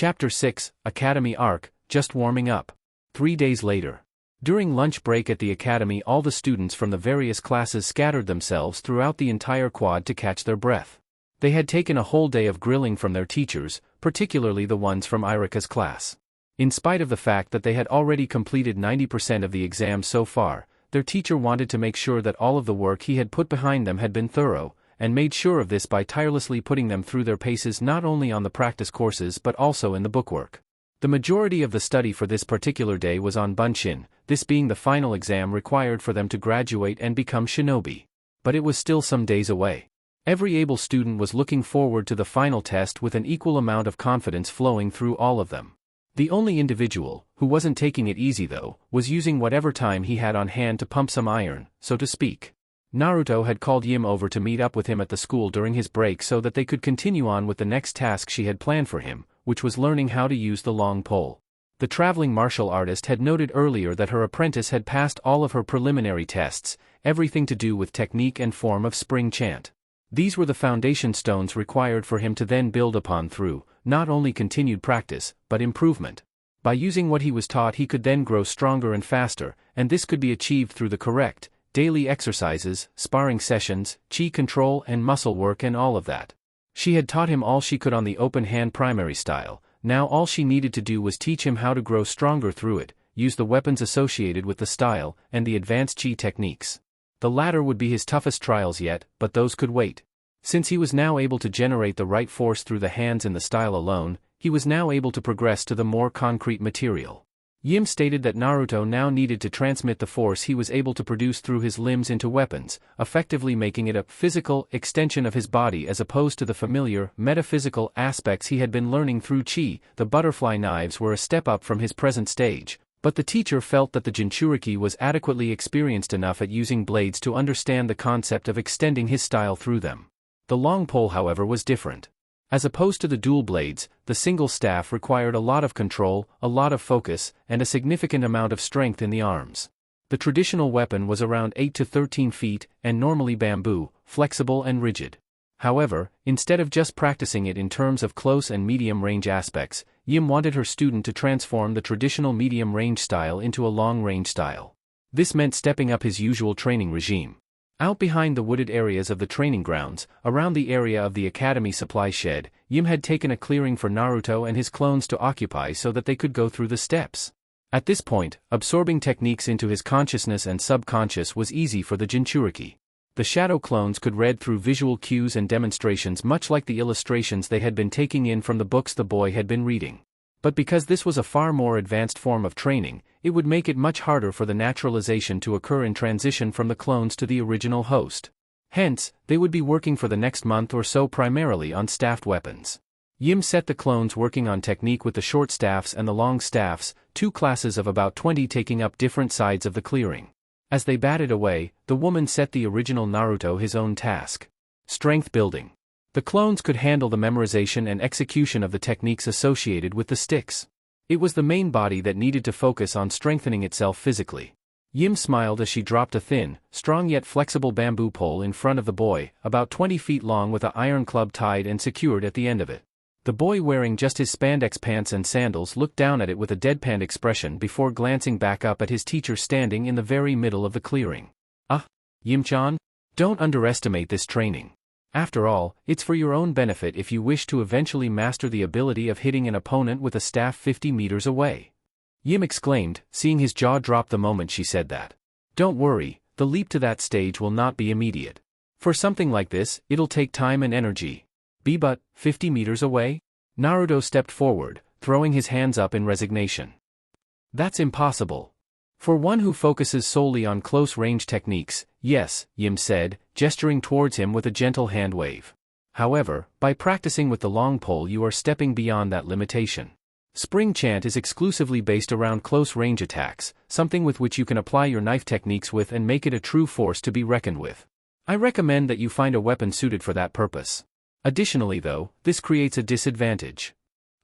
Chapter 6, Academy Arc, Just Warming Up. 3 days later. During lunch break at the academy, all the students from the various classes scattered themselves throughout the entire quad to catch their breath. They had taken a whole day of grilling from their teachers, particularly the ones from Irika's class. In spite of the fact that they had already completed 90% of the exams so far, their teacher wanted to make sure that all of the work he had put behind them had been thorough, and made sure of this by tirelessly putting them through their paces not only on the practice courses but also in the bookwork. The majority of the study for this particular day was on Bunshin, this being the final exam required for them to graduate and become shinobi. But it was still some days away. Every able student was looking forward to the final test with an equal amount of confidence flowing through all of them. The only individual, who wasn't taking it easy though, was using whatever time he had on hand to pump some iron, so to speak. Naruto had called Yim over to meet up with him at the school during his break so that they could continue on with the next task she had planned for him, which was learning how to use the long pole. The traveling martial artist had noted earlier that her apprentice had passed all of her preliminary tests, everything to do with technique and form of spring chant. These were the foundation stones required for him to then build upon through, not only continued practice, but improvement. By using what he was taught he could then grow stronger and faster, and this could be achieved through the correct, daily exercises, sparring sessions, chi control and muscle work and all of that. She had taught him all she could on the open hand primary style, now all she needed to do was teach him how to grow stronger through it, use the weapons associated with the style, and the advanced chi techniques. The latter would be his toughest trials yet, but those could wait. Since he was now able to generate the right force through the hands in the style alone, he was now able to progress to the more concrete material. Yim stated that Naruto now needed to transmit the force he was able to produce through his limbs into weapons, effectively making it a physical extension of his body as opposed to the familiar, metaphysical aspects he had been learning through chi. The butterfly knives were a step up from his present stage, but the teacher felt that the jinchuriki was adequately experienced enough at using blades to understand the concept of extending his style through them. The long pole, however, was different. As opposed to the dual blades, the single staff required a lot of control, a lot of focus, and a significant amount of strength in the arms. The traditional weapon was around 8 to 13 feet, and normally bamboo, flexible and rigid. However, instead of just practicing it in terms of close and medium range aspects, Yim wanted her student to transform the traditional medium range style into a long range style. This meant stepping up his usual training regime. Out behind the wooded areas of the training grounds, around the area of the academy supply shed, Yim had taken a clearing for Naruto and his clones to occupy so that they could go through the steps. At this point, absorbing techniques into his consciousness and subconscious was easy for the jinchuriki. The shadow clones could read through visual cues and demonstrations much like the illustrations they had been taking in from the books the boy had been reading. But because this was a far more advanced form of training, it would make it much harder for the naturalization to occur in transition from the clones to the original host. Hence, they would be working for the next month or so primarily on staffed weapons. Yim set the clones working on technique with the short staffs and the long staffs, 2 classes of about 20 taking up different sides of the clearing. As they batted away, the woman set the original Naruto his own task. Strength building. The clones could handle the memorization and execution of the techniques associated with the sticks. It was the main body that needed to focus on strengthening itself physically. Yim smiled as she dropped a thin, strong yet flexible bamboo pole in front of the boy, about 20 feet long with an iron club tied and secured at the end of it. The boy, wearing just his spandex pants and sandals, looked down at it with a deadpan expression before glancing back up at his teacher standing in the very middle of the clearing. Yim-chan? Don't underestimate this training. After all, it's for your own benefit if you wish to eventually master the ability of hitting an opponent with a staff 50 meters away. Yim exclaimed, seeing his jaw drop the moment she said that. Don't worry, the leap to that stage will not be immediate. For something like this, it'll take time and energy. But 50 meters away? Naruto stepped forward, throwing his hands up in resignation. That's impossible. For one who focuses solely on close-range techniques, yes, Yim said, gesturing towards him with a gentle hand wave. However, by practicing with the long pole you are stepping beyond that limitation. Spring chant is exclusively based around close-range attacks, something with which you can apply your knife techniques with and make it a true force to be reckoned with. I recommend that you find a weapon suited for that purpose. Additionally though, this creates a disadvantage.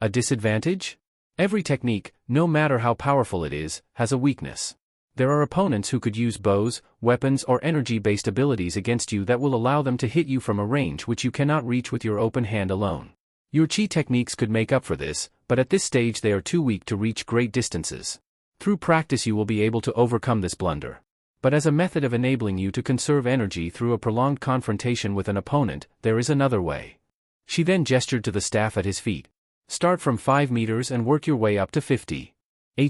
A disadvantage? Every technique, no matter how powerful it is, has a weakness. There are opponents who could use bows, weapons or energy-based abilities against you that will allow them to hit you from a range which you cannot reach with your open hand alone. Your chi techniques could make up for this, but at this stage they are too weak to reach great distances. Through practice you will be able to overcome this blunder. But as a method of enabling you to conserve energy through a prolonged confrontation with an opponent, there is another way. She then gestured to the staff at his feet. Start from 5 meters and work your way up to 50.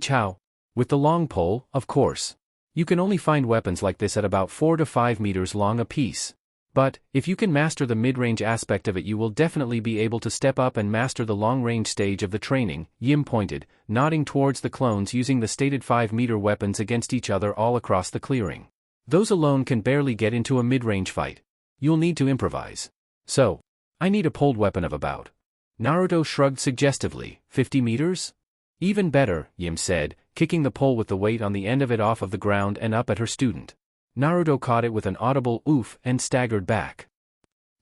How? With the long pole, of course. You can only find weapons like this at about 4 to 5 meters long apiece. But, if you can master the mid-range aspect of it you will definitely be able to step up and master the long-range stage of the training, Yim pointed, nodding towards the clones using the stated 5-meter weapons against each other all across the clearing. Those alone can barely get into a mid-range fight. You'll need to improvise. So, I need a poled weapon of about. Naruto shrugged suggestively, 50 meters? Even better, Yim said, kicking the pole with the weight on the end of it off of the ground and up at her student. Naruto caught it with an audible oof and staggered back.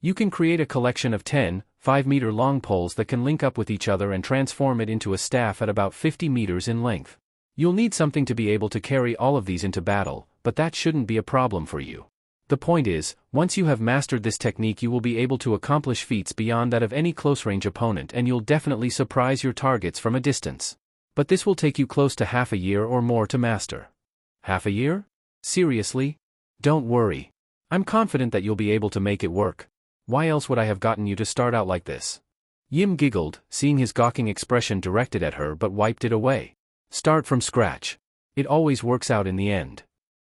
You can create a collection of 10, 5-meter long poles that can link up with each other and transform it into a staff at about 50 meters in length. You'll need something to be able to carry all of these into battle, but that shouldn't be a problem for you. The point is, once you have mastered this technique you will be able to accomplish feats beyond that of any close-range opponent and you'll definitely surprise your targets from a distance. But this will take you close to half a year or more to master. Half a year? Seriously? Don't worry. I'm confident that you'll be able to make it work. Why else would I have gotten you to start out like this? Yim giggled, seeing his gawking expression directed at her but wiped it away. Start from scratch. It always works out in the end.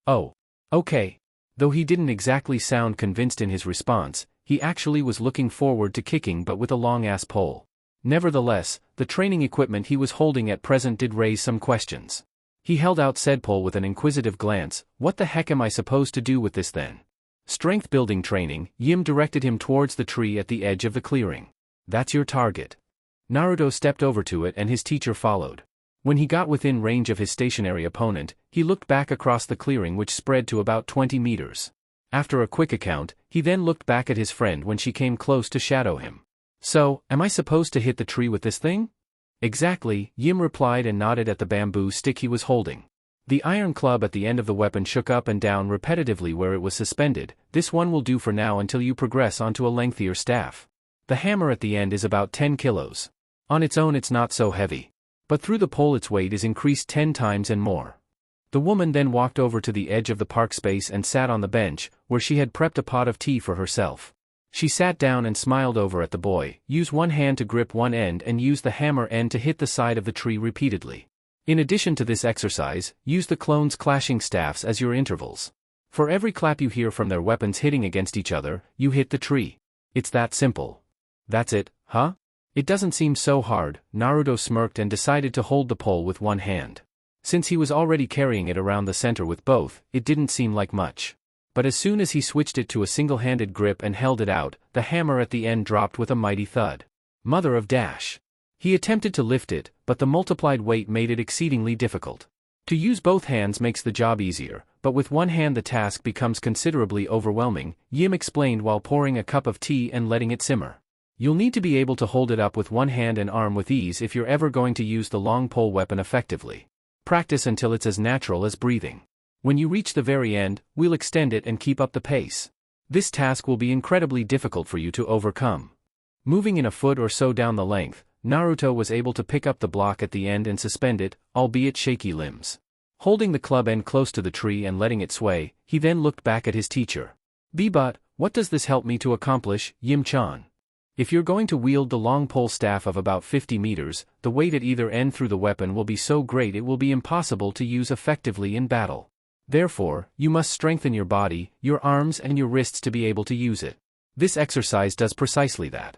Oh. Okay. Though he didn't exactly sound convinced in his response, he actually was looking forward to kicking but with a long-ass pole. Nevertheless, the training equipment he was holding at present did raise some questions. He held out said pole with an inquisitive glance. What the heck am I supposed to do with this then? Strength building training, Yim directed him towards the tree at the edge of the clearing. That's your target. Naruto stepped over to it and his teacher followed. When he got within range of his stationary opponent, he looked back across the clearing which spread to about 20 meters. After a quick account, he then looked back at his friend when she came close to shadow him. So, am I supposed to hit the tree with this thing? Exactly, Yim replied and nodded at the bamboo stick he was holding. The iron club at the end of the weapon shook up and down repetitively where it was suspended. This one will do for now until you progress onto a lengthier staff. The hammer at the end is about 10 kilos. On its own it's not so heavy. But through the pole its weight is increased 10 times and more. The woman then walked over to the edge of the park space and sat on the bench, where she had prepped a pot of tea for herself. She sat down and smiled over at the boy. Use one hand to grip one end and use the hammer end to hit the side of the tree repeatedly. In addition to this exercise, use the clones' clashing staffs as your intervals. For every clap you hear from their weapons hitting against each other, you hit the tree. It's that simple. That's it, huh? It doesn't seem so hard. Naruto smirked and decided to hold the pole with one hand. Since he was already carrying it around the center with both, it didn't seem like much. But as soon as he switched it to a single-handed grip and held it out, the hammer at the end dropped with a mighty thud. Mother of Dash. He attempted to lift it, but the multiplied weight made it exceedingly difficult. To use both hands makes the job easier, but with one hand the task becomes considerably overwhelming, Yim explained while pouring a cup of tea and letting it simmer. You'll need to be able to hold it up with one hand and arm with ease if you're ever going to use the long pole weapon effectively. Practice until it's as natural as breathing. When you reach the very end, we'll extend it and keep up the pace. This task will be incredibly difficult for you to overcome. Moving in a foot or so down the length, Naruto was able to pick up the block at the end and suspend it, albeit shaky limbs. Holding the club end close to the tree and letting it sway, he then looked back at his teacher. But, what does this help me to accomplish, Yim-chan? If you're going to wield the long pole staff of about 50 meters, the weight at either end through the weapon will be so great it will be impossible to use effectively in battle. Therefore, you must strengthen your body, your arms and your wrists to be able to use it. This exercise does precisely that.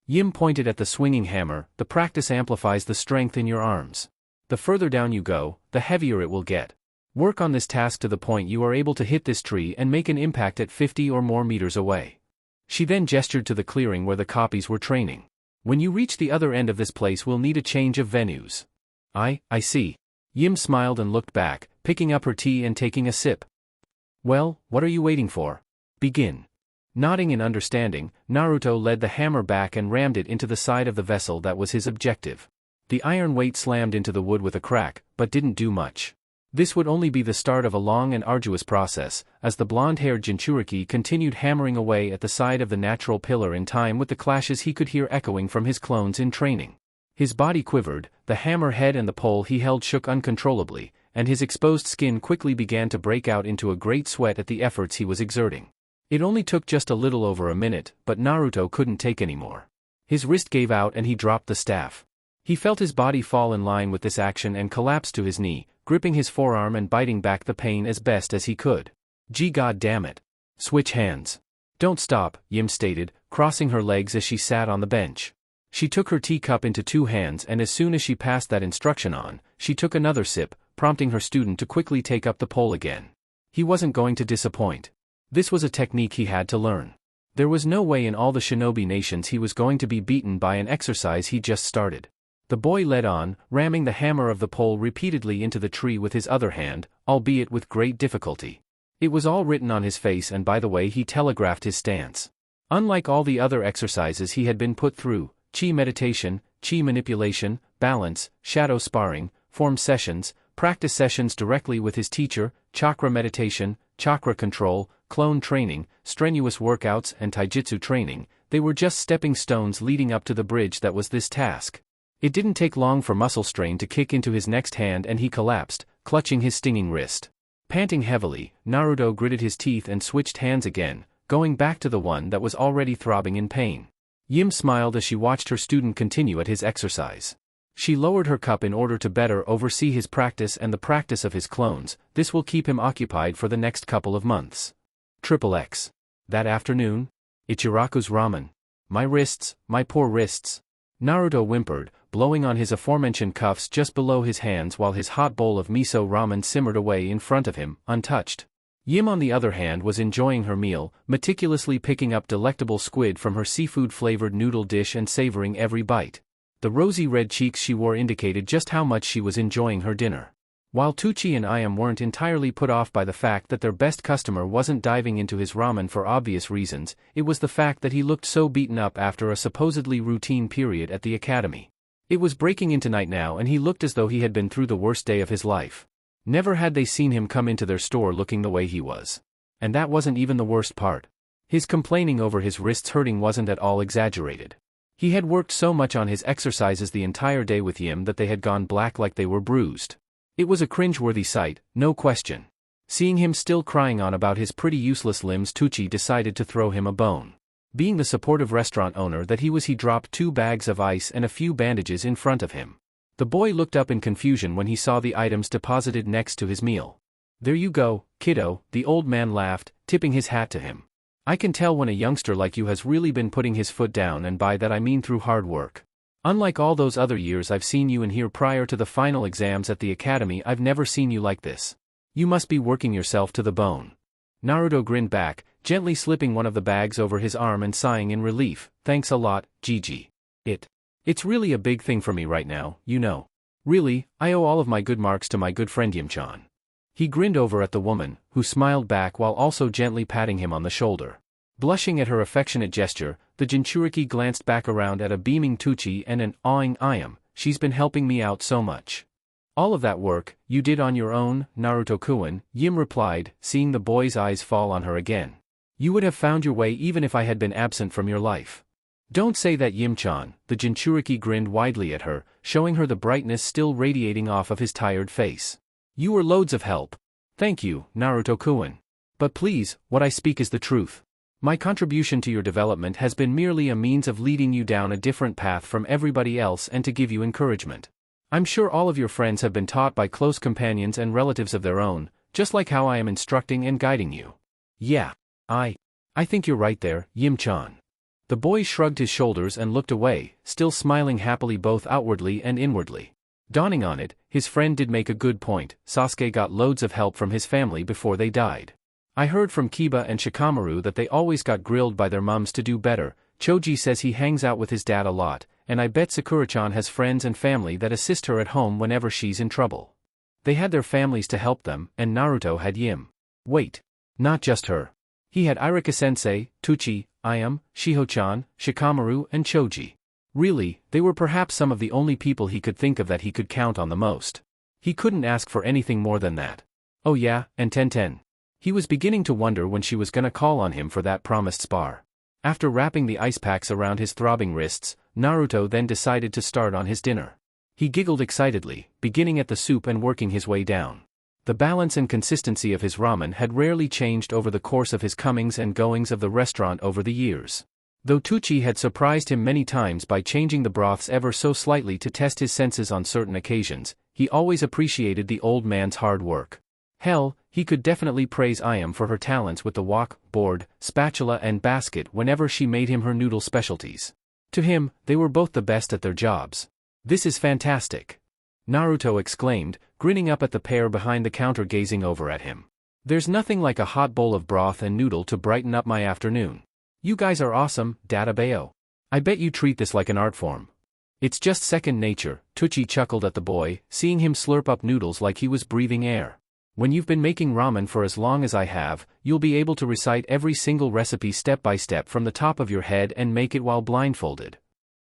Yim pointed at the swinging hammer. The practice amplifies the strength in your arms. The further down you go, the heavier it will get. Work on this task to the point you are able to hit this tree and make an impact at 50 or more meters away. She then gestured to the clearing where the copies were training. When you reach the other end of this place we'll need a change of venues. I see. Yim smiled and looked back, picking up her tea and taking a sip. Well, what are you waiting for? Begin. Nodding in understanding, Naruto led the hammer back and rammed it into the side of the vessel that was his objective. The iron weight slammed into the wood with a crack, but didn't do much. This would only be the start of a long and arduous process, as the blonde-haired jinchuriki continued hammering away at the side of the natural pillar in time with the clashes he could hear echoing from his clones in training. His body quivered, the hammer head and the pole he held shook uncontrollably, and his exposed skin quickly began to break out into a great sweat at the efforts he was exerting. It only took just a little over a minute, but Naruto couldn't take any more. His wrist gave out and he dropped the staff. He felt his body fall in line with this action and collapsed to his knee, gripping his forearm and biting back the pain as best as he could. Gee, god damn it. Switch hands. Don't stop, Yim stated, crossing her legs as she sat on the bench. She took her teacup into two hands and as soon as she passed that instruction on, she took another sip, prompting her student to quickly take up the pole again. He wasn't going to disappoint. This was a technique he had to learn. There was no way in all the shinobi nations he was going to be beaten by an exercise he just started. The boy led on, ramming the hammer of the pole repeatedly into the tree with his other hand, albeit with great difficulty. It was all written on his face and by the way he telegraphed his stance. Unlike all the other exercises he had been put through, chi meditation, chi manipulation, balance, shadow sparring, form sessions, practice sessions directly with his teacher, chakra meditation, chakra control, clone training, strenuous workouts and taijutsu training, they were just stepping stones leading up to the bridge that was this task. It didn't take long for muscle strain to kick into his next hand and he collapsed, clutching his stinging wrist. Panting heavily, Naruto gritted his teeth and switched hands again, going back to the one that was already throbbing in pain. Yim smiled as she watched her student continue at his exercise. She lowered her cup in order to better oversee his practice and the practice of his clones. This will keep him occupied for the next couple of months. XXX. That afternoon? Ichiraku's ramen. My wrists, my poor wrists. Naruto whimpered, blowing on his aforementioned cuffs just below his hands while his hot bowl of miso ramen simmered away in front of him, untouched. Yim on the other hand was enjoying her meal, meticulously picking up delectable squid from her seafood-flavored noodle dish and savoring every bite. The rosy red cheeks she wore indicated just how much she was enjoying her dinner. While Tucci and Iam weren't entirely put off by the fact that their best customer wasn't diving into his ramen for obvious reasons, it was the fact that he looked so beaten up after a supposedly routine period at the academy. It was breaking into night now and he looked as though he had been through the worst day of his life. Never had they seen him come into their store looking the way he was. And that wasn't even the worst part. His complaining over his wrists hurting wasn't at all exaggerated. He had worked so much on his exercises the entire day with Yim that they had gone black like they were bruised. It was a cringe-worthy sight, no question. Seeing him still crying on about his pretty useless limbs, Tucci decided to throw him a bone. Being the supportive restaurant owner that he was, he dropped 2 bags of ice and a few bandages in front of him. The boy looked up in confusion when he saw the items deposited next to his meal. There you go, kiddo, the old man laughed, tipping his hat to him. I can tell when a youngster like you has really been putting his foot down, and by that I mean through hard work. Unlike all those other years I've seen you in here prior to the final exams at the academy, I've never seen you like this. You must be working yourself to the bone. Naruto grinned back, gently slipping one of the bags over his arm and sighing in relief. Thanks a lot, Gigi. It's really a big thing for me right now, you know. Really, I owe all of my good marks to my good friend Yim-chan. He grinned over at the woman, who smiled back while also gently patting him on the shoulder. Blushing at her affectionate gesture, the Jinchuriki glanced back around at a beaming Tucci and an awing Iam. She's been helping me out so much. All of that work, you did on your own, Naruto-kun, Yim replied, seeing the boy's eyes fall on her again. You would have found your way even if I had been absent from your life. Don't say that, Yim-chan. The Jinchuriki grinned widely at her, showing her the brightness still radiating off of his tired face. You were loads of help. Thank you, Naruto-kun. But please, what I speak is the truth. My contribution to your development has been merely a means of leading you down a different path from everybody else and to give you encouragement. I'm sure all of your friends have been taught by close companions and relatives of their own, just like how I am instructing and guiding you. Yeah, I think you're right there, Yim-chan. The boy shrugged his shoulders and looked away, still smiling happily both outwardly and inwardly. Dawning on it, his friend did make a good point. Sasuke got loads of help from his family before they died. I heard from Kiba and Shikamaru that they always got grilled by their mums to do better. Choji says he hangs out with his dad a lot, and I bet Sakura-chan has friends and family that assist her at home whenever she's in trouble. They had their families to help them, and Naruto had Yim. Wait. Not just her. He had Iruka-sensei, Tucci, Iam, Shiho-chan, Shikamaru, and Choji. Really, they were perhaps some of the only people he could think of that he could count on the most. He couldn't ask for anything more than that. Oh yeah, and Tenten. He was beginning to wonder when she was gonna call on him for that promised spar. After wrapping the ice packs around his throbbing wrists, Naruto then decided to start on his dinner. He giggled excitedly, beginning at the soup and working his way down. The balance and consistency of his ramen had rarely changed over the course of his comings and goings of the restaurant over the years. Though Tucci had surprised him many times by changing the broths ever so slightly to test his senses on certain occasions, he always appreciated the old man's hard work. Hell, he could definitely praise Ayam for her talents with the wok, board, spatula and basket whenever she made him her noodle specialties. To him, they were both the best at their jobs. This is fantastic, Naruto exclaimed, grinning up at the pair behind the counter gazing over at him. There's nothing like a hot bowl of broth and noodle to brighten up my afternoon. You guys are awesome, Databayo. I bet you treat this like an art form. It's just second nature, Tucci chuckled at the boy, seeing him slurp up noodles like he was breathing air. When you've been making ramen for as long as I have, you'll be able to recite every single recipe step by step from the top of your head and make it while blindfolded.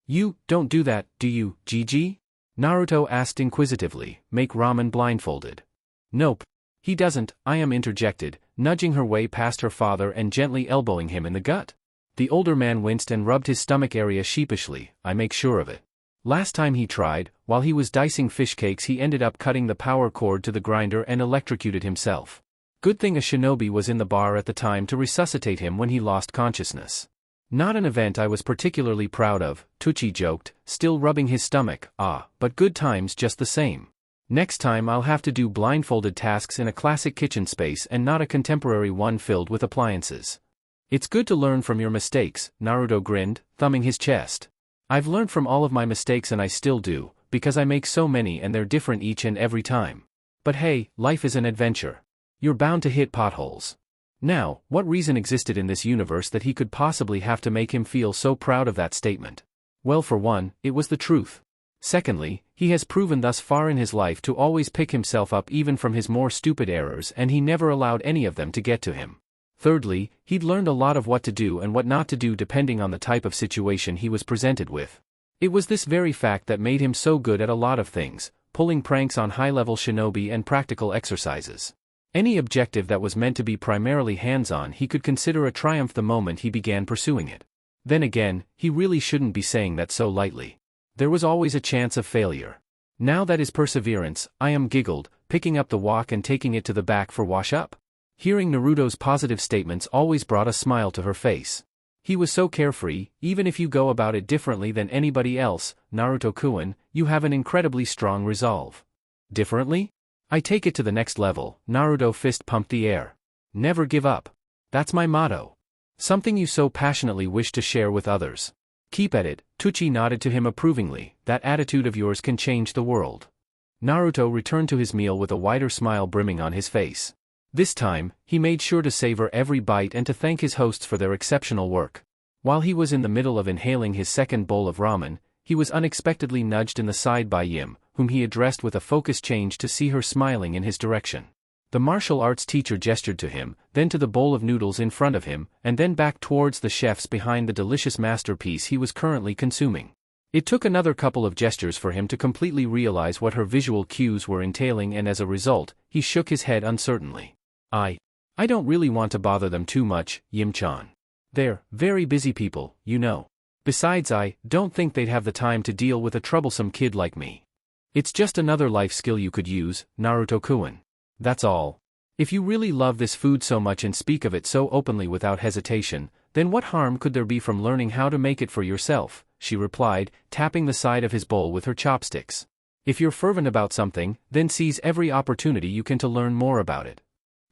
You don't do that, do you, Gigi? Naruto asked inquisitively, make ramen blindfolded. Nope. He doesn't, Ayam interjected, nudging her way past her father and gently elbowing him in the gut. The older man winced and rubbed his stomach area sheepishly, I make sure of it. Last time he tried, while he was dicing fish cakes he ended up cutting the power cord to the grinder and electrocuted himself. Good thing a shinobi was in the bar at the time to resuscitate him when he lost consciousness. Not an event I was particularly proud of, Tucci joked, still rubbing his stomach, but good times just the same. Next time I'll have to do blindfolded tasks in a classic kitchen space and not a contemporary one filled with appliances. It's good to learn from your mistakes, Naruto grinned, thumbing his chest. I've learned from all of my mistakes and I still do, because I make so many and they're different each and every time. But hey, life is an adventure. You're bound to hit potholes. Now, what reason existed in this universe that he could possibly have to make him feel so proud of that statement? Well, for one, it was the truth. Secondly, he has proven thus far in his life to always pick himself up even from his more stupid errors and he never allowed any of them to get to him. Thirdly, he'd learned a lot of what to do and what not to do depending on the type of situation he was presented with. It was this very fact that made him so good at a lot of things, pulling pranks on high-level shinobi and practical exercises. Any objective that was meant to be primarily hands-on he could consider a triumph the moment he began pursuing it. Then again, he really shouldn't be saying that so lightly. There was always a chance of failure. Now that is perseverance, Ayam giggled, picking up the wok and taking it to the back for wash-up. Hearing Naruto's positive statements always brought a smile to her face. He was so carefree, even if you go about it differently than anybody else, Naruto-kun, you have an incredibly strong resolve. Differently? I take it to the next level, Naruto fist pumped the air. Never give up. That's my motto. Something you so passionately wish to share with others. Keep at it, Tucci nodded to him approvingly, that attitude of yours can change the world. Naruto returned to his meal with a wider smile brimming on his face. This time, he made sure to savor every bite and to thank his hosts for their exceptional work. While he was in the middle of inhaling his second bowl of ramen, he was unexpectedly nudged in the side by Yim, whom he addressed with a focus change to see her smiling in his direction. The martial arts teacher gestured to him, then to the bowl of noodles in front of him, and then back towards the chefs behind the delicious masterpiece he was currently consuming. It took another couple of gestures for him to completely realize what her visual cues were entailing and as a result, he shook his head uncertainly. I don't really want to bother them too much, Yim-chan. They're very busy people, you know. Besides, I don't think they'd have the time to deal with a troublesome kid like me. It's just another life skill you could use, Naruto-kun. That's all. If you really love this food so much and speak of it so openly without hesitation, then what harm could there be from learning how to make it for yourself, she replied, tapping the side of his bowl with her chopsticks. If you're fervent about something, then seize every opportunity you can to learn more about it.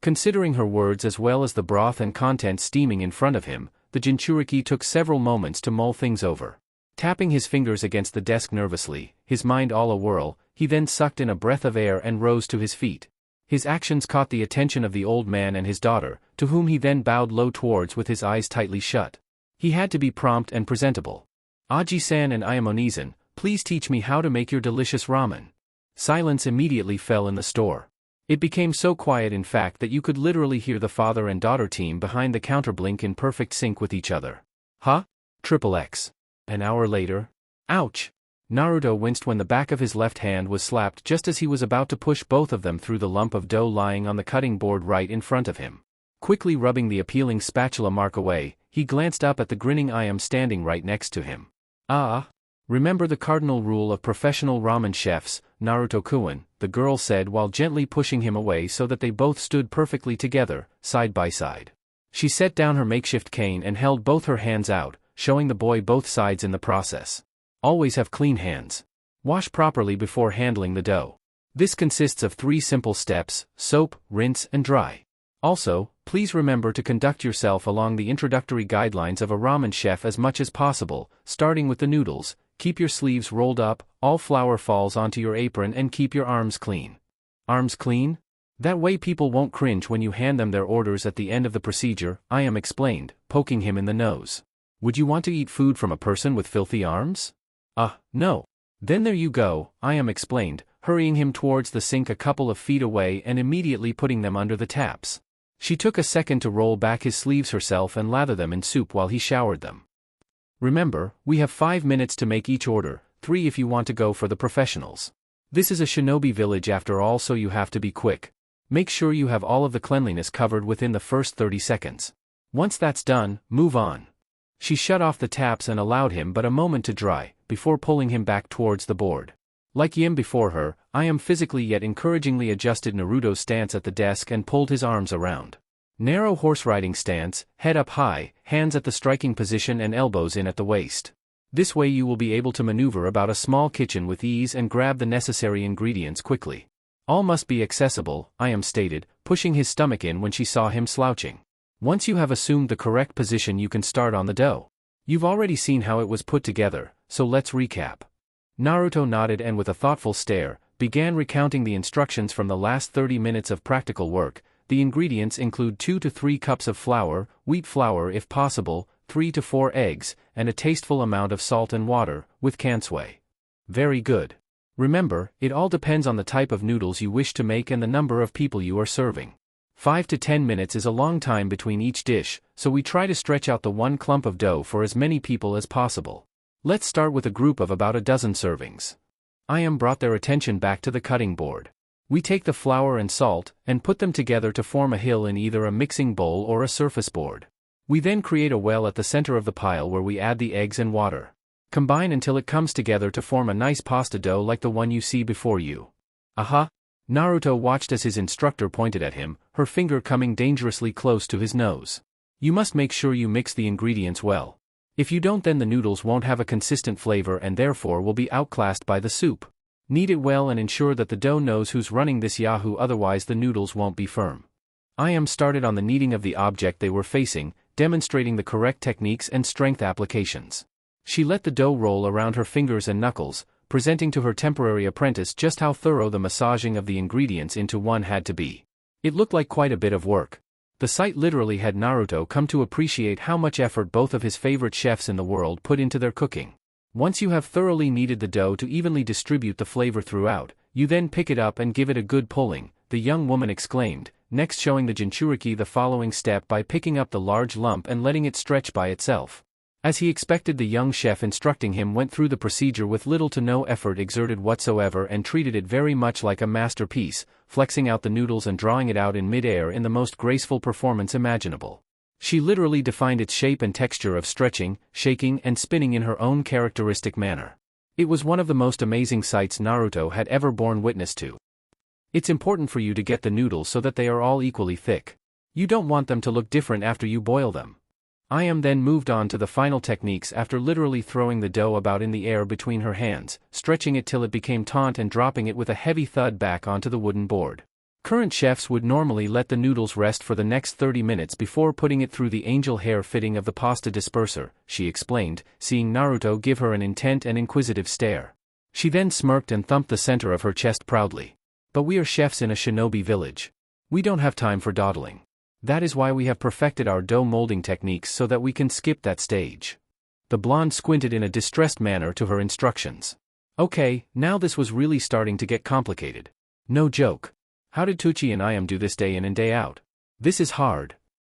Considering her words as well as the broth and contents steaming in front of him, the jinchuriki took several moments to mull things over. Tapping his fingers against the desk nervously, his mind all awhirl, he then sucked in a breath of air and rose to his feet. His actions caught the attention of the old man and his daughter, to whom he then bowed low towards with his eyes tightly shut. He had to be prompt and presentable. Aji-san and Ayamonizan, please teach me how to make your delicious ramen. Silence immediately fell in the store. It became so quiet in fact that you could literally hear the father and daughter team behind the counter blink in perfect sync with each other. Huh? XXX. An hour later? Ouch! Naruto winced when the back of his left hand was slapped just as he was about to push both of them through the lump of dough lying on the cutting board right in front of him. Quickly rubbing the appealing spatula mark away, he glanced up at the grinning Ayam standing right next to him. "Ah. Remember the cardinal rule of professional ramen chefs, Naruto-kun," the girl said while gently pushing him away so that they both stood perfectly together, side by side. She set down her makeshift cane and held both her hands out, showing the boy both sides in the process. Always have clean hands. Wash properly before handling the dough. This consists of 3 simple steps: soap, rinse, and dry. Also, please remember to conduct yourself along the introductory guidelines of a ramen chef as much as possible, starting with the noodles. Keep your sleeves rolled up, all flour falls onto your apron, and keep your arms clean. Arms clean? That way people won't cringe when you hand them their orders at the end of the procedure, Ayam explained, poking him in the nose. Would you want to eat food from a person with filthy arms? No. Then there you go, Ayam explained, hurrying him towards the sink a couple of feet away and immediately putting them under the taps. She took a second to roll back his sleeves herself and lather them in soup while he showered them. Remember, we have 5 minutes to make each order, 3 if you want to go for the professionals. This is a shinobi village after all, so you have to be quick. Make sure you have all of the cleanliness covered within the first 30 seconds. Once that's done, move on. She shut off the taps and allowed him but a moment to dry, before pulling him back towards the board. Like Yim before her, Ayam physically yet encouragingly adjusted Naruto's stance at the desk and pulled his arms around. Narrow horse riding stance, head up high, hands at the striking position and elbows in at the waist. This way you will be able to maneuver about a small kitchen with ease and grab the necessary ingredients quickly. All must be accessible, Ayam stated, pushing his stomach in when she saw him slouching. Once you have assumed the correct position, you can start on the dough. You've already seen how it was put together, so let's recap. Naruto nodded and with a thoughtful stare, began recounting the instructions from the last 30 minutes of practical work. The ingredients include 2 to 3 cups of flour, wheat flour if possible, 3 to 4 eggs, and a tasteful amount of salt and water, with kansui. Very good. Remember, it all depends on the type of noodles you wish to make and the number of people you are serving. 5 to 10 minutes is a long time between each dish, so we try to stretch out the one clump of dough for as many people as possible. Let's start with a group of about a dozen servings. Ayam brought their attention back to the cutting board. We take the flour and salt, and put them together to form a hill in either a mixing bowl or a surface board. We then create a well at the center of the pile where we add the eggs and water. Combine until it comes together to form a nice pasta dough like the one you see before you. Aha! Naruto watched as his instructor pointed at him, her finger coming dangerously close to his nose. You must make sure you mix the ingredients well. If you don't, then the noodles won't have a consistent flavor and therefore will be outclassed by the soup. Knead it well and ensure that the dough knows who's running this yahoo, otherwise the noodles won't be firm. Ayam started on the kneading of the object they were facing, demonstrating the correct techniques and strength applications. She let the dough roll around her fingers and knuckles, presenting to her temporary apprentice just how thorough the massaging of the ingredients into one had to be. It looked like quite a bit of work. The sight literally had Naruto come to appreciate how much effort both of his favorite chefs in the world put into their cooking. Once you have thoroughly kneaded the dough to evenly distribute the flavor throughout, you then pick it up and give it a good pulling, the young woman exclaimed, next showing the jinchuriki the following step by picking up the large lump and letting it stretch by itself. As he expected, the young chef instructing him went through the procedure with little to no effort exerted whatsoever and treated it very much like a masterpiece, flexing out the noodles and drawing it out in mid-air in the most graceful performance imaginable. She literally defined its shape and texture of stretching, shaking, and spinning in her own characteristic manner. It was one of the most amazing sights Naruto had ever borne witness to. It's important for you to get the noodles so that they are all equally thick. You don't want them to look different after you boil them. Ayam then moved on to the final techniques after literally throwing the dough about in the air between her hands, stretching it till it became taut and dropping it with a heavy thud back onto the wooden board. Current chefs would normally let the noodles rest for the next 30 minutes before putting it through the angel hair fitting of the pasta disperser, she explained, seeing Naruto give her an intent and inquisitive stare. She then smirked and thumped the center of her chest proudly. But we are chefs in a shinobi village. We don't have time for dawdling. That is why we have perfected our dough molding techniques so that we can skip that stage. The blonde squinted in a distressed manner to her instructions. Okay, now this was really starting to get complicated. No joke. How did Tucci and Ayam do this day in and day out? This is hard.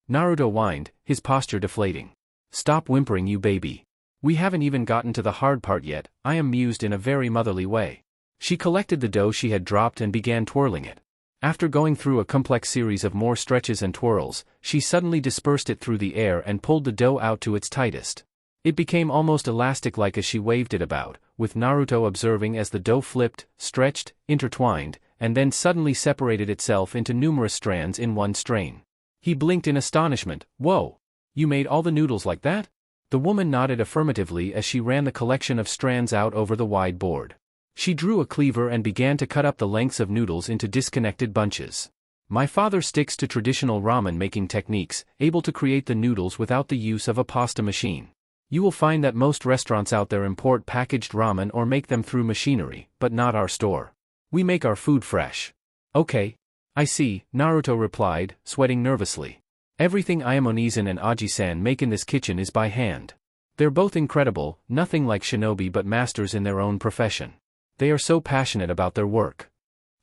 Naruto whined, his posture deflating. Stop whimpering, you baby. We haven't even gotten to the hard part yet, I mused in a very motherly way. She collected the dough she had dropped and began twirling it. After going through a complex series of more stretches and twirls, she suddenly dispersed it through the air and pulled the dough out to its tightest. It became almost elastic-like as she waved it about, with Naruto observing as the dough flipped, stretched, intertwined, and then suddenly separated itself into numerous strands in one strain. He blinked in astonishment. "Whoa! You made all the noodles like that?" The woman nodded affirmatively as she ran the collection of strands out over the wide board. She drew a cleaver and began to cut up the lengths of noodles into disconnected bunches. My father sticks to traditional ramen making techniques, able to create the noodles without the use of a pasta machine. You will find that most restaurants out there import packaged ramen or make them through machinery, but not our store. We make our food fresh. Okay. I see, Naruto replied, sweating nervously. Everything Ayamonizan and Aji-san make in this kitchen is by hand. They're both incredible, nothing like shinobi but masters in their own profession. They are so passionate about their work.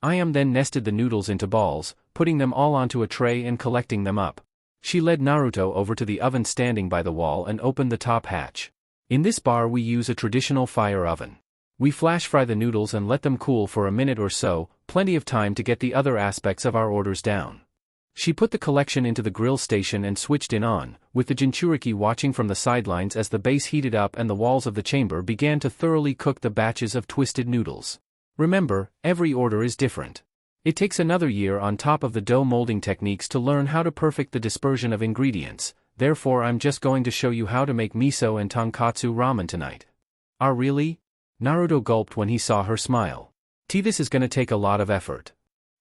Ayam then nested the noodles into balls, putting them all onto a tray and collecting them up. She led Naruto over to the oven standing by the wall and opened the top hatch. In this bar we use a traditional fire oven. We flash fry the noodles and let them cool for a minute or so, plenty of time to get the other aspects of our orders down. She put the collection into the grill station and switched it on, with the jinchuriki watching from the sidelines as the base heated up and the walls of the chamber began to thoroughly cook the batches of twisted noodles. Remember, every order is different. It takes another year on top of the dough molding techniques to learn how to perfect the dispersion of ingredients, therefore I'm just going to show you how to make miso and tonkatsu ramen tonight. Ah, really? Naruto gulped when he saw her smile. This is gonna take a lot of effort.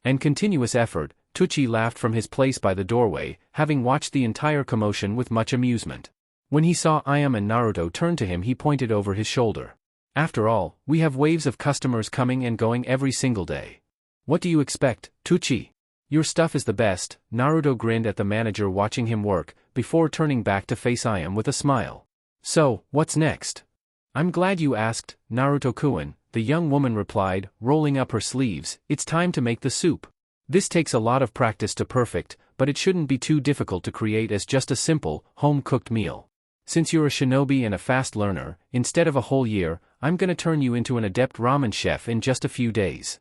And continuous effort. Tucci laughed from his place by the doorway, having watched the entire commotion with much amusement. When he saw Ayam and Naruto turn to him he pointed over his shoulder. After all, we have waves of customers coming and going every single day. What do you expect, Tucci? Your stuff is the best, Naruto grinned at the manager watching him work, before turning back to face Ayam with a smile. So, what's next? I'm glad you asked, Naruto-kun, the young woman replied, rolling up her sleeves. It's time to make the soup. This takes a lot of practice to perfect, but it shouldn't be too difficult to create as just a simple, home-cooked meal. Since you're a shinobi and a fast learner, instead of a whole year, I'm gonna turn you into an adept ramen chef in just a few days.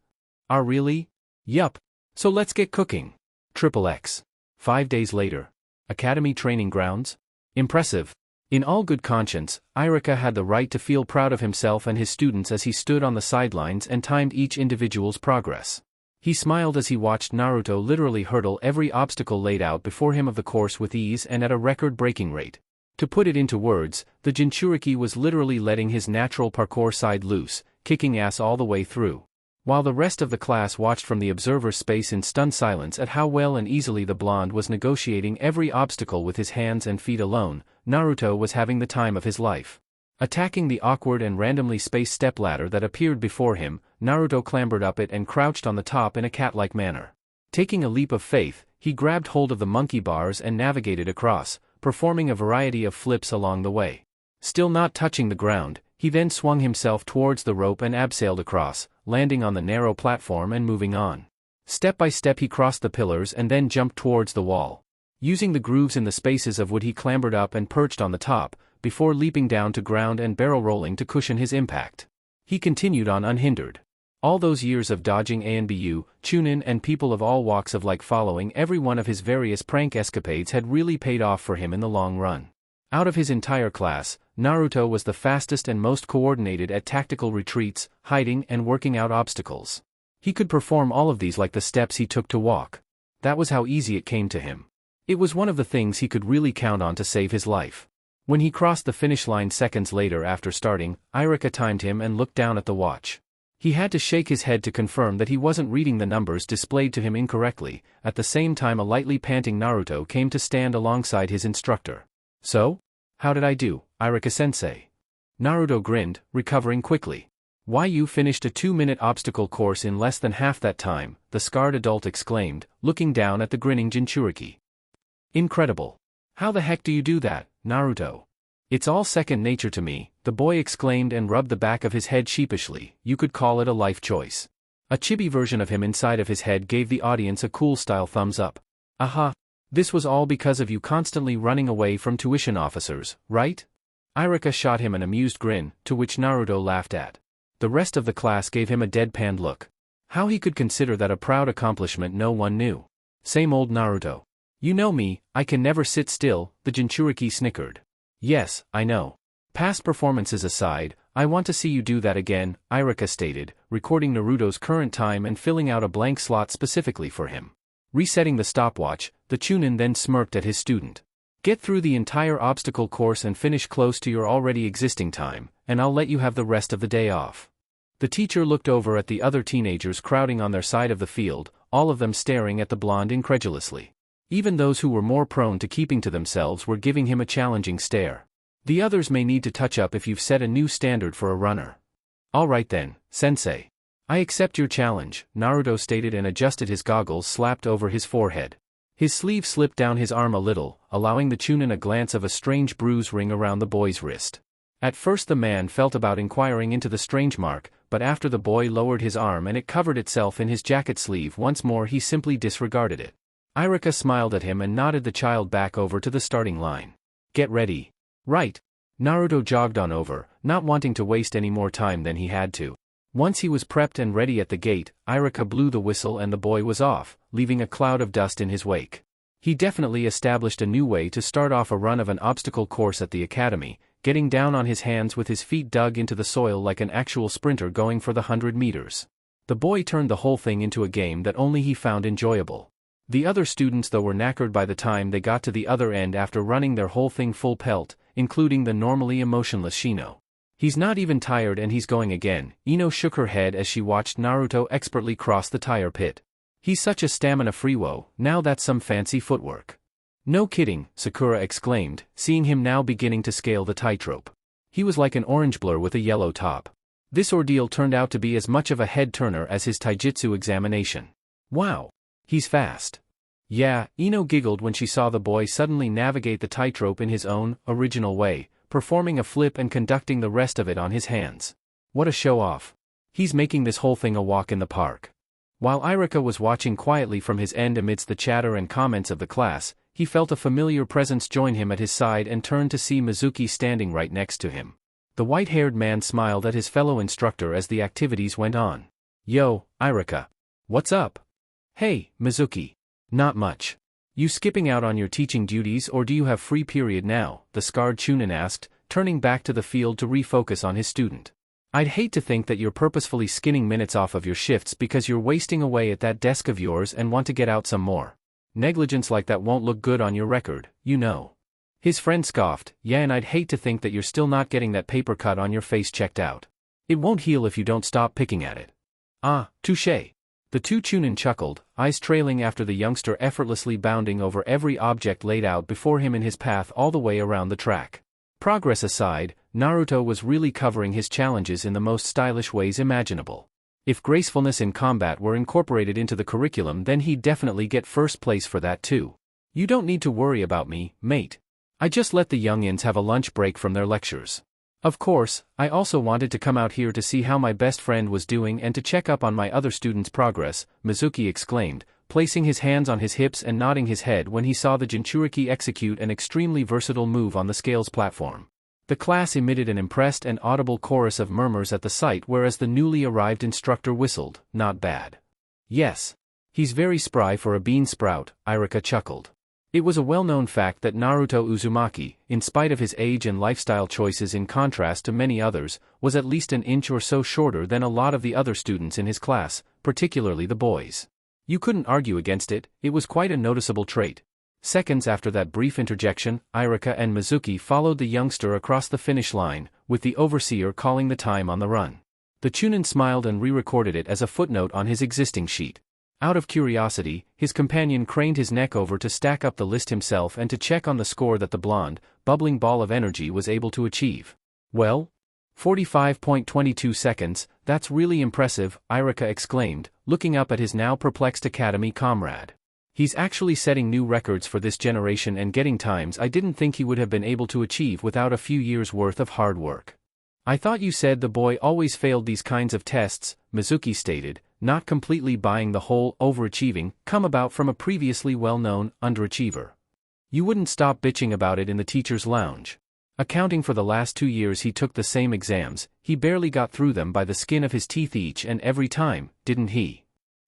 Ah, really? Yup. So let's get cooking. XXX. 5 days later. Academy training grounds? Impressive. In all good conscience, Irika had the right to feel proud of himself and his students as he stood on the sidelines and timed each individual's progress. He smiled as he watched Naruto literally hurdle every obstacle laid out before him of the course with ease and at a record-breaking rate. To put it into words, the jinchuriki was literally letting his natural parkour side loose, kicking ass all the way through. While the rest of the class watched from the observer's space in stunned silence at how well and easily the blonde was negotiating every obstacle with his hands and feet alone, Naruto was having the time of his life. Attacking the awkward and randomly spaced stepladder that appeared before him, Naruto clambered up it and crouched on the top in a cat-like manner. Taking a leap of faith, he grabbed hold of the monkey bars and navigated across, performing a variety of flips along the way. Still not touching the ground, he then swung himself towards the rope and abseiled across, landing on the narrow platform and moving on. Step by step he crossed the pillars and then jumped towards the wall. Using the grooves in the spaces of wood he clambered up and perched on the top, before leaping down to ground and barrel rolling to cushion his impact. He continued on unhindered. All those years of dodging ANBU, Chunin and people of all walks of life following every one of his various prank escapades had really paid off for him in the long run. Out of his entire class, Naruto was the fastest and most coordinated at tactical retreats, hiding and working out obstacles. He could perform all of these like the steps he took to walk. That was how easy it came to him. It was one of the things he could really count on to save his life. When he crossed the finish line seconds later after starting, Irika timed him and looked down at the watch. He had to shake his head to confirm that he wasn't reading the numbers displayed to him incorrectly. At the same time a lightly panting Naruto came to stand alongside his instructor. So? How did I do, Irika-sensei? Naruto grinned, recovering quickly. Why, you finished a 2-minute obstacle course in less than half that time, the scarred adult exclaimed, looking down at the grinning Jinchuriki. Incredible. How the heck do you do that, Naruto? It's all second nature to me, the boy exclaimed and rubbed the back of his head sheepishly. You could call it a life choice. A chibi version of him inside of his head gave the audience a cool style thumbs up. Aha. This was all because of you constantly running away from tuition officers, right? Irika shot him an amused grin, to which Naruto laughed at. The rest of the class gave him a deadpan look. How he could consider that a proud accomplishment no one knew. Same old Naruto. You know me, I can never sit still, the Jinchuriki snickered. Yes, I know. Past performances aside, I want to see you do that again, Irika stated, recording Naruto's current time and filling out a blank slot specifically for him. Resetting the stopwatch, the Chunin then smirked at his student. Get through the entire obstacle course and finish close to your already existing time, and I'll let you have the rest of the day off. The teacher looked over at the other teenagers crowding on their side of the field, all of them staring at the blonde incredulously. Even those who were more prone to keeping to themselves were giving him a challenging stare. The others may need to touch up if you've set a new standard for a runner. All right then, sensei. I accept your challenge, Naruto stated and adjusted his goggles slapped over his forehead. His sleeve slipped down his arm a little, allowing the Chunin a glance of a strange bruise ring around the boy's wrist. At first the man felt about inquiring into the strange mark, but after the boy lowered his arm and it covered itself in his jacket sleeve once more he simply disregarded it. Irika smiled at him and nodded the child back over to the starting line. Get ready. Right. Naruto jogged on over, not wanting to waste any more time than he had to. Once he was prepped and ready at the gate, Irika blew the whistle and the boy was off, leaving a cloud of dust in his wake. He definitely established a new way to start off a run of an obstacle course at the academy, getting down on his hands with his feet dug into the soil like an actual sprinter going for the 100 meters. The boy turned the whole thing into a game that only he found enjoyable. The other students though were knackered by the time they got to the other end after running their whole thing full pelt, including the normally emotionless Shino. He's not even tired and he's going again, Ino shook her head as she watched Naruto expertly cross the tire pit. He's such a stamina freewo, now that's some fancy footwork. No kidding, Sakura exclaimed, seeing him now beginning to scale the tightrope. He was like an orange blur with a yellow top. This ordeal turned out to be as much of a head-turner as his taijutsu examination. Wow. He's fast. Yeah, Ino giggled when she saw the boy suddenly navigate the tightrope in his own, original way, performing a flip and conducting the rest of it on his hands. What a show-off. He's making this whole thing a walk in the park. While Irika was watching quietly from his end amidst the chatter and comments of the class, he felt a familiar presence join him at his side and turned to see Mizuki standing right next to him. The white-haired man smiled at his fellow instructor as the activities went on. Yo, Irika. What's up? Hey, Mizuki. Not much. You skipping out on your teaching duties or do you have free period now? The scarred Chunin asked, turning back to the field to refocus on his student. I'd hate to think that you're purposefully skinning minutes off of your shifts because you're wasting away at that desk of yours and want to get out some more. Negligence like that won't look good on your record, you know. His friend scoffed, yeah, and I'd hate to think that you're still not getting that paper cut on your face checked out. It won't heal if you don't stop picking at it. Ah, touché. The two Chunin chuckled, eyes trailing after the youngster effortlessly bounding over every object laid out before him in his path all the way around the track. Progress aside, Naruto was really covering his challenges in the most stylish ways imaginable. If gracefulness in combat were incorporated into the curriculum then he'd definitely get first place for that too. You don't need to worry about me, mate. I just let the youngins have a lunch break from their lectures. Of course, I also wanted to come out here to see how my best friend was doing and to check up on my other students' progress, Mizuki exclaimed, placing his hands on his hips and nodding his head when he saw the Jinchuriki execute an extremely versatile move on the scales platform. The class emitted an impressed and audible chorus of murmurs at the sight whereas the newly arrived instructor whistled, not bad. Yes. He's very spry for a bean sprout, Irika chuckled. It was a well-known fact that Naruto Uzumaki, in spite of his age and lifestyle choices in contrast to many others, was at least an inch or so shorter than a lot of the other students in his class, particularly the boys. You couldn't argue against it, it was quite a noticeable trait. Seconds after that brief interjection, Irika and Mizuki followed the youngster across the finish line, with the overseer calling the time on the run. The Chunin smiled and re-recorded it as a footnote on his existing sheet. Out of curiosity, his companion craned his neck over to stack up the list himself and to check on the score that the blonde, bubbling ball of energy was able to achieve. Well? 45.22 seconds, that's really impressive, Irika exclaimed, looking up at his now perplexed academy comrade. He's actually setting new records for this generation and getting times I didn't think he would have been able to achieve without a few years' worth of hard work. I thought you said the boy always failed these kinds of tests, Mizuki stated, not completely buying the whole overachieving come about from a previously well-known underachiever. You wouldn't stop bitching about it in the teacher's lounge. Accounting for the last 2 years he took the same exams, he barely got through them by the skin of his teeth each and every time, didn't he?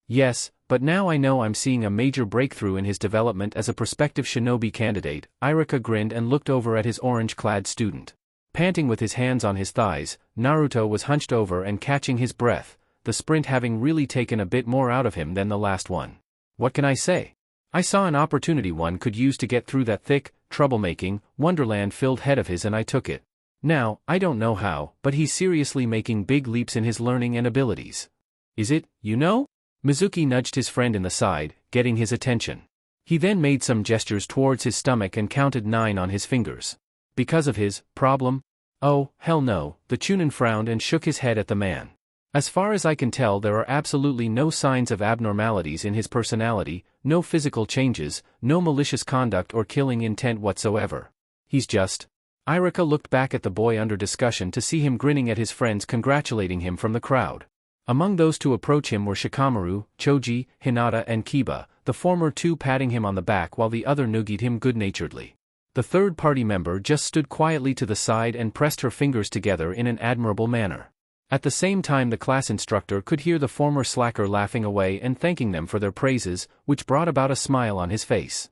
Yes, but now I know I'm seeing a major breakthrough in his development as a prospective shinobi candidate. Irika grinned and looked over at his orange-clad student. Panting with his hands on his thighs, Naruto was hunched over and catching his breath, the sprint having really taken a bit more out of him than the last one. What can I say? I saw an opportunity one could use to get through that thick, troublemaking, wonderland-filled head of his and I took it. Now, I don't know how, but he's seriously making big leaps in his learning and abilities. Is it, you know? Mizuki nudged his friend in the side, getting his attention. He then made some gestures towards his stomach and counted 9 on his fingers. Because of his problem? Oh, hell no, the Chunin frowned and shook his head at the man. As far as I can tell there are absolutely no signs of abnormalities in his personality, no physical changes, no malicious conduct or killing intent whatsoever. He's just... Irika looked back at the boy under discussion to see him grinning at his friends congratulating him from the crowd. Among those to approach him were Shikamaru, Choji, Hinata and Kiba, the former 2 patting him on the back while the other noogied him good-naturedly. The third party member just stood quietly to the side and pressed her fingers together in an admirable manner. At the same time the class instructor could hear the former slacker laughing away and thanking them for their praises, which brought about a smile on his face.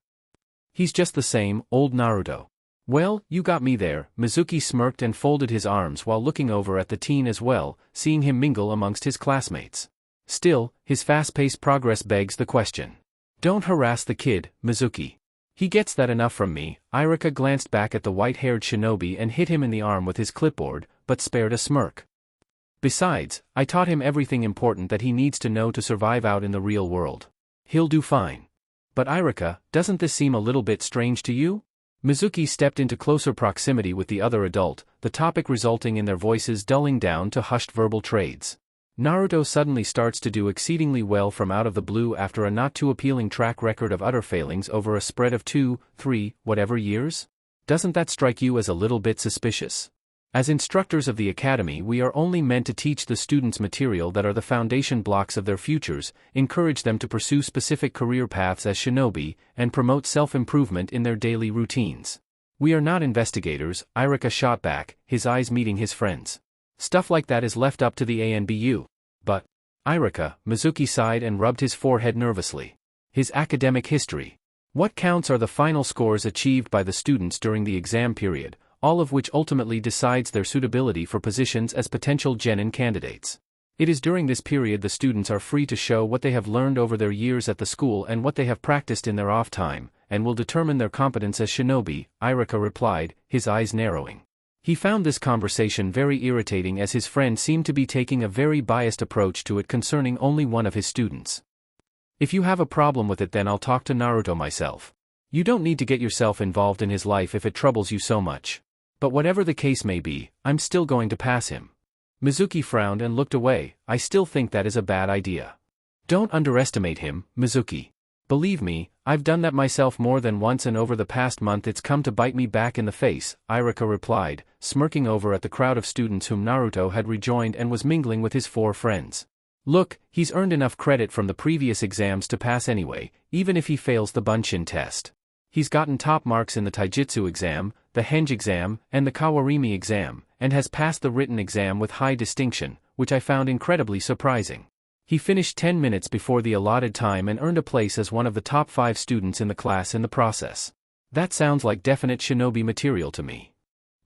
He's just the same, old Naruto. Well, you got me there, Mizuki smirked and folded his arms while looking over at the teen as well, seeing him mingle amongst his classmates. Still, his fast-paced progress begs the question. Don't harass the kid, Mizuki. He gets that enough from me. Irika glanced back at the white-haired shinobi and hit him in the arm with his clipboard, but spared a smirk. Besides, I taught him everything important that he needs to know to survive out in the real world. He'll do fine. But Irika, doesn't this seem a little bit strange to you? Mizuki stepped into closer proximity with the other adult, the topic resulting in their voices dulling down to hushed verbal trades. Naruto suddenly starts to do exceedingly well from out of the blue after a not-too-appealing track record of utter failings over a spread of 2, 3, whatever years? Doesn't that strike you as a little bit suspicious? As instructors of the academy we are only meant to teach the students material that are the foundation blocks of their futures, encourage them to pursue specific career paths as shinobi, and promote self-improvement in their daily routines. We are not investigators, Irika shot back, his eyes meeting his friends. Stuff like that is left up to the ANBU. But, Irika, Mizuki sighed and rubbed his forehead nervously. His academic history. What counts are the final scores achieved by the students during the exam period, all of which ultimately decides their suitability for positions as potential genin candidates. It is during this period the students are free to show what they have learned over their years at the school and what they have practiced in their off time, and will determine their competence as shinobi, Irika replied, his eyes narrowing. He found this conversation very irritating as his friend seemed to be taking a very biased approach to it concerning only one of his students. If you have a problem with it then I'll talk to Naruto myself. You don't need to get yourself involved in his life if it troubles you so much. But whatever the case may be, I'm still going to pass him. Mizuki frowned and looked away. I still think that is a bad idea. Don't underestimate him, Mizuki. Believe me, I've done that myself more than once and over the past month it's come to bite me back in the face, Irika replied, smirking over at the crowd of students whom Naruto had rejoined and was mingling with his 4 friends. Look, he's earned enough credit from the previous exams to pass anyway, even if he fails the Bunshin test. He's gotten top marks in the Taijutsu exam, the Henge exam, and the Kawarimi exam, and has passed the written exam with high distinction, which I found incredibly surprising. He finished 10 minutes before the allotted time and earned a place as one of the top 5 students in the class in the process. That sounds like definite shinobi material to me.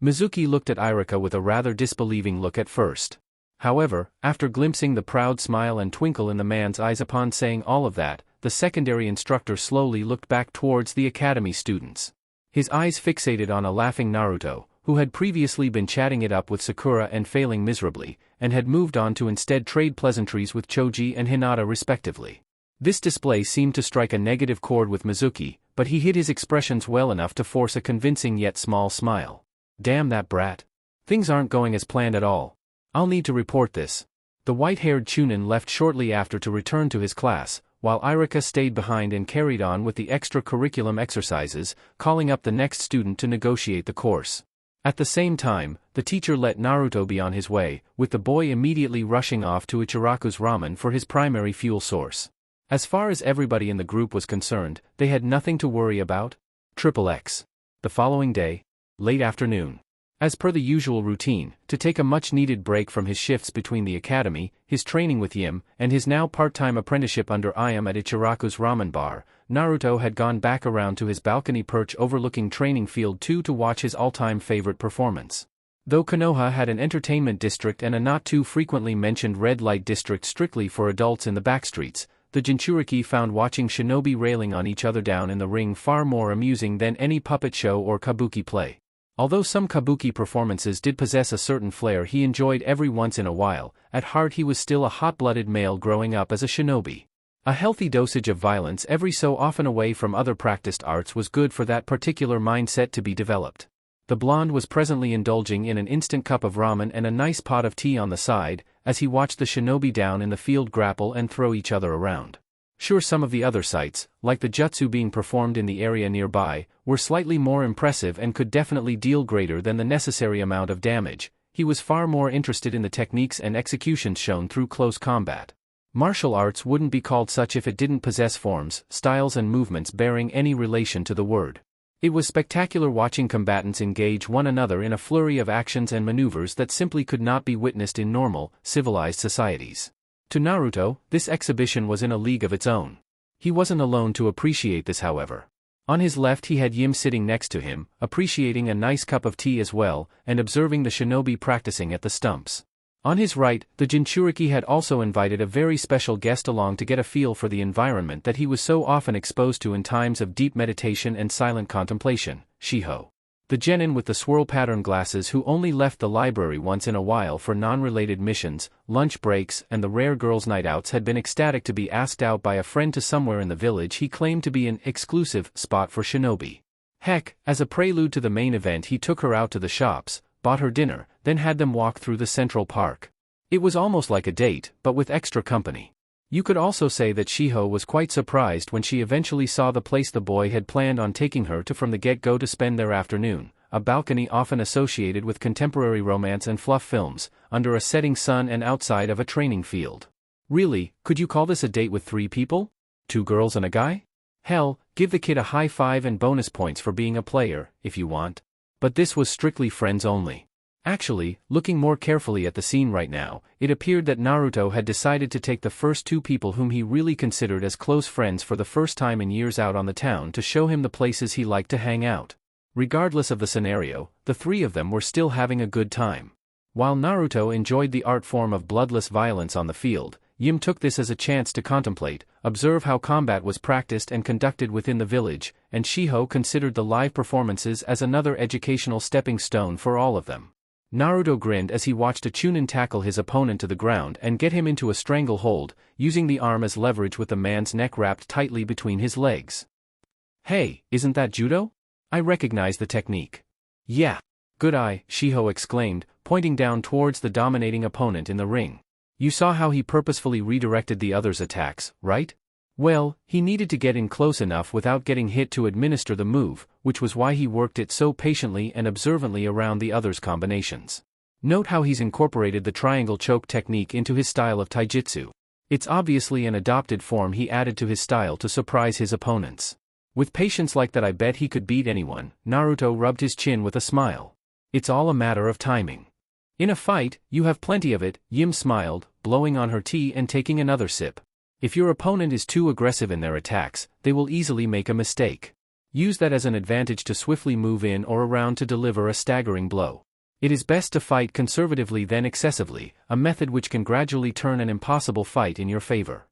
Mizuki looked at Irika with a rather disbelieving look at first. However, after glimpsing the proud smile and twinkle in the man's eyes upon saying all of that, the secondary instructor slowly looked back towards the academy students. His eyes fixated on a laughing Naruto, who had previously been chatting it up with Sakura and failing miserably, and had moved on to instead trade pleasantries with Choji and Hinata respectively. This display seemed to strike a negative chord with Mizuki, but he hid his expressions well enough to force a convincing yet small smile. Damn that brat. Things aren't going as planned at all. I'll need to report this. The white-haired Chunin left shortly after to return to his class, while Irika stayed behind and carried on with the extra-curriculum exercises, calling up the next student to negotiate the course. At the same time, the teacher let Naruto be on his way, with the boy immediately rushing off to Ichiraku's ramen for his primary fuel source. As far as everybody in the group was concerned, they had nothing to worry about. XXX. The following day, late afternoon. As per the usual routine, to take a much-needed break from his shifts between the academy, his training with Yim, and his now part-time apprenticeship under Ayam at Ichiraku's ramen bar, Naruto had gone back around to his balcony perch overlooking Training Field 2 to watch his all-time favorite performance. Though Konoha had an entertainment district and a not-too-frequently mentioned red light district strictly for adults in the backstreets, the jinchuriki found watching shinobi railing on each other down in the ring far more amusing than any puppet show or kabuki play. Although some kabuki performances did possess a certain flair he enjoyed every once in a while, at heart he was still a hot-blooded male growing up as a shinobi. A healthy dosage of violence every so often away from other practiced arts was good for that particular mindset to be developed. The blonde was presently indulging in an instant cup of ramen and a nice pot of tea on the side, as he watched the shinobi down in the field grapple and throw each other around. Sure, some of the other sights, like the jutsu being performed in the area nearby, were slightly more impressive and could definitely deal greater than the necessary amount of damage. He was far more interested in the techniques and executions shown through close combat. Martial arts wouldn't be called such if it didn't possess forms, styles and movements bearing any relation to the word. It was spectacular watching combatants engage one another in a flurry of actions and maneuvers that simply could not be witnessed in normal, civilized societies. To Naruto, this exhibition was in a league of its own. He wasn't alone to appreciate this, however. On his left he had Yim sitting next to him, appreciating a nice cup of tea as well, and observing the shinobi practicing at the stumps. On his right, the jinchuriki had also invited a very special guest along to get a feel for the environment that he was so often exposed to in times of deep meditation and silent contemplation, Shiho. The genin with the swirl pattern glasses who only left the library once in a while for non-related missions, lunch breaks and the rare girls' night outs had been ecstatic to be asked out by a friend to somewhere in the village he claimed to be an exclusive spot for shinobi. Heck, as a prelude to the main event he took her out to the shops, bought her dinner, then had them walk through the Central Park. It was almost like a date, but with extra company. You could also say that Shiho was quite surprised when she eventually saw the place the boy had planned on taking her to from the get-go to spend their afternoon, a balcony often associated with contemporary romance and fluff films, under a setting sun and outside of a training field. Really, could you call this a date with 3 people? 2 girls and a guy? Hell, give the kid a high five and bonus points for being a player, if you want. But this was strictly friends only. Actually, looking more carefully at the scene right now, it appeared that Naruto had decided to take the first 2 people whom he really considered as close friends for the first time in years out on the town to show him the places he liked to hang out. Regardless of the scenario, the 3 of them were still having a good time. While Naruto enjoyed the art form of bloodless violence on the field, Yim took this as a chance to contemplate, observe how combat was practiced and conducted within the village, and Shiho considered the live performances as another educational stepping stone for all of them. Naruto grinned as he watched a Chunin tackle his opponent to the ground and get him into a stranglehold, using the arm as leverage with the man's neck wrapped tightly between his legs. Hey, isn't that judo? I recognize the technique. Yeah. Good eye, Shiho exclaimed, pointing down towards the dominating opponent in the ring. You saw how he purposefully redirected the other's attacks, right? Well, he needed to get in close enough without getting hit to administer the move, which was why he worked it so patiently and observantly around the other's combinations. Note how he's incorporated the triangle choke technique into his style of taijutsu. It's obviously an adopted form he added to his style to surprise his opponents. With patience like that I bet he could beat anyone. Naruto rubbed his chin with a smile. It's all a matter of timing. In a fight, you have plenty of it, Yim smiled, blowing on her tea and taking another sip. If your opponent is too aggressive in their attacks, they will easily make a mistake. Use that as an advantage to swiftly move in or around to deliver a staggering blow. It is best to fight conservatively than excessively, a method which can gradually turn an impossible fight in your favor.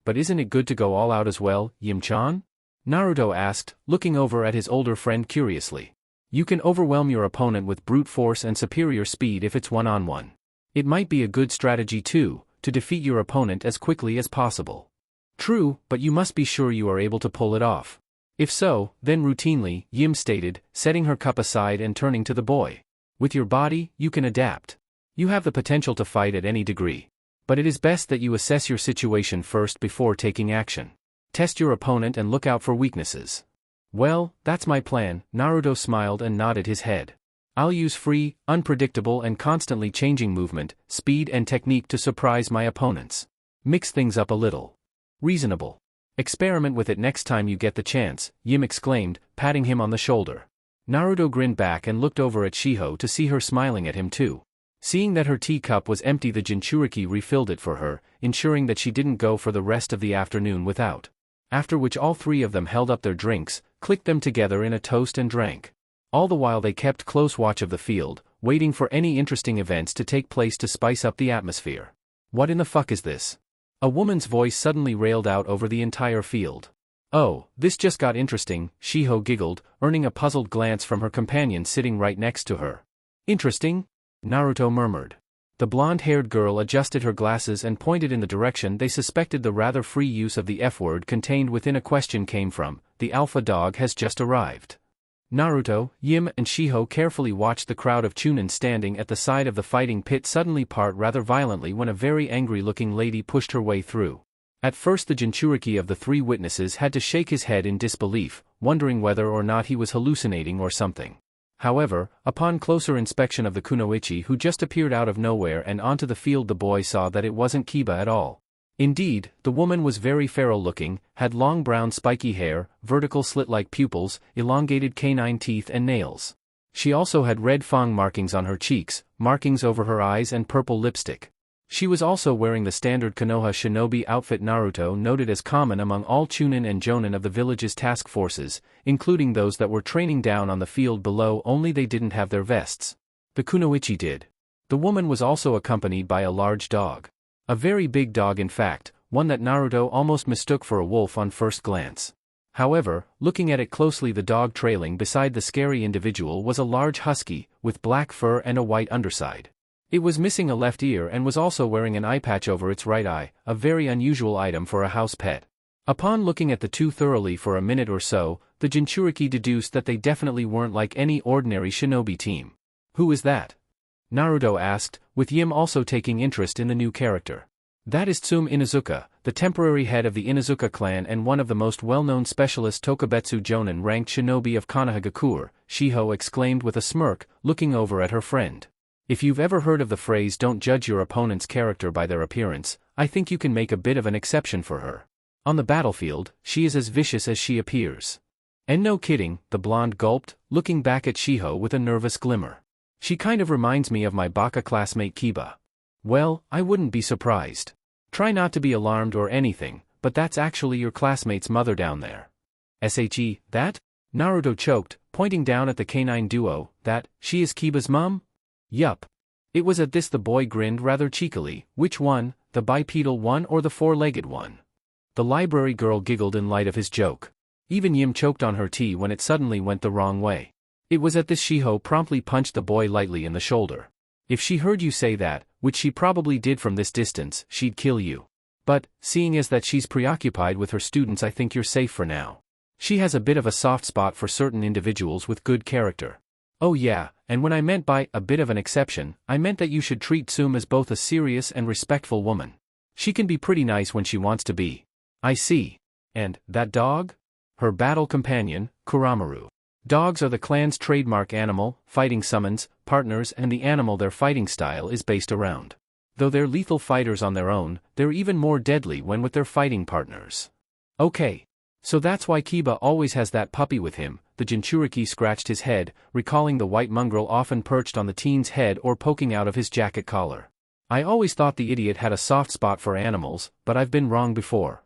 But isn't it good to go all out as well, Yim-chan? Naruto asked, looking over at his older friend curiously. You can overwhelm your opponent with brute force and superior speed if it's one-on-one. It might be a good strategy too, to defeat your opponent as quickly as possible. True, but you must be sure you are able to pull it off. If so, then routinely, Yim stated, setting her cup aside and turning to the boy. With your body, you can adapt. You have the potential to fight at any degree. But it is best that you assess your situation first before taking action. Test your opponent and look out for weaknesses. Well, that's my plan, Naruto smiled and nodded his head. I'll use free, unpredictable and constantly changing movement, speed and technique to surprise my opponents. Mix things up a little. Reasonable. Experiment with it next time you get the chance, Yim exclaimed, patting him on the shoulder. Naruto grinned back and looked over at Shiho to see her smiling at him too. Seeing that her teacup was empty, the jinchuriki refilled it for her, ensuring that she didn't go for the rest of the afternoon without. After which all three of them held up their drinks, clicked them together in a toast and drank. All the while they kept close watch of the field, waiting for any interesting events to take place to spice up the atmosphere. What in the fuck is this? A woman's voice suddenly railed out over the entire field. Oh, this just got interesting, Shiho giggled, earning a puzzled glance from her companion sitting right next to her. Interesting? Naruto murmured. The blonde-haired girl adjusted her glasses and pointed in the direction they suspected the rather free use of the F-word contained within a question came from. The alpha dog has just arrived. Naruto, Yim and Shiho carefully watched the crowd of Chunin standing at the side of the fighting pit suddenly part rather violently when a very angry-looking lady pushed her way through. At first the jinchuriki of the three witnesses had to shake his head in disbelief, wondering whether or not he was hallucinating or something. However, upon closer inspection of the kunoichi who just appeared out of nowhere and onto the field, the boy saw that it wasn't Kiba at all. Indeed, the woman was very feral-looking, had long brown spiky hair, vertical slit-like pupils, elongated canine teeth and nails. She also had red fang markings on her cheeks, markings over her eyes and purple lipstick. She was also wearing the standard Konoha shinobi outfit Naruto noted as common among all Chunin and Jonin of the village's task forces, including those that were training down on the field below, only they didn't have their vests. The kunoichi did. The woman was also accompanied by a large dog. A very big dog, in fact, one that Naruto almost mistook for a wolf on first glance. However, looking at it closely, the dog trailing beside the scary individual was a large husky, with black fur and a white underside. It was missing a left ear and was also wearing an eye patch over its right eye, a very unusual item for a house pet. Upon looking at the two thoroughly for a minute or so, the jinchuriki deduced that they definitely weren't like any ordinary shinobi team. Who is that? Naruto asked, with Yim also taking interest in the new character. That is Tsume Inuzuka, the temporary head of the Inuzuka clan and one of the most well-known specialist Tokubetsu Jonin ranked shinobi of Konohagakure, Shiho exclaimed with a smirk, looking over at her friend. If you've ever heard of the phrase "don't judge your opponent's character by their appearance," I think you can make a bit of an exception for her. On the battlefield, she is as vicious as she appears. And no kidding, the blonde gulped, looking back at Shiho with a nervous glimmer. She kind of reminds me of my Baka classmate Kiba. Well, I wouldn't be surprised. Try not to be alarmed or anything, but that's actually your classmate's mother down there. That? Naruto choked, pointing down at the canine duo. That, she is Kiba's mom? Yup. It was at this the boy grinned rather cheekily. Which one, the bipedal one or the four-legged one? The library girl giggled in light of his joke. Even Yim choked on her tea when it suddenly went the wrong way. It was at this Shiho promptly punched the boy lightly in the shoulder. If she heard you say that, which she probably did from this distance, she'd kill you. But, seeing as that she's preoccupied with her students, I think you're safe for now. She has a bit of a soft spot for certain individuals with good character. Oh yeah, and when I meant by a bit of an exception, I meant that you should treat Tsume as both a serious and respectful woman. She can be pretty nice when she wants to be. I see. And, that dog? Her battle companion, Kuramaru. Dogs are the clan's trademark animal, fighting summons, partners, and the animal their fighting style is based around. Though they're lethal fighters on their own, they're even more deadly when with their fighting partners. Okay. So that's why Kiba always has that puppy with him. The jinchuriki scratched his head, recalling the white mongrel often perched on the teen's head or poking out of his jacket collar. I always thought the idiot had a soft spot for animals, but I've been wrong before.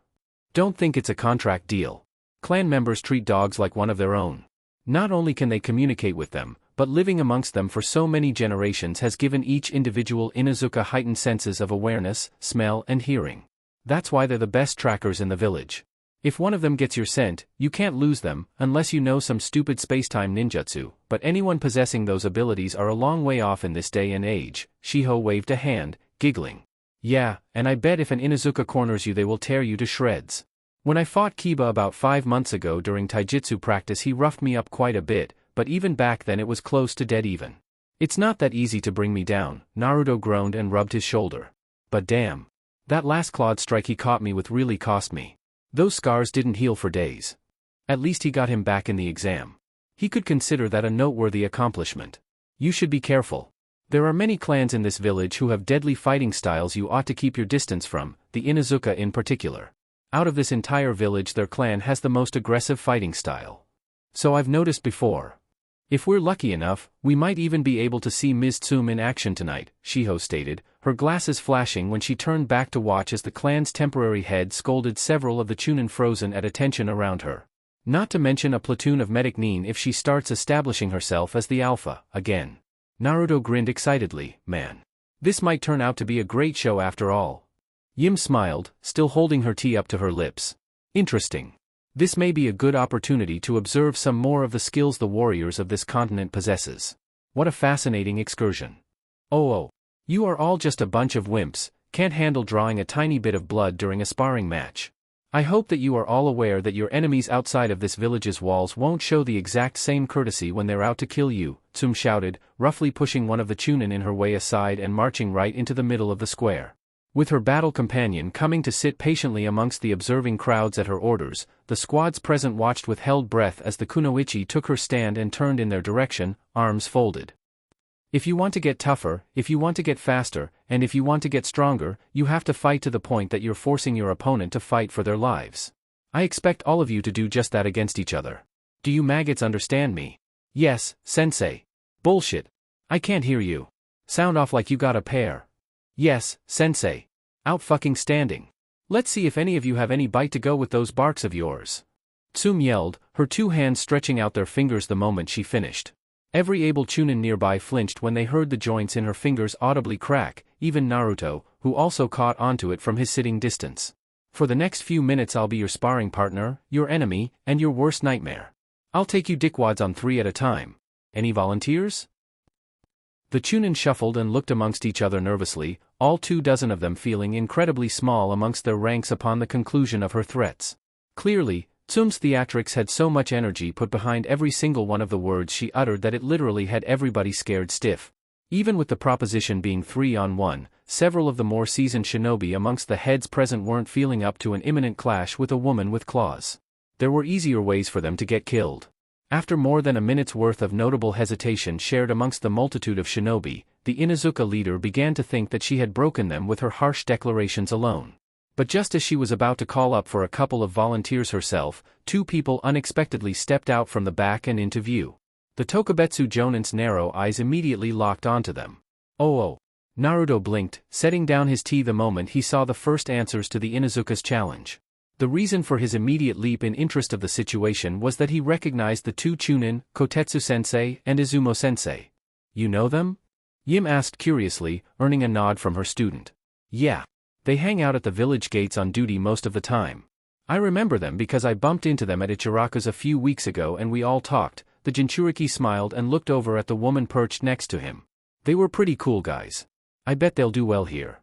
Don't think it's a contract deal. Clan members treat dogs like one of their own. Not only can they communicate with them, but living amongst them for so many generations has given each individual Inuzuka heightened senses of awareness, smell and hearing. That's why they're the best trackers in the village. If one of them gets your scent, you can't lose them, unless you know some stupid spacetime ninjutsu, but anyone possessing those abilities are a long way off in this day and age. Shiho waved a hand, giggling. Yeah, and I bet if an Inuzuka corners you they will tear you to shreds. When I fought Kiba about 5 months ago during taijutsu practice, he roughed me up quite a bit, but even back then it was close to dead even. It's not that easy to bring me down, Naruto groaned and rubbed his shoulder. But damn. That last clawed strike he caught me with really cost me. Those scars didn't heal for days. At least he got him back in the exam. He could consider that a noteworthy accomplishment. You should be careful. There are many clans in this village who have deadly fighting styles you ought to keep your distance from, the Inuzuka in particular. Out of this entire village their clan has the most aggressive fighting style. So I've noticed before. If we're lucky enough, we might even be able to see Ms. Tsum in action tonight, Shiho stated, her glasses flashing when she turned back to watch as the clan's temporary head scolded several of the Chunin frozen at attention around her. Not to mention a platoon of medic Nin if she starts establishing herself as the alpha, again. Naruto grinned excitedly, man. This might turn out to be a great show after all. Yim smiled, still holding her tea up to her lips. Interesting. This may be a good opportunity to observe some more of the skills the warriors of this continent possesses. What a fascinating excursion. Oh, you are all just a bunch of wimps, can't handle drawing a tiny bit of blood during a sparring match. I hope that you are all aware that your enemies outside of this village's walls won't show the exact same courtesy when they're out to kill you, Tsum shouted, roughly pushing one of the Chunin in her way aside and marching right into the middle of the square. With her battle companion coming to sit patiently amongst the observing crowds at her orders, the squads present watched with held breath as the kunoichi took her stand and turned in their direction, arms folded. If you want to get tougher, if you want to get faster, and if you want to get stronger, you have to fight to the point that you're forcing your opponent to fight for their lives. I expect all of you to do just that against each other. Do you maggots understand me? Yes, sensei. Bullshit. I can't hear you. Sound off like you got a pair. Yes, sensei. Out fucking standing. Let's see if any of you have any bite to go with those barks of yours. Tsum yelled, her two hands stretching out their fingers the moment she finished. Every able Chunin nearby flinched when they heard the joints in her fingers audibly crack, even Naruto, who also caught onto it from his sitting distance. For the next few minutes I'll be your sparring partner, your enemy, and your worst nightmare. I'll take you dickwads on 3 at a time. Any volunteers? The Chunin shuffled and looked amongst each other nervously, all 24 of them feeling incredibly small amongst their ranks upon the conclusion of her threats. Clearly, Tsum's theatrics had so much energy put behind every single one of the words she uttered that it literally had everybody scared stiff. Even with the proposition being 3-on-1, several of the more seasoned shinobi amongst the heads present weren't feeling up to an imminent clash with a woman with claws. There were easier ways for them to get killed. After more than a minute's worth of notable hesitation shared amongst the multitude of shinobi, the Inuzuka leader began to think that she had broken them with her harsh declarations alone. But just as she was about to call up for a couple of volunteers herself, 2 people unexpectedly stepped out from the back and into view. The Tokubetsu Jonin's narrow eyes immediately locked onto them. Oh! Naruto blinked, setting down his tea the moment he saw the first answers to the Inuzuka's challenge. The reason for his immediate leap in interest of the situation was that he recognized the 2 Chunin, Kotetsu-sensei and Izumo-sensei. You know them? Yim asked curiously, earning a nod from her student. Yeah. They hang out at the village gates on duty most of the time. I remember them because I bumped into them at Ichiraku's a few weeks ago and we all talked. The jinchuriki smiled and looked over at the woman perched next to him. They were pretty cool guys. I bet they'll do well here.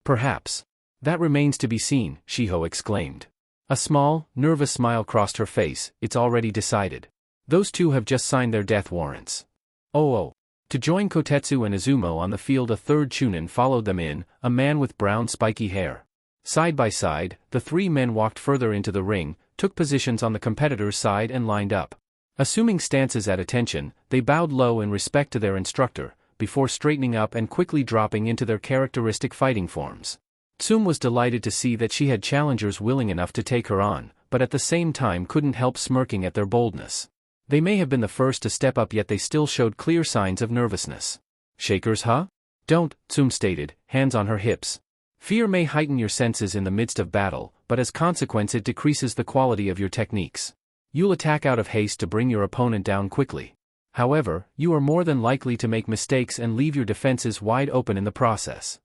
Perhaps. That remains to be seen, Shiho exclaimed. A small, nervous smile crossed her face. It's already decided. Those 2 have just signed their death warrants. Oh. To join Kotetsu and Izumo on the field, a 3rd Chunin followed them in, a man with brown spiky hair. Side by side, the 3 men walked further into the ring, took positions on the competitor's side and lined up. Assuming stances at attention, they bowed low in respect to their instructor, before straightening up and quickly dropping into their characteristic fighting forms. Tsum was delighted to see that she had challengers willing enough to take her on, but at the same time couldn't help smirking at their boldness. They may have been the first to step up, yet they still showed clear signs of nervousness. Shakers, huh? Don't, Tsum stated, hands on her hips. Fear may heighten your senses in the midst of battle, but as consequence it decreases the quality of your techniques. You'll attack out of haste to bring your opponent down quickly. However, you are more than likely to make mistakes and leave your defenses wide open in the process.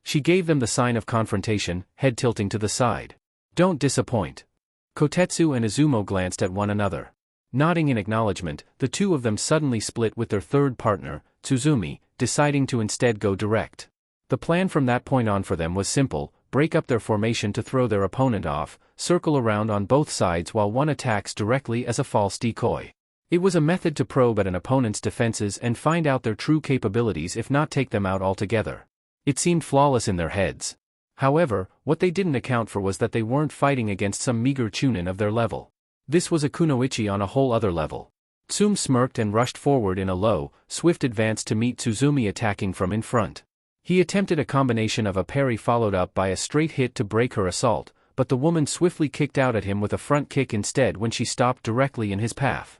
She gave them the sign of confrontation, head tilting to the side. Don't disappoint. Kotetsu and Izumo glanced at one another. Nodding in acknowledgement, the 2 of them suddenly split with their 3rd partner, Tsuzumi, deciding to instead go direct. The plan from that point on for them was simple: break up their formation to throw their opponent off, circle around on both sides while one attacks directly as a false decoy. It was a method to probe at an opponent's defenses and find out their true capabilities, if not take them out altogether. It seemed flawless in their heads. However, what they didn't account for was that they weren't fighting against some meager Chunin of their level. This was a kunoichi on a whole other level. Tsum smirked and rushed forward in a low, swift advance to meet Tsuzumi attacking from in front. He attempted a combination of a parry followed up by a straight hit to break her assault, but the woman swiftly kicked out at him with a front kick instead when she stopped directly in his path.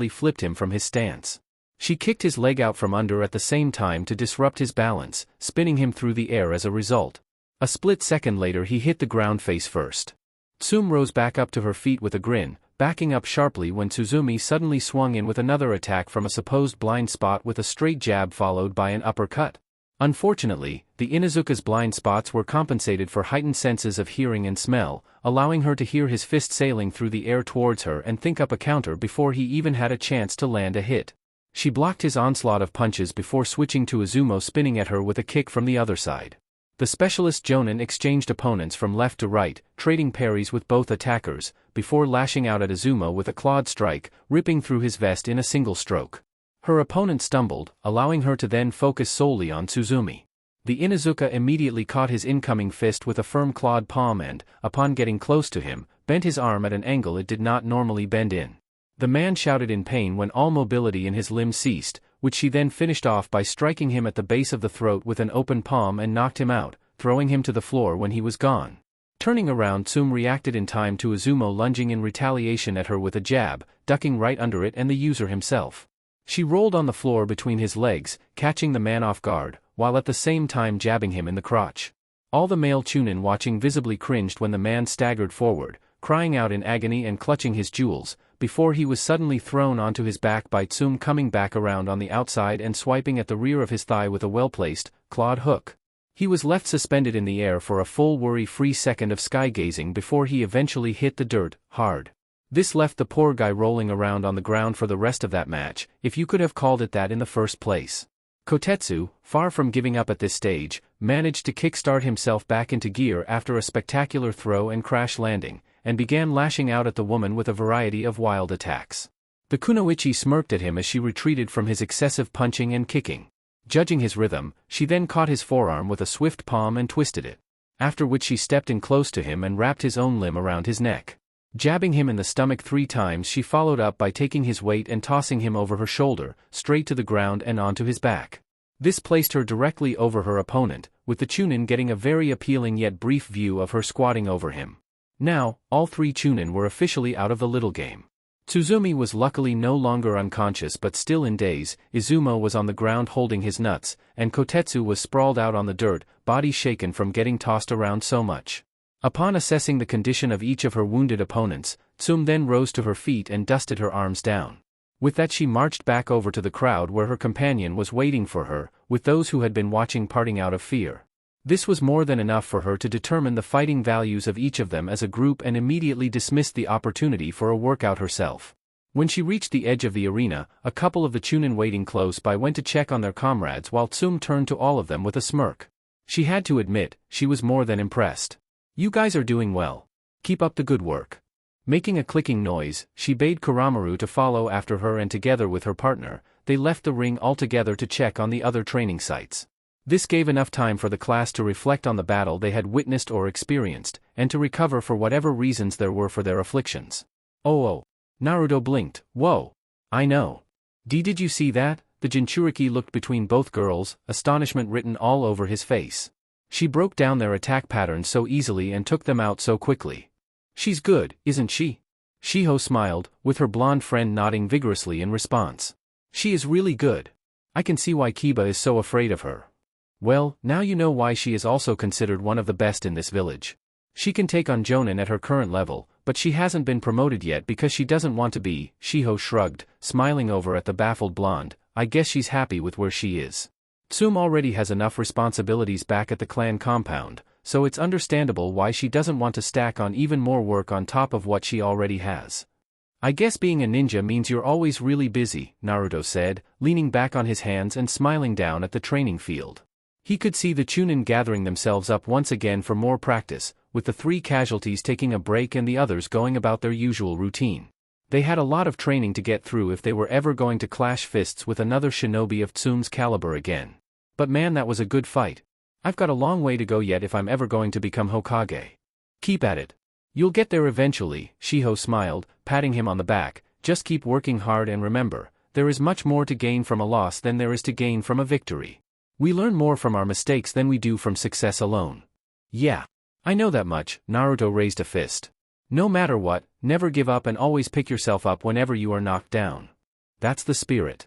narrowly flipped him from his stance. She kicked his leg out from under at the same time to disrupt his balance, spinning him through the air as a result. A split second later he hit the ground face first. Tsume rose back up to her feet with a grin, backing up sharply when Tsuzumi suddenly swung in with another attack from a supposed blind spot with a straight jab followed by an uppercut. Unfortunately, the Inuzuka's blind spots were compensated for heightened senses of hearing and smell, allowing her to hear his fist sailing through the air towards her and think up a counter before he even had a chance to land a hit. She blocked his onslaught of punches before switching to Izumo spinning at her with a kick from the other side. The specialist Jonin exchanged opponents from left to right, trading parries with both attackers, before lashing out at Izumo with a clawed strike, ripping through his vest in a single stroke. Her opponent stumbled, allowing her to then focus solely on Tsuzumi. The Inuzuka immediately caught his incoming fist with a firm clawed palm and, upon getting close to him, bent his arm at an angle it did not normally bend in. The man shouted in pain when all mobility in his limbs ceased, which she then finished off by striking him at the base of the throat with an open palm and knocked him out, throwing him to the floor when he was gone. Turning around, Tsume reacted in time to Izumo lunging in retaliation at her with a jab, ducking right under it and the user himself. She rolled on the floor between his legs, catching the man off guard, while at the same time jabbing him in the crotch. All the male Chunin watching visibly cringed when the man staggered forward, crying out in agony and clutching his jewels, before he was suddenly thrown onto his back by Tsume coming back around on the outside and swiping at the rear of his thigh with a well-placed, clawed hook. He was left suspended in the air for a full worry-free second of sky-gazing before he eventually hit the dirt, hard. This left the poor guy rolling around on the ground for the rest of that match, if you could have called it that in the first place. Kotetsu, far from giving up at this stage, managed to kickstart himself back into gear after a spectacular throw and crash landing, and began lashing out at the woman with a variety of wild attacks. The kunoichi smirked at him as she retreated from his excessive punching and kicking. Judging his rhythm, she then caught his forearm with a swift palm and twisted it. After which she stepped in close to him and wrapped his own limb around his neck. Jabbing him in the stomach 3 times, she followed up by taking his weight and tossing him over her shoulder, straight to the ground and onto his back. This placed her directly over her opponent, with the Chunin getting a very appealing yet brief view of her squatting over him. Now, all 3 Chunin were officially out of the little game. Tsuzumi was luckily no longer unconscious but still in daze, Izumo was on the ground holding his nuts, and Kotetsu was sprawled out on the dirt, body shaken from getting tossed around so much. Upon assessing the condition of each of her wounded opponents, Tsum then rose to her feet and dusted her arms down. With that she marched back over to the crowd where her companion was waiting for her, with those who had been watching parting out of fear. This was more than enough for her to determine the fighting values of each of them as a group and immediately dismissed the opportunity for a workout herself. When she reached the edge of the arena, a couple of the Chunin waiting close by went to check on their comrades while Tsum turned to all of them with a smirk. She had to admit, she was more than impressed. "You guys are doing well. Keep up the good work." Making a clicking noise, she bade Kuramaru to follow after her and together with her partner, they left the ring altogether to check on the other training sites. This gave enough time for the class to reflect on the battle they had witnessed or experienced, and to recover for whatever reasons there were for their afflictions. Oh. Naruto blinked. Whoa. I know. Did you see that? The jinchuriki looked between both girls, astonishment written all over his face. She broke down their attack patterns so easily and took them out so quickly. She's good, isn't she? Shiho smiled, with her blonde friend nodding vigorously in response. She is really good. I can see why Kiba is so afraid of her. Well, now you know why she is also considered one of the best in this village. She can take on Jonin at her current level, but she hasn't been promoted yet because she doesn't want to be. Shiho shrugged, smiling over at the baffled blonde. I guess she's happy with where she is. Tsum already has enough responsibilities back at the clan compound, so it's understandable why she doesn't want to stack on even more work on top of what she already has. I guess being a ninja means you're always really busy, Naruto said, leaning back on his hands and smiling down at the training field. He could see the Chunin gathering themselves up once again for more practice, with the 3 casualties taking a break and the others going about their usual routine. They had a lot of training to get through if they were ever going to clash fists with another shinobi of Tsum's caliber again. But man, that was a good fight. I've got a long way to go yet if I'm ever going to become Hokage. Keep at it. You'll get there eventually, Shiho smiled, patting him on the back. Just keep working hard and remember, there is much more to gain from a loss than there is to gain from a victory. We learn more from our mistakes than we do from success alone. Yeah. I know that much, Naruto raised a fist. No matter what, never give up and always pick yourself up whenever you are knocked down. That's the spirit.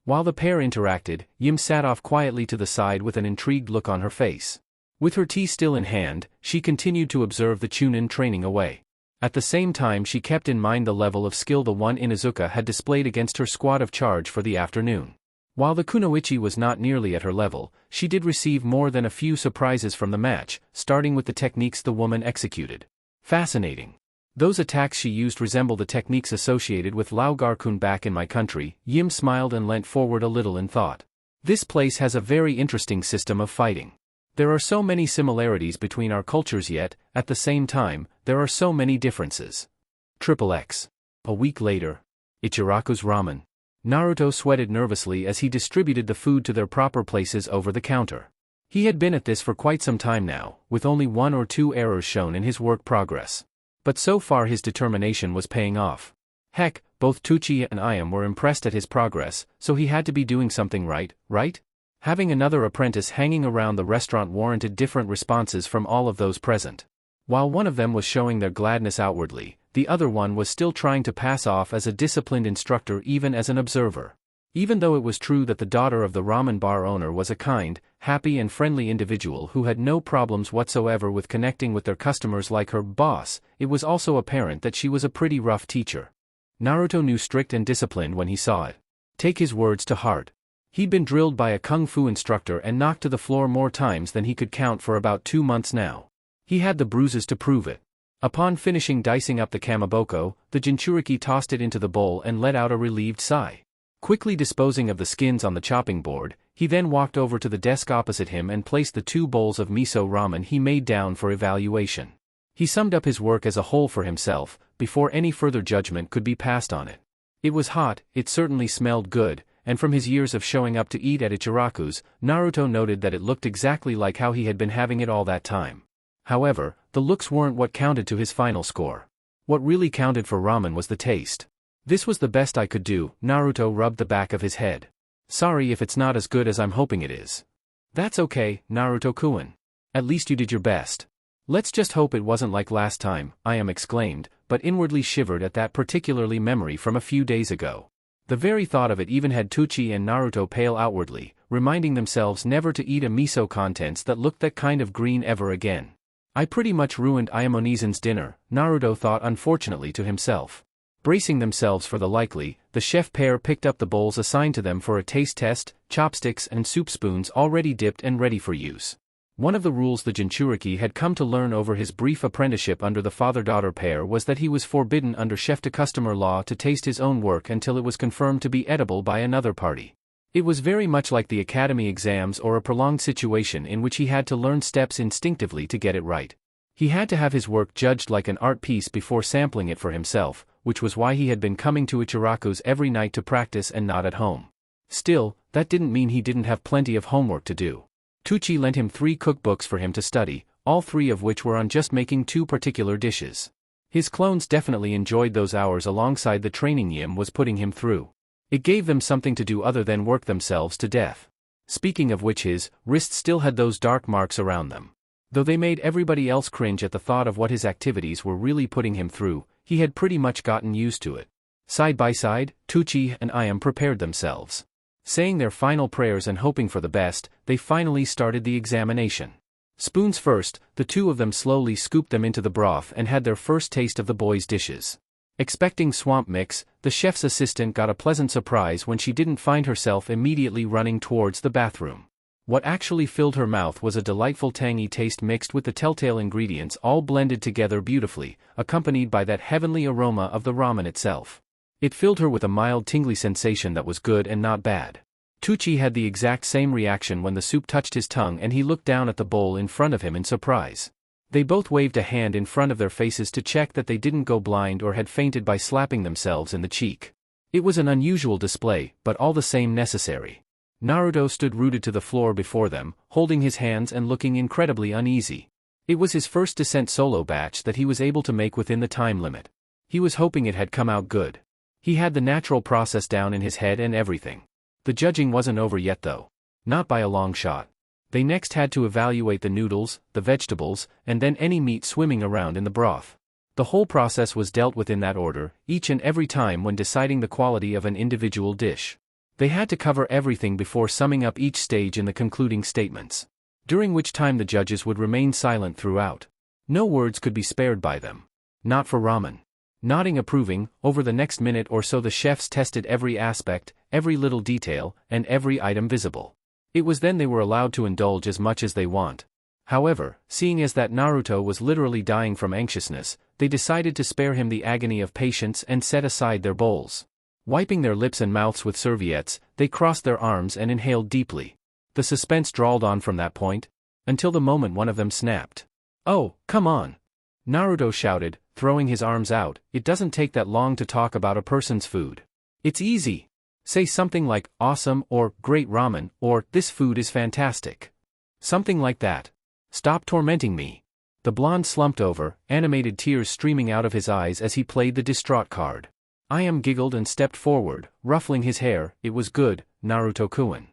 While the pair interacted, Yim sat off quietly to the side with an intrigued look on her face. With her tea still in hand, she continued to observe the Chunin training away. At the same time she kept in mind the level of skill the one Inuzuka had displayed against her squad of charge for the afternoon. While the kunoichi was not nearly at her level, she did receive more than a few surprises from the match, starting with the techniques the woman executed. Fascinating. Those attacks she used resemble the techniques associated with Lao-Gar-kun back in my country. Yim smiled and leant forward a little in thought. This place has a very interesting system of fighting. There are so many similarities between our cultures yet, at the same time, there are so many differences. XXX. A week later. Ichiraku's ramen. Naruto sweated nervously as he distributed the food to their proper places over the counter. He had been at this for quite some time now, with only 1 or 2 errors shown in his work progress. But so far his determination was paying off. Heck, both Tuchiya and Ayam were impressed at his progress, so he had to be doing something right? Having another apprentice hanging around the restaurant warranted different responses from all of those present. While one of them was showing their gladness outwardly, the other one was still trying to pass off as a disciplined instructor even as an observer. Even though it was true that the daughter of the ramen bar owner was a kind, happy and friendly individual who had no problems whatsoever with connecting with their customers like her boss, it was also apparent that she was a pretty rough teacher. Naruto knew strict and disciplined when he saw it. Take his words to heart. He'd been drilled by a kung fu instructor and knocked to the floor more times than he could count for about 2 months now. He had the bruises to prove it. Upon finishing dicing up the kamaboko, the jinchuriki tossed it into the bowl and let out a relieved sigh. Quickly disposing of the skins on the chopping board, he then walked over to the desk opposite him and placed the 2 bowls of miso ramen he made down for evaluation. He summed up his work as a whole for himself, before any further judgment could be passed on it. It was hot, it certainly smelled good, and from his years of showing up to eat at Ichiraku's, Naruto noted that it looked exactly like how he had been having it all that time. However, the looks weren't what counted to his final score. What really counted for ramen was the taste. This was the best I could do, Naruto rubbed the back of his head. Sorry if it's not as good as I'm hoping it is. That's okay, Naruto-kun. At least you did your best. Let's just hope it wasn't like last time, Ayam exclaimed, but inwardly shivered at that particularly memory from a few days ago. The very thought of it even had Tucci and Naruto pale outwardly, reminding themselves never to eat a miso contents that looked that kind of green ever again. I pretty much ruined Ayamonizan's dinner, Naruto thought unfortunately to himself. Bracing themselves for the likely, the chef pair picked up the bowls assigned to them for a taste test, chopsticks and soup spoons already dipped and ready for use. One of the rules the jinchuriki had come to learn over his brief apprenticeship under the father-daughter pair was that he was forbidden under chef-to-customer law to taste his own work until it was confirmed to be edible by another party. It was very much like the academy exams or a prolonged situation in which he had to learn steps instinctively to get it right. He had to have his work judged like an art piece before sampling it for himself, which was why he had been coming to Ichiraku's every night to practice and not at home. Still, that didn't mean he didn't have plenty of homework to do. Tucci lent him 3 cookbooks for him to study, all 3 of which were on just making 2 particular dishes. His clones definitely enjoyed those hours alongside the training Yim was putting him through. It gave them something to do other than work themselves to death. Speaking of which, his wrists still had those dark marks around them. Though they made everybody else cringe at the thought of what his activities were really putting him through, he had pretty much gotten used to it. Side by side, Tucci and Ayam prepared themselves. Saying their final prayers and hoping for the best, they finally started the examination. Spoons first, the 2 of them slowly scooped them into the broth and had their first taste of the boys' dishes. Expecting swamp mix, the chef's assistant got a pleasant surprise when she didn't find herself immediately running towards the bathroom. What actually filled her mouth was a delightful tangy taste mixed with the telltale ingredients all blended together beautifully, accompanied by that heavenly aroma of the ramen itself. It filled her with a mild tingly sensation that was good and not bad. Tucci had the exact same reaction when the soup touched his tongue and he looked down at the bowl in front of him in surprise. They both waved a hand in front of their faces to check that they didn't go blind or had fainted by slapping themselves in the cheek. It was an unusual display, but all the same necessary. Naruto stood rooted to the floor before them, holding his hands and looking incredibly uneasy. It was his first descent solo batch that he was able to make within the time limit. He was hoping it had come out good. He had the natural process down in his head and everything. The judging wasn't over yet though. Not by a long shot. They next had to evaluate the noodles, the vegetables, and then any meat swimming around in the broth. The whole process was dealt with in that order, each and every time when deciding the quality of an individual dish. They had to cover everything before summing up each stage in the concluding statements. During which time the judges would remain silent throughout. No words could be spared by them. Not for ramen. Nodding approving, over the next minute or so the chefs tested every aspect, every little detail, and every item visible. It was then they were allowed to indulge as much as they want. However, seeing as that Naruto was literally dying from anxiousness, they decided to spare him the agony of patience and set aside their bowls. Wiping their lips and mouths with serviettes, they crossed their arms and inhaled deeply. The suspense drawled on from that point, until the moment one of them snapped. "Oh, come on!" Naruto shouted, throwing his arms out. "It doesn't take that long to talk about a person's food. It's easy. Say something like, awesome, or great ramen, or this food is fantastic. Something like that. Stop tormenting me." The blonde slumped over, animated tears streaming out of his eyes as he played the distraught card. Ayam giggled and stepped forward, ruffling his hair. "It was good, Naruto-kun."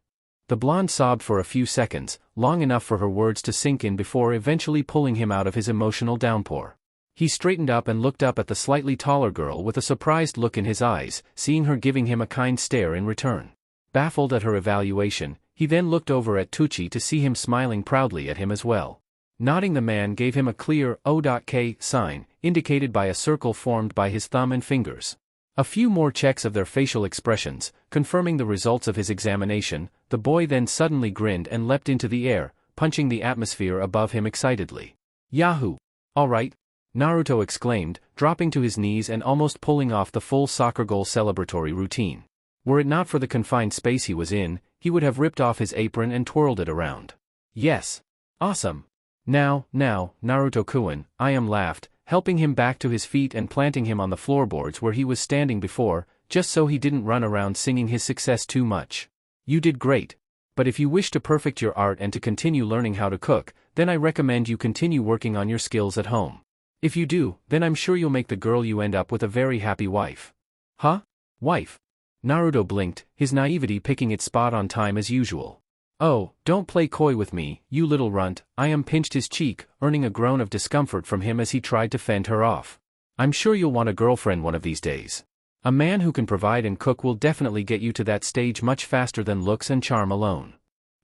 The blonde sobbed for a few seconds, long enough for her words to sink in before eventually pulling him out of his emotional downpour. He straightened up and looked up at the slightly taller girl with a surprised look in his eyes, seeing her giving him a kind stare in return. Baffled at her evaluation, he then looked over at Tucci to see him smiling proudly at him as well. Nodding, the man gave him a clear O.K. sign, indicated by a circle formed by his thumb and fingers. A few more checks of their facial expressions, confirming the results of his examination, the boy then suddenly grinned and leapt into the air, punching the atmosphere above him excitedly. "Yahoo! All right!" Naruto exclaimed, dropping to his knees and almost pulling off the full soccer goal celebratory routine. Were it not for the confined space he was in, he would have ripped off his apron and twirled it around. Yes. Awesome. Now, Naruto-kun, I laughed, helping him back to his feet and planting him on the floorboards where he was standing before, just so he didn't run around singing his success too much. You did great. But if you wish to perfect your art and to continue learning how to cook, then I recommend you continue working on your skills at home. If you do, then I'm sure you'll make the girl you end up with a very happy wife. Huh? Wife? Naruto blinked, his naivety picking its spot on time as usual. Oh, don't play coy with me, you little runt. I pinched his cheek, earning a groan of discomfort from him as he tried to fend her off. I'm sure you'll want a girlfriend one of these days. A man who can provide and cook will definitely get you to that stage much faster than looks and charm alone.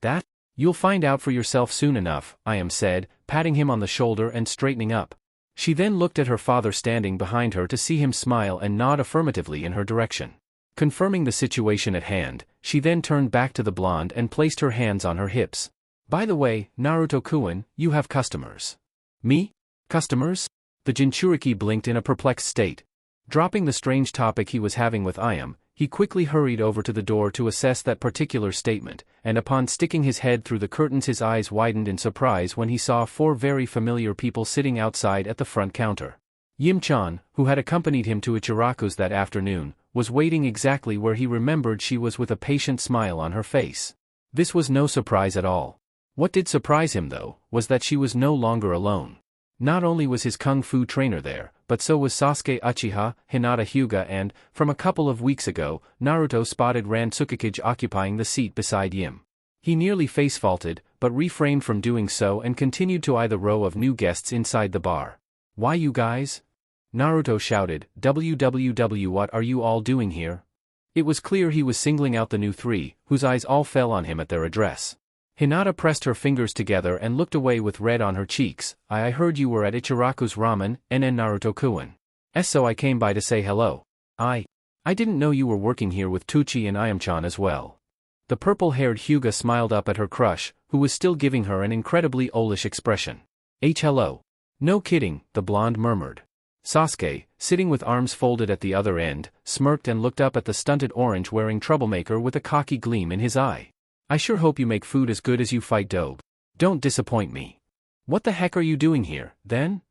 That? You'll find out for yourself soon enough, I said, patting him on the shoulder and straightening up. She then looked at her father standing behind her to see him smile and nod affirmatively in her direction. Confirming the situation at hand, she then turned back to the blonde and placed her hands on her hips. By the way, Naruto-kun, you have customers. Me? Customers? The jinchuriki blinked in a perplexed state. Dropping the strange topic he was having with Ayam, he quickly hurried over to the door to assess that particular statement, and upon sticking his head through the curtains his eyes widened in surprise when he saw 4 very familiar people sitting outside at the front counter. Yim-chan, who had accompanied him to Ichiraku's that afternoon, was waiting exactly where he remembered she was with a patient smile on her face. This was no surprise at all. What did surprise him though, was that she was no longer alone. Not only was his kung fu trainer there, but so was Sasuke Uchiha, Hinata Hyuga and, from a couple of weeks ago, Naruto spotted Ran Tsukikage occupying the seat beside Yim. He nearly face-faulted, but refrained from doing so and continued to eye the row of new guests inside the bar. Why you guys? Naruto shouted, "WWW, what are you all doing here?" It was clear he was singling out the new 3, whose eyes all fell on him at their address. Hinata pressed her fingers together and looked away with red on her cheeks. I heard you were at Ichiraku's ramen, and Naruto-kun. So I came by to say hello. I didn't know you were working here with Tuchi and Ayam-chan as well. The purple-haired Hyuga smiled up at her crush, who was still giving her an incredibly owlish expression. Hello. No kidding, the blonde murmured. Sasuke, sitting with arms folded at the other end, smirked and looked up at the stunted orange-wearing troublemaker with a cocky gleam in his eye. I sure hope you make food as good as you fight dope. Don't disappoint me. What the heck are you doing here, then?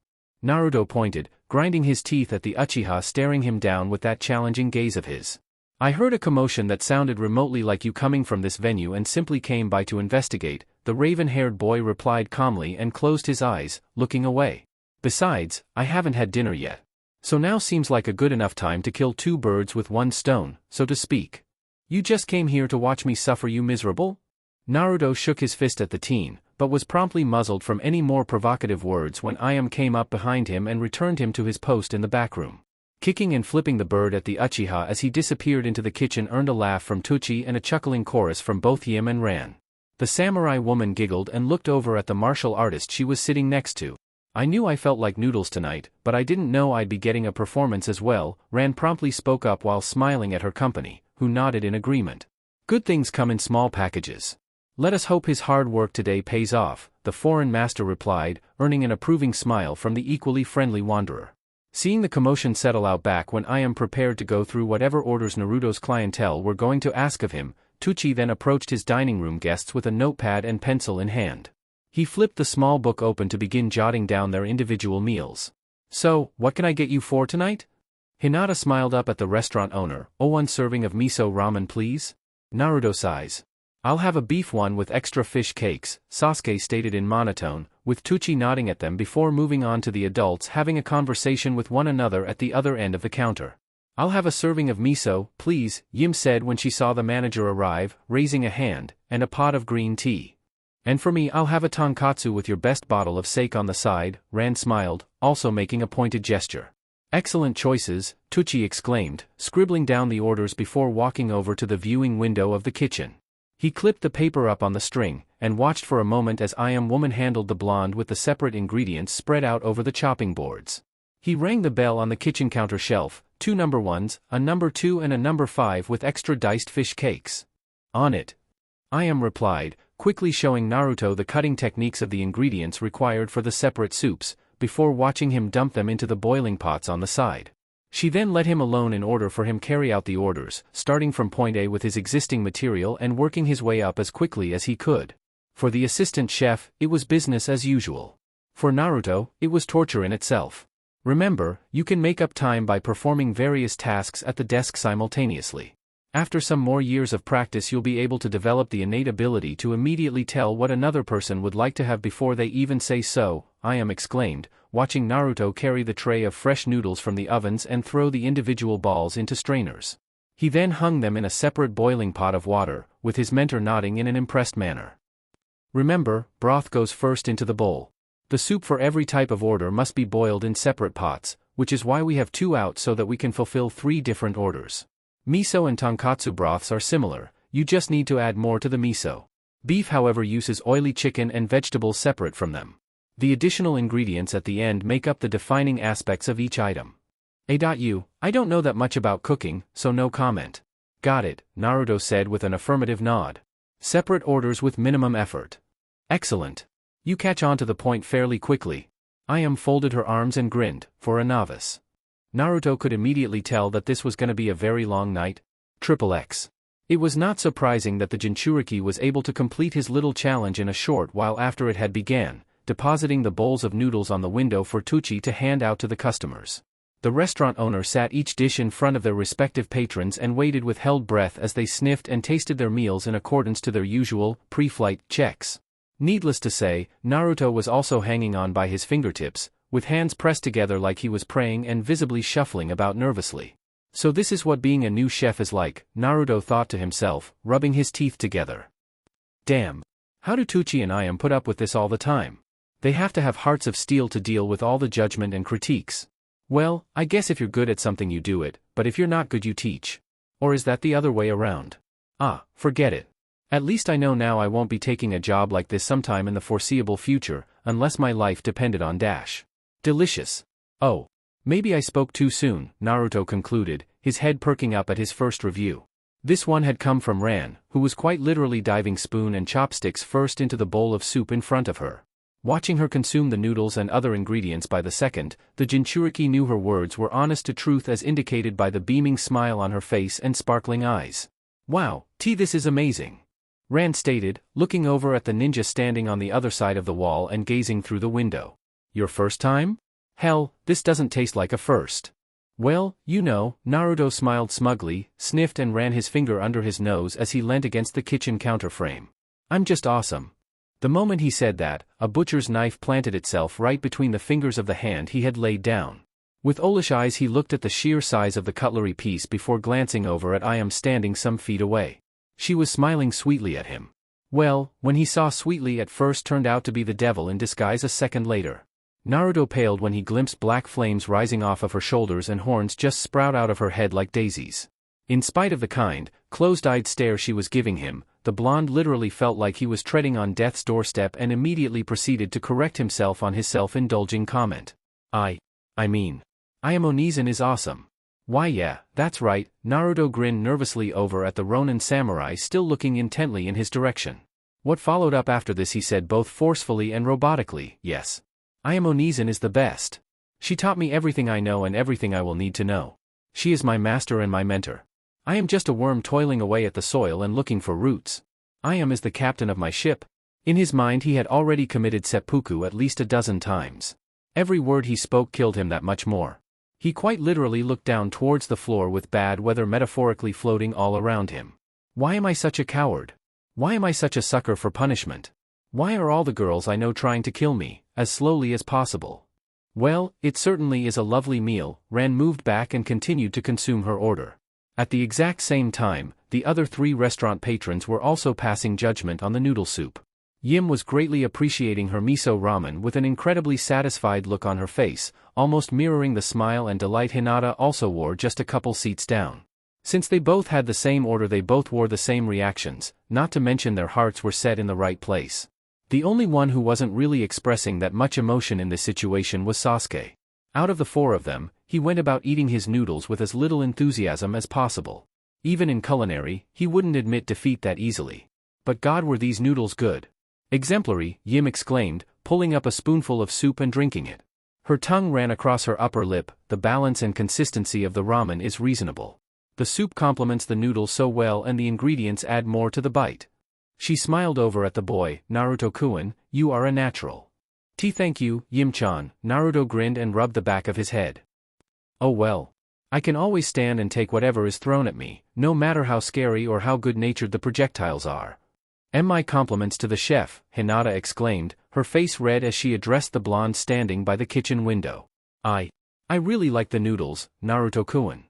Naruto pointed, grinding his teeth at the Uchiha staring him down with that challenging gaze of his. I heard a commotion that sounded remotely like you coming from this venue and simply came by to investigate, the raven-haired boy replied calmly and closed his eyes, looking away. Besides, I haven't had dinner yet. So now seems like a good enough time to kill 2 birds with 1 stone, so to speak. You just came here to watch me suffer, you miserable? Naruto shook his fist at the teen, but was promptly muzzled from any more provocative words when Ayam came up behind him and returned him to his post in the back room. Kicking and flipping the bird at the Uchiha as he disappeared into the kitchen earned a laugh from Tuchi and a chuckling chorus from both Yim and Ran. The samurai woman giggled and looked over at the martial artist she was sitting next to. I knew I felt like noodles tonight, but I didn't know I'd be getting a performance as well, Ran promptly spoke up while smiling at her company, who nodded in agreement. Good things come in small packages. Let us hope his hard work today pays off, the foreign master replied, earning an approving smile from the equally friendly wanderer. Seeing the commotion settle out back when I am prepared to go through whatever orders Naruto's clientele were going to ask of him, Tuchi then approached his dining room guests with a notepad and pencil in hand. He flipped the small book open to begin jotting down their individual meals. So, what can I get you for tonight? Hinata smiled up at the restaurant owner. 1 serving of miso ramen please? Naruto sighs. I'll have a beef one with extra fish cakes, Sasuke stated in monotone, with Tuchi nodding at them before moving on to the adults having a conversation with one another at the other end of the counter. I'll have a serving of miso, please, Yim said when she saw the manager arrive, raising a hand, and a pot of green tea. And for me I'll have a tonkatsu with your best bottle of sake on the side, Ran smiled, also making a pointed gesture. Excellent choices, Tuchi exclaimed, scribbling down the orders before walking over to the viewing window of the kitchen. He clipped the paper up on the string, and watched for a moment as Ayam woman handled the blonde with the separate ingredients spread out over the chopping boards. He rang the bell on the kitchen counter shelf, 2 number 1s, a number 2 and a number 5 with extra diced fish cakes. On it. Ayam replied, quickly showing Naruto the cutting techniques of the ingredients required for the separate soups, before watching him dump them into the boiling pots on the side. She then let him alone in order for him carry out the orders, starting from point A with his existing material and working his way up as quickly as he could. For the assistant chef, it was business as usual. For Naruto, it was torture in itself. Remember, you can make up time by performing various tasks at the desk simultaneously. After some more years of practice, you'll be able to develop the innate ability to immediately tell what another person would like to have before they even say so. I am exclaimed, watching Naruto carry the tray of fresh noodles from the ovens and throw the individual balls into strainers. He then hung them in a separate boiling pot of water, with his mentor nodding in an impressed manner. Remember, broth goes first into the bowl. The soup for every type of order must be boiled in separate pots, which is why we have 2 out so that we can fulfill 3 different orders. Miso and tonkatsu broths are similar, you just need to add more to the miso. Beef, however, uses oily chicken and vegetables separate from them. The additional ingredients at the end make up the defining aspects of each item. I don't know that much about cooking, so no comment. Got it, Naruto said with an affirmative nod. Separate orders with minimum effort. Excellent. You catch on to the point fairly quickly. Ayam folded her arms and grinned, for a novice. Naruto could immediately tell that this was going to be a very long night. XXX. It was not surprising that the jinchuriki was able to complete his little challenge in a short while after it had began, depositing the bowls of noodles on the window for Tucci to hand out to the customers. The restaurant owner sat each dish in front of their respective patrons and waited with held breath as they sniffed and tasted their meals in accordance to their usual, pre-flight checks. Needless to say, Naruto was also hanging on by his fingertips, with hands pressed together like he was praying and visibly shuffling about nervously. So this is what being a new chef is like, Naruto thought to himself, rubbing his teeth together. Damn. How do Tucci and Ayam put up with this all the time? They have to have hearts of steel to deal with all the judgment and critiques. Well, I guess if you're good at something you do it, but if you're not good you teach. Or is that the other way around? Forget it. At least I know now I won't be taking a job like this sometime in the foreseeable future, unless my life depended on dash. Delicious. Oh. Maybe I spoke too soon, Naruto concluded, his head perking up at his first review. This one had come from Ran, who was quite literally diving spoon and chopsticks first into the bowl of soup in front of her. Watching her consume the noodles and other ingredients by the second, the jinchuriki knew her words were honest to truth as indicated by the beaming smile on her face and sparkling eyes. Wow, this is amazing. Ran stated, looking over at the ninja standing on the other side of the wall and gazing through the window. Your first time? Hell, this doesn't taste like a first. Well, you know, Naruto smiled smugly, sniffed and ran his finger under his nose as he leant against the kitchen counterframe. I'm just awesome. The moment he said that, a butcher's knife planted itself right between the fingers of the hand he had laid down. With owlish eyes he looked at the sheer size of the cutlery piece before glancing over at Ayam standing some feet away. She was smiling sweetly at him. Well, when he saw sweetly at first turned out to be the devil in disguise a second later. Naruto paled when he glimpsed black flames rising off of her shoulders and horns just sprout out of her head like daisies. In spite of the kind, closed-eyed stare she was giving him, the blonde literally felt like he was treading on death's doorstep and immediately proceeded to correct himself on his self-indulging comment. I mean, Ayam Onizen is awesome. Why yeah, that's right, Naruto grinned nervously over at the Ronin samurai still looking intently in his direction. What followed up after this he said both forcefully and robotically, yes. Ayam Onizen is the best. She taught me everything I know and everything I will need to know. She is my master and my mentor. I am just a worm toiling away at the soil and looking for roots. Ayam is the captain of my ship. In his mind he had already committed seppuku at least a dozen times. Every word he spoke killed him that much more. He quite literally looked down towards the floor with bad weather metaphorically floating all around him. Why am I such a coward? Why am I such a sucker for punishment? Why are all the girls I know trying to kill me, as slowly as possible? Well, it certainly is a lovely meal. Ran moved back and continued to consume her order. At the exact same time, the other 3 restaurant patrons were also passing judgment on the noodle soup. Yim was greatly appreciating her miso ramen with an incredibly satisfied look on her face, almost mirroring the smile and delight Hinata also wore just a couple seats down. Since they both had the same order they both wore the same reactions, not to mention their hearts were set in the right place. The only one who wasn't really expressing that much emotion in this situation was Sasuke. Out of the 4 of them, he went about eating his noodles with as little enthusiasm as possible. Even in culinary, he wouldn't admit defeat that easily. But God, were these noodles good. Exemplary, Yim exclaimed, pulling up a spoonful of soup and drinking it. Her tongue ran across her upper lip. The balance and consistency of the ramen is reasonable. The soup complements the noodles so well and the ingredients add more to the bite. She smiled over at the boy. Naruto-kun, you are a natural. Thank you, Yim-chan. Naruto grinned and rubbed the back of his head. Oh well. I can always stand and take whatever is thrown at me, no matter how scary or how good-natured the projectiles are. And my compliments to the chef, Hinata exclaimed, her face red as she addressed the blonde standing by the kitchen window. I really like the noodles, Naruto-kun.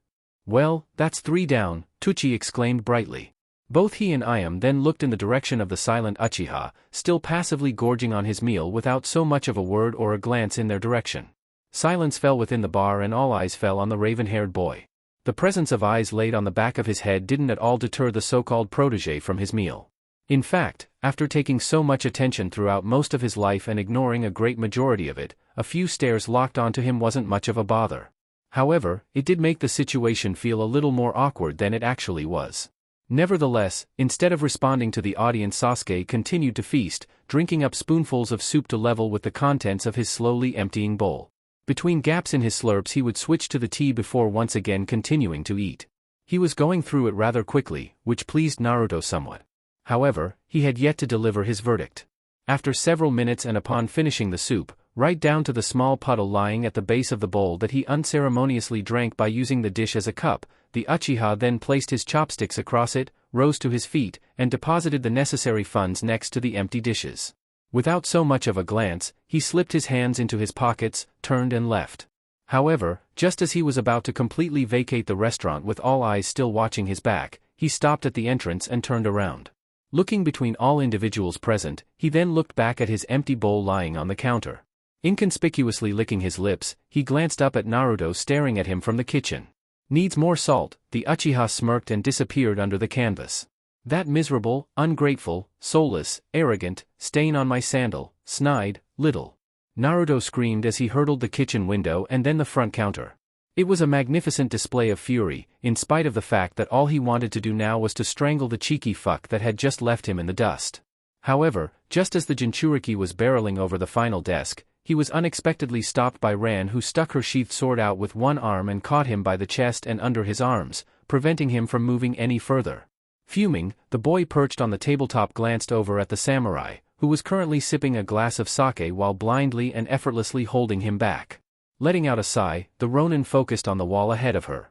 Well, that's 3 down, Tuchi exclaimed brightly. Both he and Ayam then looked in the direction of the silent Uchiha, still passively gorging on his meal without so much of a word or a glance in their direction. Silence fell within the bar and all eyes fell on the raven-haired boy. The presence of eyes laid on the back of his head didn't at all deter the so-called protégé from his meal. In fact, after taking so much attention throughout most of his life and ignoring a great majority of it, a few stares locked onto him wasn't much of a bother. However, it did make the situation feel a little more awkward than it actually was. Nevertheless, instead of responding to the audience, Sasuke continued to feast, drinking up spoonfuls of soup to level with the contents of his slowly emptying bowl. Between gaps in his slurps he would switch to the tea before once again continuing to eat. He was going through it rather quickly, which pleased Naruto somewhat. However, he had yet to deliver his verdict. After several minutes and upon finishing the soup, right down to the small puddle lying at the base of the bowl that he unceremoniously drank by using the dish as a cup, the Uchiha then placed his chopsticks across it, rose to his feet, and deposited the necessary funds next to the empty dishes. Without so much of a glance, he slipped his hands into his pockets, turned and left. However, just as he was about to completely vacate the restaurant with all eyes still watching his back, he stopped at the entrance and turned around. Looking between all individuals present, he then looked back at his empty bowl lying on the counter. Inconspicuously licking his lips, he glanced up at Naruto staring at him from the kitchen. Needs more salt, the Uchiha smirked and disappeared under the canvas. That miserable, ungrateful, soulless, arrogant, stain on my sandal, snide, little. Naruto screamed as he hurdled the kitchen window and then the front counter. It was a magnificent display of fury, in spite of the fact that all he wanted to do now was to strangle the cheeky fuck that had just left him in the dust. However, just as the jinchuriki was barreling over the final desk, he was unexpectedly stopped by Ran, who stuck her sheathed sword out with one arm and caught him by the chest and under his arms, preventing him from moving any further. Fuming, the boy perched on the tabletop glanced over at the samurai, who was currently sipping a glass of sake while blindly and effortlessly holding him back. Letting out a sigh, the Ronin focused on the wall ahead of her.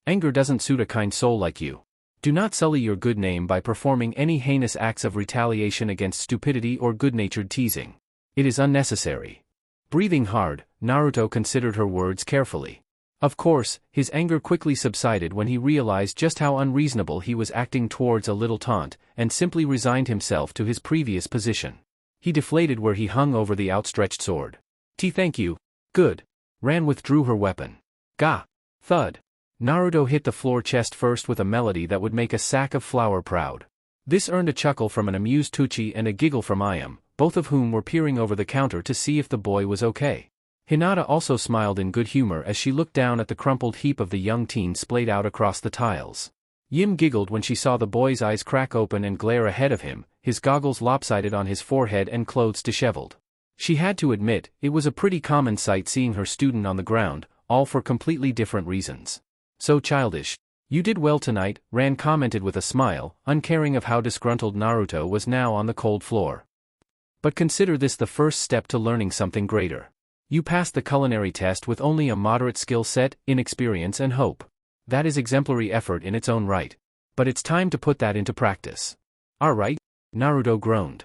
Anger doesn't suit a kind soul like you. Do not sully your good name by performing any heinous acts of retaliation against stupidity or good-natured teasing. It is unnecessary. Breathing hard, Naruto considered her words carefully. Of course, his anger quickly subsided when he realized just how unreasonable he was acting towards a little taunt, and simply resigned himself to his previous position. He deflated where he hung over the outstretched sword. Thank you. Good. Ran withdrew her weapon. Ga! Thud. Naruto hit the floor chest first with a melody that would make a sack of flour proud. This earned a chuckle from an amused Tuchi and a giggle from Ayam, both of whom were peering over the counter to see if the boy was okay. Hinata also smiled in good humor as she looked down at the crumpled heap of the young teen splayed out across the tiles. Yim giggled when she saw the boy's eyes crack open and glare ahead of him, his goggles lopsided on his forehead and clothes disheveled. She had to admit, it was a pretty common sight seeing her student on the ground, all for completely different reasons. So childish. You did well tonight, Ran commented with a smile, uncaring of how disgruntled Naruto was now on the cold floor. But consider this the first step to learning something greater. You passed the culinary test with only a moderate skill set, inexperience and hope. That is exemplary effort in its own right. But it's time to put that into practice. Alright? Naruto groaned.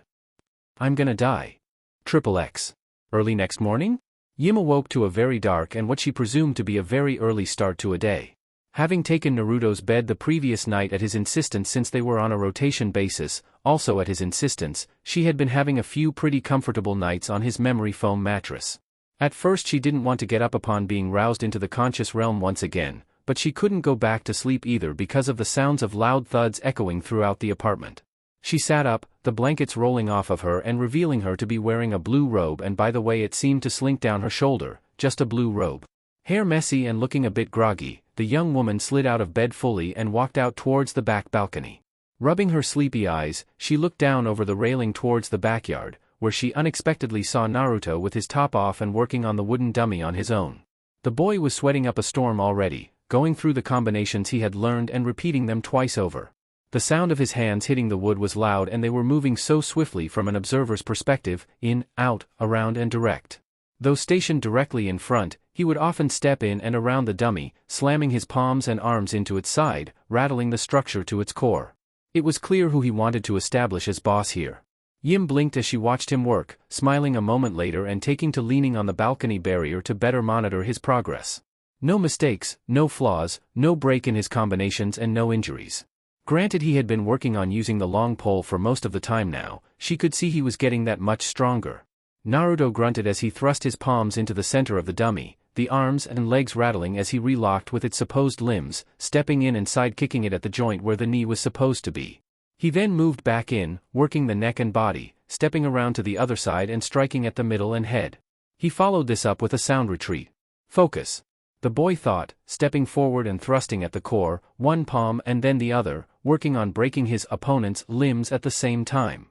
I'm gonna die. XXX. Early next morning? Yim awoke to a very dark and what she presumed to be a very early start to a day. Having taken Naruto's bed the previous night at his insistence since they were on a rotation basis, also at his insistence, she had been having a few pretty comfortable nights on his memory foam mattress. At first she didn't want to get up upon being roused into the conscious realm once again, but she couldn't go back to sleep either because of the sounds of loud thuds echoing throughout the apartment. She sat up, the blankets rolling off of her and revealing her to be wearing a blue robe, and by the way it seemed to slink down her shoulder, just a blue robe. Hair messy and looking a bit groggy, the young woman slid out of bed fully and walked out towards the back balcony. Rubbing her sleepy eyes, she looked down over the railing towards the backyard, where she unexpectedly saw Naruto with his top off and working on the wooden dummy on his own. The boy was sweating up a storm already, going through the combinations he had learned and repeating them twice over. The sound of his hands hitting the wood was loud and they were moving so swiftly from an observer's perspective, in, out, around and direct. Though stationed directly in front, he would often step in and around the dummy, slamming his palms and arms into its side, rattling the structure to its core. It was clear who he wanted to establish as boss here. Yim blinked as she watched him work, smiling a moment later and taking to leaning on the balcony barrier to better monitor his progress. No mistakes, no flaws, no break in his combinations and no injuries. Granted he had been working on using the long pole for most of the time now, she could see he was getting that much stronger. Naruto grunted as he thrust his palms into the center of the dummy, the arms and legs rattling as he relocked with its supposed limbs, stepping in and side-kicking it at the joint where the knee was supposed to be. He then moved back in, working the neck and body, stepping around to the other side and striking at the middle and head. He followed this up with a sound retreat. Focus. The boy thought, stepping forward and thrusting at the core, one palm and then the other, working on breaking his opponent's limbs at the same time.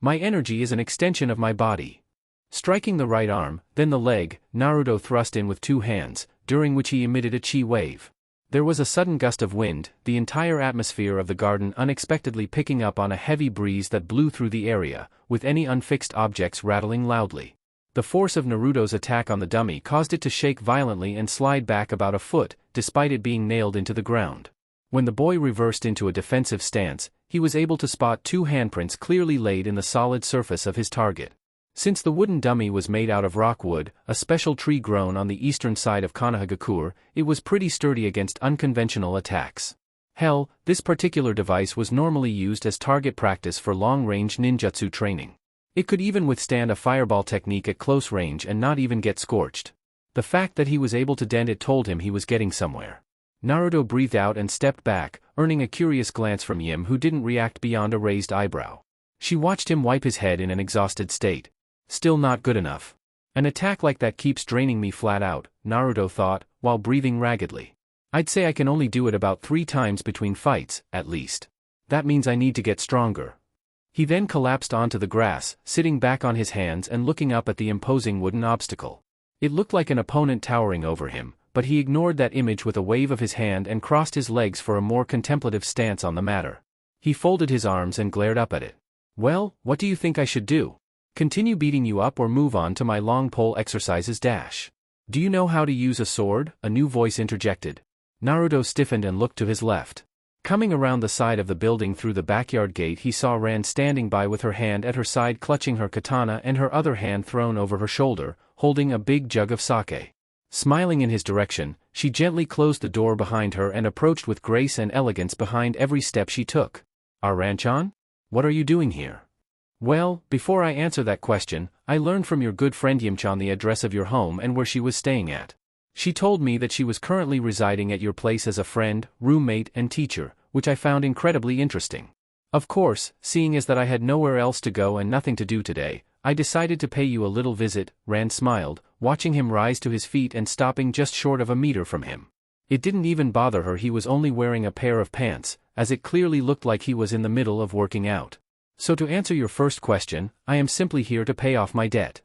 My energy is an extension of my body. Striking the right arm, then the leg, Naruto thrust in with two hands, during which he emitted a chi wave. There was a sudden gust of wind, the entire atmosphere of the garden unexpectedly picking up on a heavy breeze that blew through the area, with any unfixed objects rattling loudly. The force of Naruto's attack on the dummy caused it to shake violently and slide back about a foot, despite it being nailed into the ground. When the boy reversed into a defensive stance, he was able to spot two handprints clearly laid in the solid surface of his target. Since the wooden dummy was made out of rockwood, a special tree grown on the eastern side of Konohagakure, it was pretty sturdy against unconventional attacks. Hell, this particular device was normally used as target practice for long-range ninjutsu training. It could even withstand a fireball technique at close range and not even get scorched. The fact that he was able to dent it told him he was getting somewhere. Naruto breathed out and stepped back, earning a curious glance from Yim who didn't react beyond a raised eyebrow. She watched him wipe his head in an exhausted state. Still not good enough. An attack like that keeps draining me flat out, Naruto thought, while breathing raggedly. I'd say I can only do it about 3 times between fights, at least. That means I need to get stronger. He then collapsed onto the grass, sitting back on his hands and looking up at the imposing wooden obstacle. It looked like an opponent towering over him, but he ignored that image with a wave of his hand and crossed his legs for a more contemplative stance on the matter. He folded his arms and glared up at it. Well, what do you think I should do? Continue beating you up or move on to my long pole exercises dash? Do you know how to use a sword? A new voice interjected. Naruto stiffened and looked to his left. Coming around the side of the building through the backyard gate he saw Ran standing by with her hand at her side clutching her katana and her other hand thrown over her shoulder, holding a big jug of sake. Smiling in his direction, she gently closed the door behind her and approached with grace and elegance behind every step she took. Ran-chan? What are you doing here? Well, before I answer that question, I learned from your good friend Yim-chan the address of your home and where she was staying at. She told me that she was currently residing at your place as a friend, roommate and teacher, which I found incredibly interesting. Of course, seeing as that I had nowhere else to go and nothing to do today, I decided to pay you a little visit. Ran smiled, watching him rise to his feet and stopping just short of a meter from him. It didn't even bother her he was only wearing a pair of pants, as it clearly looked like he was in the middle of working out. So to answer your first question, I am simply here to pay off my debt.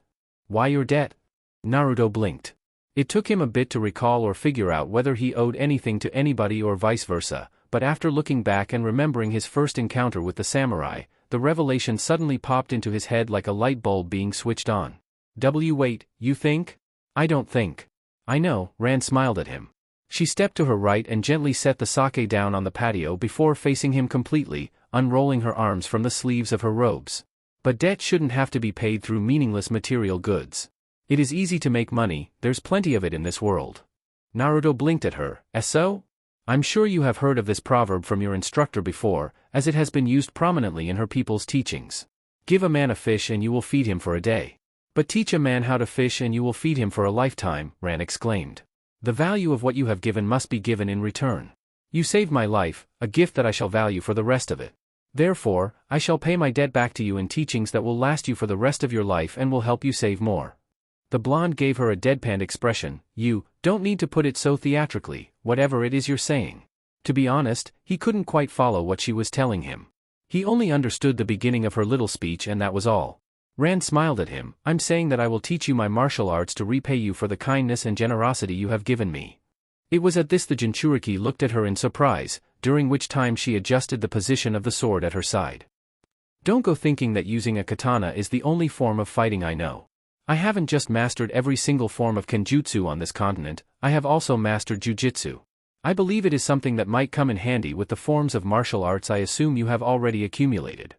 Why your debt? Naruto blinked. It took him a bit to recall or figure out whether he owed anything to anybody or vice versa, but after looking back and remembering his first encounter with the samurai, the revelation suddenly popped into his head like a light bulb being switched on. Wait, you think? I don't think. I know, Ran smiled at him. She stepped to her right and gently set the sake down on the patio before facing him completely, unrolling her arms from the sleeves of her robes. But debt shouldn't have to be paid through meaningless material goods. It is easy to make money, there's plenty of it in this world. Naruto blinked at her, so? I'm sure you have heard of this proverb from your instructor before, as it has been used prominently in her people's teachings. Give a man a fish and you will feed him for a day. But teach a man how to fish and you will feed him for a lifetime, Ran exclaimed. The value of what you have given must be given in return. You saved my life, a gift that I shall value for the rest of it. Therefore, I shall pay my debt back to you in teachings that will last you for the rest of your life and will help you save more. The blonde gave her a deadpan expression. You don't need to put it so theatrically, whatever it is you're saying. To be honest, he couldn't quite follow what she was telling him. He only understood the beginning of her little speech and that was all. Ran smiled at him. I'm saying that I will teach you my martial arts to repay you for the kindness and generosity you have given me. It was at this the jinchuriki looked at her in surprise, during which time she adjusted the position of the sword at her side. Don't go thinking that using a katana is the only form of fighting I know. I haven't just mastered every single form of kenjutsu on this continent, I have also mastered jujitsu. I believe it is something that might come in handy with the forms of martial arts I assume you have already accumulated.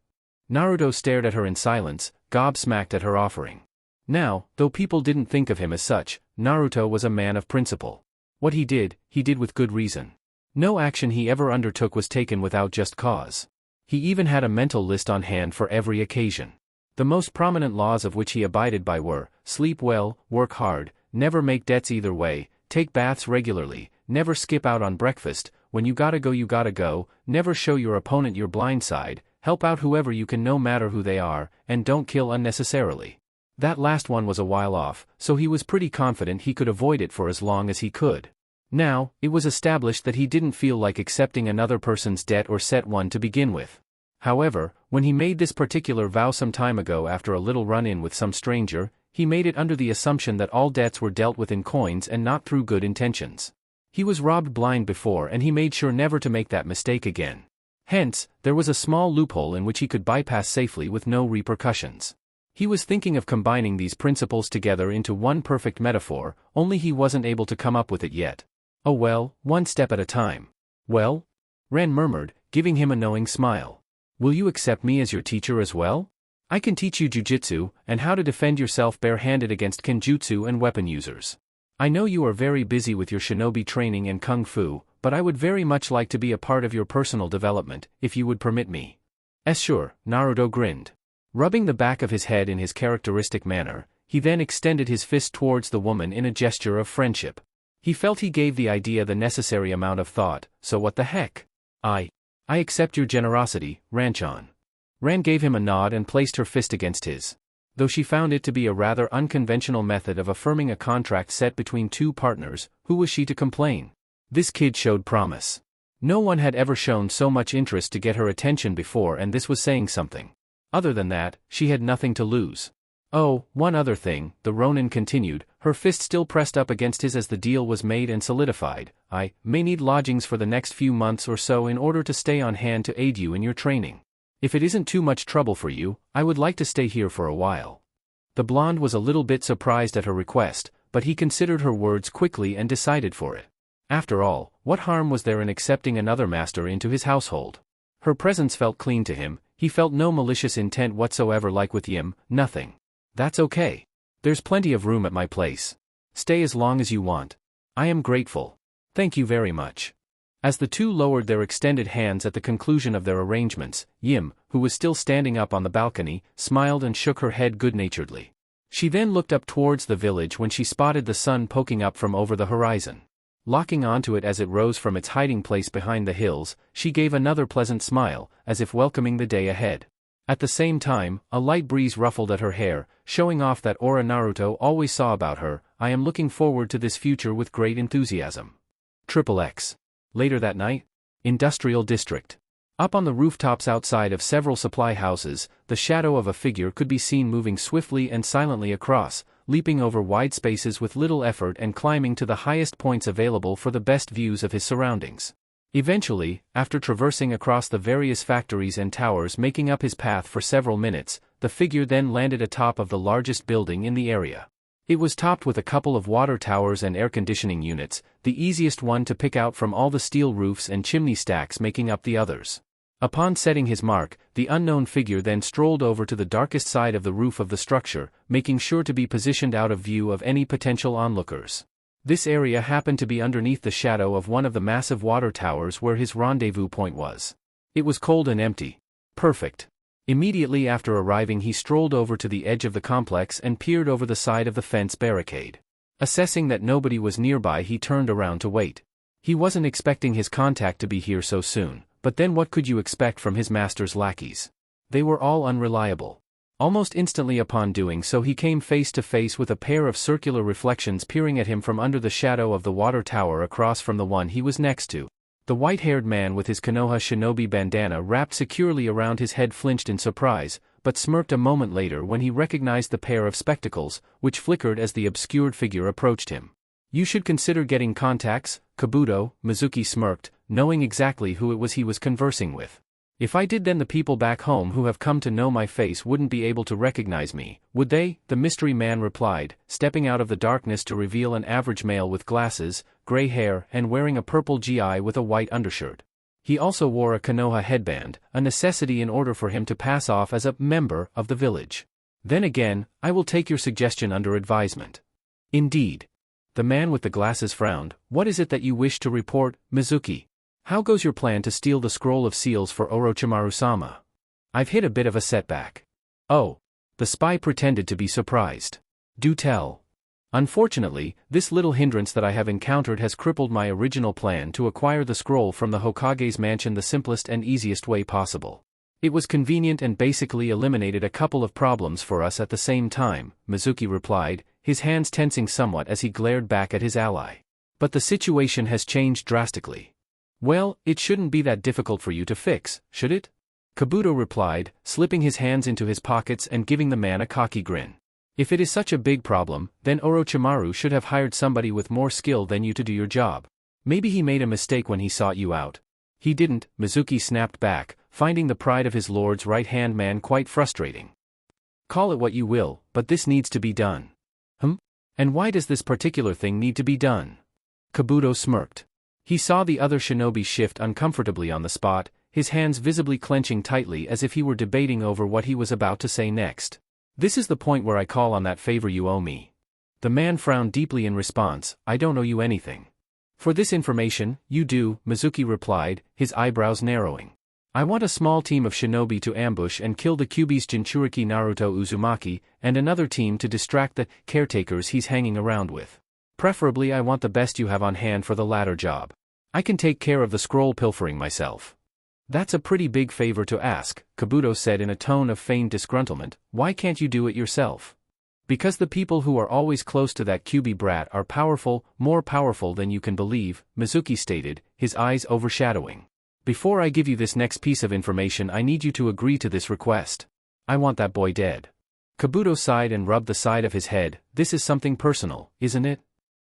Naruto stared at her in silence, gobsmacked at her offering. Now, though people didn't think of him as such, Naruto was a man of principle. What he did with good reason. No action he ever undertook was taken without just cause. He even had a mental list on hand for every occasion. The most prominent laws of which he abided by were, sleep well, work hard, never make debts either way, take baths regularly, never skip out on breakfast, when you gotta go, never show your opponent your blind side, help out whoever you can no matter who they are, and don't kill unnecessarily. That last one was a while off, so he was pretty confident he could avoid it for as long as he could. Now, it was established that he didn't feel like accepting another person's debt or set one to begin with. However, when he made this particular vow some time ago after a little run-in with some stranger, he made it under the assumption that all debts were dealt with in coins and not through good intentions. He was robbed blind before and he made sure never to make that mistake again. Hence, there was a small loophole in which he could bypass safely with no repercussions. He was thinking of combining these principles together into one perfect metaphor, only he wasn't able to come up with it yet. Oh well, one step at a time. Well? Ren murmured, giving him a knowing smile. Will you accept me as your teacher as well? I can teach you jujitsu, and how to defend yourself bare-handed against kenjutsu and weapon users. I know you are very busy with your shinobi training and kung fu, but I would very much like to be a part of your personal development, if you would permit me. Sure, Naruto grinned. Rubbing the back of his head in his characteristic manner, he then extended his fist towards the woman in a gesture of friendship. He felt he gave the idea the necessary amount of thought, so what the heck? I accept your generosity, Ranchan. Ran gave him a nod and placed her fist against his. Though she found it to be a rather unconventional method of affirming a contract set between two partners, who was she to complain? This kid showed promise. No one had ever shown so much interest to get her attention before, and this was saying something. Other than that, she had nothing to lose. Oh, one other thing, the Ronin continued, her fist still pressed up against his as the deal was made and solidified. I may need lodgings for the next few months or so in order to stay on hand to aid you in your training. If it isn't too much trouble for you, I would like to stay here for a while. The blonde was a little bit surprised at her request, but he considered her words quickly and decided for it. After all, what harm was there in accepting another master into his household? Her presence felt clean to him, he felt no malicious intent whatsoever like with Yim, nothing. That's okay. There's plenty of room at my place. Stay as long as you want. I am grateful. Thank you very much. As the two lowered their extended hands at the conclusion of their arrangements, Yim, who was still standing up on the balcony, smiled and shook her head good-naturedly. She then looked up towards the village when she spotted the sun poking up from over the horizon. Locking onto it as it rose from its hiding place behind the hills, she gave another pleasant smile, as if welcoming the day ahead. At the same time, a light breeze ruffled at her hair, showing off that aura Naruto always saw about her. I am looking forward to this future with great enthusiasm. XXX. Later that night? Industrial District. Up on the rooftops outside of several supply houses, the shadow of a figure could be seen moving swiftly and silently across, leaping over wide spaces with little effort and climbing to the highest points available for the best views of his surroundings. Eventually, after traversing across the various factories and towers making up his path for several minutes, the figure then landed atop of the largest building in the area. It was topped with a couple of water towers and air conditioning units, the easiest one to pick out from all the steel roofs and chimney stacks making up the others. Upon setting his mark, the unknown figure then strolled over to the darkest side of the roof of the structure, making sure to be positioned out of view of any potential onlookers. This area happened to be underneath the shadow of one of the massive water towers where his rendezvous point was. It was cold and empty. Perfect. Immediately after arriving, he strolled over to the edge of the complex and peered over the side of the fence barricade. Assessing that nobody was nearby, he turned around to wait. He wasn't expecting his contact to be here so soon, but then what could you expect from his master's lackeys? They were all unreliable. Almost instantly upon doing so, he came face to face with a pair of circular reflections peering at him from under the shadow of the water tower across from the one he was next to. The white-haired man with his Konoha shinobi bandana wrapped securely around his head flinched in surprise, but smirked a moment later when he recognized the pair of spectacles, which flickered as the obscured figure approached him. "You should consider getting contacts, Kabuto," Mizuki smirked, knowing exactly who it was he was conversing with. "If I did, then the people back home who have come to know my face wouldn't be able to recognize me, would they?" the mystery man replied, stepping out of the darkness to reveal an average male with glasses, gray hair, and wearing a purple gi with a white undershirt. He also wore a Konoha headband, a necessity in order for him to pass off as a member of the village. "Then again, I will take your suggestion under advisement." "Indeed." The man with the glasses frowned. "What is it that you wish to report, Mizuki? How goes your plan to steal the scroll of seals for Orochimaru-sama?" "I've hit a bit of a setback." "Oh." The spy pretended to be surprised. "Do tell." "Unfortunately, this little hindrance that I have encountered has crippled my original plan to acquire the scroll from the Hokage's mansion the simplest and easiest way possible. It was convenient and basically eliminated a couple of problems for us at the same time," Mizuki replied, his hands tensing somewhat as he glared back at his ally. "But the situation has changed drastically." "Well, it shouldn't be that difficult for you to fix, should it?" Kabuto replied, slipping his hands into his pockets and giving the man a cocky grin. "If it is such a big problem, then Orochimaru should have hired somebody with more skill than you to do your job. Maybe he made a mistake when he sought you out." "He didn't," Mizuki snapped back, finding the pride of his lord's right-hand man quite frustrating. "Call it what you will, but this needs to be done." "And why does this particular thing need to be done?" Kabuto smirked. He saw the other shinobi shift uncomfortably on the spot, his hands visibly clenching tightly as if he were debating over what he was about to say next. "This is the point where I call on that favor you owe me." The man frowned deeply in response. "I don't owe you anything." "For this information, you do," Mizuki replied, his eyebrows narrowing. "I want a small team of shinobi to ambush and kill the Kyuubi's Jinchuriki Naruto Uzumaki, and another team to distract the caretakers he's hanging around with. Preferably I want the best you have on hand for the latter job. I can take care of the scroll pilfering myself." "That's a pretty big favor to ask," Kabuto said in a tone of feigned disgruntlement. "Why can't you do it yourself?" "Because the people who are always close to that Kyuubi brat are powerful, more powerful than you can believe," Mizuki stated, his eyes overshadowing. "Before I give you this next piece of information, I need you to agree to this request. I want that boy dead." Kabuto sighed and rubbed the side of his head. "This is something personal, isn't it?"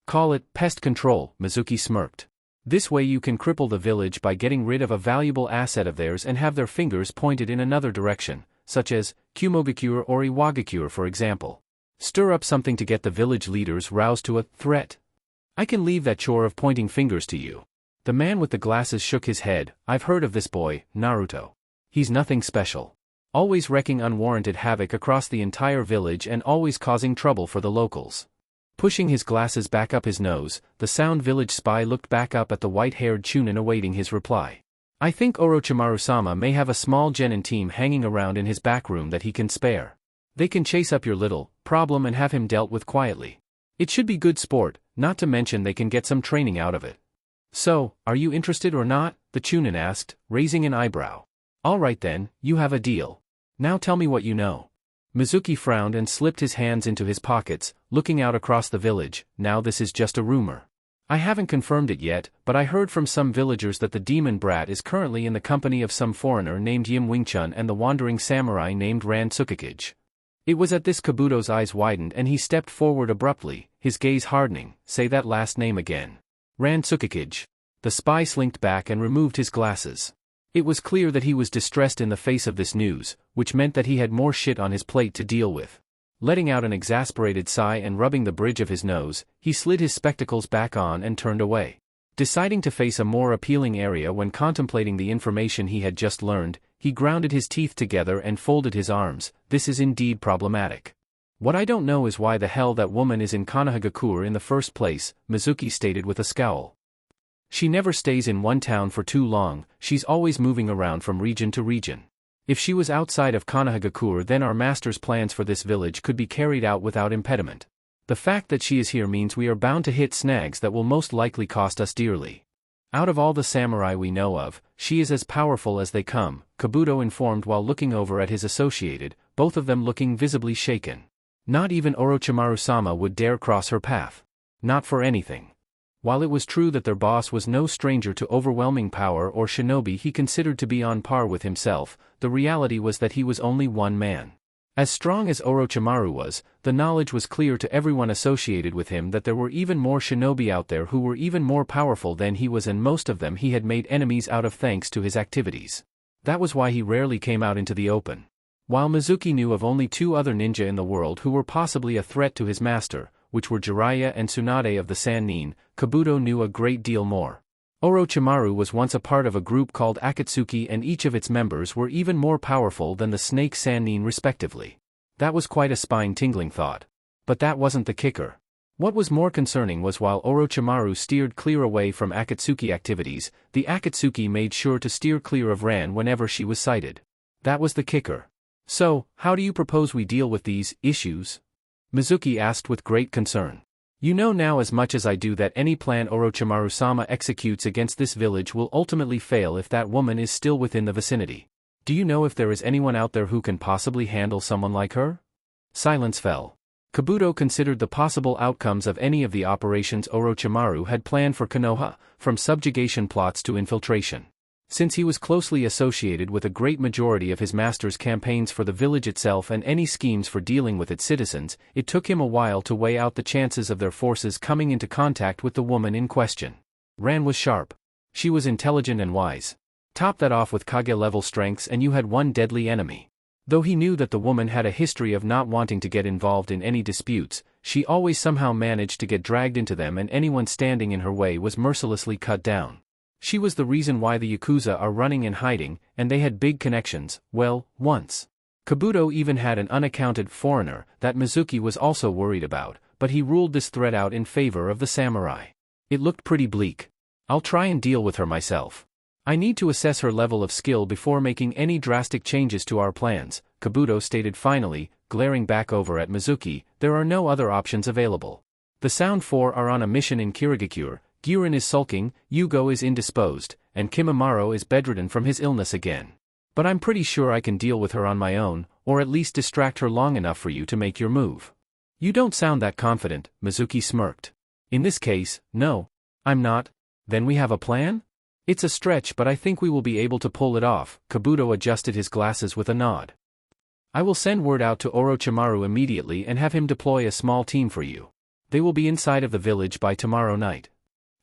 "Call it pest control," Mizuki smirked. "This way you can cripple the village by getting rid of a valuable asset of theirs and have their fingers pointed in another direction, such as Kumogakure or Iwagakure for example. Stir up something to get the village leaders roused to a threat. I can leave that chore of pointing fingers to you." The man with the glasses shook his head. "I've heard of this boy, Naruto. He's nothing special. Always wreaking unwarranted havoc across the entire village and always causing trouble for the locals." Pushing his glasses back up his nose, the Sound Village spy looked back up at the white-haired Chunin awaiting his reply. "I think Orochimaru-sama may have a small genin team hanging around in his back room that he can spare. They can chase up your little problem and have him dealt with quietly. It should be good sport, not to mention they can get some training out of it." "So, are you interested or not?" the Chunin asked, raising an eyebrow. "All right then, you have a deal. Now tell me what you know." Mizuki frowned and slipped his hands into his pockets, looking out across the village. "Now this is just a rumor. I haven't confirmed it yet, but I heard from some villagers that the demon brat is currently in the company of some foreigner named Yim Wingchun and the wandering samurai named Ran Tsukikage." It was at this Kabuto's eyes widened and he stepped forward abruptly, his gaze hardening. "Say that last name again." "Ran Tsukikage." The spy slinked back and removed his glasses. It was clear that he was distressed in the face of this news, which meant that he had more shit on his plate to deal with. Letting out an exasperated sigh and rubbing the bridge of his nose, he slid his spectacles back on and turned away. Deciding to face a more appealing area when contemplating the information he had just learned, he grounded his teeth together and folded his arms. "This is indeed problematic. What I don't know is why the hell that woman is in Konohagakure in the first place," Mizuki stated with a scowl. "She never stays in one town for too long, she's always moving around from region to region. If she was outside of Konohagakure, then our master's plans for this village could be carried out without impediment. The fact that she is here means we are bound to hit snags that will most likely cost us dearly. Out of all the samurai we know of, she is as powerful as they come," Kabuto informed while looking over at his associated, both of them looking visibly shaken. "Not even Orochimaru-sama would dare cross her path. Not for anything." While it was true that their boss was no stranger to overwhelming power or shinobi he considered to be on par with himself, the reality was that he was only one man. As strong as Orochimaru was, the knowledge was clear to everyone associated with him that there were even more shinobi out there who were even more powerful than he was, and most of them he had made enemies out of thanks to his activities. That was why he rarely came out into the open. While Mizuki knew of only 2 other ninja in the world who were possibly a threat to his master, which were Jiraiya and Tsunade of the Sannin, Kabuto knew a great deal more. Orochimaru was once a part of a group called Akatsuki, and each of its members were even more powerful than the Snake Sannin respectively. That was quite a spine-tingling thought. But that wasn't the kicker. What was more concerning was while Orochimaru steered clear away from Akatsuki activities, the Akatsuki made sure to steer clear of Ran whenever she was sighted. That was the kicker. So, how do you propose we deal with these issues? Mizuki asked with great concern. You know now as much as I do that any plan Orochimaru-sama executes against this village will ultimately fail if that woman is still within the vicinity. Do you know if there is anyone out there who can possibly handle someone like her? Silence fell. Kabuto considered the possible outcomes of any of the operations Orochimaru had planned for Konoha, from subjugation plots to infiltration. Since he was closely associated with a great majority of his master's campaigns for the village itself and any schemes for dealing with its citizens, it took him a while to weigh out the chances of their forces coming into contact with the woman in question. Ran was sharp. She was intelligent and wise. Top that off with Kage-level strengths and you had one deadly enemy. Though he knew that the woman had a history of not wanting to get involved in any disputes, she always somehow managed to get dragged into them, and anyone standing in her way was mercilessly cut down. She was the reason why the Yakuza are running and hiding, and they had big connections, well, once. Kabuto even had an unaccounted foreigner that Mizuki was also worried about, but he ruled this threat out in favor of the samurai. It looked pretty bleak. I'll try and deal with her myself. I need to assess her level of skill before making any drastic changes to our plans, Kabuto stated finally, glaring back over at Mizuki. There are no other options available. The Sound Four are on a mission in Kirigakure, Girin is sulking, Yugo is indisposed, and Kimimaro is bedridden from his illness again. But I'm pretty sure I can deal with her on my own, or at least distract her long enough for you to make your move. You don't sound that confident, Mizuki smirked. In this case, no. I'm not. Then we have a plan? It's a stretch, but I think we will be able to pull it off. Kabuto adjusted his glasses with a nod. I will send word out to Orochimaru immediately and have him deploy a small team for you. They will be inside of the village by tomorrow night.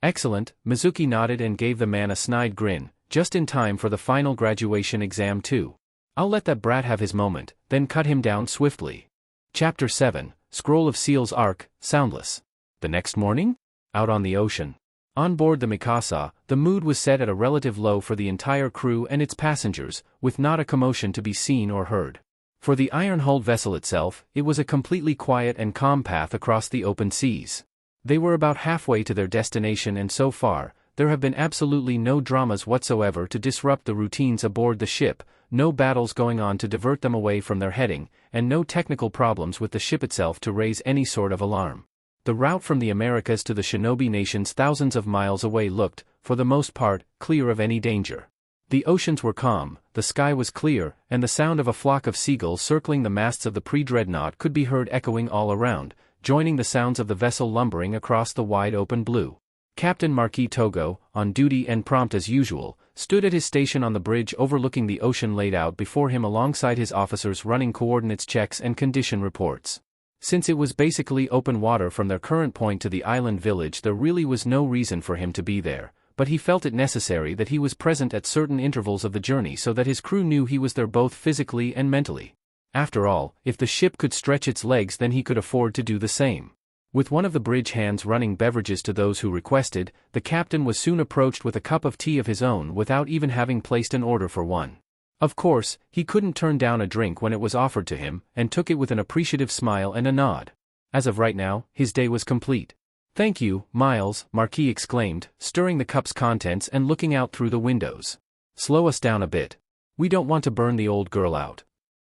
Excellent, Mizuki nodded and gave the man a snide grin, just in time for the final graduation exam too. I'll let that brat have his moment, then cut him down swiftly. Chapter 7, Scroll of Seals Arc, Soundless. The next morning? Out on the ocean. On board the Mikasa, the mood was set at a relative low for the entire crew and its passengers, with not a commotion to be seen or heard. For the iron-hulled vessel itself, it was a completely quiet and calm path across the open seas. They were about halfway to their destination, and so far, there have been absolutely no dramas whatsoever to disrupt the routines aboard the ship, no battles going on to divert them away from their heading, and no technical problems with the ship itself to raise any sort of alarm. The route from the Americas to the shinobi nations thousands of miles away looked, for the most part, clear of any danger. The oceans were calm, the sky was clear, and the sound of a flock of seagulls circling the masts of the pre-dreadnought could be heard echoing all around, joining the sounds of the vessel lumbering across the wide open blue. Captain Marquis Togo, on duty and prompt as usual, stood at his station on the bridge overlooking the ocean laid out before him alongside his officers running coordinates checks and condition reports. Since it was basically open water from their current point to the island village, there really was no reason for him to be there, but he felt it necessary that he was present at certain intervals of the journey so that his crew knew he was there both physically and mentally. After all, if the ship could stretch its legs, then he could afford to do the same. With one of the bridge hands running beverages to those who requested, the captain was soon approached with a cup of tea of his own without even having placed an order for one. Of course, he couldn't turn down a drink when it was offered to him, and took it with an appreciative smile and a nod. As of right now, his day was complete. "Thank you, Miles," Marquis exclaimed, stirring the cup's contents and looking out through the windows. "Slow us down a bit. We don't want to burn the old girl out."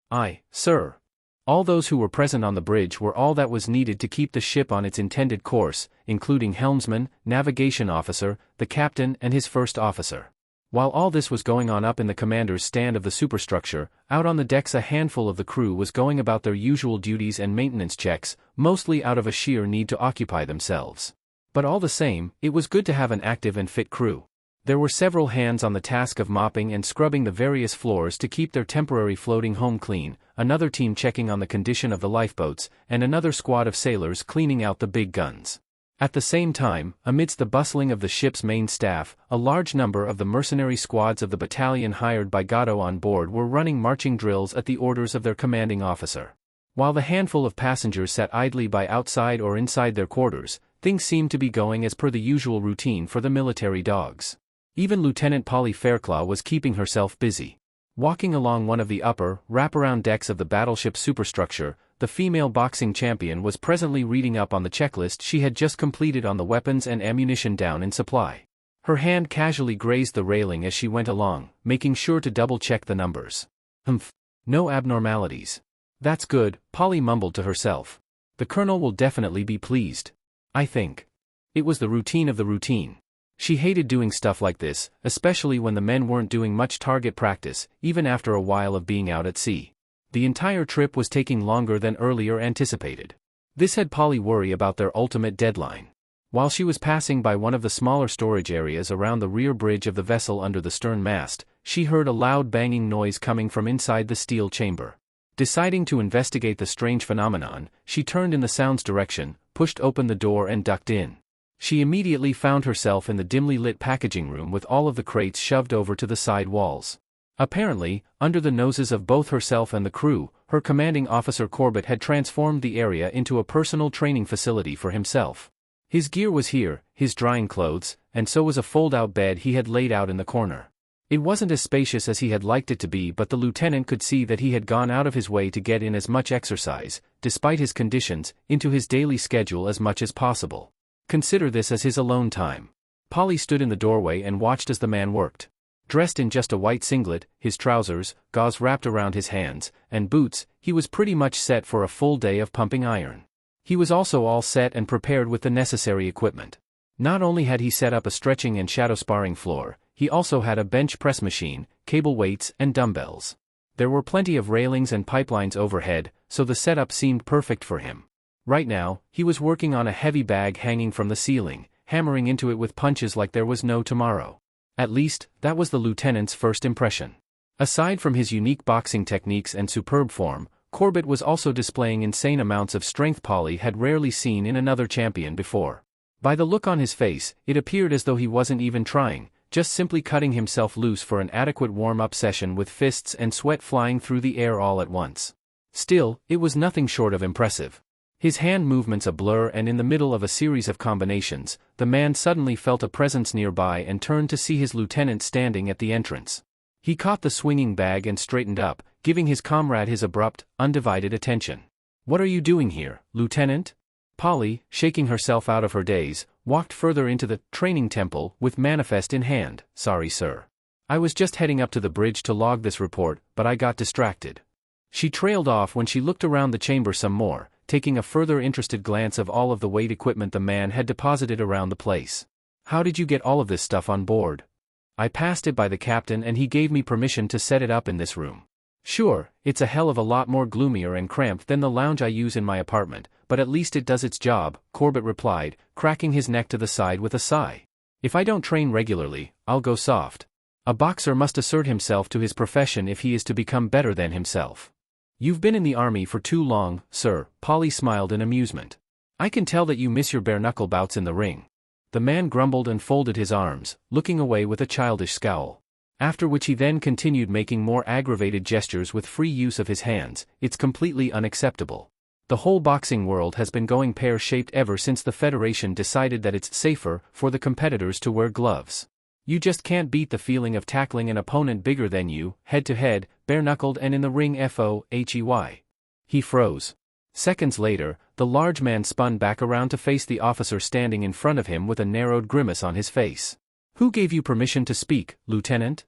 "Aye, sir." All those who were present on the bridge were all that was needed to keep the ship on its intended course, including helmsman, navigation officer, the captain and his first officer. While all this was going on up in the commander's stand of the superstructure, out on the decks a handful of the crew was going about their usual duties and maintenance checks, mostly out of a sheer need to occupy themselves. But all the same, it was good to have an active and fit crew. There were several hands on the task of mopping and scrubbing the various floors to keep their temporary floating home clean, another team checking on the condition of the lifeboats, and another squad of sailors cleaning out the big guns. At the same time, amidst the bustling of the ship's main staff, a large number of the mercenary squads of the battalion hired by Gato on board were running marching drills at the orders of their commanding officer. While the handful of passengers sat idly by outside or inside their quarters, things seemed to be going as per the usual routine for the military dogs. Even Lieutenant Polly Fairclaw was keeping herself busy. Walking along one of the upper, wraparound decks of the battleship superstructure, the female boxing champion was presently reading up on the checklist she had just completed on the weapons and ammunition down in supply. Her hand casually grazed the railing as she went along, making sure to double-check the numbers. No abnormalities. That's good, Polly mumbled to herself. The colonel will definitely be pleased. I think. It was the routine of the routine. She hated doing stuff like this, especially when the men weren't doing much target practice, even after a while of being out at sea. The entire trip was taking longer than earlier anticipated. This had Polly worry about their ultimate deadline. While she was passing by one of the smaller storage areas around the rear bridge of the vessel under the stern mast, she heard a loud banging noise coming from inside the steel chamber. Deciding to investigate the strange phenomenon, she turned in the sound's direction, pushed open the door and ducked in. She immediately found herself in the dimly lit packaging room with all of the crates shoved over to the side walls. Apparently, under the noses of both herself and the crew, her commanding officer Corbett had transformed the area into a personal training facility for himself. His gear was here, his drying clothes, and so was a fold-out bed he had laid out in the corner. It wasn't as spacious as he had liked it to be, but the lieutenant could see that he had gone out of his way to get in as much exercise, despite his conditions, into his daily schedule as much as possible. Consider this as his alone time. Polly stood in the doorway and watched as the man worked. Dressed in just a white singlet, his trousers, gauze wrapped around his hands, and boots, he was pretty much set for a full day of pumping iron. He was also all set and prepared with the necessary equipment. Not only had he set up a stretching and shadow sparring floor, he also had a bench press machine, cable weights, and dumbbells. There were plenty of railings and pipelines overhead, so the setup seemed perfect for him. Right now, he was working on a heavy bag hanging from the ceiling, hammering into it with punches like there was no tomorrow. At least, that was the lieutenant's first impression. Aside from his unique boxing techniques and superb form, Corbett was also displaying insane amounts of strength Polly had rarely seen in another champion before. By the look on his face, it appeared as though he wasn't even trying, just simply cutting himself loose for an adequate warm-up session with fists and sweat flying through the air all at once. Still, it was nothing short of impressive. His hand movements a blur, and in the middle of a series of combinations, the man suddenly felt a presence nearby and turned to see his lieutenant standing at the entrance. He caught the swinging bag and straightened up, giving his comrade his abrupt, undivided attention. "What are you doing here, Lieutenant?" Polly, shaking herself out of her daze, walked further into the training temple with manifest in hand. "Sorry, sir. I was just heading up to the bridge to log this report, but I got distracted." She trailed off when she looked around the chamber some more, taking a further interested glance of all of the weight equipment the man had deposited around the place. "How did you get all of this stuff on board?" "I passed it by the captain and he gave me permission to set it up in this room." "Sure, it's a hell of a lot more gloomier and cramped than the lounge I use in my apartment, but at least it does its job," Corbett replied, cracking his neck to the side with a sigh. "If I don't train regularly, I'll go soft. A boxer must assert himself to his profession if he is to become better than himself." "You've been in the army for too long, sir," Polly smiled in amusement. "I can tell that you miss your bare-knuckle bouts in the ring." The man grumbled and folded his arms, looking away with a childish scowl. After which he then continued making more aggravated gestures with free use of his hands. "It's completely unacceptable. The whole boxing world has been going pear-shaped ever since the Federation decided that it's safer for the competitors to wear gloves. You just can't beat the feeling of tackling an opponent bigger than you, head-to-head, bare-knuckled and in the ring. FOHEY. He froze. Seconds later, the large man spun back around to face the officer standing in front of him with a narrowed grimace on his face. "Who gave you permission to speak, Lieutenant?"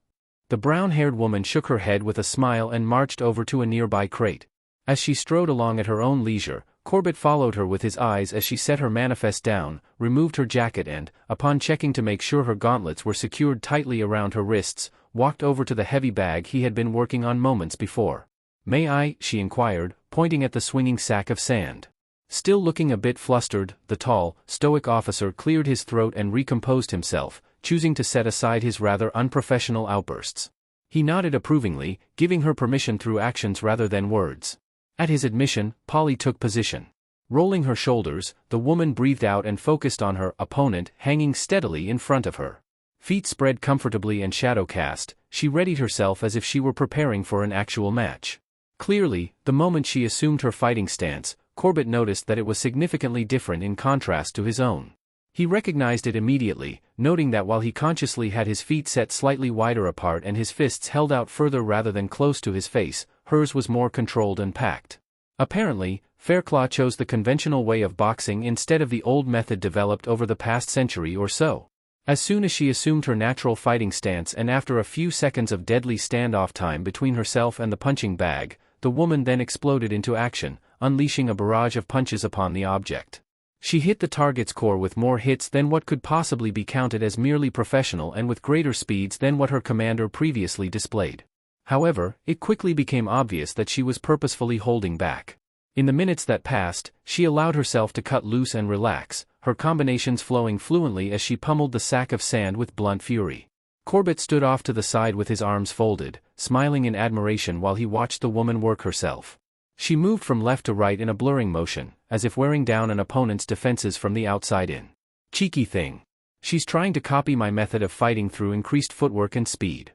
The brown-haired woman shook her head with a smile and marched over to a nearby crate. As she strode along at her own leisure, Corbett followed her with his eyes as she set her manifest down, removed her jacket and, upon checking to make sure her gauntlets were secured tightly around her wrists, walked over to the heavy bag he had been working on moments before. "May I?" she inquired, pointing at the swinging sack of sand. Still looking a bit flustered, the tall, stoic officer cleared his throat and recomposed himself, choosing to set aside his rather unprofessional outbursts. He nodded approvingly, giving her permission through actions rather than words. At his admission, Polly took position. Rolling her shoulders, the woman breathed out and focused on her opponent hanging steadily in front of her. Feet spread comfortably and shadow-cast, she readied herself as if she were preparing for an actual match. Clearly, the moment she assumed her fighting stance, Corbett noticed that it was significantly different in contrast to his own. He recognized it immediately, noting that while he consciously had his feet set slightly wider apart and his fists held out further rather than close to his face, hers was more controlled and packed. Apparently, Fairclaw chose the conventional way of boxing instead of the old method developed over the past century or so. As soon as she assumed her natural fighting stance and after a few seconds of deadly standoff time between herself and the punching bag, the woman then exploded into action, unleashing a barrage of punches upon the object. She hit the target's core with more hits than what could possibly be counted as merely professional and with greater speeds than what her commander previously displayed. However, it quickly became obvious that she was purposefully holding back. In the minutes that passed, she allowed herself to cut loose and relax, her combinations flowing fluently as she pummeled the sack of sand with blunt fury. Corbett stood off to the side with his arms folded, smiling in admiration while he watched the woman work herself. She moved from left to right in a blurring motion, as if wearing down an opponent's defenses from the outside in. Cheeky thing. She's trying to copy my method of fighting through increased footwork and speed.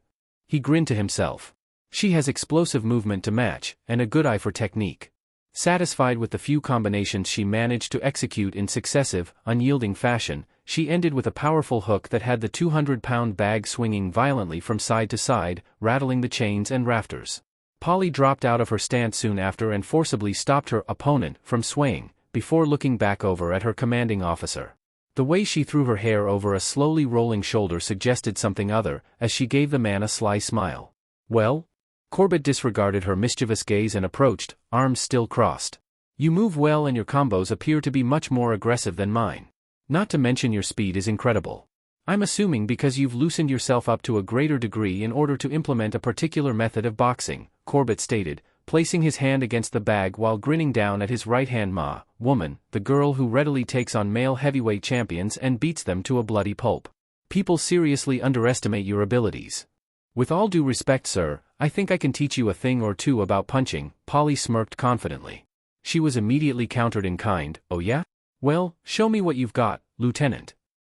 He grinned to himself. She has explosive movement to match, and a good eye for technique. Satisfied with the few combinations she managed to execute in successive, unyielding fashion, she ended with a powerful hook that had the 200-pound bag swinging violently from side to side, rattling the chains and rafters. Polly dropped out of her stance soon after and forcibly stopped her opponent from swaying, before looking back over at her commanding officer. The way she threw her hair over a slowly rolling shoulder suggested something other, as she gave the man a sly smile. Well? Corbett disregarded her mischievous gaze and approached, arms still crossed. You move well and your combos appear to be much more aggressive than mine. Not to mention your speed is incredible. I'm assuming because you've loosened yourself up to a greater degree in order to implement a particular method of boxing, Corbett stated, placing his hand against the bag while grinning down at his right-hand woman, the girl who readily takes on male heavyweight champions and beats them to a bloody pulp. People seriously underestimate your abilities. With all due respect, sir, I think I can teach you a thing or two about punching, Polly smirked confidently. She was immediately countered in kind. Oh yeah? Well, show me what you've got, Lieutenant.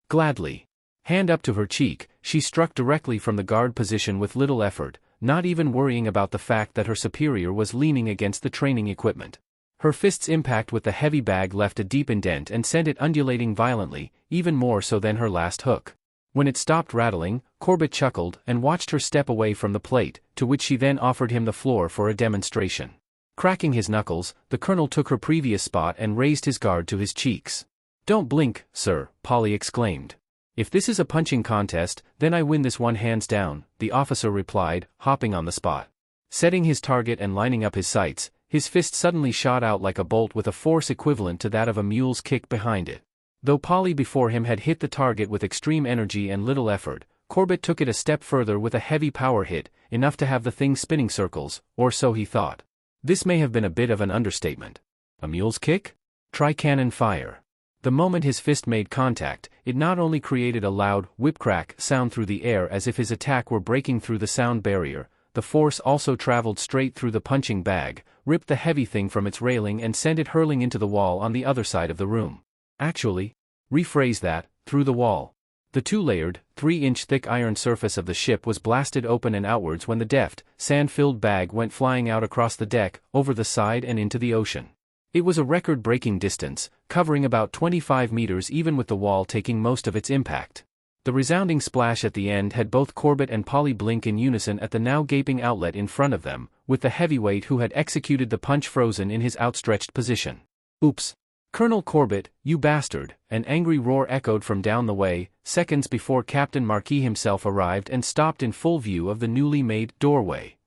Gladly. Hand up to her cheek, she struck directly from the guard position with little effort, not even worrying about the fact that her superior was leaning against the training equipment. Her fist's impact with the heavy bag left a deep indent and sent it undulating violently, even more so than her last hook. When it stopped rattling, Corbett chuckled and watched her step away from the plate, to which she then offered him the floor for a demonstration. Cracking his knuckles, the colonel took her previous spot and raised his guard to his cheeks. Don't blink, sir, Polly exclaimed. If this is a punching contest, then I win this one hands down, the officer replied, hopping on the spot. Setting his target and lining up his sights, his fist suddenly shot out like a bolt with a force equivalent to that of a mule's kick behind it. Though Polly before him had hit the target with extreme energy and little effort, Corbett took it a step further with a heavy power hit, enough to have the thing spinning circles, or so he thought. This may have been a bit of an understatement. A mule's kick? Try cannon fire. The moment his fist made contact, it not only created a loud, whip-crack sound through the air as if his attack were breaking through the sound barrier, the force also traveled straight through the punching bag, ripped the heavy thing from its railing and sent it hurling into the wall on the other side of the room. Actually, rephrase that, through the wall. The two-layered, 3-inch thick iron surface of the ship was blasted open and outwards when the deft, sand-filled bag went flying out across the deck, over the side and into the ocean. It was a record-breaking distance, covering about 25 meters even with the wall taking most of its impact. The resounding splash at the end had both Corbett and Polly blink in unison at the now gaping outlet in front of them, with the heavyweight who had executed the punch frozen in his outstretched position. Oops. Colonel Corbett, you bastard, an angry roar echoed from down the way, seconds before Captain Marquis himself arrived and stopped in full view of the newly made doorway.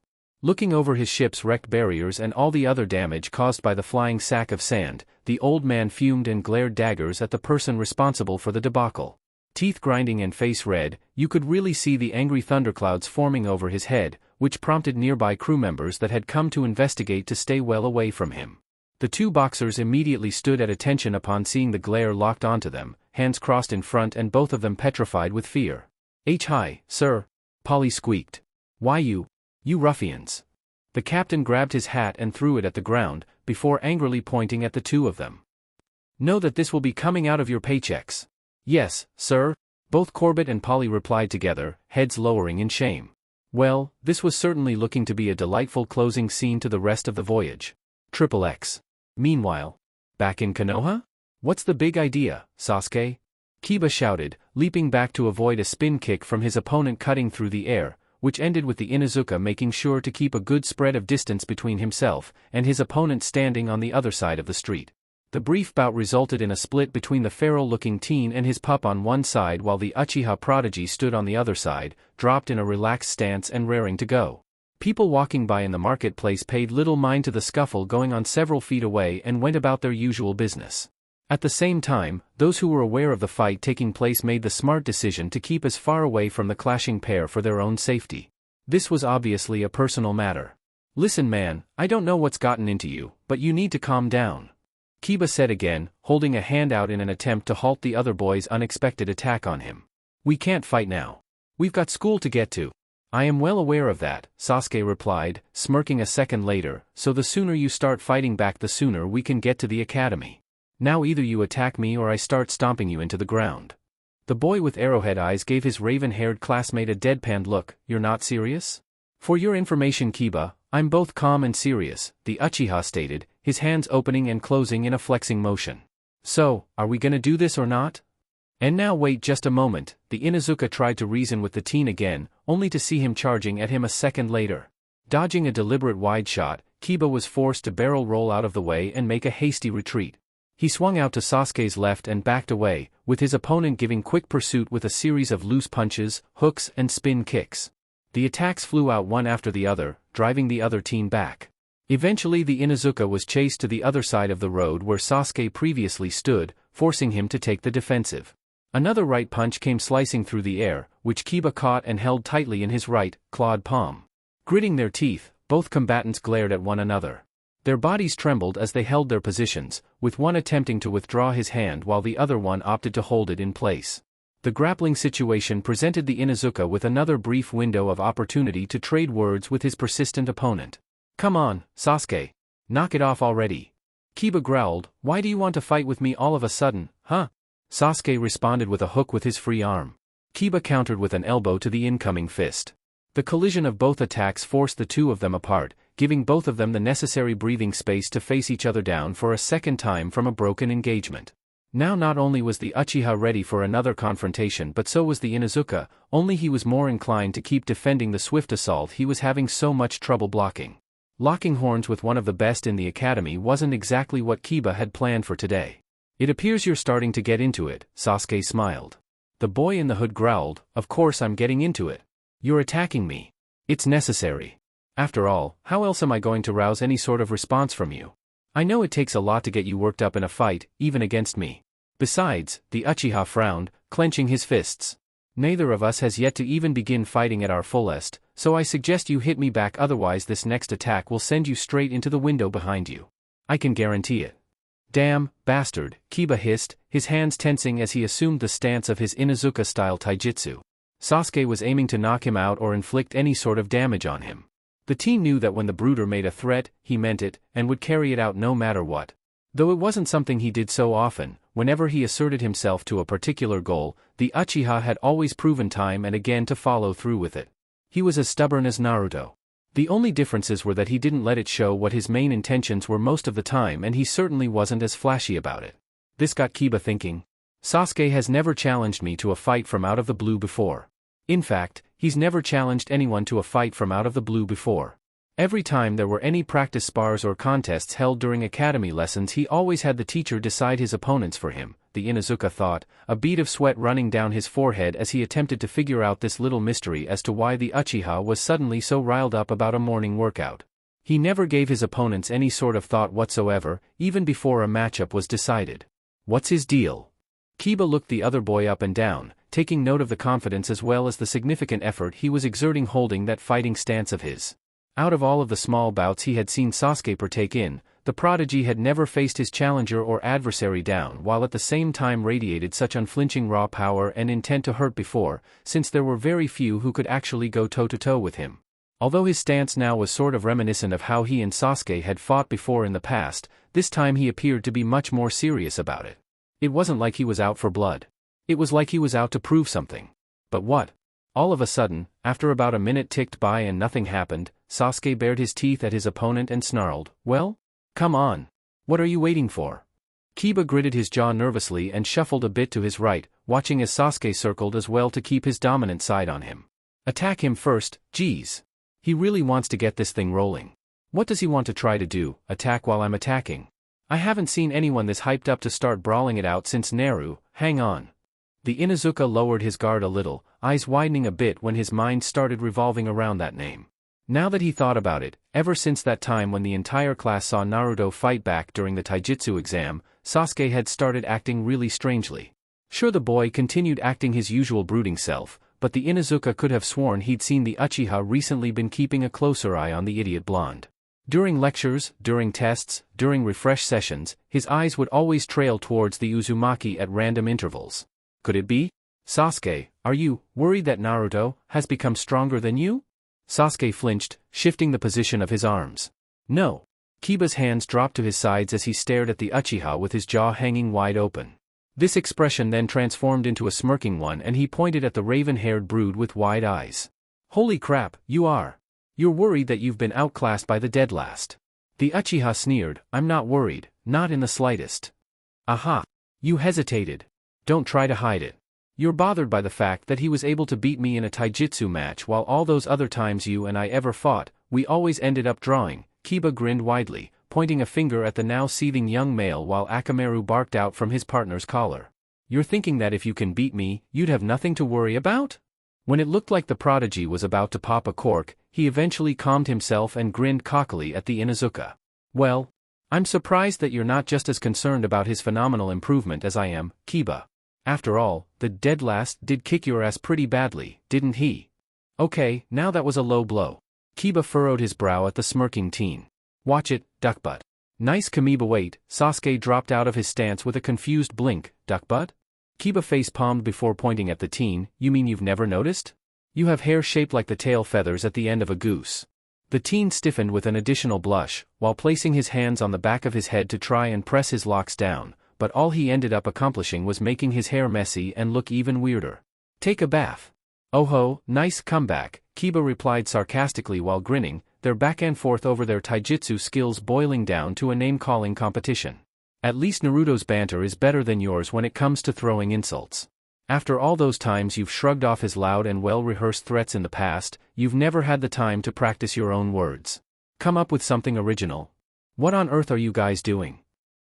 Looking over his ship's wrecked barriers and all the other damage caused by the flying sack of sand, the old man fumed and glared daggers at the person responsible for the debacle. Teeth grinding and face red, you could really see the angry thunderclouds forming over his head, which prompted nearby crew members that had come to investigate to stay well away from him. The two boxers immediately stood at attention upon seeing the glare locked onto them, hands crossed in front and both of them petrified with fear. Hi, sir. Polly squeaked. Why you ruffians. The captain grabbed his hat and threw it at the ground, before angrily pointing at the two of them. Know that this will be coming out of your paychecks. Yes, sir. Both Corbett and Polly replied together, heads lowering in shame. Well, this was certainly looking to be a delightful closing scene to the rest of the voyage. XXX. Meanwhile, back in Konoha? What's the big idea, Sasuke? Kiba shouted, leaping back to avoid a spin kick from his opponent cutting through the air, which ended with the Inuzuka making sure to keep a good spread of distance between himself and his opponent standing on the other side of the street. The brief bout resulted in a split between the feral-looking teen and his pup on one side while the Uchiha prodigy stood on the other side, dropped in a relaxed stance and raring to go. People walking by in the marketplace paid little mind to the scuffle going on several feet away and went about their usual business. At the same time, those who were aware of the fight taking place made the smart decision to keep as far away from the clashing pair for their own safety. This was obviously a personal matter. Listen man, I don't know what's gotten into you, but you need to calm down. Kiba said again, holding a hand out in an attempt to halt the other boy's unexpected attack on him. We can't fight now. We've got school to get to. I am well aware of that, Sasuke replied, smirking a second later, so the sooner you start fighting back the sooner we can get to the academy. Now either you attack me or I start stomping you into the ground. The boy with arrowhead eyes gave his raven-haired classmate a deadpan look. You're not serious? For your information Kiba, I'm both calm and serious, the Uchiha stated, his hands opening and closing in a flexing motion. So, are we gonna do this or not? And now wait just a moment, the Inuzuka tried to reason with the teen again, only to see him charging at him a second later. Dodging a deliberate wide shot, Kiba was forced to barrel roll out of the way and make a hasty retreat. He swung out to Sasuke's left and backed away, with his opponent giving quick pursuit with a series of loose punches, hooks and spin kicks. The attacks flew out one after the other, driving the other teen back. Eventually the Inuzuka was chased to the other side of the road where Sasuke previously stood, forcing him to take the defensive. Another right punch came slicing through the air, which Kiba caught and held tightly in his right, clawed palm. Gritting their teeth, both combatants glared at one another. Their bodies trembled as they held their positions, with one attempting to withdraw his hand while the other one opted to hold it in place. The grappling situation presented the Inuzuka with another brief window of opportunity to trade words with his persistent opponent. Come on, Sasuke. Knock it off already. Kiba growled, why do you want to fight with me all of a sudden, huh? Sasuke responded with a hook with his free arm. Kiba countered with an elbow to the incoming fist. The collision of both attacks forced the two of them apart, giving both of them the necessary breathing space to face each other down for a second time from a broken engagement. Now not only was the Uchiha ready for another confrontation but so was the Inuzuka, only he was more inclined to keep defending the swift assault he was having so much trouble blocking. Locking horns with one of the best in the academy wasn't exactly what Kiba had planned for today. It appears you're starting to get into it, Sasuke smiled. The boy in the hood growled, of course I'm getting into it. You're attacking me. It's necessary. After all, how else am I going to rouse any sort of response from you? I know it takes a lot to get you worked up in a fight, even against me. Besides, the Uchiha frowned, clenching his fists. Neither of us has yet to even begin fighting at our fullest, so I suggest you hit me back otherwise this next attack will send you straight into the window behind you. I can guarantee it. Damn, bastard, Kiba hissed, his hands tensing as he assumed the stance of his Inuzuka-style taijutsu. Sasuke was aiming to knock him out or inflict any sort of damage on him. The teen knew that when the brooder made a threat, he meant it, and would carry it out no matter what. Though it wasn't something he did so often, whenever he asserted himself to a particular goal, the Uchiha had always proven time and again to follow through with it. He was as stubborn as Naruto. The only differences were that he didn't let it show what his main intentions were most of the time and he certainly wasn't as flashy about it. This got Kiba thinking. Sasuke has never challenged me to a fight from out of the blue before. In fact, he's never challenged anyone to a fight from out of the blue before. Every time there were any practice spars or contests held during academy lessons he always had the teacher decide his opponents for him, the Inuzuka thought, a bead of sweat running down his forehead as he attempted to figure out this little mystery as to why the Uchiha was suddenly so riled up about a morning workout. He never gave his opponents any sort of thought whatsoever, even before a matchup was decided. What's his deal? Kiba looked the other boy up and down, taking note of the confidence as well as the significant effort he was exerting holding that fighting stance of his. Out of all of the small bouts he had seen Sasuke partake in, the prodigy had never faced his challenger or adversary down while at the same time radiated such unflinching raw power and intent to hurt before, since there were very few who could actually go toe-to-toe with him. Although his stance now was sort of reminiscent of how he and Sasuke had fought before in the past, this time he appeared to be much more serious about it. It wasn't like he was out for blood. It was like he was out to prove something. But what? All of a sudden, after about a minute ticked by and nothing happened, Sasuke bared his teeth at his opponent and snarled, "Well? Come on. What are you waiting for?" Kiba gritted his jaw nervously and shuffled a bit to his right, watching as Sasuke circled as well to keep his dominant side on him. Attack him first, geez. He really wants to get this thing rolling. What does he want to try to do, attack while I'm attacking? I haven't seen anyone this hyped up to start brawling it out since Naru, hang on. The Inuzuka lowered his guard a little, eyes widening a bit when his mind started revolving around that name. Now that he thought about it, ever since that time when the entire class saw Naruto fight back during the taijutsu exam, Sasuke had started acting really strangely. Sure, the boy continued acting his usual brooding self, but the Inuzuka could have sworn he'd seen the Uchiha recently been keeping a closer eye on the idiot blonde. During lectures, during tests, during refresh sessions, his eyes would always trail towards the Uzumaki at random intervals. Could it be? Sasuke, are you worried that Naruto has become stronger than you? Sasuke flinched, shifting the position of his arms. No. Kiba's hands dropped to his sides as he stared at the Uchiha with his jaw hanging wide open. This expression then transformed into a smirking one and he pointed at the raven-haired brood with wide eyes. Holy crap, you're worried that you've been outclassed by the dead last. The Uchiha sneered, I'm not worried, not in the slightest. Aha. You hesitated. Don't try to hide it. You're bothered by the fact that he was able to beat me in a taijutsu match while all those other times you and I ever fought, we always ended up drawing. Kiba grinned widely, pointing a finger at the now seething young male while Akamaru barked out from his partner's collar. You're thinking that if you can beat me, you'd have nothing to worry about? When it looked like the prodigy was about to pop a cork, he eventually calmed himself and grinned cockily at the Inuzuka. Well, I'm surprised that you're not just as concerned about his phenomenal improvement as I am, Kiba. After all, the dead last did kick your ass pretty badly, didn't he? Okay, now that was a low blow. Kiba furrowed his brow at the smirking teen. Watch it, duckbutt. Nice Kamiba wait, Sasuke dropped out of his stance with a confused blink, duckbutt? Kiba face-palmed before pointing at the teen, you mean you've never noticed? You have hair shaped like the tail feathers at the end of a goose. The teen stiffened with an additional blush, while placing his hands on the back of his head to try and press his locks down, but all he ended up accomplishing was making his hair messy and look even weirder. Take a bath. Oh ho, nice comeback, Kiba replied sarcastically while grinning, their back and forth over their taijutsu skills boiling down to a name-calling competition. At least Naruto's banter is better than yours when it comes to throwing insults. After all those times you've shrugged off his loud and well-rehearsed threats in the past, you've never had the time to practice your own words. Come up with something original. What on earth are you guys doing?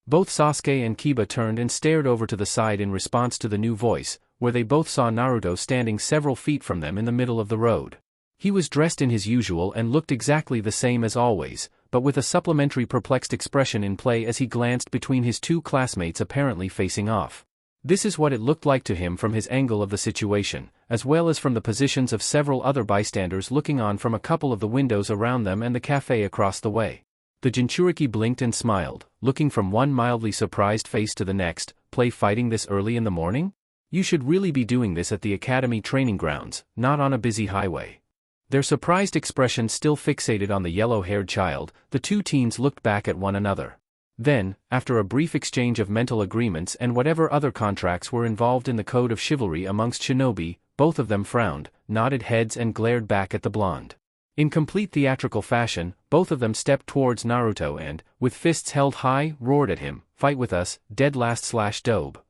Both Sasuke and Kiba turned and stared over to the side in response to the new voice, where they both saw Naruto standing several feet from them in the middle of the road. He was dressed in his usual and looked exactly the same as always, but with a supplementary perplexed expression in play as he glanced between his two classmates apparently facing off. This is what it looked like to him from his angle of the situation, as well as from the positions of several other bystanders looking on from a couple of the windows around them and the cafe across the way. The jinchuriki blinked and smiled, looking from one mildly surprised face to the next, play fighting this early in the morning? You should really be doing this at the academy training grounds, not on a busy highway. Their surprised expression still fixated on the yellow-haired child, the two teens looked back at one another. Then, after a brief exchange of mental agreements and whatever other contracts were involved in the code of chivalry amongst shinobi, both of them frowned, nodded heads and glared back at the blonde. In complete theatrical fashion, both of them stepped towards Naruto and, with fists held high, roared at him, "Fight with us, dead last/dobe."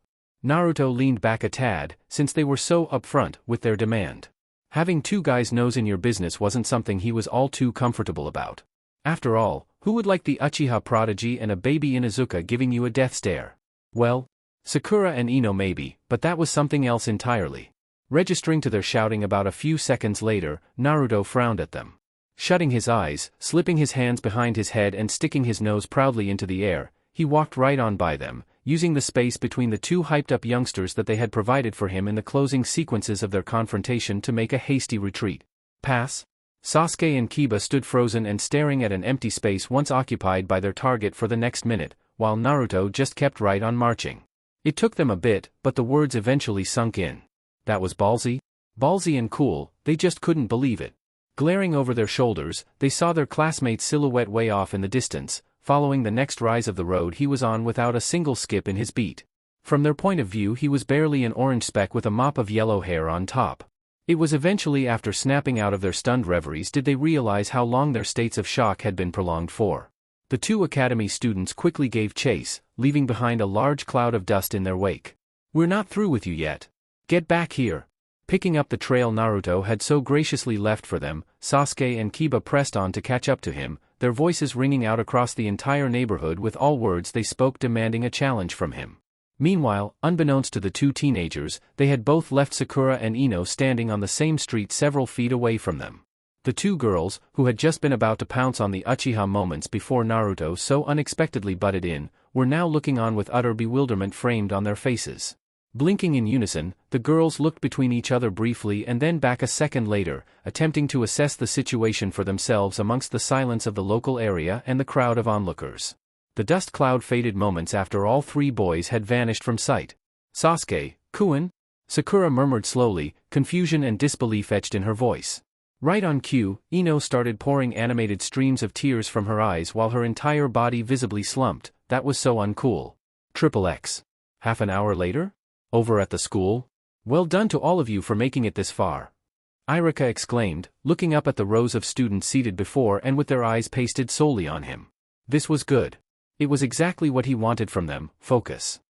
Naruto leaned back a tad, since they were so upfront with their demand. Having two guys nose in your business wasn't something he was all too comfortable about. After all, who would like the Uchiha prodigy and a baby Inuzuka giving you a death stare? Well, Sakura and Ino maybe, but that was something else entirely. Registering to their shouting about a few seconds later, Naruto frowned at them. Shutting his eyes, slipping his hands behind his head and sticking his nose proudly into the air, he walked right on by them, using the space between the two hyped-up youngsters that they had provided for him in the closing sequences of their confrontation to make a hasty retreat. Pass? Sasuke and Kiba stood frozen and staring at an empty space once occupied by their target for the next minute, while Naruto just kept right on marching. It took them a bit, but the words eventually sunk in. That was ballsy? Ballsy and cool, they just couldn't believe it. Glaring over their shoulders, they saw their classmate's silhouette way off in the distance, following the next rise of the road he was on without a single skip in his beat. From their point of view he was barely an orange speck with a mop of yellow hair on top. It was eventually after snapping out of their stunned reveries did they realize how long their states of shock had been prolonged for. The two academy students quickly gave chase, leaving behind a large cloud of dust in their wake. "We're not through with you yet. Get back here." Picking up the trail Naruto had so graciously left for them, Sasuke and Kiba pressed on to catch up to him, their voices ringing out across the entire neighborhood with all words they spoke demanding a challenge from him. Meanwhile, unbeknownst to the two teenagers, they had both left Sakura and Ino standing on the same street several feet away from them. The two girls, who had just been about to pounce on the Uchiha moments before Naruto so unexpectedly butted in, were now looking on with utter bewilderment framed on their faces. Blinking in unison, the girls looked between each other briefly and then back a second later, attempting to assess the situation for themselves amongst the silence of the local area and the crowd of onlookers. The dust cloud faded moments after all three boys had vanished from sight. "Sasuke, Kuin?" Sakura murmured slowly, confusion and disbelief etched in her voice. Right on cue, Ino started pouring animated streams of tears from her eyes while her entire body visibly slumped. That was so uncool. XXX. Half an hour later? Over at the school? "Well done to all of you for making it this far," Irika exclaimed, looking up at the rows of students seated before and with their eyes pasted solely on him. This was good. It was exactly what he wanted from them, focus.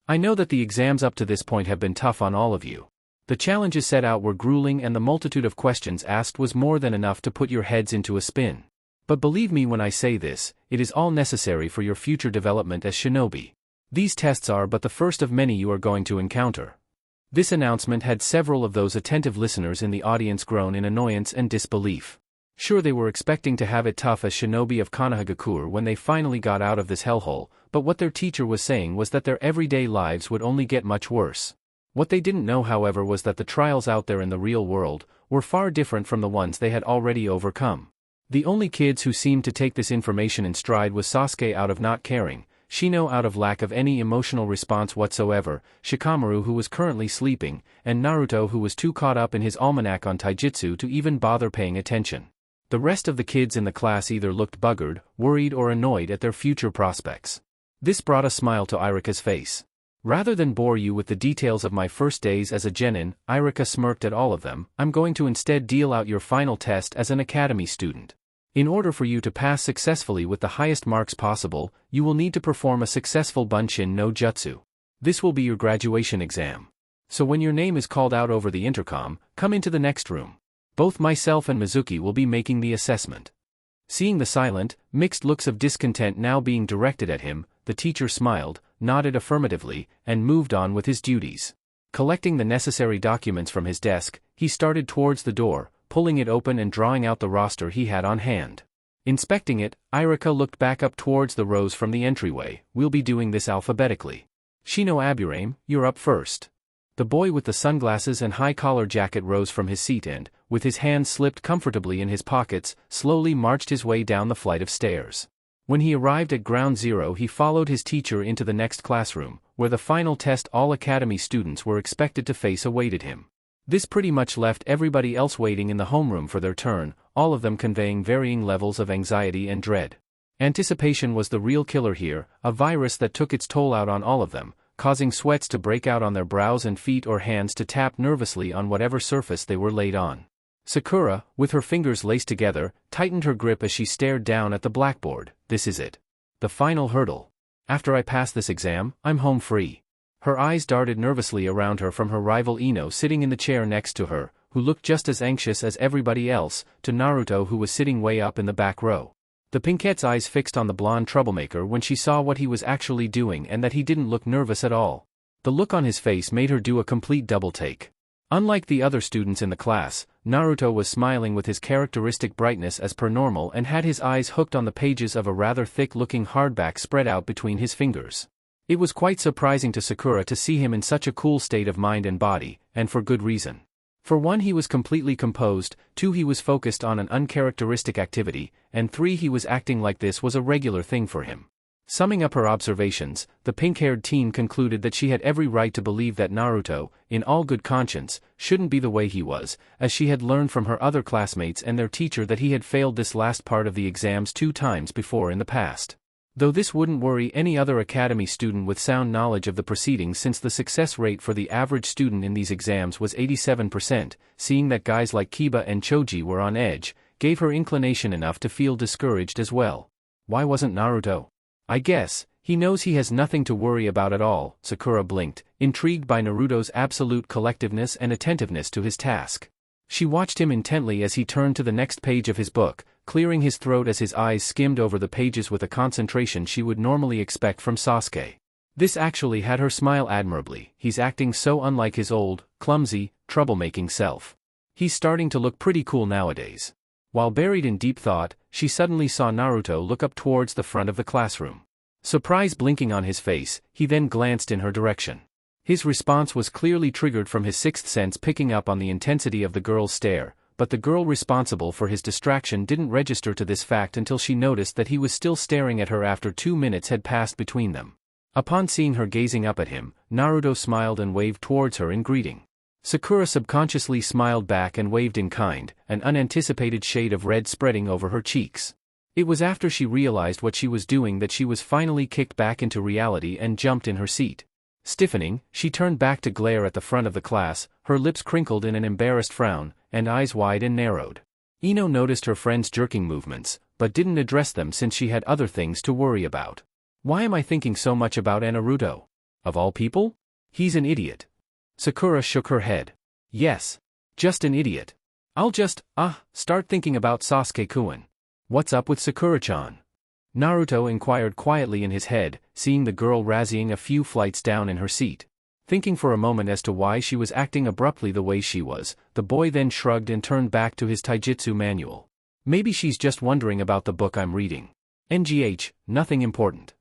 "I know that the exams up to this point have been tough on all of you. The challenges set out were grueling and the multitude of questions asked was more than enough to put your heads into a spin. But believe me when I say this, it is all necessary for your future development as shinobi. These tests are but the first of many you are going to encounter." This announcement had several of those attentive listeners in the audience groan in annoyance and disbelief. Sure, they were expecting to have it tough as shinobi of Konohagakure when they finally got out of this hellhole, but what their teacher was saying was that their everyday lives would only get much worse. What they didn't know, however, was that the trials out there in the real world were far different from the ones they had already overcome. The only kids who seemed to take this information in stride was Sasuke out of not caring, Shino out of lack of any emotional response whatsoever, Shikamaru who was currently sleeping, and Naruto who was too caught up in his almanac on taijutsu to even bother paying attention. The rest of the kids in the class either looked buggered, worried or annoyed at their future prospects. This brought a smile to Irika's face. "Rather than bore you with the details of my first days as a genin," Irika smirked at all of them, "I'm going to instead deal out your final test as an academy student. In order for you to pass successfully with the highest marks possible, you will need to perform a successful Bunshin no Jutsu. This will be your graduation exam. So when your name is called out over the intercom, come into the next room. Both myself and Mizuki will be making the assessment." Seeing the silent, mixed looks of discontent now being directed at him, the teacher smiled, nodded affirmatively, and moved on with his duties. Collecting the necessary documents from his desk, he started towards the door, pulling it open and drawing out the roster he had on hand. Inspecting it, Irika looked back up towards the rows from the entryway. "We'll be doing this alphabetically. Shino Aburame, you're up first." The boy with the sunglasses and high-collar jacket rose from his seat and, with his hands slipped comfortably in his pockets, slowly marched his way down the flight of stairs. When he arrived at ground zero he followed his teacher into the next classroom, where the final test all academy students were expected to face awaited him. This pretty much left everybody else waiting in the homeroom for their turn, all of them conveying varying levels of anxiety and dread. Anticipation was the real killer here, a virus that took its toll out on all of them, causing sweats to break out on their brows and feet or hands to tap nervously on whatever surface they were laid on. Sakura, with her fingers laced together, tightened her grip as she stared down at the blackboard. "This is it. The final hurdle. After I pass this exam, I'm home free." Her eyes darted nervously around her from her rival Ino sitting in the chair next to her, who looked just as anxious as everybody else, to Naruto who was sitting way up in the back row. The pinkette's eyes fixed on the blonde troublemaker when she saw what he was actually doing and that he didn't look nervous at all. The look on his face made her do a complete double-take. Unlike the other students in the class, Naruto was smiling with his characteristic brightness as per normal and had his eyes hooked on the pages of a rather thick-looking hardback spread out between his fingers. It was quite surprising to Sakura to see him in such a cool state of mind and body, and for good reason. For 1, he was completely composed, 2, he was focused on an uncharacteristic activity, and 3, he was acting like this was a regular thing for him. Summing up her observations, the pink-haired teen concluded that she had every right to believe that Naruto, in all good conscience, shouldn't be the way he was, as she had learned from her other classmates and their teacher that he had failed this last part of the exams 2 times before in the past. Though this wouldn't worry any other academy student with sound knowledge of the proceedings, since the success rate for the average student in these exams was 87%, seeing that guys like Kiba and Choji were on edge, gave her inclination enough to feel discouraged as well. Why wasn't Naruto? I guess, he knows he has nothing to worry about at all, Sakura blinked, intrigued by Naruto's absolute collectiveness and attentiveness to his task. She watched him intently as he turned to the next page of his book, clearing his throat as his eyes skimmed over the pages with a concentration she would normally expect from Sasuke. This actually had her smile admirably. He's acting so unlike his old, clumsy, troublemaking self. He's starting to look pretty cool nowadays. While buried in deep thought, she suddenly saw Naruto look up towards the front of the classroom. Surprise blinking on his face, he then glanced in her direction. His response was clearly triggered from his sixth sense picking up on the intensity of the girl's stare, but the girl responsible for his distraction didn't register to this fact until she noticed that he was still staring at her after 2 minutes had passed between them. Upon seeing her gazing up at him, Naruto smiled and waved towards her in greeting. Sakura subconsciously smiled back and waved in kind, an unanticipated shade of red spreading over her cheeks. It was after she realized what she was doing that she was finally kicked back into reality and jumped in her seat. Stiffening, she turned back to glare at the front of the class, her lips crinkled in an embarrassed frown, and eyes wide and narrowed. Ino noticed her friend's jerking movements, but didn't address them since she had other things to worry about. Why am I thinking so much about Naruto? Of all people? He's an idiot. Sakura shook her head. Yes. Just an idiot. I'll just, start thinking about Sasuke-kun. What's up with Sakura-chan? Naruto inquired quietly in his head, seeing the girl razzying a few flights down in her seat. Thinking for a moment as to why she was acting abruptly the way she was, the boy then shrugged and turned back to his taijutsu manual. Maybe she's just wondering about the book I'm reading. NGH, nothing important.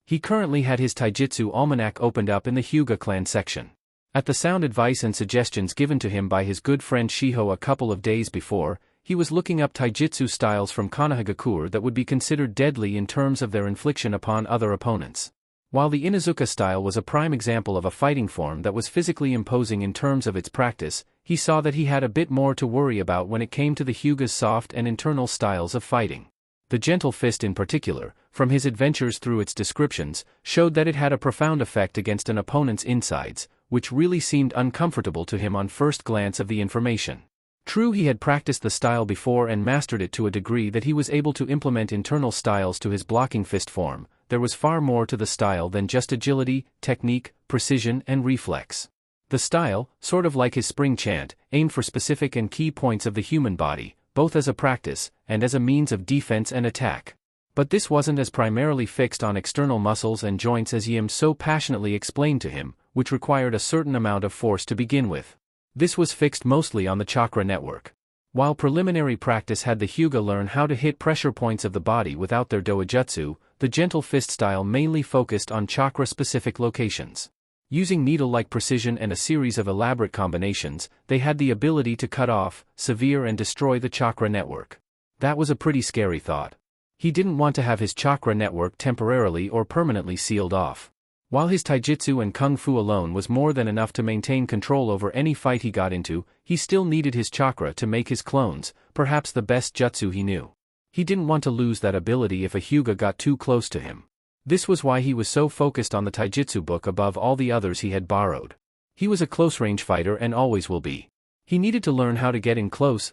He currently had his taijutsu almanac opened up in the Hyuga clan section. At the sound advice and suggestions given to him by his good friend Shiho a couple of days before, he was looking up taijutsu styles from Konohagakure that would be considered deadly in terms of their infliction upon other opponents. While the Inuzuka style was a prime example of a fighting form that was physically imposing in terms of its practice, he saw that he had a bit more to worry about when it came to the Hyuga's soft and internal styles of fighting. The gentle fist in particular, from his adventures through its descriptions, showed that it had a profound effect against an opponent's insides, which really seemed uncomfortable to him on first glance of the information. True, he had practiced the style before and mastered it to a degree that he was able to implement internal styles to his blocking fist form. There was far more to the style than just agility, technique, precision, and reflex. The style, sort of like his spring chant, aimed for specific and key points of the human body, both as a practice and as a means of defense and attack. But this wasn't as primarily fixed on external muscles and joints as Yim so passionately explained to him, which required a certain amount of force to begin with. This was fixed mostly on the chakra network. While preliminary practice had the Hyuga learn how to hit pressure points of the body without their doujutsu, the gentle fist style mainly focused on chakra-specific locations. Using needle-like precision and a series of elaborate combinations, they had the ability to cut off, sever and destroy the chakra network. That was a pretty scary thought. He didn't want to have his chakra network temporarily or permanently sealed off. While his taijutsu and kung fu alone was more than enough to maintain control over any fight he got into, he still needed his chakra to make his clones, perhaps the best jutsu he knew. He didn't want to lose that ability if a Hyuga got too close to him. This was why he was so focused on the taijutsu book above all the others he had borrowed. He was a close-range fighter and always will be. He needed to learn how to get in close,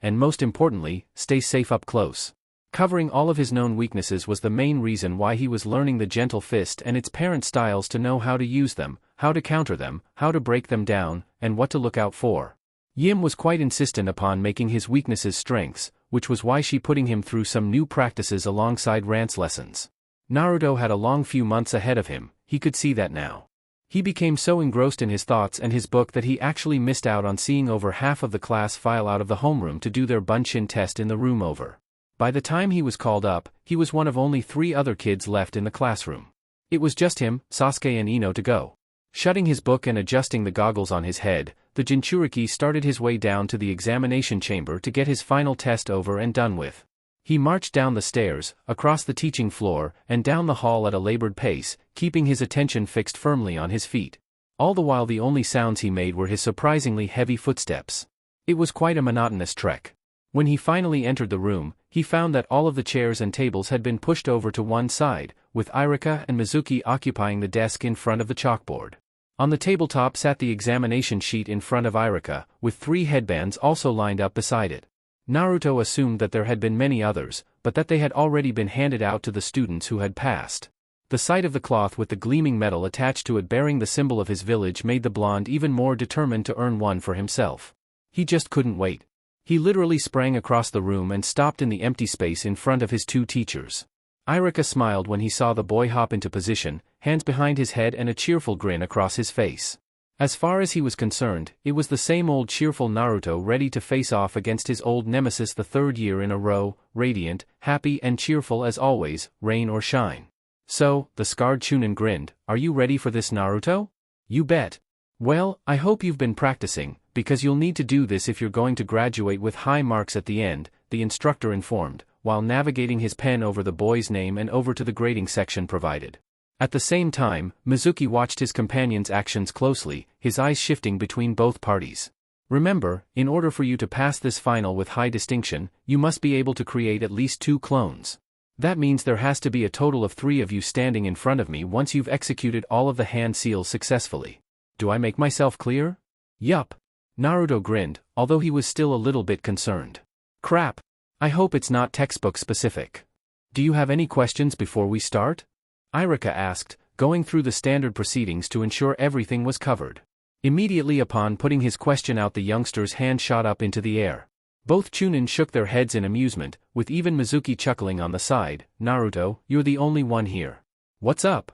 and most importantly, stay safe up close. Covering all of his known weaknesses was the main reason why he was learning the gentle fist and its parent styles, to know how to use them, how to counter them, how to break them down, and what to look out for. Yim was quite insistent upon making his weaknesses strengths, which was why she putting him through some new practices alongside Rant's lessons. Naruto had a long few months ahead of him, he could see that now. He became so engrossed in his thoughts and his book that he actually missed out on seeing over half of the class file out of the homeroom to do their bunshin test in the room over. By the time he was called up, he was one of only 3 other kids left in the classroom. It was just him, Sasuke and Ino to go. Shutting his book and adjusting the goggles on his head, the jinchuriki started his way down to the examination chamber to get his final test over and done with. He marched down the stairs, across the teaching floor, and down the hall at a labored pace, keeping his attention fixed firmly on his feet. All the while the only sounds he made were his surprisingly heavy footsteps. It was quite a monotonous trek. When he finally entered the room, he found that all of the chairs and tables had been pushed over to one side, with Irika and Mizuki occupying the desk in front of the chalkboard. On the tabletop sat the examination sheet in front of Irika, with 3 headbands also lined up beside it. Naruto assumed that there had been many others, but that they had already been handed out to the students who had passed. The sight of the cloth with the gleaming metal attached to it bearing the symbol of his village made the blonde even more determined to earn one for himself. He just couldn't wait. He literally sprang across the room and stopped in the empty space in front of his 2 teachers. Irika smiled when he saw the boy hop into position, hands behind his head and a cheerful grin across his face. As far as he was concerned, it was the same old cheerful Naruto ready to face off against his old nemesis the 3rd year in a row, radiant, happy and cheerful as always, rain or shine. So, the scarred Chunin grinned, "Are you ready for this, Naruto?" "You bet." "Well, I hope you've been practicing, because you'll need to do this if you're going to graduate with high marks at the end," the instructor informed, while navigating his pen over the boy's name and over to the grading section provided. At the same time, Mizuki watched his companion's actions closely, his eyes shifting between both parties. "Remember, in order for you to pass this final with high distinction, you must be able to create at least 2 clones. That means there has to be a total of 3 of you standing in front of me once you've executed all of the hand seals successfully. Do I make myself clear?" "Yup." Naruto grinned, although he was still a little bit concerned. "Crap. I hope it's not textbook specific. Do you have any questions before we start?" Irika asked, going through the standard proceedings to ensure everything was covered. Immediately upon putting his question out, the youngster's hand shot up into the air. Both Chunin shook their heads in amusement, with even Mizuki chuckling on the side. "Naruto, you're the only one here. What's up?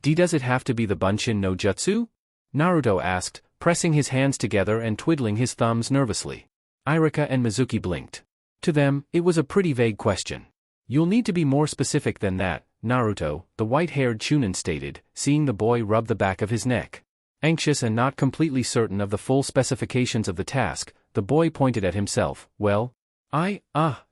Does it have to be the Bunshin no Jutsu?" Naruto asked, pressing his hands together and twiddling his thumbs nervously. Irika and Mizuki blinked. To them, it was a pretty vague question. "You'll need to be more specific than that, Naruto," the white-haired Chunin stated, seeing the boy rub the back of his neck. Anxious and not completely certain of the full specifications of the task, the boy pointed at himself. "Well,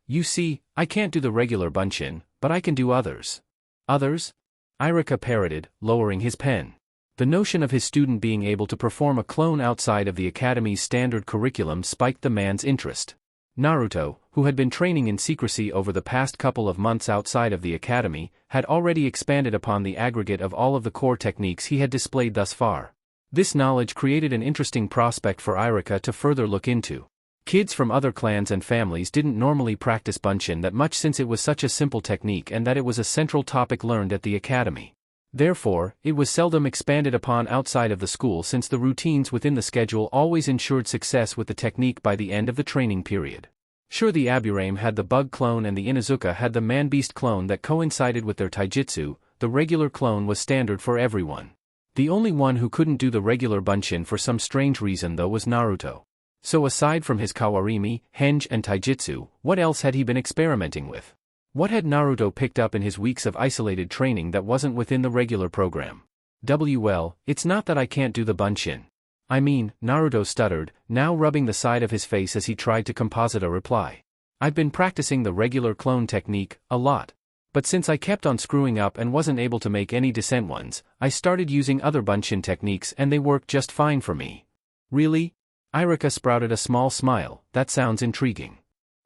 you see, I can't do the regular Bunshin, but I can do others." "Others?" Irika parroted, lowering his pen. The notion of his student being able to perform a clone outside of the academy's standard curriculum spiked the man's interest. Naruto, who had been training in secrecy over the past couple of months outside of the academy, had already expanded upon the aggregate of all of the core techniques he had displayed thus far. This knowledge created an interesting prospect for Irika to further look into. Kids from other clans and families didn't normally practice Bunshin that much since it was such a simple technique and that it was a central topic learned at the academy. Therefore, it was seldom expanded upon outside of the school since the routines within the schedule always ensured success with the technique by the end of the training period. Sure, the Aburame had the bug clone and the Inuzuka had the man-beast clone that coincided with their taijutsu. The regular clone was standard for everyone. The only one who couldn't do the regular Bunshin for some strange reason though was Naruto. So aside from his Kawarimi, Henge and taijutsu, what else had he been experimenting with? What had Naruto picked up in his weeks of isolated training that wasn't within the regular program? "Well, it's not that I can't do the Bunshin. I mean," Naruto stuttered, now rubbing the side of his face as he tried to composite a reply. "I've been practicing the regular clone technique, a lot. But since I kept on screwing up and wasn't able to make any decent ones, I started using other Bunshin techniques and they worked just fine for me." "Really?" Irika sprouted a small smile. "That sounds intriguing."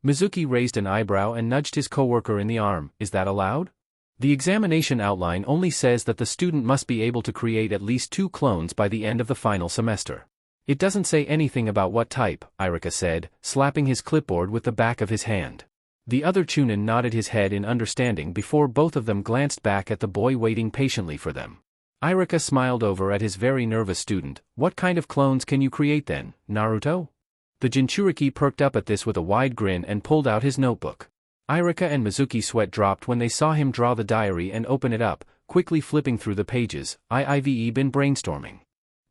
Mizuki raised an eyebrow and nudged his coworker in the arm. "Is that allowed?" "The examination outline only says that the student must be able to create at least 2 clones by the end of the final semester. It doesn't say anything about what type," Irika said, slapping his clipboard with the back of his hand. The other Chunin nodded his head in understanding before both of them glanced back at the boy waiting patiently for them. Irika smiled over at his very nervous student. "What kind of clones can you create then, Naruto?" The Jinchuriki perked up at this with a wide grin and pulled out his notebook. Irika and Mizuki sweat dropped when they saw him draw the diary and open it up, quickly flipping through the pages. "I've been brainstorming."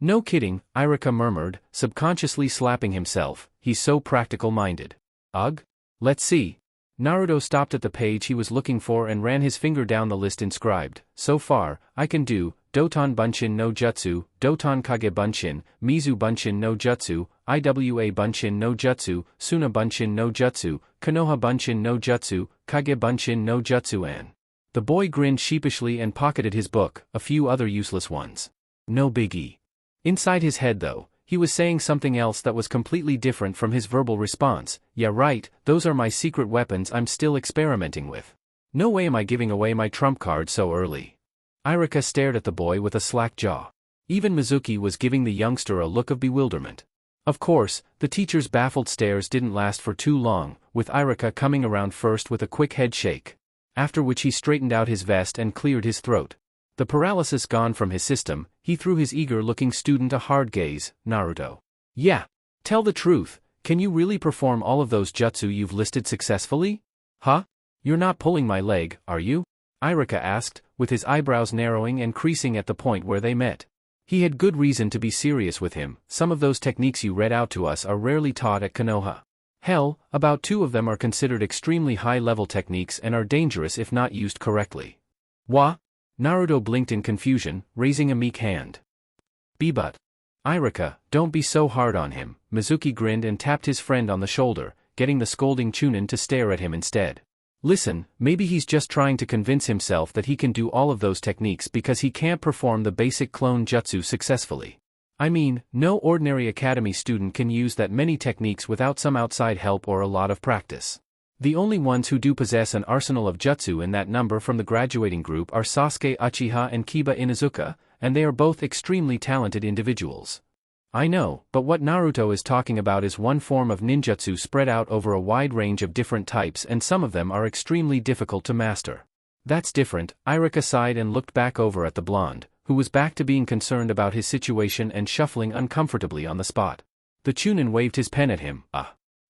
"No kidding," Irika murmured, subconsciously slapping himself. "He's so practical-minded." "Ugh? Let's see." Naruto stopped at the page he was looking for and ran his finger down the list inscribed. "So far, I can do Doton Bunshin no Jutsu, Doton Kage Bunshin, Mizu Bunshin no Jutsu, Iwa Bunshin no Jutsu, Suna Bunshin no Jutsu, Konoha Bunshin no Jutsu, Kage Bunshin no Jutsu an. The boy grinned sheepishly and pocketed his book, a few other useless ones. No biggie. Inside his head though, he was saying something else that was completely different from his verbal response. Yeah right, those are my secret weapons I'm still experimenting with. No way am I giving away my trump card so early. Irika stared at the boy with a slack jaw. Even Mizuki was giving the youngster a look of bewilderment. Of course, the teacher's baffled stares didn't last for too long, with Irika coming around first with a quick head shake. After which he straightened out his vest and cleared his throat. The paralysis gone from his system, he threw his eager-looking student a hard gaze. Naruto. Yeah. Tell the truth, can you really perform all of those jutsu you've listed successfully? Huh? You're not pulling my leg, are you? Irika asked, with his eyebrows narrowing and creasing at the point where they met. He had good reason to be serious with him. Some of those techniques you read out to us are rarely taught at Konoha. Hell, about 2 of them are considered extremely high-level techniques and are dangerous if not used correctly. Wha? Naruto blinked in confusion, raising a meek hand. But. Irika, don't be so hard on him. Mizuki grinned and tapped his friend on the shoulder, getting the scolding Chunin to stare at him instead. Listen, maybe he's just trying to convince himself that he can do all of those techniques because he can't perform the basic clone jutsu successfully. I mean, no ordinary academy student can use that many techniques without some outside help or a lot of practice. The only ones who do possess an arsenal of jutsu in that number from the graduating group are Sasuke Uchiha and Kiba Inuzuka, and they are both extremely talented individuals. I know, but what Naruto is talking about is one form of ninjutsu spread out over a wide range of different types, and some of them are extremely difficult to master. That's different. Irika sighed and looked back over at the blonde, who was back to being concerned about his situation and shuffling uncomfortably on the spot. The Chunin waved his pen at him.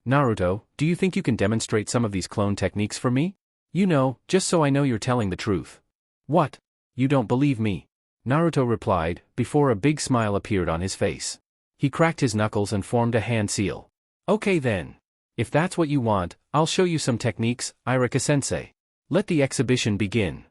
Naruto, do you think you can demonstrate some of these clone techniques for me? You know, just so I know you're telling the truth. What? You don't believe me? Naruto replied, before a big smile appeared on his face. He cracked his knuckles and formed a hand seal. Okay then. If that's what you want, I'll show you some techniques, Irika-sensei. Let the exhibition begin.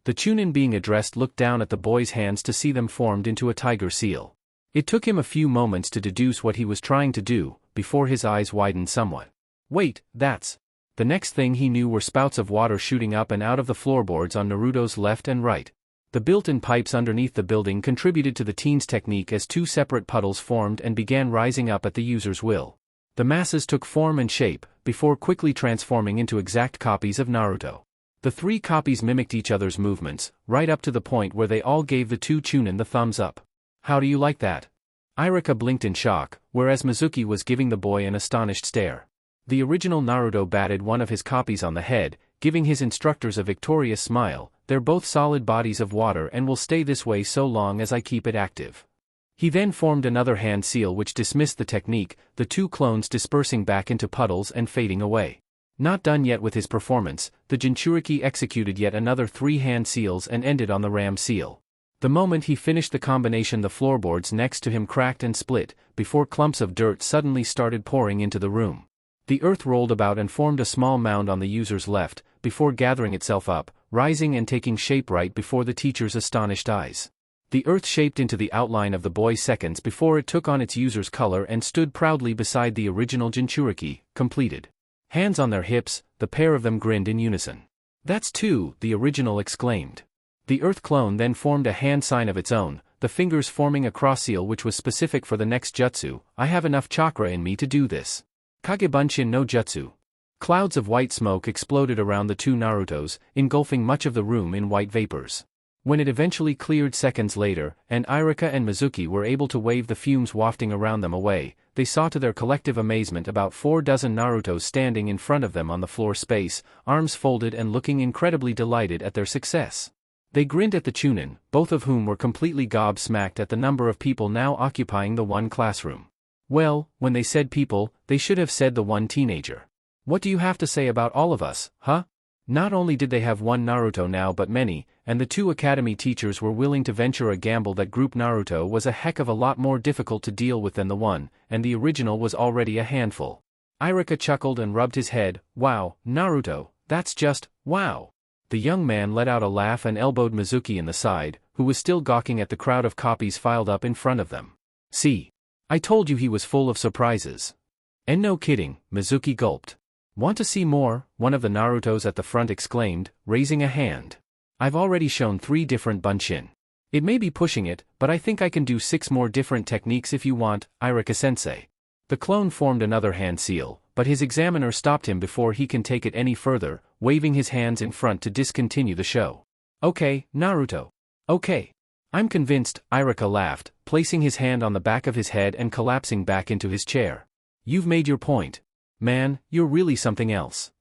The Chunin being addressed looked down at the boy's hands to see them formed into a tiger seal. It took him a few moments to deduce what he was trying to do, before his eyes widened somewhat. Wait, that's... The next thing he knew were spouts of water shooting up and out of the floorboards on Naruto's left and right. The built-in pipes underneath the building contributed to the teen's technique as 2 separate puddles formed and began rising up at the user's will. The masses took form and shape, before quickly transforming into exact copies of Naruto. The 3 copies mimicked each other's movements, right up to the point where they all gave the 2 Chunin the thumbs up. How do you like that? Irika blinked in shock, whereas Mizuki was giving the boy an astonished stare. The original Naruto batted one of his copies on the head, giving his instructors a victorious smile. They're both solid bodies of water and will stay this way so long as I keep it active. He then formed another hand seal which dismissed the technique, the 2 clones dispersing back into puddles and fading away. Not done yet with his performance, the Jinchuriki executed yet another 3 hand seals and ended on the ram seal. The moment he finished the combination, the floorboards next to him cracked and split, before clumps of dirt suddenly started pouring into the room. The earth rolled about and formed a small mound on the user's left, before gathering itself up, rising and taking shape right before the teacher's astonished eyes. The earth shaped into the outline of the boy seconds before it took on its user's color and stood proudly beside the original Jinchuriki, completed. Hands on their hips, the pair of them grinned in unison. That's 2, the original exclaimed. The earth clone then formed a hand sign of its own, the fingers forming a cross seal which was specific for the next jutsu. I have enough chakra in me to do this. Kage Bunshin no Jutsu. Clouds of white smoke exploded around the 2 Narutos, engulfing much of the room in white vapors. When it eventually cleared seconds later, and Irika and Mizuki were able to wave the fumes wafting around them away, they saw to their collective amazement about 4 dozen Narutos standing in front of them on the floor space, arms folded and looking incredibly delighted at their success. They grinned at the Chunin, both of whom were completely gobsmacked at the number of people now occupying the one classroom. Well, when they said people, they should have said the one teenager. What do you have to say about all of us, huh? Not only did they have one Naruto now but many, and the 2 academy teachers were willing to venture a gamble that group Naruto was a heck of a lot more difficult to deal with than the one, and the original was already a handful. Irika chuckled and rubbed his head. Wow, Naruto, that's just, wow. The young man let out a laugh and elbowed Mizuki in the side, who was still gawking at the crowd of copies filed up in front of them. "See? I told you he was full of surprises." "And no kidding," Mizuki gulped. "Want to see more?" one of the Narutos at the front exclaimed, raising a hand. "I've already shown 3 different bunshin. It may be pushing it, but I think I can do 6 more different techniques if you want, Irika-sensei." The clone formed another hand seal, but his examiner stopped him before he can take it any further, waving his hands in front to discontinue the show. "Okay, Naruto. Okay. I'm convinced," Irika laughed, placing his hand on the back of his head and collapsing back into his chair. "You've made your point. Man, you're really something else."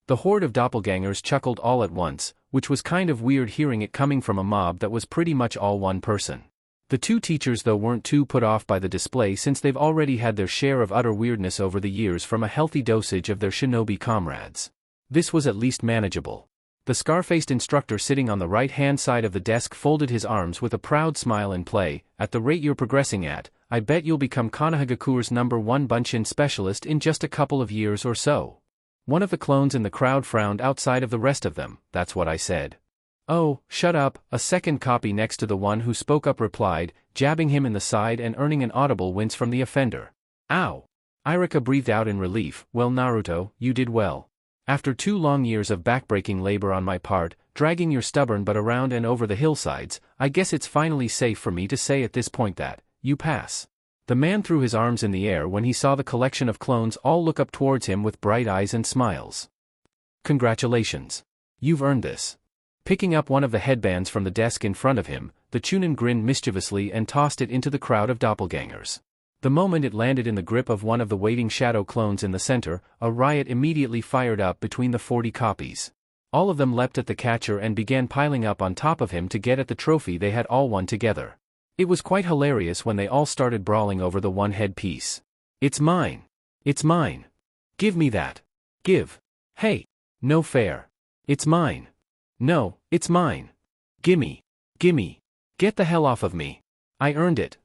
The horde of doppelgangers chuckled all at once, which was kind of weird hearing it coming from a mob that was pretty much all one person. The 2 teachers though weren't too put off by the display since they've already had their share of utter weirdness over the years from a healthy dosage of their shinobi comrades. This was at least manageable. The scar-faced instructor sitting on the right-hand side of the desk folded his arms with a proud smile in play. "At the rate you're progressing at, I bet you'll become Konohagakure's #1 bunshin specialist in just a couple of years or so." One of the clones in the crowd frowned outside of the rest of them. "That's what I said." "Oh, shut up," a second copy next to the one who spoke up replied, jabbing him in the side and earning an audible wince from the offender. "Ow!" Irika breathed out in relief. "Well, Naruto, you did well. After 2 long years of backbreaking labor on my part, dragging your stubborn butt around and over the hillsides, I guess it's finally safe for me to say at this point that you pass." The man threw his arms in the air when he saw the collection of clones all look up towards him with bright eyes and smiles. "Congratulations. You've earned this." Picking up one of the headbands from the desk in front of him, the Chunin grinned mischievously and tossed it into the crowd of doppelgangers. The moment it landed in the grip of one of the waiting shadow clones in the center, a riot immediately fired up between the 40 copies. All of them leapt at the catcher and began piling up on top of him to get at the trophy they had all won together. It was quite hilarious when they all started brawling over the one head piece. "It's mine! It's mine! Give me that! Give! Hey! No fair! It's mine! No, it's mine! Gimme! Gimme! Get the hell off of me! I earned it!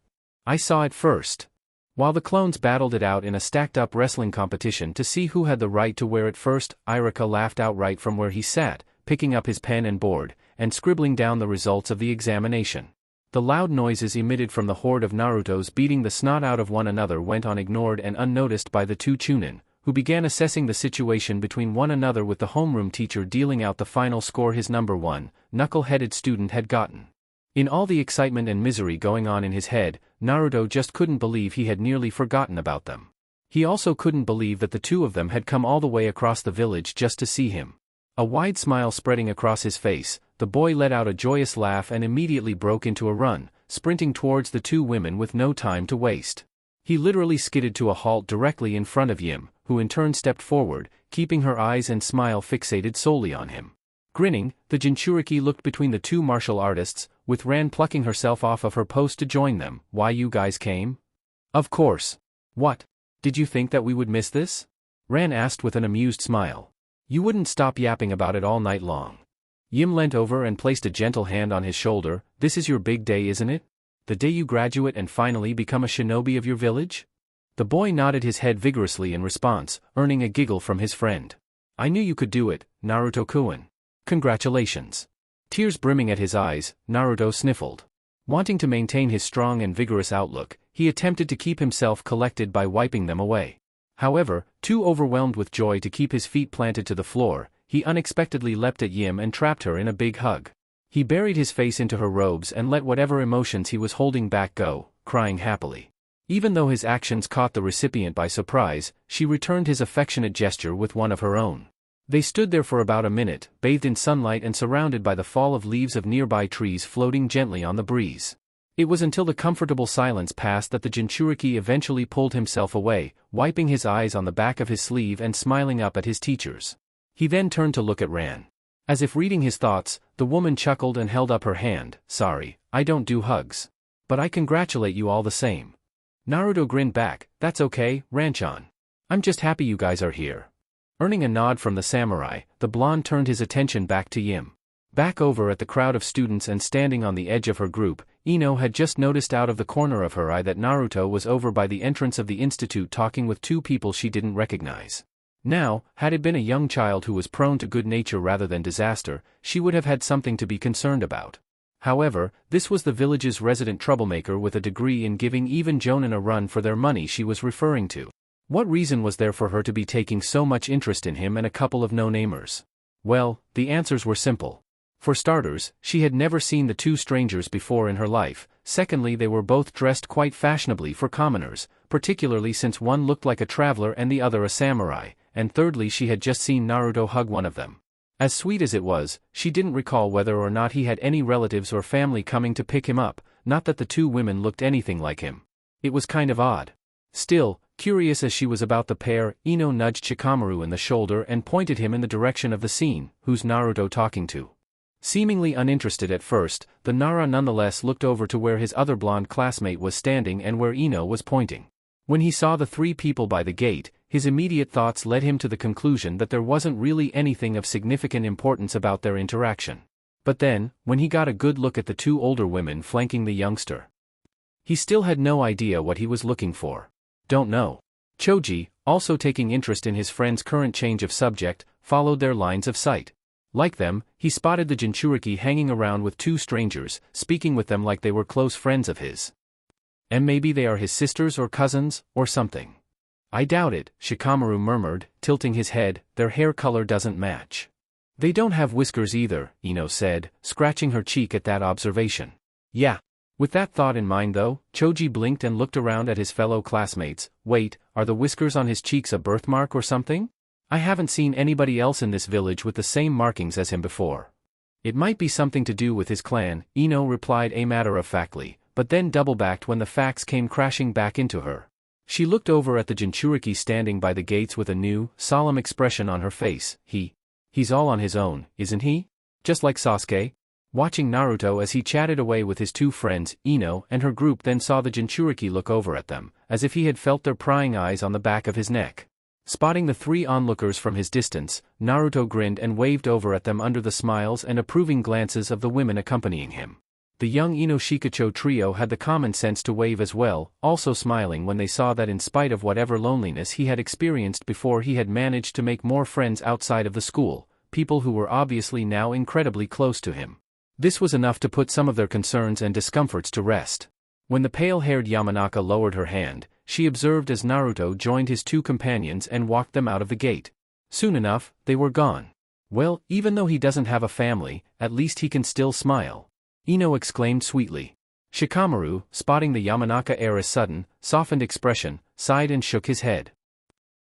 I saw it first!" While the clones battled it out in a stacked-up wrestling competition to see who had the right to wear it first, Irika laughed outright from where he sat, picking up his pen and board, and scribbling down the results of the examination. The loud noises emitted from the horde of Narutos beating the snot out of one another went on ignored and unnoticed by the 2 Chunin, who began assessing the situation between one another with the homeroom teacher dealing out the final score his #1, knuckle-headed student had gotten. In all the excitement and misery going on in his head, Naruto just couldn't believe he had nearly forgotten about them. He also couldn't believe that the 2 of them had come all the way across the village just to see him. A wide smile spreading across his face, the boy let out a joyous laugh and immediately broke into a run, sprinting towards the 2 women with no time to waste. He literally skidded to a halt directly in front of Yim, who in turn stepped forward, keeping her eyes and smile fixated solely on him. Grinning, the jinchuriki looked between the 2 martial artists, with Ran plucking herself off of her post to join them. "Why you guys came?" "Of course. What? Did you think that we would miss this?" Ran asked with an amused smile. "You wouldn't stop yapping about it all night long." Yim leant over and placed a gentle hand on his shoulder. "This is your big day, isn't it? The day you graduate and finally become a shinobi of your village?" The boy nodded his head vigorously in response, earning a giggle from his friend. "I knew you could do it, Naruto-kun. Congratulations." Tears brimming at his eyes, Naruto sniffled. Wanting to maintain his strong and vigorous outlook, he attempted to keep himself collected by wiping them away. However, too overwhelmed with joy to keep his feet planted to the floor, he unexpectedly leapt at Yim and trapped her in a big hug. He buried his face into her robes and let whatever emotions he was holding back go, crying happily. Even though his actions caught the recipient by surprise, she returned his affectionate gesture with one of her own. They stood there for about a minute, bathed in sunlight and surrounded by the fall of leaves of nearby trees floating gently on the breeze. It was until the comfortable silence passed that the jinchuriki eventually pulled himself away, wiping his eyes on the back of his sleeve and smiling up at his teachers. He then turned to look at Ran. As if reading his thoughts, the woman chuckled and held up her hand. "Sorry, I don't do hugs. But I congratulate you all the same." Naruto grinned back. "That's okay, Ran-chan. I'm just happy you guys are here." Earning a nod from the samurai, the blonde turned his attention back to Yim. Back over at the crowd of students and standing on the edge of her group, Ino had just noticed out of the corner of her eye that Naruto was over by the entrance of the institute talking with 2 people she didn't recognize. Now, had it been a young child who was prone to good nature rather than disaster, she would have had something to be concerned about. However, this was the village's resident troublemaker with a degree in giving even Jonin a run for their money she was referring to. What reason was there for her to be taking so much interest in him and a couple of no-namers? Well, the answers were simple. For starters, she had never seen the two strangers before in her life. Secondly, they were both dressed quite fashionably for commoners, particularly since one looked like a traveler and the other a samurai, and thirdly, she had just seen Naruto hug one of them. As sweet as it was, she didn't recall whether or not he had any relatives or family coming to pick him up, not that the two women looked anything like him. It was kind of odd. Still, curious as she was about the pair, Ino nudged Shikamaru in the shoulder and pointed him in the direction of the scene. Who's Naruto talking to? Seemingly uninterested at first, the Nara nonetheless looked over to where his other blonde classmate was standing and where Ino was pointing. When he saw the three people by the gate, his immediate thoughts led him to the conclusion that there wasn't really anything of significant importance about their interaction. But then, when he got a good look at the two older women flanking the youngster, he still had no idea what he was looking for. Don't know. Choji, also taking interest in his friend's current change of subject, followed their lines of sight. Like them, he spotted the jinchuriki hanging around with two strangers, speaking with them like they were close friends of his. And maybe they are his sisters or cousins, or something. I doubt it, Shikamaru murmured, tilting his head. Their hair color doesn't match. They don't have whiskers either, Ino said, scratching her cheek at that observation. Yeah. With that thought in mind though, Choji blinked and looked around at his fellow classmates. Wait, are the whiskers on his cheeks a birthmark or something? I haven't seen anybody else in this village with the same markings as him before. It might be something to do with his clan, Ino replied matter-of-factly, but then double-backed when the facts came crashing back into her. She looked over at the jinchuriki standing by the gates with a new, solemn expression on her face. He's all on his own, isn't he? Just like Sasuke? Watching Naruto as he chatted away with his two friends, Ino and her group then saw the jinchuriki look over at them, as if he had felt their prying eyes on the back of his neck. Spotting the three onlookers from his distance, Naruto grinned and waved over at them under the smiles and approving glances of the women accompanying him. The young Ino Shikacho trio had the common sense to wave as well, also smiling when they saw that in spite of whatever loneliness he had experienced before, he had managed to make more friends outside of the school, people who were obviously now incredibly close to him. This was enough to put some of their concerns and discomforts to rest. When the pale-haired Yamanaka lowered her hand, she observed as Naruto joined his two companions and walked them out of the gate. Soon enough, they were gone. Well, even though he doesn't have a family, at least he can still smile. Ino exclaimed sweetly. Shikamaru, spotting the Yamanaka heiress' sudden, softened expression, sighed and shook his head.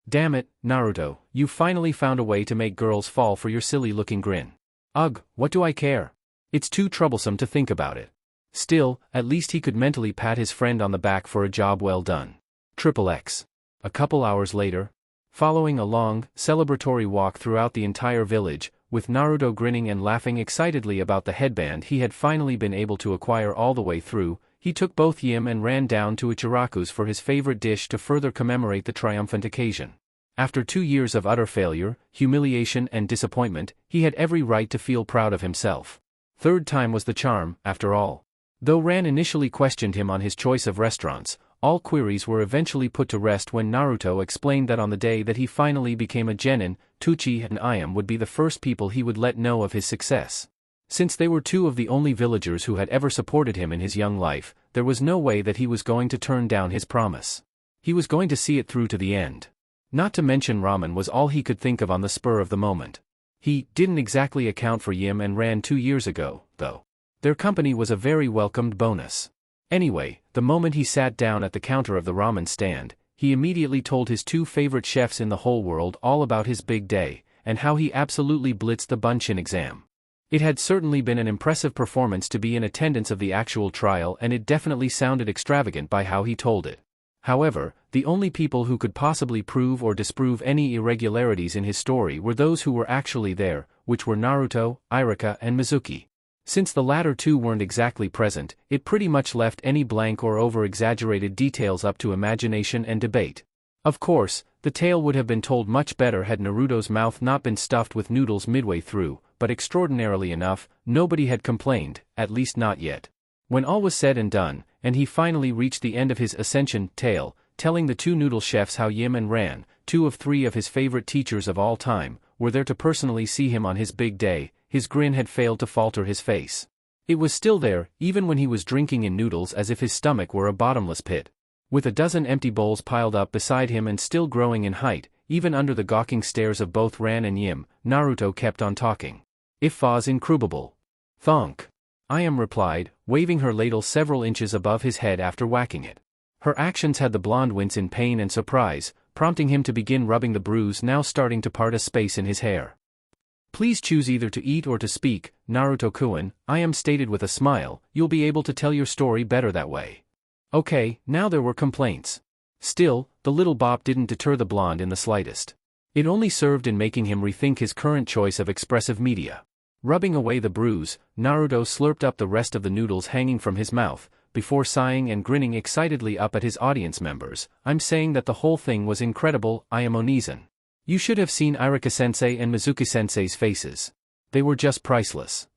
Damn it, Naruto, you finally found a way to make girls fall for your silly-looking grin. Ugh, what do I care? It's too troublesome to think about it. Still, at least he could mentally pat his friend on the back for a job well done. XXX. A couple hours later, following a long, celebratory walk throughout the entire village, with Naruto grinning and laughing excitedly about the headband he had finally been able to acquire all the way through, he took both Yim and ran down to Ichiraku's for his favorite dish to further commemorate the triumphant occasion. After 2 years of utter failure, humiliation and disappointment, he had every right to feel proud of himself. Third time was the charm, after all. Though Ran initially questioned him on his choice of restaurants, all queries were eventually put to rest when Naruto explained that on the day that he finally became a genin, Tuchi and Ayam would be the first people he would let know of his success. Since they were two of the only villagers who had ever supported him in his young life, there was no way that he was going to turn down his promise. He was going to see it through to the end. Not to mention ramen was all he could think of on the spur of the moment. He didn't exactly account for Yim and Ran 2 years ago, though. Their company was a very welcomed bonus. Anyway, the moment he sat down at the counter of the ramen stand, he immediately told his two favorite chefs in the whole world all about his big day, and how he absolutely blitzed the Bunshin exam. It had certainly been an impressive performance to be in attendance of the actual trial, and it definitely sounded extravagant by how he told it. However, the only people who could possibly prove or disprove any irregularities in his story were those who were actually there, which were Naruto, Iruka and Mizuki. Since the latter two weren't exactly present, it pretty much left any blank or over-exaggerated details up to imagination and debate. Of course, the tale would have been told much better had Naruto's mouth not been stuffed with noodles midway through, but extraordinarily enough, nobody had complained, at least not yet. When all was said and done, and he finally reached the end of his ascension tale, telling the two noodle chefs how Yim and Ran, 2 of 3 of his favorite teachers of all time, were there to personally see him on his big day, his grin had failed to falter his face. It was still there, even when he was drinking in noodles as if his stomach were a bottomless pit. With a dozen empty bowls piled up beside him and still growing in height, even under the gawking stares of both Ran and Yim, Naruto kept on talking. If was incredible. Thonk. I am replied, waving her ladle several inches above his head after whacking it. Her actions had the blonde wince in pain and surprise, prompting him to begin rubbing the bruise now starting to part a space in his hair. Please choose either to eat or to speak, Naruto-kun, I am stated with a smile, you'll be able to tell your story better that way. Okay, now there were complaints. Still, the little bop didn't deter the blonde in the slightest. It only served in making him rethink his current choice of expressive media. Rubbing away the bruise, Naruto slurped up the rest of the noodles hanging from his mouth, before sighing and grinning excitedly up at his audience members. I'm saying that the whole thing was incredible, I am Onizen. You should have seen Irika-sensei and Mizuki-sensei's faces. They were just priceless.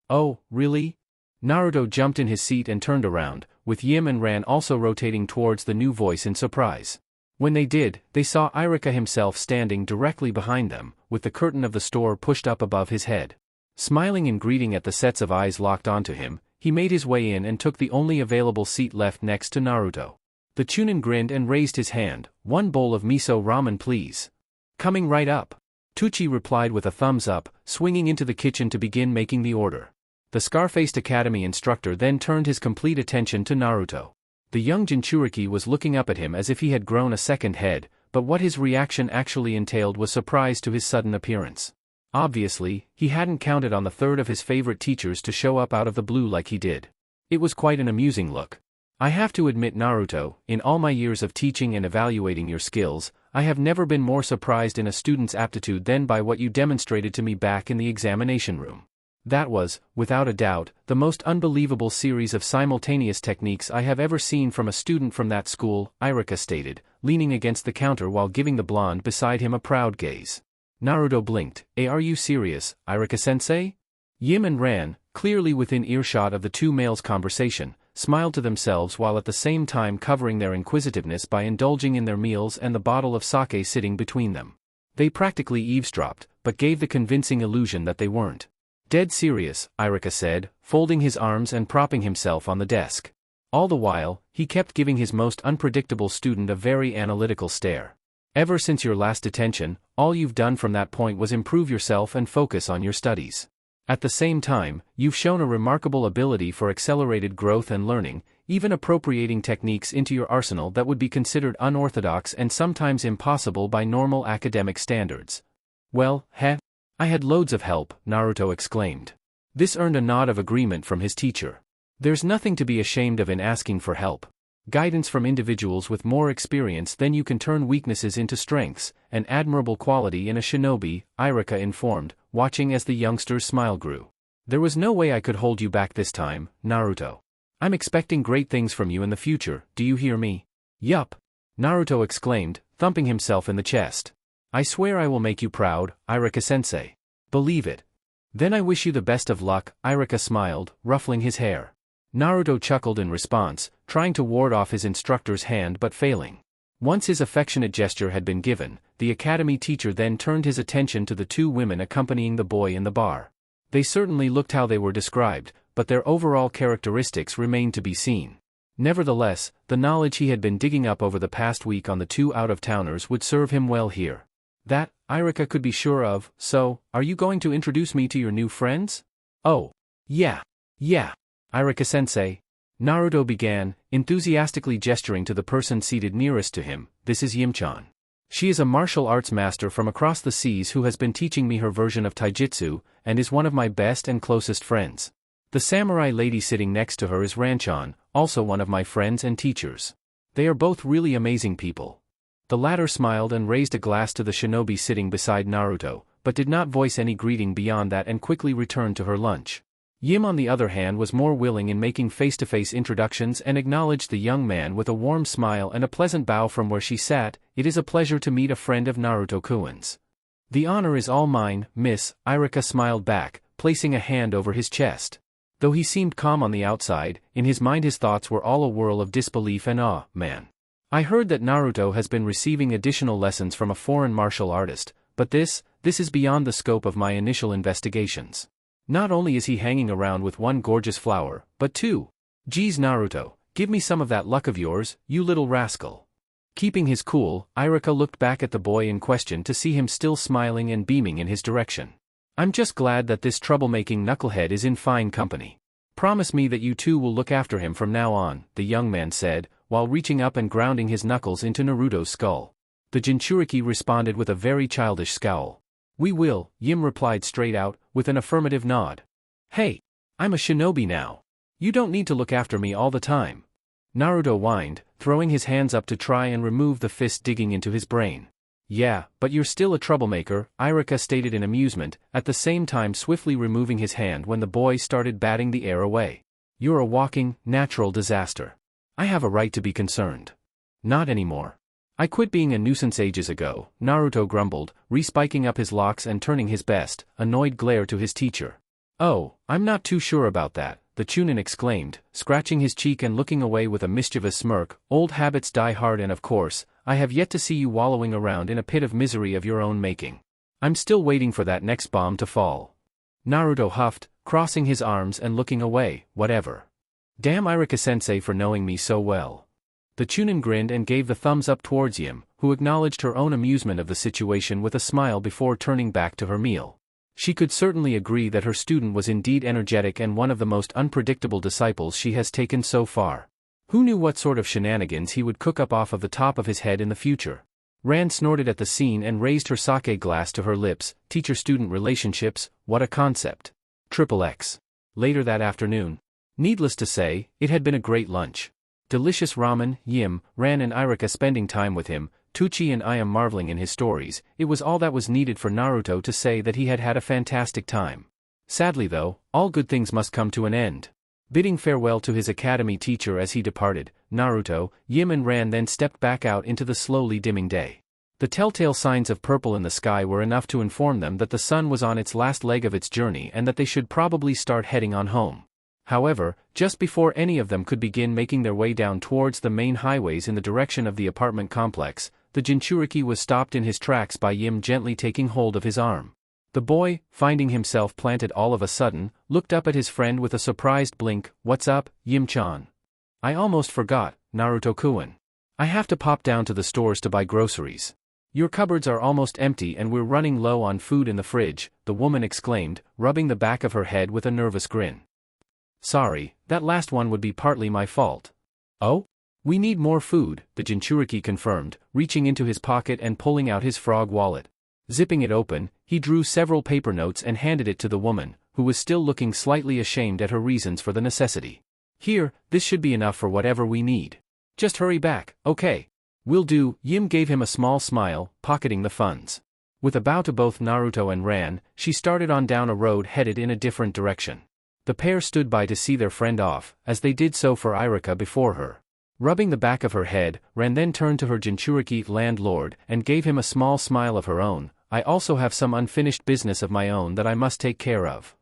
Oh, really? Naruto jumped in his seat and turned around, with Yim and Ran also rotating towards the new voice in surprise. When they did, they saw Irika himself standing directly behind them, with the curtain of the store pushed up above his head. Smiling in greeting at the sets of eyes locked onto him, he made his way in and took the only available seat left next to Naruto. The Chunin grinned and raised his hand. One bowl of miso ramen please. Coming right up. Tucci replied with a thumbs up, swinging into the kitchen to begin making the order. The scar-faced academy instructor then turned his complete attention to Naruto. The young jinchuriki was looking up at him as if he had grown a second head, but what his reaction actually entailed was surprise to his sudden appearance. Obviously, he hadn't counted on the third of his favorite teachers to show up out of the blue like he did. It was quite an amusing look. I have to admit, Naruto, in all my years of teaching and evaluating your skills, I have never been more surprised in a student's aptitude than by what you demonstrated to me back in the examination room. That was, without a doubt, the most unbelievable series of simultaneous techniques I have ever seen from a student from that school, Irika stated, leaning against the counter while giving the blonde beside him a proud gaze. Naruto blinked. Are you serious, Irika-sensei? Yim and Ran, clearly within earshot of the two males' conversation, smiled to themselves while at the same time covering their inquisitiveness by indulging in their meals and the bottle of sake sitting between them. They practically eavesdropped, but gave the convincing illusion that they weren't. Dead serious, Irika said, folding his arms and propping himself on the desk. All the while, he kept giving his most unpredictable student a very analytical stare. Ever since your last detention, all you've done from that point was improve yourself and focus on your studies. At the same time, you've shown a remarkable ability for accelerated growth and learning, even appropriating techniques into your arsenal that would be considered unorthodox and sometimes impossible by normal academic standards. Well, I had loads of help, Naruto exclaimed. This earned a nod of agreement from his teacher. There's nothing to be ashamed of in asking for help. Guidance from individuals with more experience than you can turn weaknesses into strengths, an admirable quality in a shinobi, Irika informed, watching as the youngster's smile grew. There was no way I could hold you back this time, Naruto. I'm expecting great things from you in the future, do you hear me? Yup. Naruto exclaimed, thumping himself in the chest. I swear I will make you proud, Irika-sensei. Believe it. Then I wish you the best of luck, Irika smiled, ruffling his hair. Naruto chuckled in response, trying to ward off his instructor's hand but failing. Once his affectionate gesture had been given, the academy teacher then turned his attention to the two women accompanying the boy in the bar. They certainly looked how they were described, but their overall characteristics remained to be seen. Nevertheless, the knowledge he had been digging up over the past week on the two out-of-towners would serve him well here. That, Irika could be sure of. So, are you going to introduce me to your new friends? Oh. Yeah. Irika-sensei. Naruto began, enthusiastically gesturing to the person seated nearest to him. This is Yim-chan. She is a martial arts master from across the seas who has been teaching me her version of taijutsu, and is one of my best and closest friends. The samurai lady sitting next to her is Ran-chan, also one of my friends and teachers. They are both really amazing people. The latter smiled and raised a glass to the shinobi sitting beside Naruto, but did not voice any greeting beyond that and quickly returned to her lunch. Yim on the other hand was more willing in making face-to-face introductions and acknowledged the young man with a warm smile and a pleasant bow from where she sat. It is a pleasure to meet a friend of Naruto-kun's. The honor is all mine, miss, Irika smiled back, placing a hand over his chest. Though he seemed calm on the outside, in his mind his thoughts were all a whirl of disbelief and awe. Man. I heard that Naruto has been receiving additional lessons from a foreign martial artist, but this is beyond the scope of my initial investigations. Not only is he hanging around with one gorgeous flower, but two. Geez Naruto, give me some of that luck of yours, you little rascal. Keeping his cool, Irika looked back at the boy in question to see him still smiling and beaming in his direction. I'm just glad that this troublemaking knucklehead is in fine company. Promise me that you two will look after him from now on, the young man said, while reaching up and grounding his knuckles into Naruto's skull. The Jinchuriki responded with a very childish scowl. We will, Yim replied straight out, with an affirmative nod. Hey! I'm a shinobi now. You don't need to look after me all the time. Naruto whined, throwing his hands up to try and remove the fist digging into his brain. Yeah, but you're still a troublemaker, Irika stated in amusement, at the same time swiftly removing his hand when the boy started batting the air away. You're a walking, natural disaster. I have a right to be concerned. Not anymore. I quit being a nuisance ages ago, Naruto grumbled, respiking up his locks and turning his best, annoyed glare to his teacher. Oh, I'm not too sure about that, the Chunin exclaimed, scratching his cheek and looking away with a mischievous smirk. Old habits die hard and of course, I have yet to see you wallowing around in a pit of misery of your own making. I'm still waiting for that next bomb to fall. Naruto huffed, crossing his arms and looking away, whatever. Damn Irika-sensei for knowing me so well. The Chunin grinned and gave the thumbs up towards Yim, who acknowledged her own amusement of the situation with a smile before turning back to her meal. She could certainly agree that her student was indeed energetic and one of the most unpredictable disciples she has taken so far. Who knew what sort of shenanigans he would cook up off of the top of his head in the future? Ran snorted at the scene and raised her sake glass to her lips. Teacher-student relationships, what a concept. XXX. Later that afternoon. Needless to say, it had been a great lunch. Delicious ramen, Yim, Ran and Irika spending time with him, Tucci and I am marveling in his stories. It was all that was needed for Naruto to say that he had had a fantastic time. Sadly though, all good things must come to an end. Bidding farewell to his academy teacher as he departed, Naruto, Yim and Ran then stepped back out into the slowly dimming day. The telltale signs of purple in the sky were enough to inform them that the sun was on its last leg of its journey and that they should probably start heading on home. However, just before any of them could begin making their way down towards the main highways in the direction of the apartment complex, the Jinchuriki was stopped in his tracks by Yim gently taking hold of his arm. The boy, finding himself planted all of a sudden, looked up at his friend with a surprised blink. What's up, Yim-chan? I almost forgot, Naruto-kun. I have to pop down to the stores to buy groceries. Your cupboards are almost empty and we're running low on food in the fridge, the woman exclaimed, rubbing the back of her head with a nervous grin. Sorry, that last one would be partly my fault. Oh? We need more food, the Jinchuriki confirmed, reaching into his pocket and pulling out his frog wallet. Zipping it open, he drew several paper notes and handed it to the woman, who was still looking slightly ashamed at her reasons for the necessity. Here, this should be enough for whatever we need. Just hurry back, okay? Will do, Yim gave him a small smile, pocketing the funds. With a bow to both Naruto and Ran, she started on down a road headed in a different direction. The pair stood by to see their friend off, as they did so for Irika before her. Rubbing the back of her head, Ran then turned to her Jinchuriki landlord and gave him a small smile of her own. I also have some unfinished business of my own that I must take care of.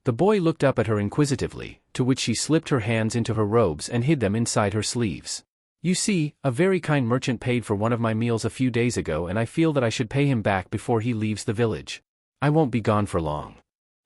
The boy looked up at her inquisitively, to which she slipped her hands into her robes and hid them inside her sleeves. You see, a very kind merchant paid for one of my meals a few days ago and I feel that I should pay him back before he leaves the village. I won't be gone for long.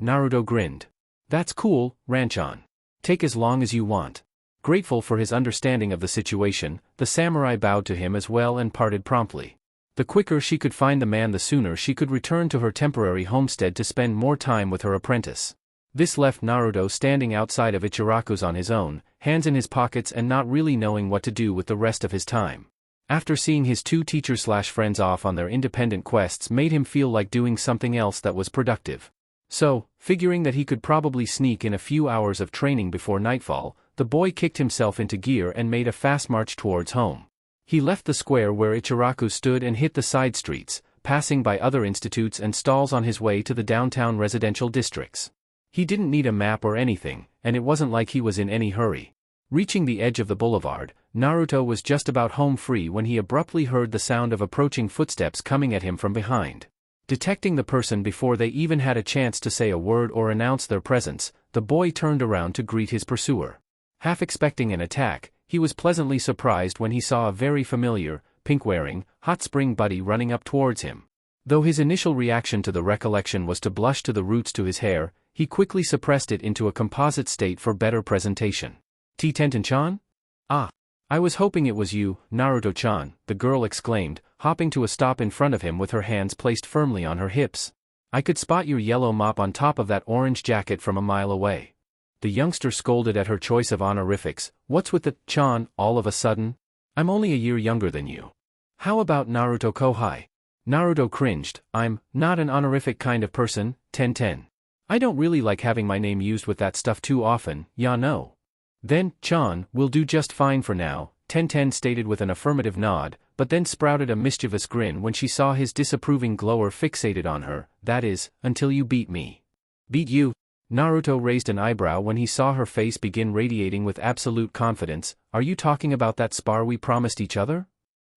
Naruto grinned. That's cool, Ranchan. Take as long as you want. Grateful for his understanding of the situation, the samurai bowed to him as well and parted promptly. The quicker she could find the man the sooner she could return to her temporary homestead to spend more time with her apprentice. This left Naruto standing outside of Ichiraku's on his own, hands in his pockets and not really knowing what to do with the rest of his time. After seeing his two teachers/friends off on their independent quests made him feel like doing something else that was productive. So, figuring that he could probably sneak in a few hours of training before nightfall, the boy kicked himself into gear and made a fast march towards home. He left the square where Ichiraku stood and hit the side streets, passing by other institutes and stalls on his way to the downtown residential districts. He didn't need a map or anything, and it wasn't like he was in any hurry. Reaching the edge of the boulevard, Naruto was just about home free when he abruptly heard the sound of approaching footsteps coming at him from behind. Detecting the person before they even had a chance to say a word or announce their presence, the boy turned around to greet his pursuer. Half expecting an attack, he was pleasantly surprised when he saw a very familiar, pink-wearing, hot spring buddy running up towards him. Though his initial reaction to the recollection was to blush to the roots to his hair, he quickly suppressed it into a composite state for better presentation. Tenten-chan? Ah. I was hoping it was you, Naruto-chan, the girl exclaimed, hopping to a stop in front of him with her hands placed firmly on her hips. I could spot your yellow mop on top of that orange jacket from a mile away. The youngster scolded at her choice of honorifics. What's with the chan all of a sudden? I'm only a year younger than you. How about Naruto Kohai? Naruto cringed. I'm not an honorific kind of person, Ten. I don't really like having my name used with that stuff too often, ya know. Then, chan, will do just fine for now, Ten stated with an affirmative nod, but then sprouted a mischievous grin when she saw his disapproving glower fixated on her, that is, until you beat me. Beat you? Naruto raised an eyebrow when he saw her face begin radiating with absolute confidence. Are you talking about that spar we promised each other?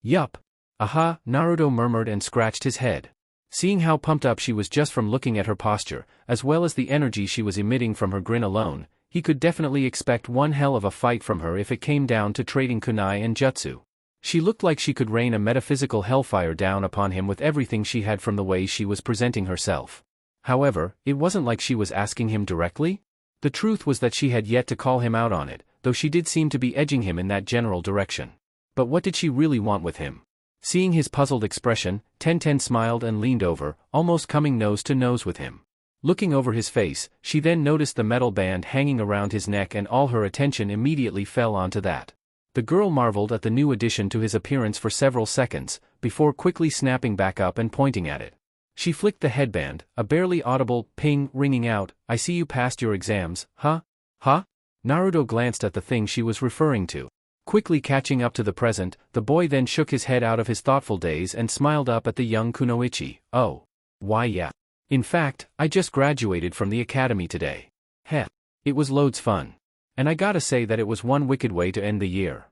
Yup. Aha, Naruto murmured and scratched his head. Seeing how pumped up she was just from looking at her posture, as well as the energy she was emitting from her grin alone, he could definitely expect one hell of a fight from her if it came down to trading kunai and jutsu. She looked like she could rain a metaphysical hellfire down upon him with everything she had from the way she was presenting herself. However, it wasn't like she was asking him directly. The truth was that she had yet to call him out on it, though she did seem to be edging him in that general direction. But what did she really want with him? Seeing his puzzled expression, Ten smiled and leaned over, almost coming nose to nose with him. Looking over his face, she then noticed the metal band hanging around his neck and all her attention immediately fell onto that. The girl marveled at the new addition to his appearance for several seconds, before quickly snapping back up and pointing at it. She flicked the headband, a barely audible ping ringing out. I see you passed your exams, huh? Huh? Naruto glanced at the thing she was referring to. Quickly catching up to the present, the boy then shook his head out of his thoughtful daze and smiled up at the young kunoichi. Oh. Why yeah. In fact, I just graduated from the academy today. Heh. It was loads fun. And I gotta say that it was one wicked way to end the year.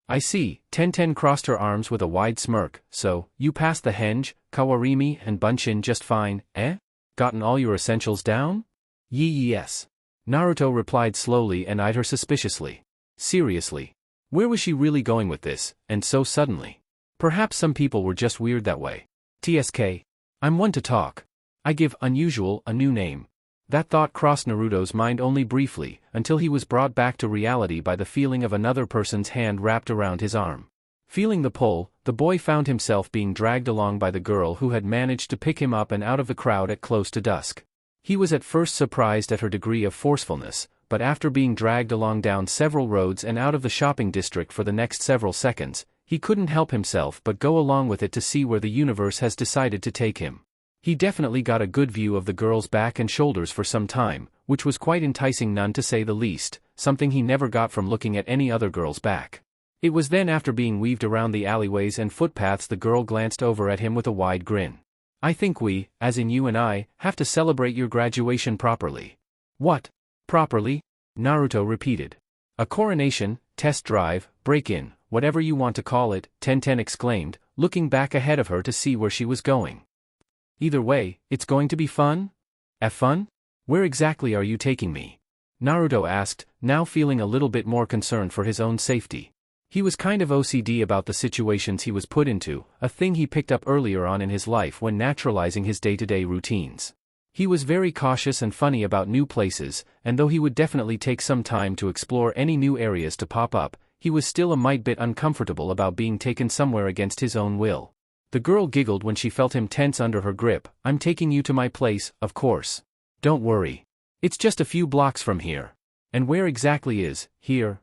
I see, Ten crossed her arms with a wide smirk. So, you passed the henge, kawarimi and bunshin just fine, eh? Gotten all your essentials down? Yes. Naruto replied slowly and eyed her suspiciously. Seriously. Where was she really going with this, and so suddenly? Perhaps some people were just weird that way. TSK. I'm one to talk. I give unusual a new name. That thought crossed Naruto's mind only briefly, until he was brought back to reality by the feeling of another person's hand wrapped around his arm. Feeling the pull, the boy found himself being dragged along by the girl who had managed to pick him up and out of the crowd at close to dusk. He was at first surprised at her degree of forcefulness, but after being dragged along down several roads and out of the shopping district for the next several seconds, he couldn't help himself but go along with it to see where the universe has decided to take him. He definitely got a good view of the girl's back and shoulders for some time, which was quite enticing, none to say the least, something he never got from looking at any other girl's back. It was then after being weaved around the alleyways and footpaths the girl glanced over at him with a wide grin. I think we, as in you and I, have to celebrate your graduation properly. What? Properly? Naruto repeated. A coronation, test drive, break-in, whatever you want to call it, Ten exclaimed, looking back ahead of her to see where she was going. Either way, it's going to be fun? Fun? Where exactly are you taking me? Naruto asked, now feeling a little bit more concerned for his own safety. He was kind of OCD about the situations he was put into, a thing he picked up earlier on in his life when naturalizing his day-to-day routines. He was very cautious and funny about new places, and though he would definitely take some time to explore any new areas to pop up, he was still a mite bit uncomfortable about being taken somewhere against his own will. The girl giggled when she felt him tense under her grip. I'm taking you to my place, of course. Don't worry. It's just a few blocks from here. And where exactly is here?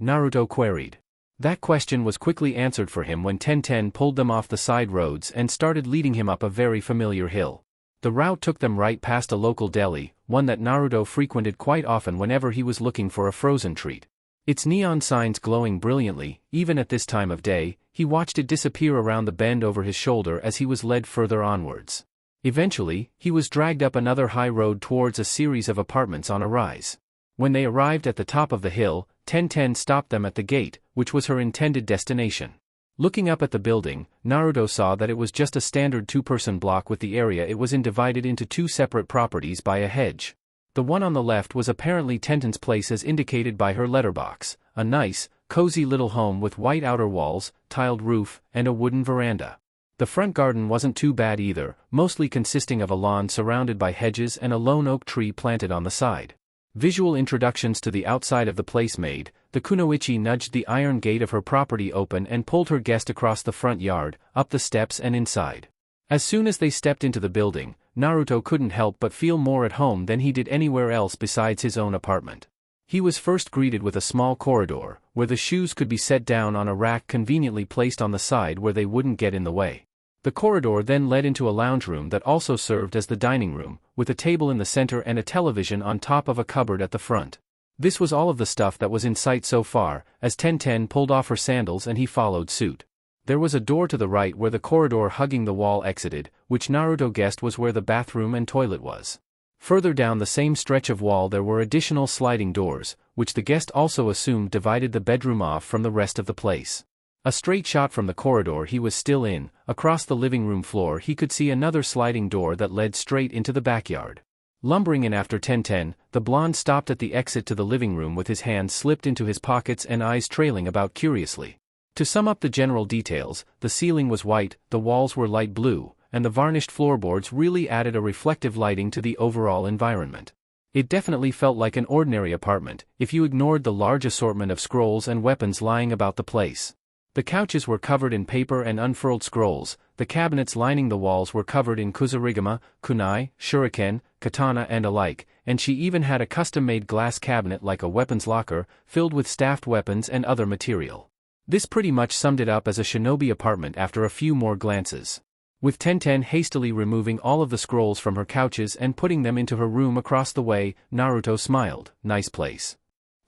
Naruto queried. That question was quickly answered for him when Ten pulled them off the side roads and started leading him up a very familiar hill. The route took them right past a local deli, one that Naruto frequented quite often whenever he was looking for a frozen treat. Its neon signs glowing brilliantly, even at this time of day, he watched it disappear around the bend over his shoulder as he was led further onwards. Eventually, he was dragged up another high road towards a series of apartments on a rise. When they arrived at the top of the hill, Ten stopped them at the gate, which was her intended destination. Looking up at the building, Naruto saw that it was just a standard two-person block with the area it was in divided into two separate properties by a hedge. The one on the left was apparently Tenten's place as indicated by her letterbox, a nice, cozy little home with white outer walls, tiled roof, and a wooden veranda. The front garden wasn't too bad either, mostly consisting of a lawn surrounded by hedges and a lone oak tree planted on the side. Visual introductions to the outside of the place made, the kunoichi nudged the iron gate of her property open and pulled her guest across the front yard, up the steps and inside. As soon as they stepped into the building, Naruto couldn't help but feel more at home than he did anywhere else besides his own apartment. He was first greeted with a small corridor, where the shoes could be set down on a rack conveniently placed on the side where they wouldn't get in the way. The corridor then led into a lounge room that also served as the dining room, with a table in the center and a television on top of a cupboard at the front. This was all of the stuff that was in sight so far, as Tenten pulled off her sandals and he followed suit. There was a door to the right where the corridor hugging the wall exited, which Naruto guessed was where the bathroom and toilet was. Further down the same stretch of wall there were additional sliding doors, which the guest also assumed divided the bedroom off from the rest of the place. A straight shot from the corridor he was still in, across the living room floor he could see another sliding door that led straight into the backyard. Lumbering in after Tenten, the blonde stopped at the exit to the living room with his hands slipped into his pockets and eyes trailing about curiously. To sum up the general details, the ceiling was white, the walls were light blue, and the varnished floorboards really added a reflective lighting to the overall environment. It definitely felt like an ordinary apartment, if you ignored the large assortment of scrolls and weapons lying about the place. The couches were covered in paper and unfurled scrolls, the cabinets lining the walls were covered in kusarigama, kunai, shuriken, katana and alike, and she even had a custom-made glass cabinet like a weapons locker, filled with staffed weapons and other material. This pretty much summed it up as a shinobi apartment after a few more glances. With Tenten hastily removing all of the scrolls from her couches and putting them into her room across the way, Naruto smiled. Nice place.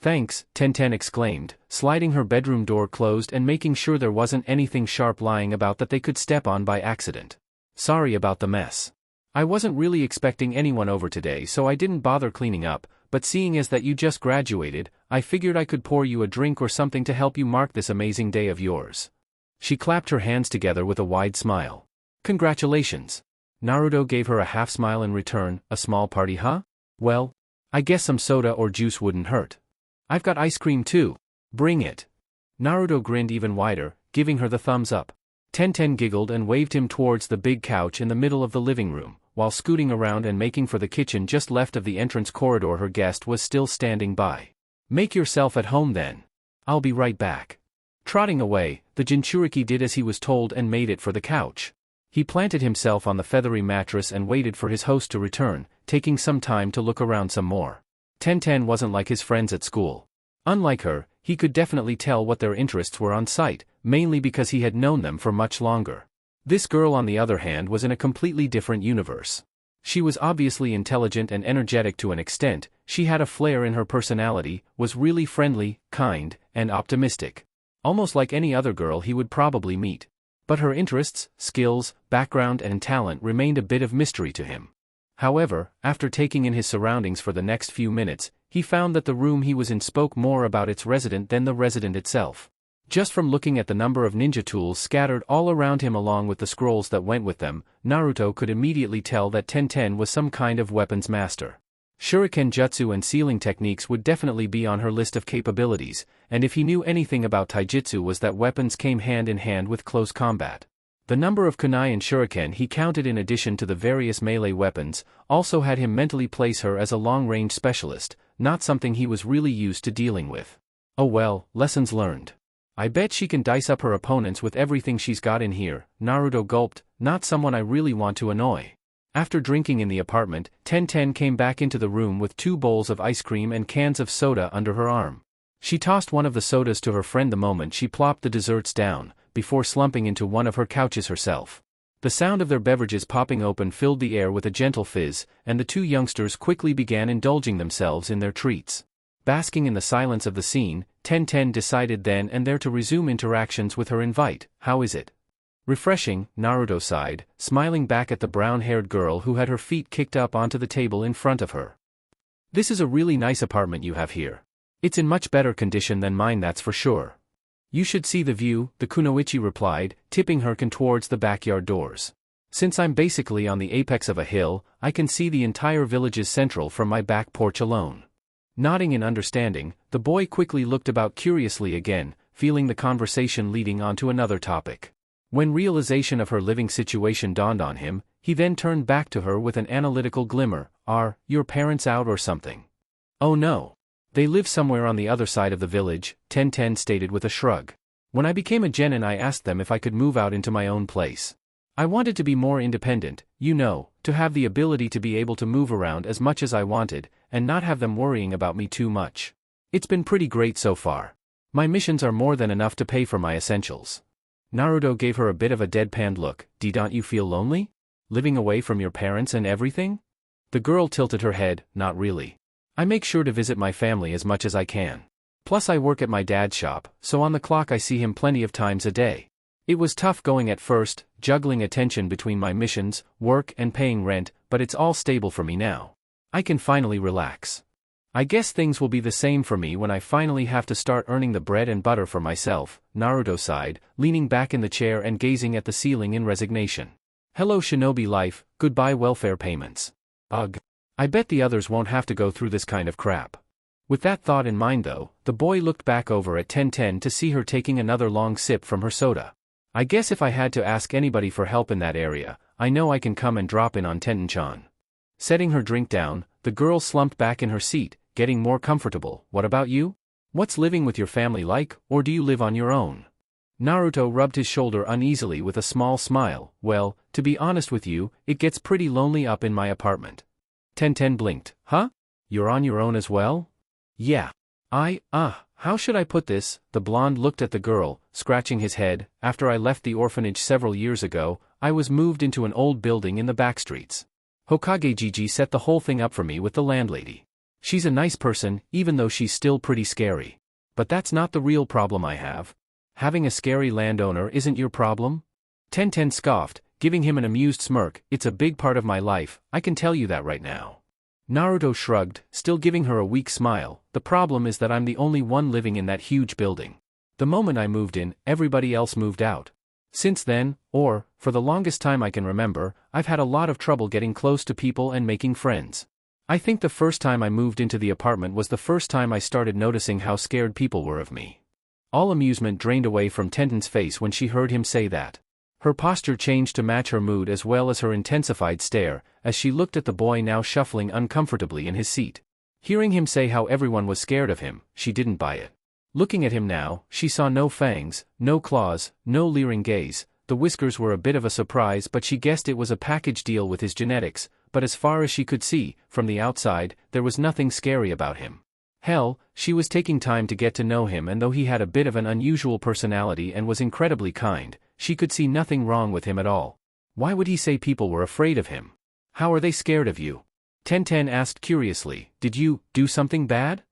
Thanks, Tenten exclaimed, sliding her bedroom door closed and making sure there wasn't anything sharp lying about that they could step on by accident. Sorry about the mess. I wasn't really expecting anyone over today so I didn't bother cleaning up, but seeing as that you just graduated, I figured I could pour you a drink or something to help you mark this amazing day of yours. She clapped her hands together with a wide smile. Congratulations. Naruto gave her a half smile in return. A small party, huh? Well, I guess some soda or juice wouldn't hurt. I've got ice cream too. Bring it. Naruto grinned even wider, giving her the thumbs up. Tenten giggled and waved him towards the big couch in the middle of the living room, while scooting around and making for the kitchen just left of the entrance corridor. Her guest was still standing by. Make yourself at home then. I'll be right back. Trotting away, the jinchuriki did as he was told and made it for the couch. He planted himself on the feathery mattress and waited for his host to return, taking some time to look around some more. Tenten wasn't like his friends at school. Unlike her, he could definitely tell what their interests were on sight, mainly because he had known them for much longer. This girl on the other hand was in a completely different universe. She was obviously intelligent and energetic to an extent, she had a flair in her personality, was really friendly, kind, and optimistic. Almost like any other girl he would probably meet. But her interests, skills, background and talent remained a bit of mystery to him. However, after taking in his surroundings for the next few minutes, he found that the room he was in spoke more about its resident than the resident itself. Just from looking at the number of ninja tools scattered all around him along with the scrolls that went with them, Naruto could immediately tell that Tenten was some kind of weapons master. Shuriken jutsu and sealing techniques would definitely be on her list of capabilities, and if he knew anything about taijutsu was that weapons came hand in hand with close combat. The number of kunai and shuriken he counted in addition to the various melee weapons, also had him mentally place her as a long-range specialist, not something he was really used to dealing with. Oh well, lessons learned. I bet she can dice up her opponents with everything she's got in here, Naruto gulped, not someone I really want to annoy. After drinking in the apartment, Tenten came back into the room with 2 bowls of ice cream and cans of soda under her arm. She tossed one of the sodas to her friend the moment she plopped the desserts down, before slumping into one of her couches herself. The sound of their beverages popping open filled the air with a gentle fizz, and the 2 youngsters quickly began indulging themselves in their treats. Basking in the silence of the scene, Tenten decided then and there to resume interactions with her invite. How is it? Refreshing, Naruto sighed, smiling back at the brown-haired girl who had her feet kicked up onto the table in front of her. This is a really nice apartment you have here. It's in much better condition than mine, that's for sure. You should see the view, the kunoichi replied, tipping her can towards the backyard doors. Since I'm basically on the apex of a hill, I can see the entire village's central from my back porch alone. Nodding in understanding, the boy quickly looked about curiously again, feeling the conversation leading on to another topic. When realization of her living situation dawned on him, he then turned back to her with an analytical glimmer. Are your parents out or something? Oh no. They live somewhere on the other side of the village, Ten stated with a shrug. When I became a genin I asked them if I could move out into my own place. I wanted to be more independent, to have the ability to be able to move around as much as I wanted, and not have them worrying about me too much. It's been pretty great so far. My missions are more than enough to pay for my essentials. Naruto gave her a bit of a deadpan look. Don't you feel lonely? Living away from your parents and everything? The girl tilted her head. Not really. I make sure to visit my family as much as I can. Plus I work at my dad's shop, so on the clock I see him plenty of times a day. It was tough going at first, juggling attention between my missions, work and paying rent, but it's all stable for me now. I can finally relax. I guess things will be the same for me when I finally have to start earning the bread and butter for myself, Naruto sighed, leaning back in the chair and gazing at the ceiling in resignation. Hello shinobi life, goodbye welfare payments. Ugh. I bet the others won't have to go through this kind of crap. With that thought in mind though, the boy looked back over at Ten to see her taking another long sip from her soda. I guess if I had to ask anybody for help in that area, I know I can come and drop in on Tenten-chan. Setting her drink down, the girl slumped back in her seat, getting more comfortable. What about you? What's living with your family like, or do you live on your own? Naruto rubbed his shoulder uneasily with a small smile. Well, to be honest with you, it gets pretty lonely up in my apartment. Ten blinked. Huh? You're on your own as well? Yeah. How should I put this? The blonde looked at the girl, scratching his head. After I left the orphanage several years ago, I was moved into an old building in the backstreets. Hokage Gigi set the whole thing up for me with the landlady. She's a nice person, even though she's still pretty scary. But that's not the real problem I have. Having a scary landowner isn't your problem? Ten scoffed, giving him an amused smirk. It's a big part of my life, I can tell you that right now. Naruto shrugged, still giving her a weak smile. The problem is that I'm the only one living in that huge building. The moment I moved in, everybody else moved out. Since then, or, for the longest time I can remember, I've had a lot of trouble getting close to people and making friends. I think the first time I moved into the apartment was the first time I started noticing how scared people were of me. All amusement drained away from Tenten's face when she heard him say that. Her posture changed to match her mood as well as her intensified stare, as she looked at the boy now shuffling uncomfortably in his seat. Hearing him say how everyone was scared of him, she didn't buy it. Looking at him now, she saw no fangs, no claws, no leering gaze. The whiskers were a bit of a surprise, but she guessed it was a package deal with his genetics, but as far as she could see, from the outside, there was nothing scary about him. Hell, she was taking time to get to know him, and though he had a bit of an unusual personality and was incredibly kind, she could see nothing wrong with him at all. Why would he say people were afraid of him? How are they scared of you? Ten asked curiously. Did you do something bad?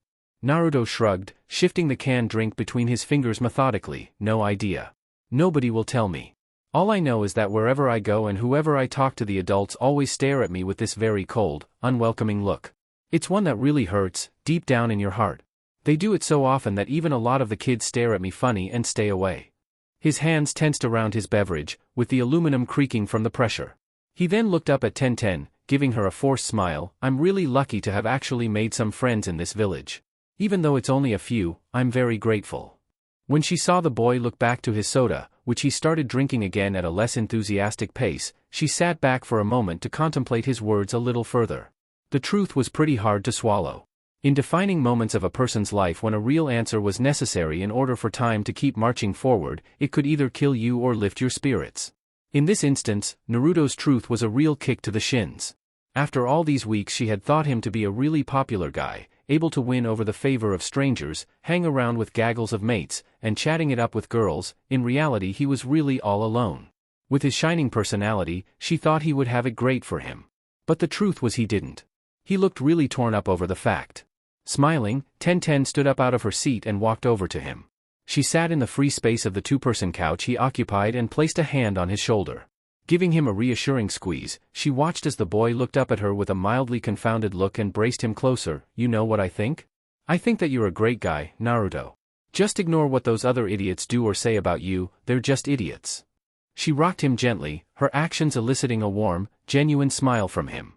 Naruto shrugged, shifting the canned drink between his fingers methodically. No idea. Nobody will tell me. All I know is that wherever I go and whoever I talk to, the adults always stare at me with this very cold, unwelcoming look. It's one that really hurts, deep down in your heart. They do it so often that even a lot of the kids stare at me funny and stay away. His hands tensed around his beverage, with the aluminum creaking from the pressure. He then looked up at Ten, giving her a forced smile. I'm really lucky to have actually made some friends in this village. Even though it's only a few, I'm very grateful. When she saw the boy look back to his soda, which he started drinking again at a less enthusiastic pace, she sat back for a moment to contemplate his words a little further. The truth was pretty hard to swallow. In defining moments of a person's life when a real answer was necessary in order for time to keep marching forward, it could either kill you or lift your spirits. In this instance, Naruto's truth was a real kick to the shins. After all these weeks she had thought him to be a really popular guy, able to win over the favor of strangers, hang around with gaggles of mates, and chatting it up with girls. In reality he was really all alone. With his shining personality, she thought he would have it great for him. But the truth was he didn't. He looked really torn up over the fact. Smiling, Ten stood up out of her seat and walked over to him. She sat in the free space of the two-person couch he occupied and placed a hand on his shoulder. Giving him a reassuring squeeze, she watched as the boy looked up at her with a mildly confounded look and braced him closer. You know what I think? I think that you're a great guy, Naruto. Just ignore what those other idiots do or say about you, they're just idiots. She rocked him gently, her actions eliciting a warm, genuine smile from him.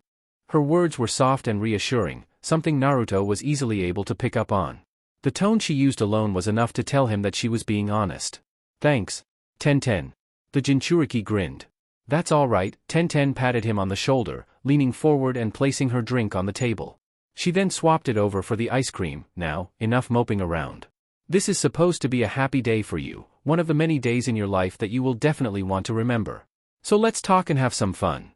Her words were soft and reassuring, something Naruto was easily able to pick up on. The tone she used alone was enough to tell him that she was being honest. Thanks, Ten. The Jinchuriki grinned. That's all right. Tenten patted him on the shoulder, leaning forward and placing her drink on the table. She then swapped it over for the ice cream. Now, enough moping around. This is supposed to be a happy day for you, one of the many days in your life that you will definitely want to remember. So let's talk and have some fun.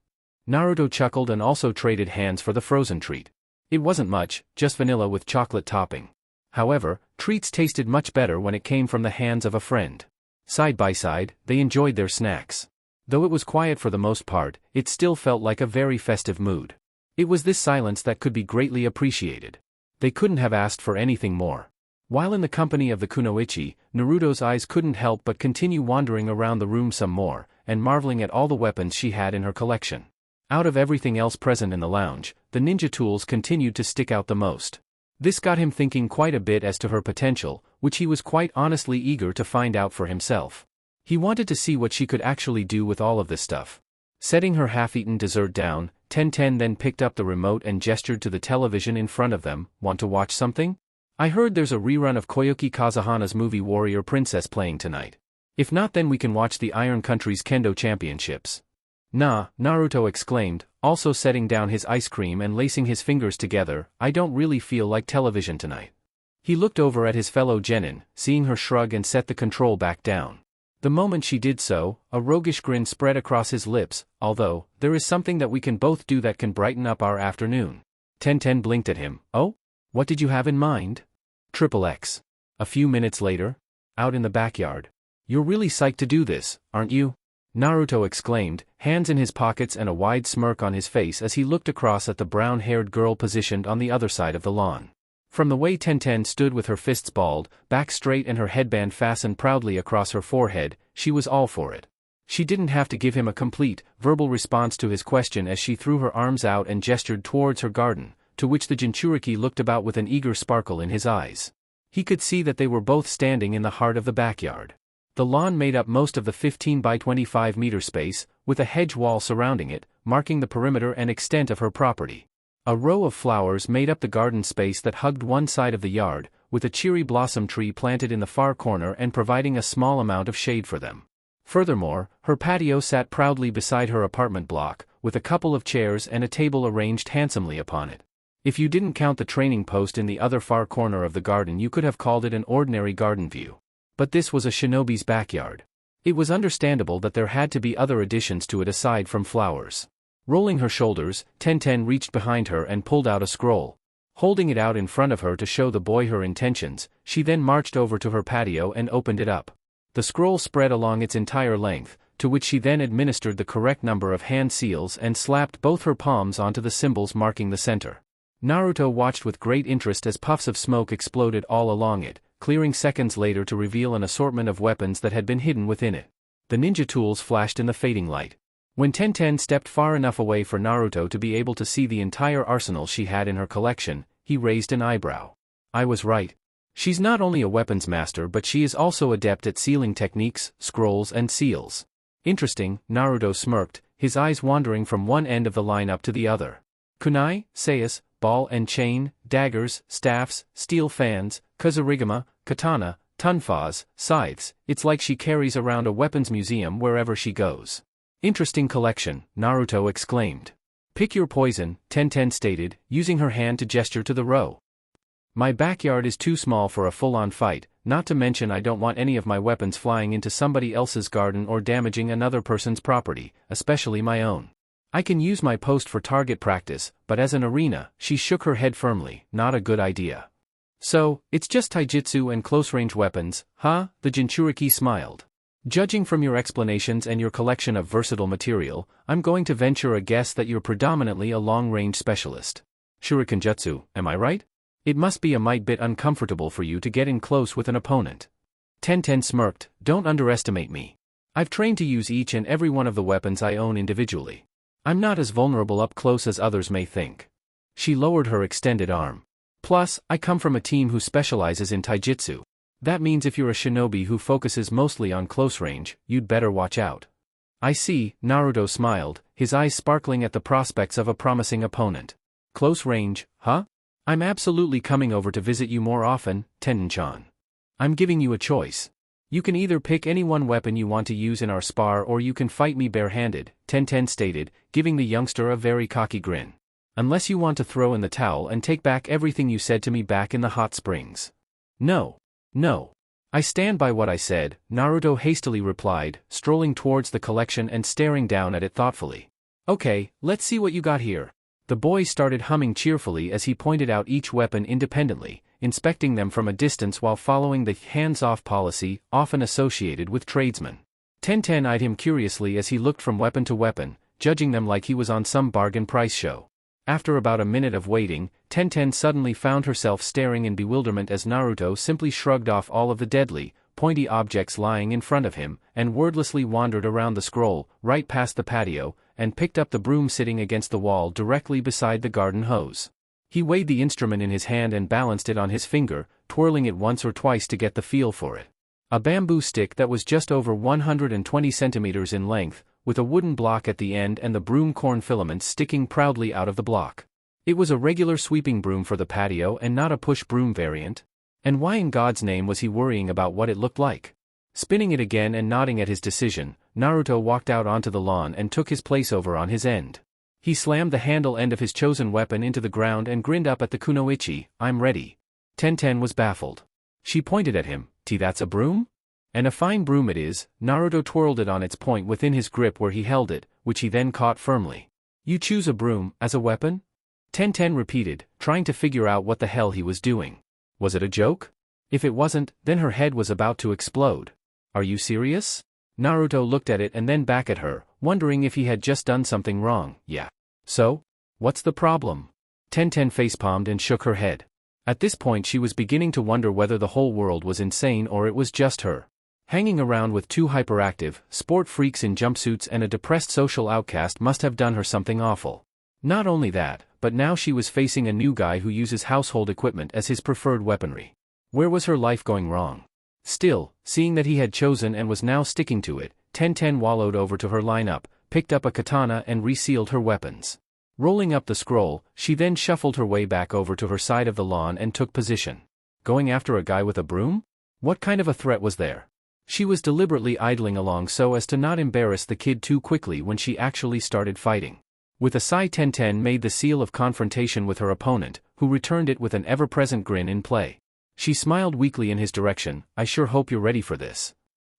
Naruto chuckled and also traded hands for the frozen treat. It wasn't much, just vanilla with chocolate topping. However, treats tasted much better when it came from the hands of a friend. Side by side, they enjoyed their snacks. Though it was quiet for the most part, it still felt like a very festive mood. It was this silence that could be greatly appreciated. They couldn't have asked for anything more. While in the company of the kunoichi, Naruto's eyes couldn't help but continue wandering around the room some more, and marveling at all the weapons she had in her collection. Out of everything else present in the lounge, the ninja tools continued to stick out the most. This got him thinking quite a bit as to her potential, which he was quite honestly eager to find out for himself. He wanted to see what she could actually do with all of this stuff. Setting her half-eaten dessert down, Tenten then picked up the remote and gestured to the television in front of them. Want to watch something? I heard there's a rerun of Koyuki Kazahana's movie Warrior Princess playing tonight. If not, then we can watch the Iron Country's Kendo Championships. Nah, Naruto exclaimed, also setting down his ice cream and lacing his fingers together. I don't really feel like television tonight. He looked over at his fellow genin, seeing her shrug and set the control back down. The moment she did so, a roguish grin spread across his lips. Although, there is something that we can both do that can brighten up our afternoon. Tenten blinked at him. Oh? What did you have in mind? XXX. A few minutes later, out in the backyard. You're really psyched to do this, aren't you? Naruto exclaimed, hands in his pockets and a wide smirk on his face as he looked across at the brown-haired girl positioned on the other side of the lawn. From the way Tenten stood with her fists balled, back straight and her headband fastened proudly across her forehead, she was all for it. She didn't have to give him a complete, verbal response to his question as she threw her arms out and gestured towards her garden, to which the Jinchuriki looked about with an eager sparkle in his eyes. He could see that they were both standing in the heart of the backyard. The lawn made up most of the 15 by 25 meter space, with a hedge wall surrounding it, marking the perimeter and extent of her property. A row of flowers made up the garden space that hugged one side of the yard, with a cherry blossom tree planted in the far corner and providing a small amount of shade for them. Furthermore, her patio sat proudly beside her apartment block, with a couple of chairs and a table arranged handsomely upon it. If you didn't count the training post in the other far corner of the garden, you could have called it an ordinary garden view. But this was a shinobi's backyard. It was understandable that there had to be other additions to it aside from flowers. Rolling her shoulders, Tenten reached behind her and pulled out a scroll. Holding it out in front of her to show the boy her intentions, she then marched over to her patio and opened it up. The scroll spread along its entire length, to which she then administered the correct number of hand seals and slapped both her palms onto the symbols marking the center. Naruto watched with great interest as puffs of smoke exploded all along it, clearing seconds later to reveal an assortment of weapons that had been hidden within it. The ninja tools flashed in the fading light. When Tenten stepped far enough away for Naruto to be able to see the entire arsenal she had in her collection, he raised an eyebrow. I was right. She's not only a weapons master, but she is also adept at sealing techniques, scrolls and seals. Interesting, Naruto smirked, his eyes wandering from one end of the line up to the other. Kunai, sais, ball and chain, daggers, staffs, steel fans, kazurigama, katana, tunfas, scythes, it's like she carries around a weapons museum wherever she goes. Interesting collection, Naruto exclaimed. Pick your poison, Tenten stated, using her hand to gesture to the row. My backyard is too small for a full-on fight, not to mention I don't want any of my weapons flying into somebody else's garden or damaging another person's property, especially my own. I can use my post for target practice, but as an arena, she shook her head firmly, not a good idea. So, it's just taijutsu and close-range weapons, huh? The Jinchuriki smiled. Judging from your explanations and your collection of versatile material, I'm going to venture a guess that you're predominantly a long-range specialist. Shurikenjutsu, am I right? It must be a mite bit uncomfortable for you to get in close with an opponent. Tenten smirked, don't underestimate me. I've trained to use each and every one of the weapons I own individually. I'm not as vulnerable up close as others may think. She lowered her extended arm. Plus, I come from a team who specializes in taijutsu. That means if you're a shinobi who focuses mostly on close range, you'd better watch out. I see, Naruto smiled, his eyes sparkling at the prospects of a promising opponent. Close range, huh? I'm absolutely coming over to visit you more often, Tenten-chan. I'm giving you a choice. You can either pick any one weapon you want to use in our spar or you can fight me barehanded, Tenten stated, giving the youngster a very cocky grin. Unless you want to throw in the towel and take back everything you said to me back in the hot springs. No. No. I stand by what I said, Naruto hastily replied, strolling towards the collection and staring down at it thoughtfully. Okay, let's see what you got here. The boy started humming cheerfully as he pointed out each weapon independently, inspecting them from a distance while following the hands-off policy often associated with tradesmen. Tenten eyed him curiously as he looked from weapon to weapon, judging them like he was on some bargain price show. After about a minute of waiting, Tenten suddenly found herself staring in bewilderment as Naruto simply shrugged off all of the deadly, pointy objects lying in front of him, and wordlessly wandered around the scroll, right past the patio, and picked up the broom sitting against the wall directly beside the garden hose. He weighed the instrument in his hand and balanced it on his finger, twirling it once or twice to get the feel for it. A bamboo stick that was just over 120 centimeters in length, with a wooden block at the end and the broom corn filaments sticking proudly out of the block. It was a regular sweeping broom for the patio and not a push broom variant. And why in God's name was he worrying about what it looked like? Spinning it again and nodding at his decision, Naruto walked out onto the lawn and took his place over on his end. He slammed the handle end of his chosen weapon into the ground and grinned up at the kunoichi. I'm ready. Tenten was baffled. She pointed at him. That's a broom? And a fine broom it is. Naruto twirled it on its point within his grip where he held it, which he then caught firmly. You choose a broom, as a weapon? Tenten repeated, trying to figure out what the hell he was doing. Was it a joke? If it wasn't, then her head was about to explode. Are you serious? Naruto looked at it and then back at her, wondering if he had just done something wrong. Yeah. So? What's the problem? Tenten facepalmed and shook her head. At this point she was beginning to wonder whether the whole world was insane or it was just her. Hanging around with two hyperactive, sport freaks in jumpsuits and a depressed social outcast must have done her something awful. Not only that, but now she was facing a new guy who uses household equipment as his preferred weaponry. Where was her life going wrong? Still, seeing that he had chosen and was now sticking to it, Tenten wallowed over to her lineup, picked up a katana and resealed her weapons. Rolling up the scroll, she then shuffled her way back over to her side of the lawn and took position. Going after a guy with a broom? What kind of a threat was there? She was deliberately idling along so as to not embarrass the kid too quickly when she actually started fighting. With a sigh, Tenten made the seal of confrontation with her opponent, who returned it with an ever-present grin in play. She smiled weakly in his direction. I sure hope you're ready for this.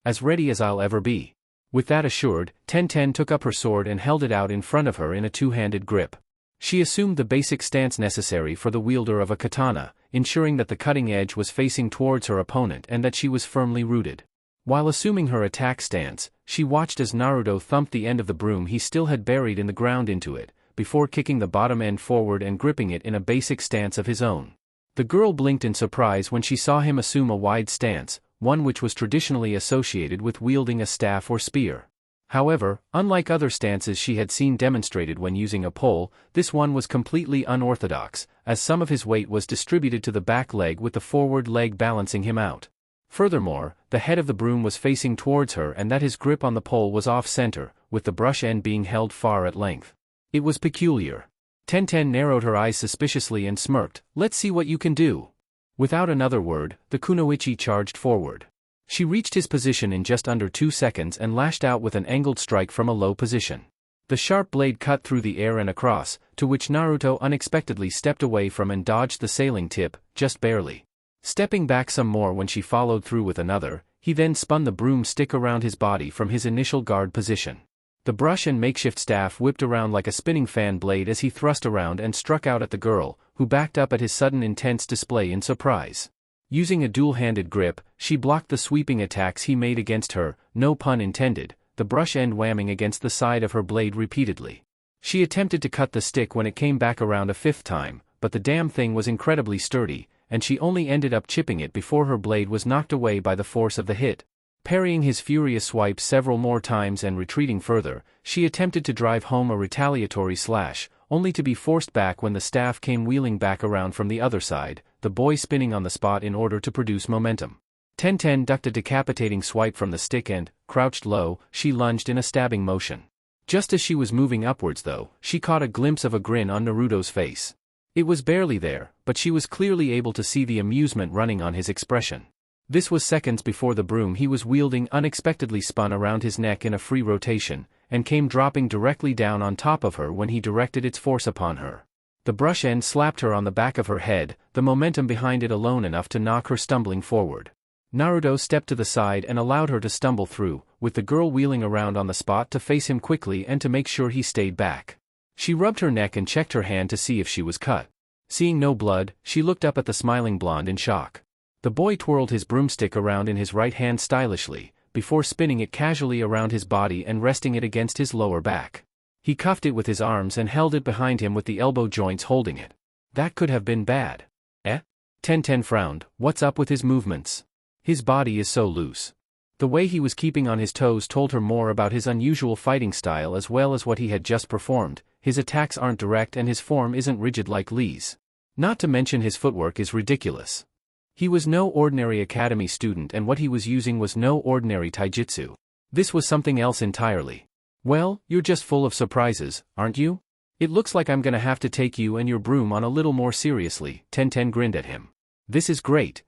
As ready as I'll ever be. With that assured, Tenten took up her sword and held it out in front of her in a two-handed grip. She assumed the basic stance necessary for the wielder of a katana, ensuring that the cutting edge was facing towards her opponent and that she was firmly rooted. While assuming her attack stance, she watched as Naruto thumped the end of the broom he still had buried in the ground into it, before kicking the bottom end forward and gripping it in a basic stance of his own. The girl blinked in surprise when she saw him assume a wide stance, one which was traditionally associated with wielding a staff or spear. However, unlike other stances she had seen demonstrated when using a pole, this one was completely unorthodox, as some of his weight was distributed to the back leg with the forward leg balancing him out. Furthermore, the head of the broom was facing towards her and that his grip on the pole was off-center, with the brush end being held far at length. It was peculiar. Tenten narrowed her eyes suspiciously and smirked. Let's see what you can do. Without another word, the kunoichi charged forward. She reached his position in just under 2 seconds and lashed out with an angled strike from a low position. The sharp blade cut through the air and across, to which Naruto unexpectedly stepped away from and dodged the sailing tip, just barely. Stepping back some more when she followed through with another, he then spun the broom stick around his body from his initial guard position. The brush and makeshift staff whipped around like a spinning fan blade as he thrust around and struck out at the girl, who backed up at his sudden intense display in surprise. Using a dual-handed grip, she blocked the sweeping attacks he made against her, no pun intended, the brush end whamming against the side of her blade repeatedly. She attempted to cut the stick when it came back around a 5th time, but the damn thing was incredibly sturdy, and she only ended up chipping it before her blade was knocked away by the force of the hit. Parrying his furious swipes several more times and retreating further, she attempted to drive home a retaliatory slash, only to be forced back when the staff came wheeling back around from the other side, the boy spinning on the spot in order to produce momentum. Tenten ducked a decapitating swipe from the stick and, crouched low, she lunged in a stabbing motion. Just as she was moving upwards though, she caught a glimpse of a grin on Naruto's face. It was barely there, but she was clearly able to see the amusement running on his expression. This was seconds before the broom he was wielding unexpectedly spun around his neck in a free rotation, and came dropping directly down on top of her when he directed its force upon her. The brush end slapped her on the back of her head, the momentum behind it alone enough to knock her stumbling forward. Naruto stepped to the side and allowed her to stumble through, with the girl wheeling around on the spot to face him quickly and to make sure he stayed back. She rubbed her neck and checked her hand to see if she was cut. Seeing no blood, she looked up at the smiling blonde in shock. The boy twirled his broomstick around in his right hand stylishly, before spinning it casually around his body and resting it against his lower back. He cuffed it with his arms and held it behind him with the elbow joints holding it. That could have been bad. Tenten frowned. What's up with his movements? His body is so loose. The way he was keeping on his toes told her more about his unusual fighting style as well as what he had just performed. His attacks aren't direct and his form isn't rigid like Lee's. Not to mention his footwork is ridiculous. He was no ordinary academy student and what he was using was no ordinary taijutsu. This was something else entirely. Well, you're just full of surprises, aren't you? It looks like I'm gonna have to take you and your broom on a little more seriously, Tenten grinned at him. This is great.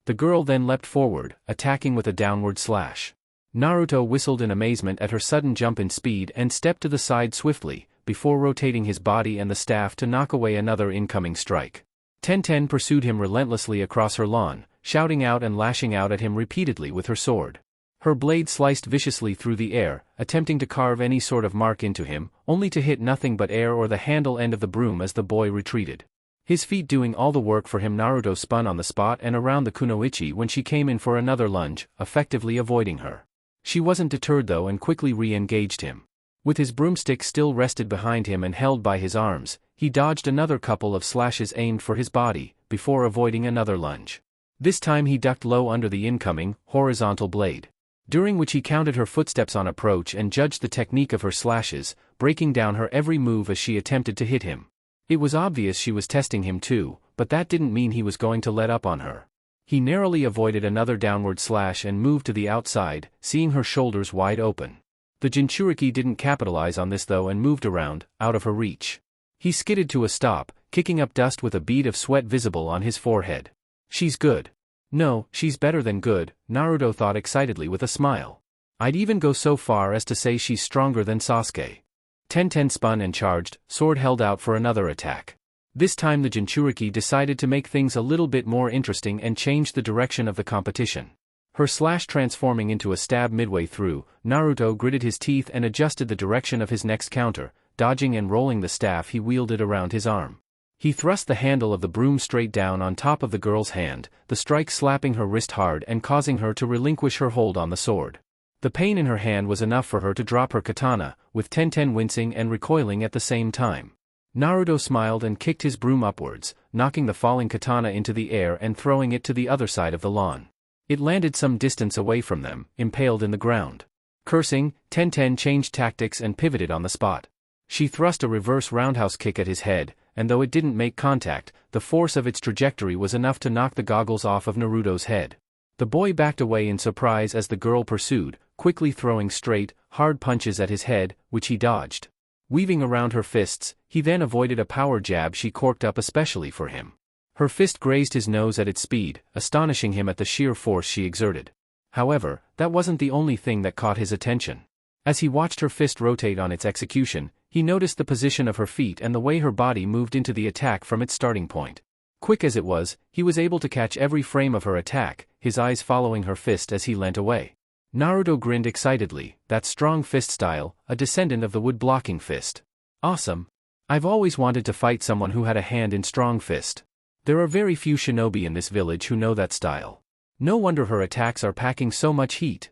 The girl then leapt forward, attacking with a downward slash. Naruto whistled in amazement at her sudden jump in speed and stepped to the side swiftly, before rotating his body and the staff to knock away another incoming strike. Tenten pursued him relentlessly across her lawn, shouting out and lashing out at him repeatedly with her sword. Her blade sliced viciously through the air, attempting to carve any sort of mark into him, only to hit nothing but air or the handle end of the broom as the boy retreated. His feet doing all the work for him. Naruto spun on the spot and around the kunoichi when she came in for another lunge, effectively avoiding her. She wasn't deterred though and quickly re-engaged him. With his broomstick still rested behind him and held by his arms, he dodged another couple of slashes aimed for his body, before avoiding another lunge. This time he ducked low under the incoming, horizontal blade. During which he counted her footsteps on approach and judged the technique of her slashes, breaking down her every move as she attempted to hit him. It was obvious she was testing him too, but that didn't mean he was going to let up on her. He narrowly avoided another downward slash and moved to the outside, seeing her shoulders wide open. The jinchuriki didn't capitalize on this though and moved around, out of her reach. He skidded to a stop, kicking up dust with a bead of sweat visible on his forehead. She's good. No, she's better than good, Naruto thought excitedly with a smile. I'd even go so far as to say she's stronger than Sasuke. Tenten spun and charged, sword held out for another attack. This time the jinchuriki decided to make things a little bit more interesting and changed the direction of the competition. Her slash transforming into a stab midway through, Naruto gritted his teeth and adjusted the direction of his next counter, dodging and rolling the staff he wielded around his arm. He thrust the handle of the broom straight down on top of the girl's hand, the strike slapping her wrist hard and causing her to relinquish her hold on the sword. The pain in her hand was enough for her to drop her katana, with Tenten wincing and recoiling at the same time. Naruto smiled and kicked his broom upwards, knocking the falling katana into the air and throwing it to the other side of the lawn. It landed some distance away from them, impaled in the ground. Cursing, Tenten changed tactics and pivoted on the spot. She thrust a reverse roundhouse kick at his head, and though it didn't make contact, the force of its trajectory was enough to knock the goggles off of Naruto's head. The boy backed away in surprise as the girl pursued, quickly throwing straight, hard punches at his head, which he dodged. Weaving around her fists, he then avoided a power jab she corked up especially for him. Her fist grazed his nose at its speed, astonishing him at the sheer force she exerted. However, that wasn't the only thing that caught his attention. As he watched her fist rotate on its execution, he noticed the position of her feet and the way her body moved into the attack from its starting point. Quick as it was, he was able to catch every frame of her attack, his eyes following her fist as he leant away. Naruto grinned excitedly, that strong fist style, a descendant of the wood-blocking fist. Awesome. I've always wanted to fight someone who had a hand in strong fist. There are very few shinobi in this village who know that style. No wonder her attacks are packing so much heat.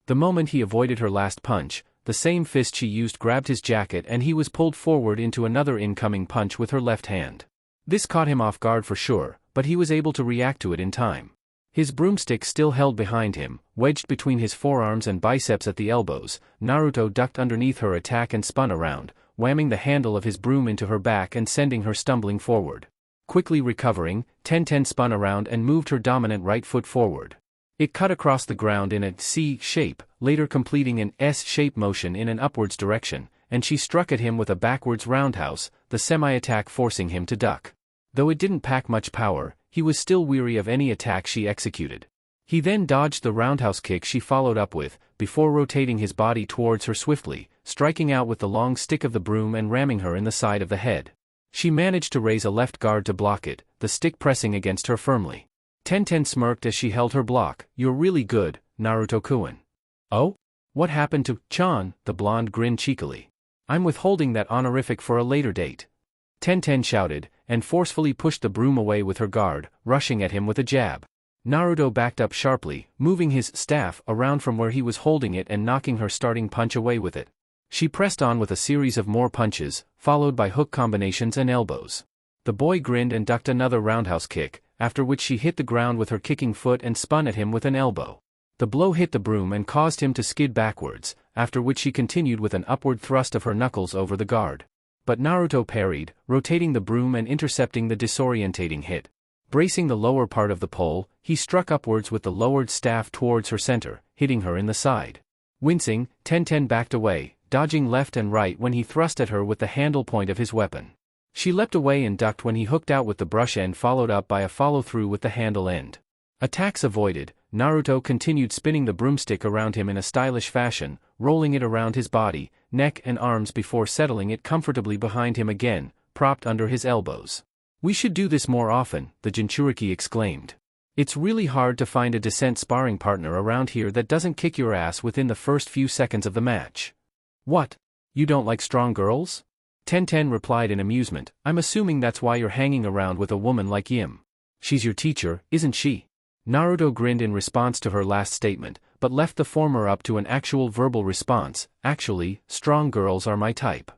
The moment he avoided her last punch, the same fist she used grabbed his jacket and he was pulled forward into another incoming punch with her left hand. This caught him off guard for sure, but he was able to react to it in time. His broomstick still held behind him, wedged between his forearms and biceps at the elbows. Naruto ducked underneath her attack and spun around, whamming the handle of his broom into her back and sending her stumbling forward. Quickly recovering, Tenten spun around and moved her dominant right foot forward. It cut across the ground in a C shape, later completing an S-shape motion in an upwards direction, and she struck at him with a backwards roundhouse, the semi-attack forcing him to duck. Though it didn't pack much power, he was still weary of any attack she executed. He then dodged the roundhouse kick she followed up with, before rotating his body towards her swiftly, striking out with the long stick of the broom and ramming her in the side of the head. She managed to raise a left guard to block it, the stick pressing against her firmly. Tenten smirked as she held her block. "You're really good, Naruto-kun." "Oh? What happened to Chan?" The blonde grinned cheekily. "I'm withholding that honorific for a later date." Tenten shouted, and forcefully pushed the broom away with her guard, rushing at him with a jab. Naruto backed up sharply, moving his staff around from where he was holding it and knocking her starting punch away with it. She pressed on with a series of more punches, followed by hook combinations and elbows. The boy grinned and ducked another roundhouse kick, after which she hit the ground with her kicking foot and spun at him with an elbow. The blow hit the broom and caused him to skid backwards, after which she continued with an upward thrust of her knuckles over the guard. But Naruto parried, rotating the broom and intercepting the disorientating hit. Bracing the lower part of the pole, he struck upwards with the lowered staff towards her center, hitting her in the side. Wincing, Tenten backed away, dodging left and right when he thrust at her with the handle point of his weapon. She leapt away and ducked when he hooked out with the brush end, followed up by a follow-through with the handle end. Attacks avoided, Naruto continued spinning the broomstick around him in a stylish fashion, rolling it around his body, neck and arms before settling it comfortably behind him again, propped under his elbows. "We should do this more often," the jinchuriki exclaimed. "It's really hard to find a decent sparring partner around here that doesn't kick your ass within the first few seconds of the match." "What? You don't like strong girls?" Tenten replied in amusement. "I'm assuming that's why you're hanging around with a woman like Yim. She's your teacher, isn't she?" Naruto grinned in response to her last statement, but left the former up to an actual verbal response. "Actually, strong girls are my type."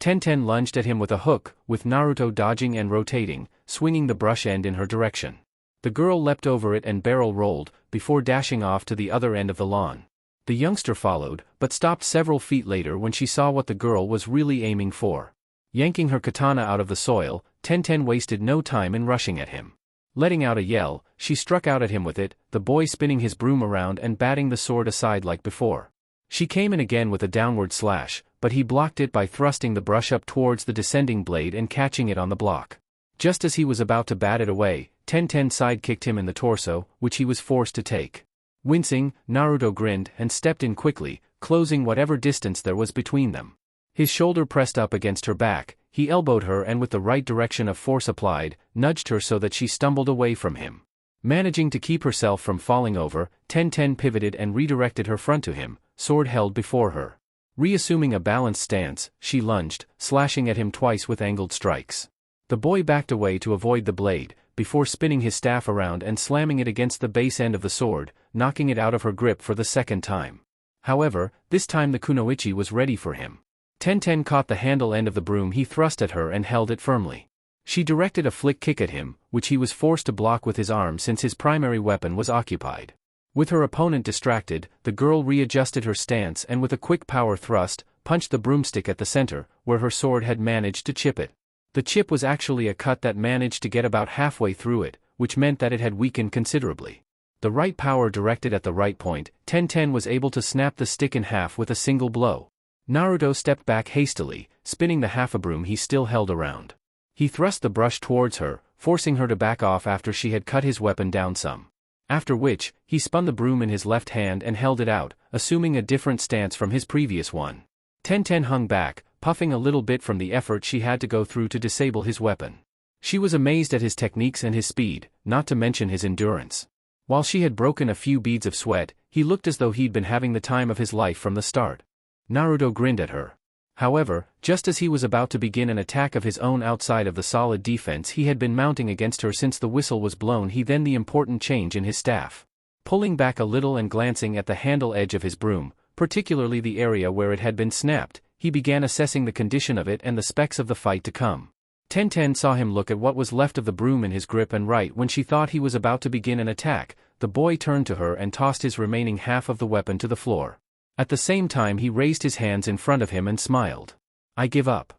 Tenten lunged at him with a hook, with Naruto dodging and rotating, swinging the brush end in her direction. The girl leapt over it and barrel rolled, before dashing off to the other end of the lawn. The youngster followed, but stopped several feet later when she saw what the girl was really aiming for. Yanking her katana out of the soil, Tenten wasted no time in rushing at him. Letting out a yell, she struck out at him with it, the boy spinning his broom around and batting the sword aside like before. She came in again with a downward slash, but he blocked it by thrusting the brush up towards the descending blade and catching it on the block. Just as he was about to bat it away, Tenten sidekicked him in the torso, which he was forced to take. Wincing, Naruto grinned and stepped in quickly, closing whatever distance there was between them. His shoulder pressed up against her back, he elbowed her and with the right direction of force applied, nudged her so that she stumbled away from him. Managing to keep herself from falling over, Tenten pivoted and redirected her front to him, sword held before her. Reassuming a balanced stance, she lunged, slashing at him twice with angled strikes. The boy backed away to avoid the blade, before spinning his staff around and slamming it against the base end of the sword, knocking it out of her grip for the second time. However, this time the kunoichi was ready for him. Tenten caught the handle end of the broom he thrust at her and held it firmly. She directed a flick kick at him, which he was forced to block with his arm since his primary weapon was occupied. With her opponent distracted, the girl readjusted her stance and with a quick power thrust, punched the broomstick at the center, where her sword had managed to chip it. The chip was actually a cut that managed to get about halfway through it, which meant that it had weakened considerably. The right power directed at the right point, Tenten was able to snap the stick in half with a single blow. Naruto stepped back hastily, spinning the half-a-broom he still held around. He thrust the brush towards her, forcing her to back off after she had cut his weapon down some. After which, he spun the broom in his left hand and held it out, assuming a different stance from his previous one. Tenten hung back, puffing a little bit from the effort she had to go through to disable his weapon. She was amazed at his techniques and his speed, not to mention his endurance. While she had broken a few beads of sweat, he looked as though he'd been having the time of his life from the start. Naruto grinned at her. However, just as he was about to begin an attack of his own outside of the solid defense he had been mounting against her since the whistle was blown, he then the important change in his staff. Pulling back a little and glancing at the handle edge of his broom, particularly the area where it had been snapped, he began assessing the condition of it and the specs of the fight to come. Tenten saw him look at what was left of the broom in his grip, and right when she thought he was about to begin an attack, the boy turned to her and tossed his remaining half of the weapon to the floor. At the same time he raised his hands in front of him and smiled. "I give up."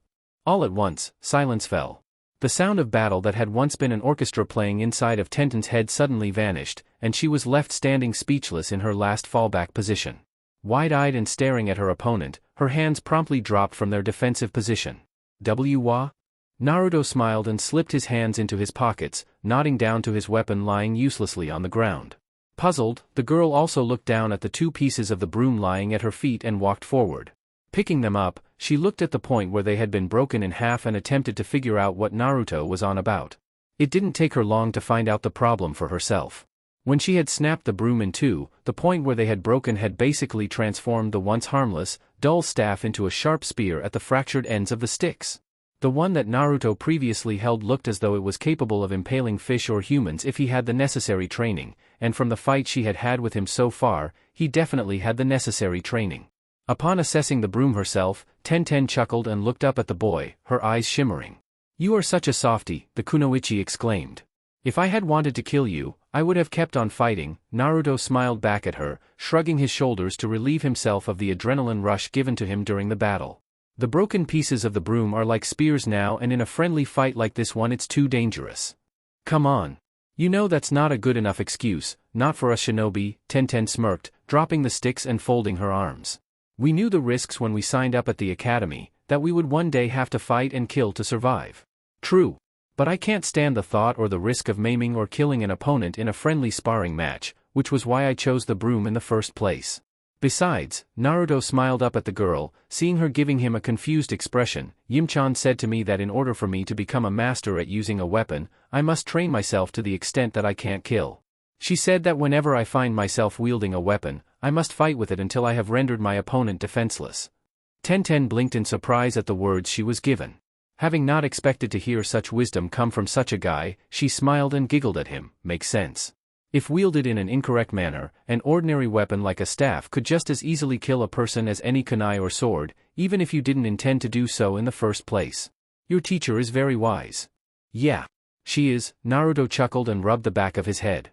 All at once, silence fell. The sound of battle that had once been an orchestra playing inside of Tenten's head suddenly vanished, and she was left standing speechless in her last fallback position. Wide-eyed and staring at her opponent, her hands promptly dropped from their defensive position. "Wa?" Naruto smiled and slipped his hands into his pockets, nodding down to his weapon lying uselessly on the ground. Puzzled, the girl also looked down at the 2 pieces of the broom lying at her feet and walked forward. Picking them up, she looked at the point where they had been broken in half and attempted to figure out what Naruto was on about. It didn't take her long to find out the problem for herself. When she had snapped the broom in 2, the point where they had broken had basically transformed the once harmless, dull staff into a sharp spear at the fractured ends of the sticks. The one that Naruto previously held looked as though it was capable of impaling fish or humans if he had the necessary training, and from the fight she had had with him so far, he definitely had the necessary training. Upon assessing the broom herself, Tenten chuckled and looked up at the boy, her eyes shimmering. "You are such a softie," the kunoichi exclaimed. "If I had wanted to kill you, I would have kept on fighting." Naruto smiled back at her, shrugging his shoulders to relieve himself of the adrenaline rush given to him during the battle. "The broken pieces of the broom are like spears now, and in a friendly fight like this one it's too dangerous. Come on. You know that's not a good enough excuse, not for us shinobi," Tenten smirked, dropping the sticks and folding her arms. "We knew the risks when we signed up at the academy, that we would one day have to fight and kill to survive. True. But I can't stand the thought or the risk of maiming or killing an opponent in a friendly sparring match, which was why I chose the broom in the first place." Besides, Naruto smiled up at the girl, seeing her giving him a confused expression. "Yimchan said to me that in order for me to become a master at using a weapon, I must train myself to the extent that I can't kill. She said that whenever I find myself wielding a weapon, I must fight with it until I have rendered my opponent defenseless." Tenten blinked in surprise at the words she was given. Having not expected to hear such wisdom come from such a guy, she smiled and giggled at him. "Makes sense. If wielded in an incorrect manner, an ordinary weapon like a staff could just as easily kill a person as any kunai or sword, even if you didn't intend to do so in the first place. Your teacher is very wise." "Yeah. She is," Naruto chuckled and rubbed the back of his head.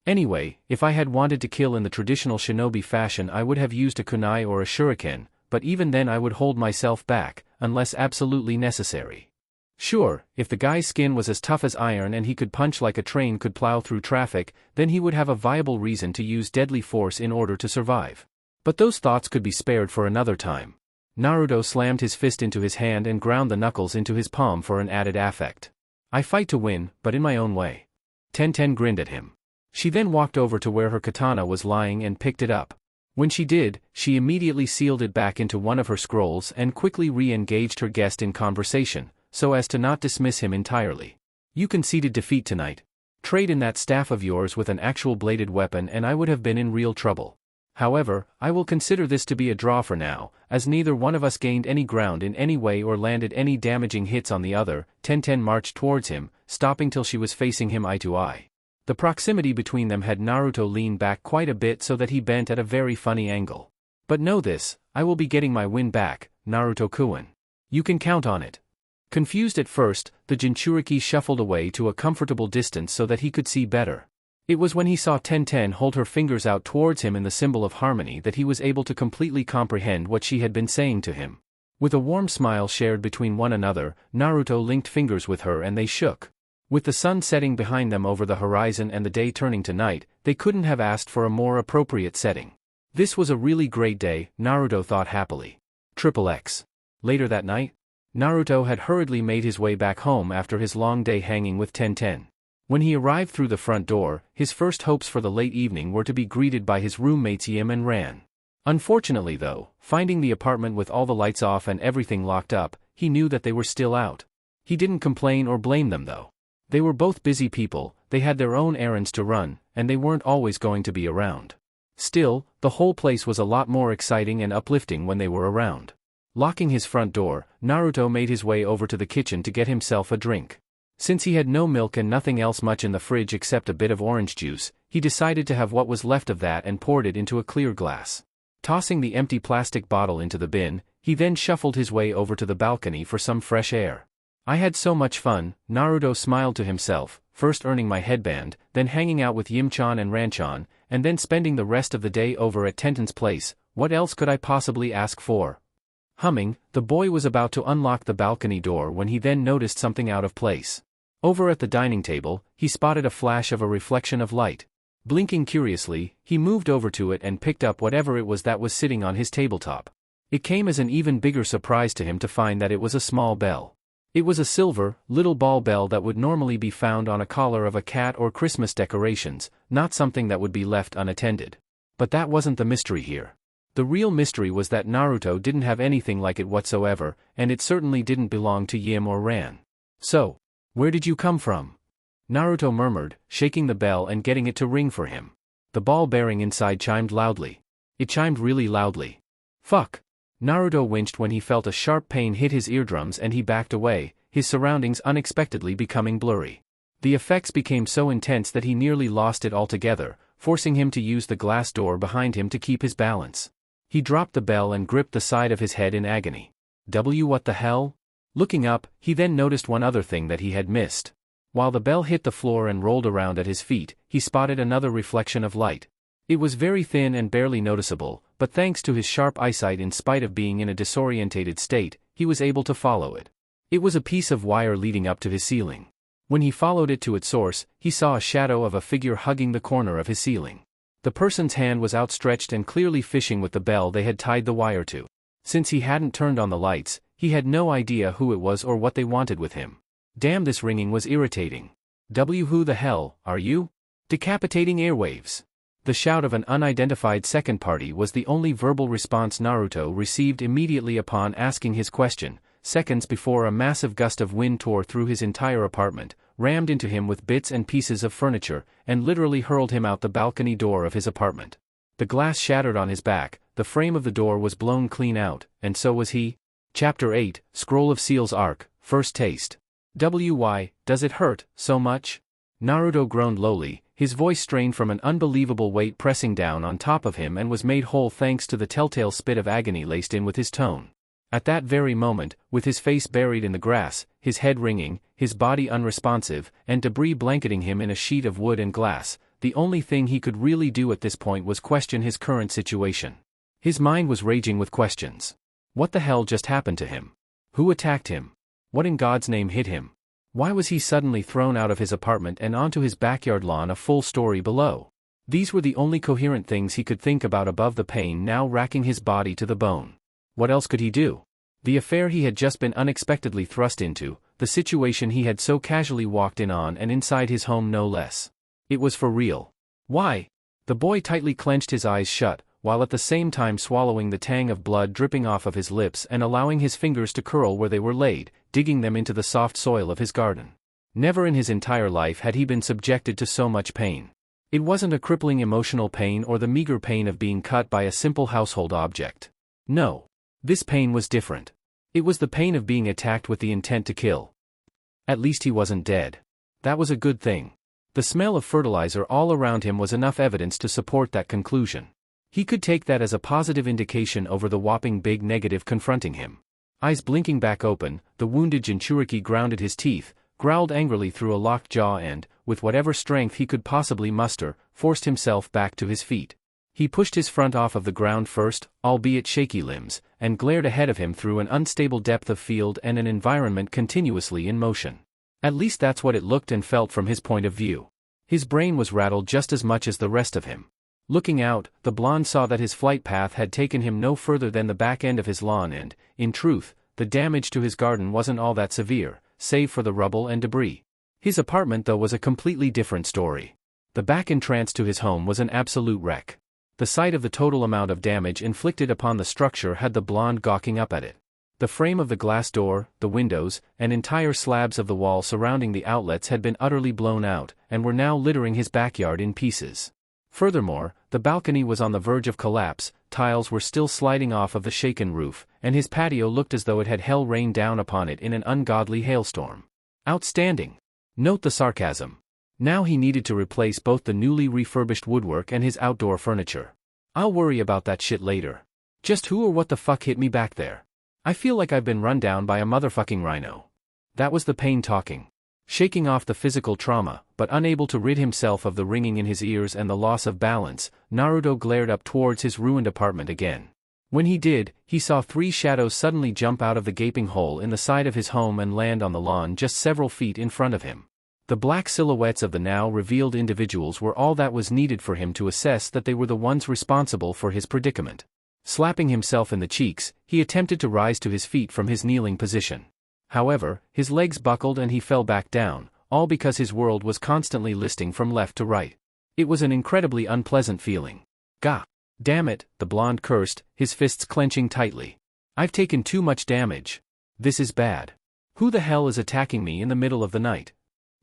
"Anyway, if I had wanted to kill in the traditional shinobi fashion I would have used a kunai or a shuriken, but even then I would hold myself back, unless absolutely necessary. Sure, if the guy's skin was as tough as iron and he could punch like a train could plow through traffic, then he would have a viable reason to use deadly force in order to survive. But those thoughts could be spared for another time." Naruto slammed his fist into his hand and ground the knuckles into his palm for an added affect. "I fight to win, but in my own way." Tenten grinned at him. She then walked over to where her katana was lying and picked it up. When she did, she immediately sealed it back into one of her scrolls and quickly re-engaged her guest in conversation, so as to not dismiss him entirely. "You conceded defeat tonight. Trade in that staff of yours with an actual bladed weapon and I would have been in real trouble. However, I will consider this to be a draw for now, as neither one of us gained any ground in any way or landed any damaging hits on the other." Tenten marched towards him, stopping till she was facing him eye to eye. The proximity between them had Naruto lean back quite a bit so that he bent at a very funny angle. "But know this, I will be getting my win back, Naruto-kun. You can count on it." Confused at first, the jinchuriki shuffled away to a comfortable distance so that he could see better. It was when he saw Tenten hold her fingers out towards him in the symbol of harmony that he was able to completely comprehend what she had been saying to him. With a warm smile shared between one another, Naruto linked fingers with her and they shook. With the sun setting behind them over the horizon and the day turning to night, they couldn't have asked for a more appropriate setting. This was a really great day, Naruto thought happily. XXX. Later that night, Naruto had hurriedly made his way back home after his long day hanging with Tenten. When he arrived through the front door, his first hopes for the late evening were to be greeted by his roommates Yim and Ran. Unfortunately though, finding the apartment with all the lights off and everything locked up, he knew that they were still out. He didn't complain or blame them though. They were both busy people, they had their own errands to run, and they weren't always going to be around. Still, the whole place was a lot more exciting and uplifting when they were around. Locking his front door, Naruto made his way over to the kitchen to get himself a drink. Since he had no milk and nothing else much in the fridge except a bit of orange juice, he decided to have what was left of that and poured it into a clear glass. Tossing the empty plastic bottle into the bin, he then shuffled his way over to the balcony for some fresh air. "I had so much fun," Naruto smiled to himself, "first earning my headband, then hanging out with Yimchan and Ranchan, and then spending the rest of the day over at Tenten's place. What else could I possibly ask for?" Humming, the boy was about to unlock the balcony door when he then noticed something out of place. Over at the dining table, he spotted a flash of a reflection of light. Blinking curiously, he moved over to it and picked up whatever it was that was sitting on his tabletop. It came as an even bigger surprise to him to find that it was a small bell. It was a silver, little ball bell that would normally be found on a collar of a cat or Christmas decorations, not something that would be left unattended. But that wasn't the mystery here. The real mystery was that Naruto didn't have anything like it whatsoever, and it certainly didn't belong to Yim or Ran. So, where did you come from? Naruto murmured, shaking the bell and getting it to ring for him. The ball bearing inside chimed loudly. It chimed really loudly. Fuck. Naruto winced when he felt a sharp pain hit his eardrums and he backed away, his surroundings unexpectedly becoming blurry. The effects became so intense that he nearly lost it altogether, forcing him to use the glass door behind him to keep his balance. He dropped the bell and gripped the side of his head in agony. What the hell? Looking up, he then noticed one other thing that he had missed. While the bell hit the floor and rolled around at his feet, he spotted another reflection of light. It was very thin and barely noticeable, but thanks to his sharp eyesight in spite of being in a disorientated state, he was able to follow it. It was a piece of wire leading up to his ceiling. When he followed it to its source, he saw a shadow of a figure hugging the corner of his ceiling. The person's hand was outstretched and clearly fishing with the bell they had tied the wire to. Since he hadn't turned on the lights, he had no idea who it was or what they wanted with him. Damn, this ringing was irritating. Who the hell are you? Decapitating airwaves. The shout of an unidentified second party was the only verbal response Naruto received immediately upon asking his question, seconds before a massive gust of wind tore through his entire apartment, rammed into him with bits and pieces of furniture, and literally hurled him out the balcony door of his apartment. The glass shattered on his back, the frame of the door was blown clean out, and so was he. Chapter 8, Scroll of Seals Arc, First Taste. Why does it hurt so much? Naruto groaned lowly, his voice strained from an unbelievable weight pressing down on top of him and was made whole thanks to the telltale spit of agony laced in with his tone. At that very moment, with his face buried in the grass, his head ringing, his body unresponsive, and debris blanketing him in a sheet of wood and glass, the only thing he could really do at this point was question his current situation. His mind was raging with questions. What the hell just happened to him? Who attacked him? What in God's name hit him? Why was he suddenly thrown out of his apartment and onto his backyard lawn a full story below? These were the only coherent things he could think about above the pain now racking his body to the bone. What else could he do? The affair he had just been unexpectedly thrust into, the situation he had so casually walked in on and inside his home no less. It was for real. Why? The boy tightly clenched his eyes shut, while at the same time swallowing the tang of blood dripping off of his lips and allowing his fingers to curl where they were laid, digging them into the soft soil of his garden. Never in his entire life had he been subjected to so much pain. It wasn't a crippling emotional pain or the meager pain of being cut by a simple household object. No. This pain was different. It was the pain of being attacked with the intent to kill. At least he wasn't dead. That was a good thing. The smell of fertilizer all around him was enough evidence to support that conclusion. He could take that as a positive indication over the whopping big negative confronting him. Eyes blinking back open, the wounded jinchuriki grounded his teeth, growled angrily through a locked jaw and, with whatever strength he could possibly muster, forced himself back to his feet. He pushed his front off of the ground first, albeit shaky limbs, and glared ahead of him through an unstable depth of field and an environment continuously in motion. At least that's what it looked and felt from his point of view. His brain was rattled just as much as the rest of him. Looking out, the blonde saw that his flight path had taken him no further than the back end of his lawn and, in truth, the damage to his garden wasn't all that severe, save for the rubble and debris. His apartment though was a completely different story. The back entrance to his home was an absolute wreck. The sight of the total amount of damage inflicted upon the structure had the blonde gawking up at it. The frame of the glass door, the windows, and entire slabs of the wall surrounding the outlets had been utterly blown out, and were now littering his backyard in pieces. Furthermore, the balcony was on the verge of collapse, tiles were still sliding off of the shaken roof, and his patio looked as though it had hell rained down upon it in an ungodly hailstorm. Outstanding! Note the sarcasm. Now he needed to replace both the newly refurbished woodwork and his outdoor furniture. I'll worry about that shit later. Just who or what the fuck hit me back there? I feel like I've been run down by a motherfucking rhino. That was the pain talking. Shaking off the physical trauma, but unable to rid himself of the ringing in his ears and the loss of balance, Naruto glared up towards his ruined apartment again. When he did, he saw 3 shadows suddenly jump out of the gaping hole in the side of his home and land on the lawn just several feet in front of him. The black silhouettes of the now revealed individuals were all that was needed for him to assess that they were the ones responsible for his predicament. Slapping himself in the cheeks, he attempted to rise to his feet from his kneeling position. However, his legs buckled and he fell back down, all because his world was constantly listing from left to right. It was an incredibly unpleasant feeling. Gah! Damn it, the blonde cursed, his fists clenching tightly. I've taken too much damage. This is bad. Who the hell is attacking me in the middle of the night?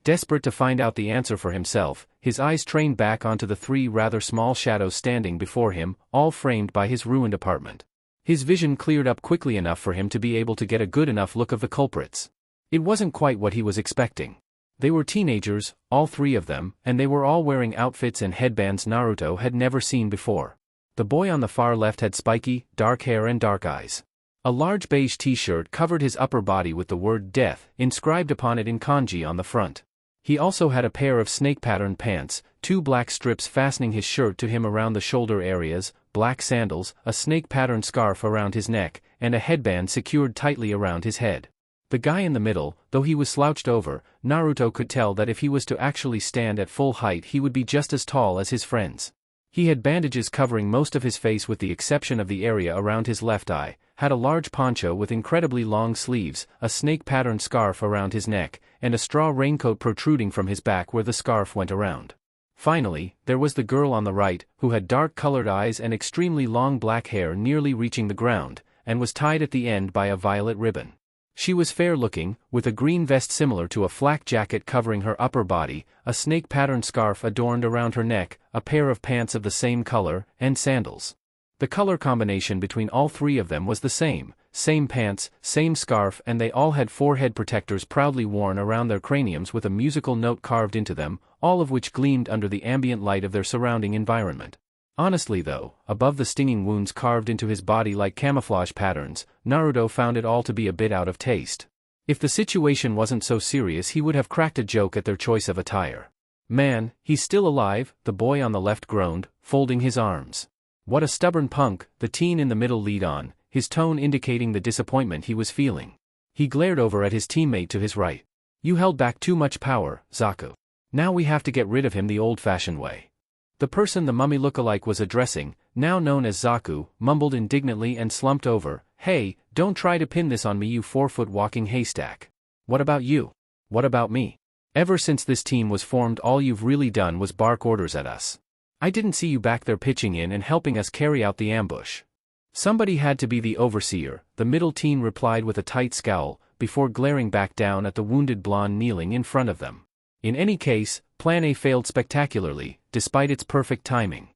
Desperate to find out the answer for himself, his eyes trained back onto the three rather small shadows standing before him, all framed by his ruined apartment. His vision cleared up quickly enough for him to be able to get a good enough look of the culprits. It wasn't quite what he was expecting. They were teenagers, all three of them, and they were all wearing outfits and headbands Naruto had never seen before. The boy on the far left had spiky, dark hair and dark eyes. A large beige t-shirt covered his upper body with the word death inscribed upon it in kanji on the front. He also had a pair of snake-patterned pants, 2 black strips fastening his shirt to him around the shoulder areas, black sandals, a snake-patterned scarf around his neck, and a headband secured tightly around his head. The guy in the middle, though he was slouched over, Naruto could tell that if he was to actually stand at full height he would be just as tall as his friends. He had bandages covering most of his face with the exception of the area around his left eye, had a large poncho with incredibly long sleeves, a snake-patterned scarf around his neck, and a straw raincoat protruding from his back where the scarf went around. Finally, there was the girl on the right, who had dark-colored eyes and extremely long black hair nearly reaching the ground, and was tied at the end by a violet ribbon. She was fair-looking, with a green vest similar to a flak jacket covering her upper body, a snake-patterned scarf adorned around her neck, a pair of pants of the same color, and sandals. The color combination between all three of them was the same pants, same scarf, and they all had forehead protectors proudly worn around their craniums with a musical note carved into them, all of which gleamed under the ambient light of their surrounding environment. Honestly though, above the stinging wounds carved into his body like camouflage patterns, Naruto found it all to be a bit out of taste. If the situation wasn't so serious he would have cracked a joke at their choice of attire. Man, he's still alive, the boy on the left groaned, folding his arms. What a stubborn punk, the teen in the middle lead on, his tone indicating the disappointment he was feeling. He glared over at his teammate to his right. You held back too much power, Zaku. Now we have to get rid of him the old-fashioned way. The person the mummy lookalike was addressing, now known as Zaku, mumbled indignantly and slumped over. Hey, don't try to pin this on me you 4-foot walking haystack. What about you? What about me? Ever since this team was formed all you've really done was bark orders at us. I didn't see you back there pitching in and helping us carry out the ambush. Somebody had to be the overseer, the middle teen replied with a tight scowl, before glaring back down at the wounded blonde kneeling in front of them. In any case, Plan A failed spectacularly, despite its perfect timing.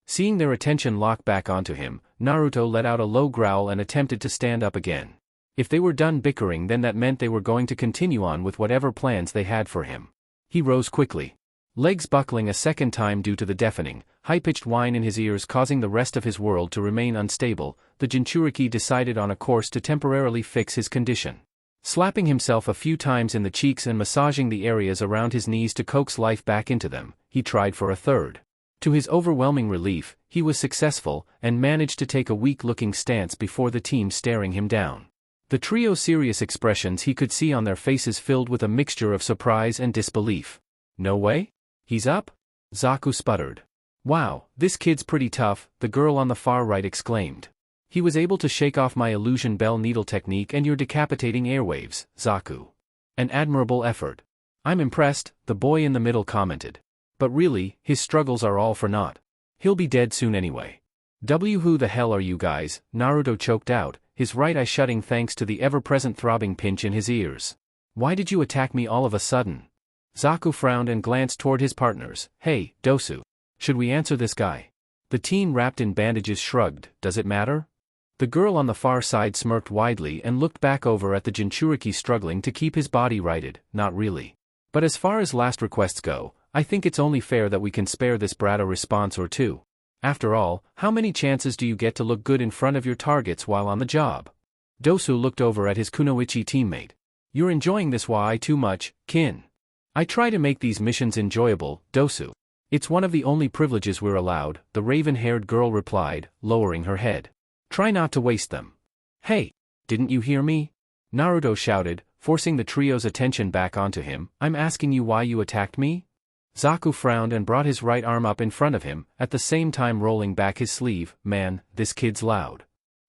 Seeing their attention lock back onto him, Naruto let out a low growl and attempted to stand up again. If they were done bickering then that meant they were going to continue on with whatever plans they had for him. He rose quickly. Legs buckling a second time due to the deafening, high-pitched whine in his ears causing the rest of his world to remain unstable, the jinchuriki decided on a course to temporarily fix his condition. Slapping himself a few times in the cheeks and massaging the areas around his knees to coax life back into them, he tried for a third. To his overwhelming relief, he was successful, and managed to take a weak-looking stance before the team staring him down. The trio's serious expressions he could see on their faces filled with a mixture of surprise and disbelief. No way? He's up? Zaku sputtered. Wow, this kid's pretty tough, the girl on the far right exclaimed. He was able to shake off my illusion bell needle technique and your decapitating airwaves, Zaku. An admirable effort. I'm impressed, the boy in the middle commented. But really, his struggles are all for naught. He'll be dead soon anyway. Who the hell are you guys? Naruto choked out, his right eye shutting thanks to the ever-present throbbing pinch in his ears. Why did you attack me all of a sudden? Zaku frowned and glanced toward his partners. Hey, Dosu. Should we answer this guy? The teen wrapped in bandages shrugged. Does it matter? The girl on the far side smirked widely and looked back over at the jinchuriki struggling to keep his body righted. Not really. But as far as last requests go, I think it's only fair that we can spare this brat a response or two. After all, how many chances do you get to look good in front of your targets while on the job? Dosu looked over at his kunoichi teammate. You're enjoying this why too much, kin. I try to make these missions enjoyable, Dosu. It's one of the only privileges we're allowed, the raven-haired girl replied, lowering her head. Try not to waste them. Hey, didn't you hear me? Naruto shouted, forcing the trio's attention back onto him. I'm asking you why you attacked me? Zaku frowned and brought his right arm up in front of him, at the same time rolling back his sleeve. Man, this kid's loud.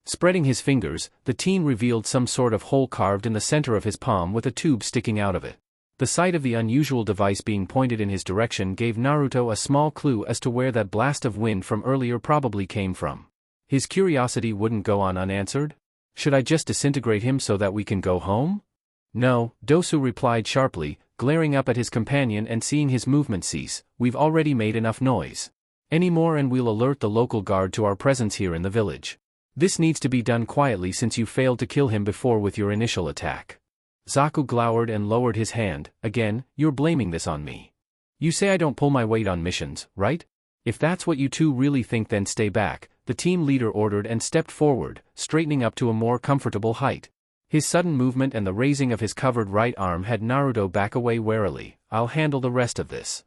Spreading his fingers, the teen revealed some sort of hole carved in the center of his palm with a tube sticking out of it. The sight of the unusual device being pointed in his direction gave Naruto a small clue as to where that blast of wind from earlier probably came from. His curiosity wouldn't go on unanswered. Should I just disintegrate him so that we can go home? No, Dosu replied sharply, glaring up at his companion and seeing his movement cease. We've already made enough noise. Any more and we'll alert the local guard to our presence here in the village. This needs to be done quietly since you failed to kill him before with your initial attack. Zaku glowered and lowered his hand. Again, you're blaming this on me. You say I don't pull my weight on missions, right? If that's what you two really think, then stay back, the team leader ordered and stepped forward, straightening up to a more comfortable height. His sudden movement and the raising of his covered right arm had Naruto back away warily. I'll handle the rest of this.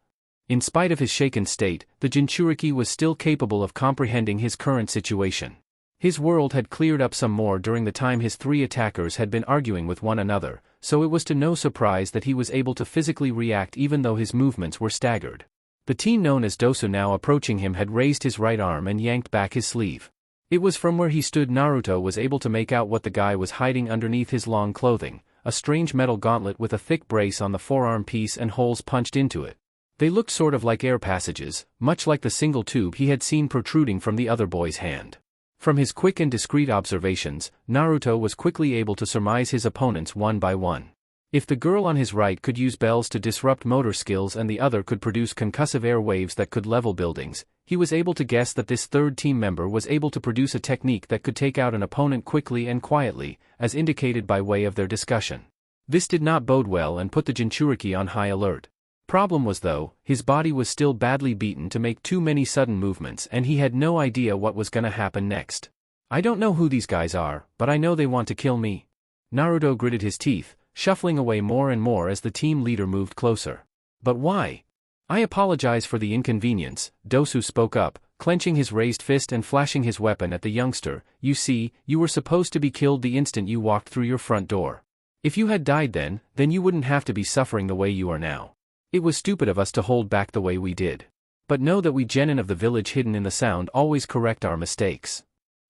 In spite of his shaken state, the jinchuriki was still capable of comprehending his current situation. His world had cleared up some more during the time his three attackers had been arguing with one another, so it was to no surprise that he was able to physically react even though his movements were staggered. The teen known as Dosu now approaching him had raised his right arm and yanked back his sleeve. It was from where he stood Naruto was able to make out what the guy was hiding underneath his long clothing, a strange metal gauntlet with a thick brace on the forearm piece and holes punched into it. They looked sort of like air passages, much like the single tube he had seen protruding from the other boy's hand. From his quick and discreet observations, Naruto was quickly able to surmise his opponents one by one. If the girl on his right could use bells to disrupt motor skills and the other could produce concussive air waves that could level buildings, he was able to guess that this third team member was able to produce a technique that could take out an opponent quickly and quietly, as indicated by way of their discussion. This did not bode well and put the jinchuriki on high alert. Problem was though, his body was still badly beaten to make too many sudden movements and he had no idea what was gonna happen next. I don't know who these guys are, but I know they want to kill me. Naruto gritted his teeth, shuffling away more and more as the team leader moved closer. But why? I apologize for the inconvenience, Dosu spoke up, clenching his raised fist and flashing his weapon at the youngster. You see, you were supposed to be killed the instant you walked through your front door. If you had died then you wouldn't have to be suffering the way you are now. It was stupid of us to hold back the way we did. But know that we genin of the village hidden in the sound always correct our mistakes.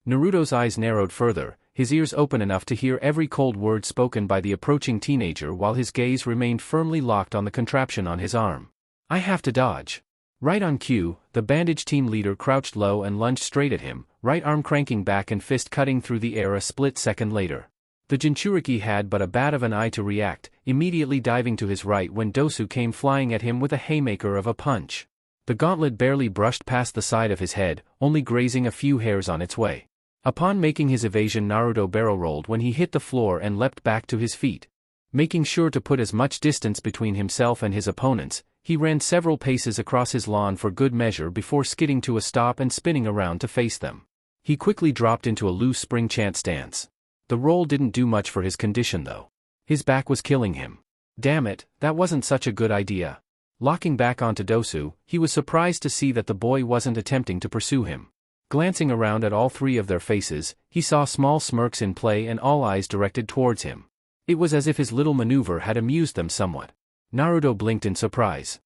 Naruto's eyes narrowed further, his ears open enough to hear every cold word spoken by the approaching teenager while his gaze remained firmly locked on the contraption on his arm. I have to dodge. Right on cue, the bandaged team leader crouched low and lunged straight at him, right arm cranking back and fist cutting through the air a split second later. The jinchuriki had but a bat of an eye to react, immediately diving to his right when Dosu came flying at him with a haymaker of a punch. The gauntlet barely brushed past the side of his head, only grazing a few hairs on its way. Upon making his evasion, Naruto barrel-rolled when he hit the floor and leapt back to his feet. Making sure to put as much distance between himself and his opponents, he ran several paces across his lawn for good measure before skidding to a stop and spinning around to face them. He quickly dropped into a loose spring chant stance. The roll didn't do much for his condition though. His back was killing him. Damn it, that wasn't such a good idea. Locking back onto Dosu, he was surprised to see that the boy wasn't attempting to pursue him. Glancing around at all three of their faces, he saw small smirks in play and all eyes directed towards him. It was as if his little maneuver had amused them somewhat. Naruto blinked in surprise.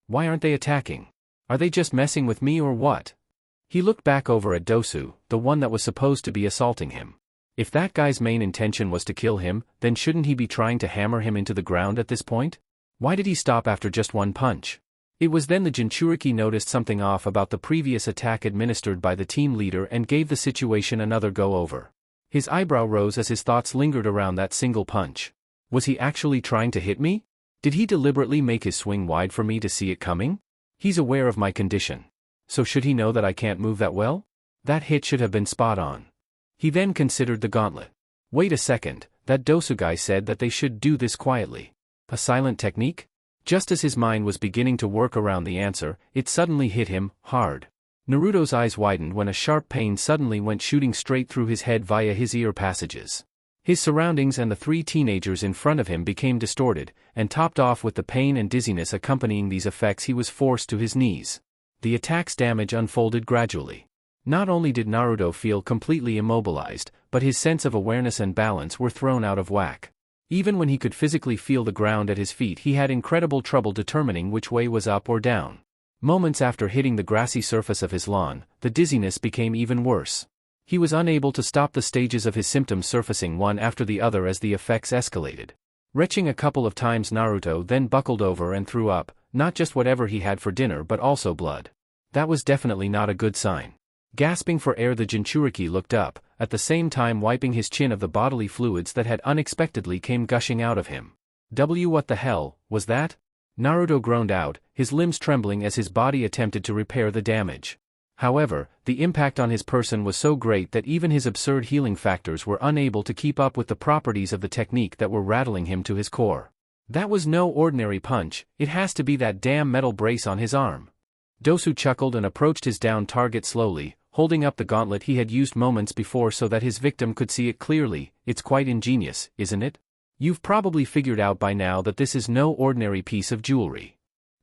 Why aren't they attacking? Are they just messing with me or what? He looked back over at Dosu, the one that was supposed to be assaulting him. If that guy's main intention was to kill him, then shouldn't he be trying to hammer him into the ground at this point? Why did he stop after just one punch? It was then the jinchuriki noticed something off about the previous attack administered by the team leader and gave the situation another go-over. His eyebrow rose as his thoughts lingered around that single punch. Was he actually trying to hit me? Did he deliberately make his swing wide for me to see it coming? He's aware of my condition. So should he know that I can't move that well? That hit should have been spot on. He then considered the gauntlet. Wait a second, that Dosu guy said that they should do this quietly. A silent technique? Just as his mind was beginning to work around the answer, it suddenly hit him, hard. Naruto's eyes widened when a sharp pain suddenly went shooting straight through his head via his ear passages. His surroundings and the three teenagers in front of him became distorted, and topped off with the pain and dizziness accompanying these effects he was forced to his knees. The attack's damage unfolded gradually. Not only did Naruto feel completely immobilized, but his sense of awareness and balance were thrown out of whack. Even when he could physically feel the ground at his feet, he had incredible trouble determining which way was up or down. Moments after hitting the grassy surface of his lawn, the dizziness became even worse. He was unable to stop the stages of his symptoms surfacing one after the other as the effects escalated. Retching a couple of times, Naruto then buckled over and threw up, not just whatever he had for dinner but also blood. That was definitely not a good sign. Gasping for air, the Jinchuriki looked up, at the same time wiping his chin of the bodily fluids that had unexpectedly came gushing out of him. What the hell was that? Naruto groaned out, his limbs trembling as his body attempted to repair the damage. However, the impact on his person was so great that even his absurd healing factors were unable to keep up with the properties of the technique that were rattling him to his core. That was no ordinary punch, it has to be that damn metal brace on his arm. Dosu chuckled and approached his downed target slowly, holding up the gauntlet he had used moments before so that his victim could see it clearly. It's quite ingenious, isn't it? You've probably figured out by now that this is no ordinary piece of jewelry.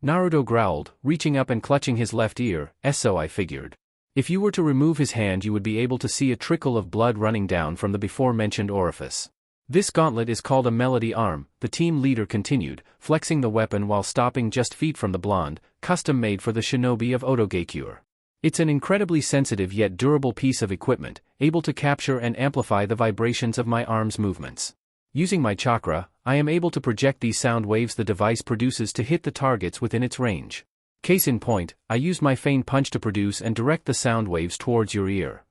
Naruto growled, reaching up and clutching his left ear. So I figured. If you were to remove his hand, you would be able to see a trickle of blood running down from the before-mentioned orifice. This gauntlet is called a melody arm, the team leader continued, flexing the weapon while stopping just feet from the blonde, custom made for the shinobi of Otogakure. It's an incredibly sensitive yet durable piece of equipment, able to capture and amplify the vibrations of my arm's movements. Using my chakra, I am able to project these sound waves the device produces to hit the targets within its range. Case in point, I used my feign punch to produce and direct the sound waves towards your ear.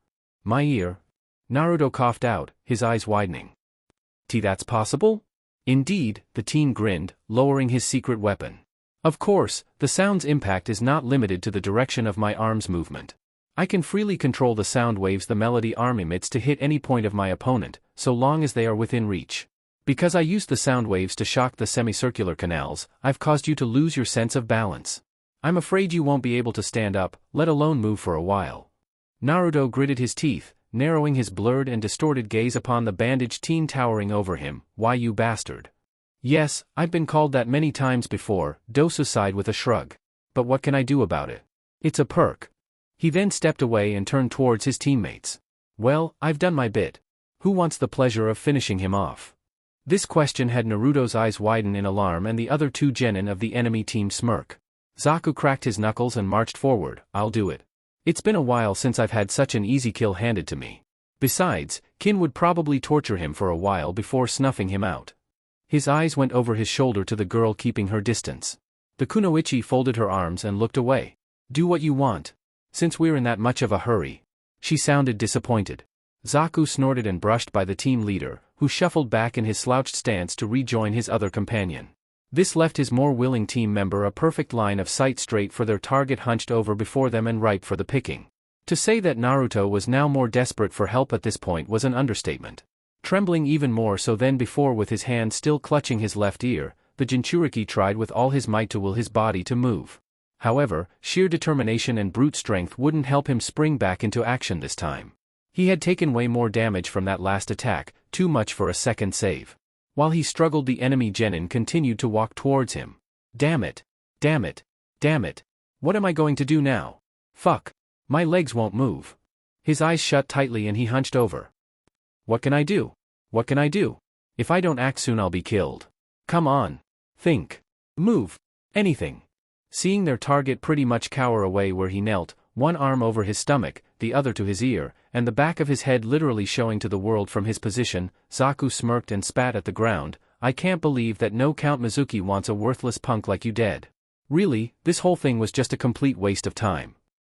My ear? Naruto coughed out, his eyes widening. That's possible? Indeed, the teen grinned, lowering his secret weapon. Of course, the sound's impact is not limited to the direction of my arm's movement. I can freely control the sound waves the melody arm emits to hit any point of my opponent, so long as they are within reach. Because I used the sound waves to shock the semicircular canals, I've caused you to lose your sense of balance. I'm afraid you won't be able to stand up, let alone move for a while. Naruto gritted his teeth, narrowing his blurred and distorted gaze upon the bandaged teen towering over him. Why, you bastard? Yes, I've been called that many times before, Dosu sighed with a shrug. But what can I do about it? It's a perk. He then stepped away and turned towards his teammates. Well, I've done my bit. Who wants the pleasure of finishing him off? This question had Naruto's eyes widen in alarm and the other two genin of the enemy team smirk. Zaku cracked his knuckles and marched forward. I'll do it. It's been a while since I've had such an easy kill handed to me. Besides, Kin would probably torture him for a while before snuffing him out. His eyes went over his shoulder to the girl keeping her distance. The kunoichi folded her arms and looked away. Do what you want. Since we're in that much of a hurry. She sounded disappointed. Zaku snorted and brushed by the team leader, who shuffled back in his slouched stance to rejoin his other companion. This left his more willing team member a perfect line of sight straight for their target hunched over before them and ripe for the picking. To say that Naruto was now more desperate for help at this point was an understatement. Trembling even more so than before with his hand still clutching his left ear, the Jinchuriki tried with all his might to will his body to move. However, sheer determination and brute strength wouldn't help him spring back into action this time. He had taken way more damage from that last attack, too much for a second save. While he struggled, the enemy genin continued to walk towards him. Damn it. Damn it. Damn it. What am I going to do now? Fuck. My legs won't move. His eyes shut tightly and he hunched over. What can I do? What can I do? If I don't act soon I'll be killed. Come on. Think. Move. Anything. Seeing their target pretty much cower away where he knelt, one arm over his stomach, the other to his ear, and the back of his head literally showing to the world from his position, Zaku smirked and spat at the ground. I can't believe that no Count Mizuki wants a worthless punk like you dead. Really, this whole thing was just a complete waste of time.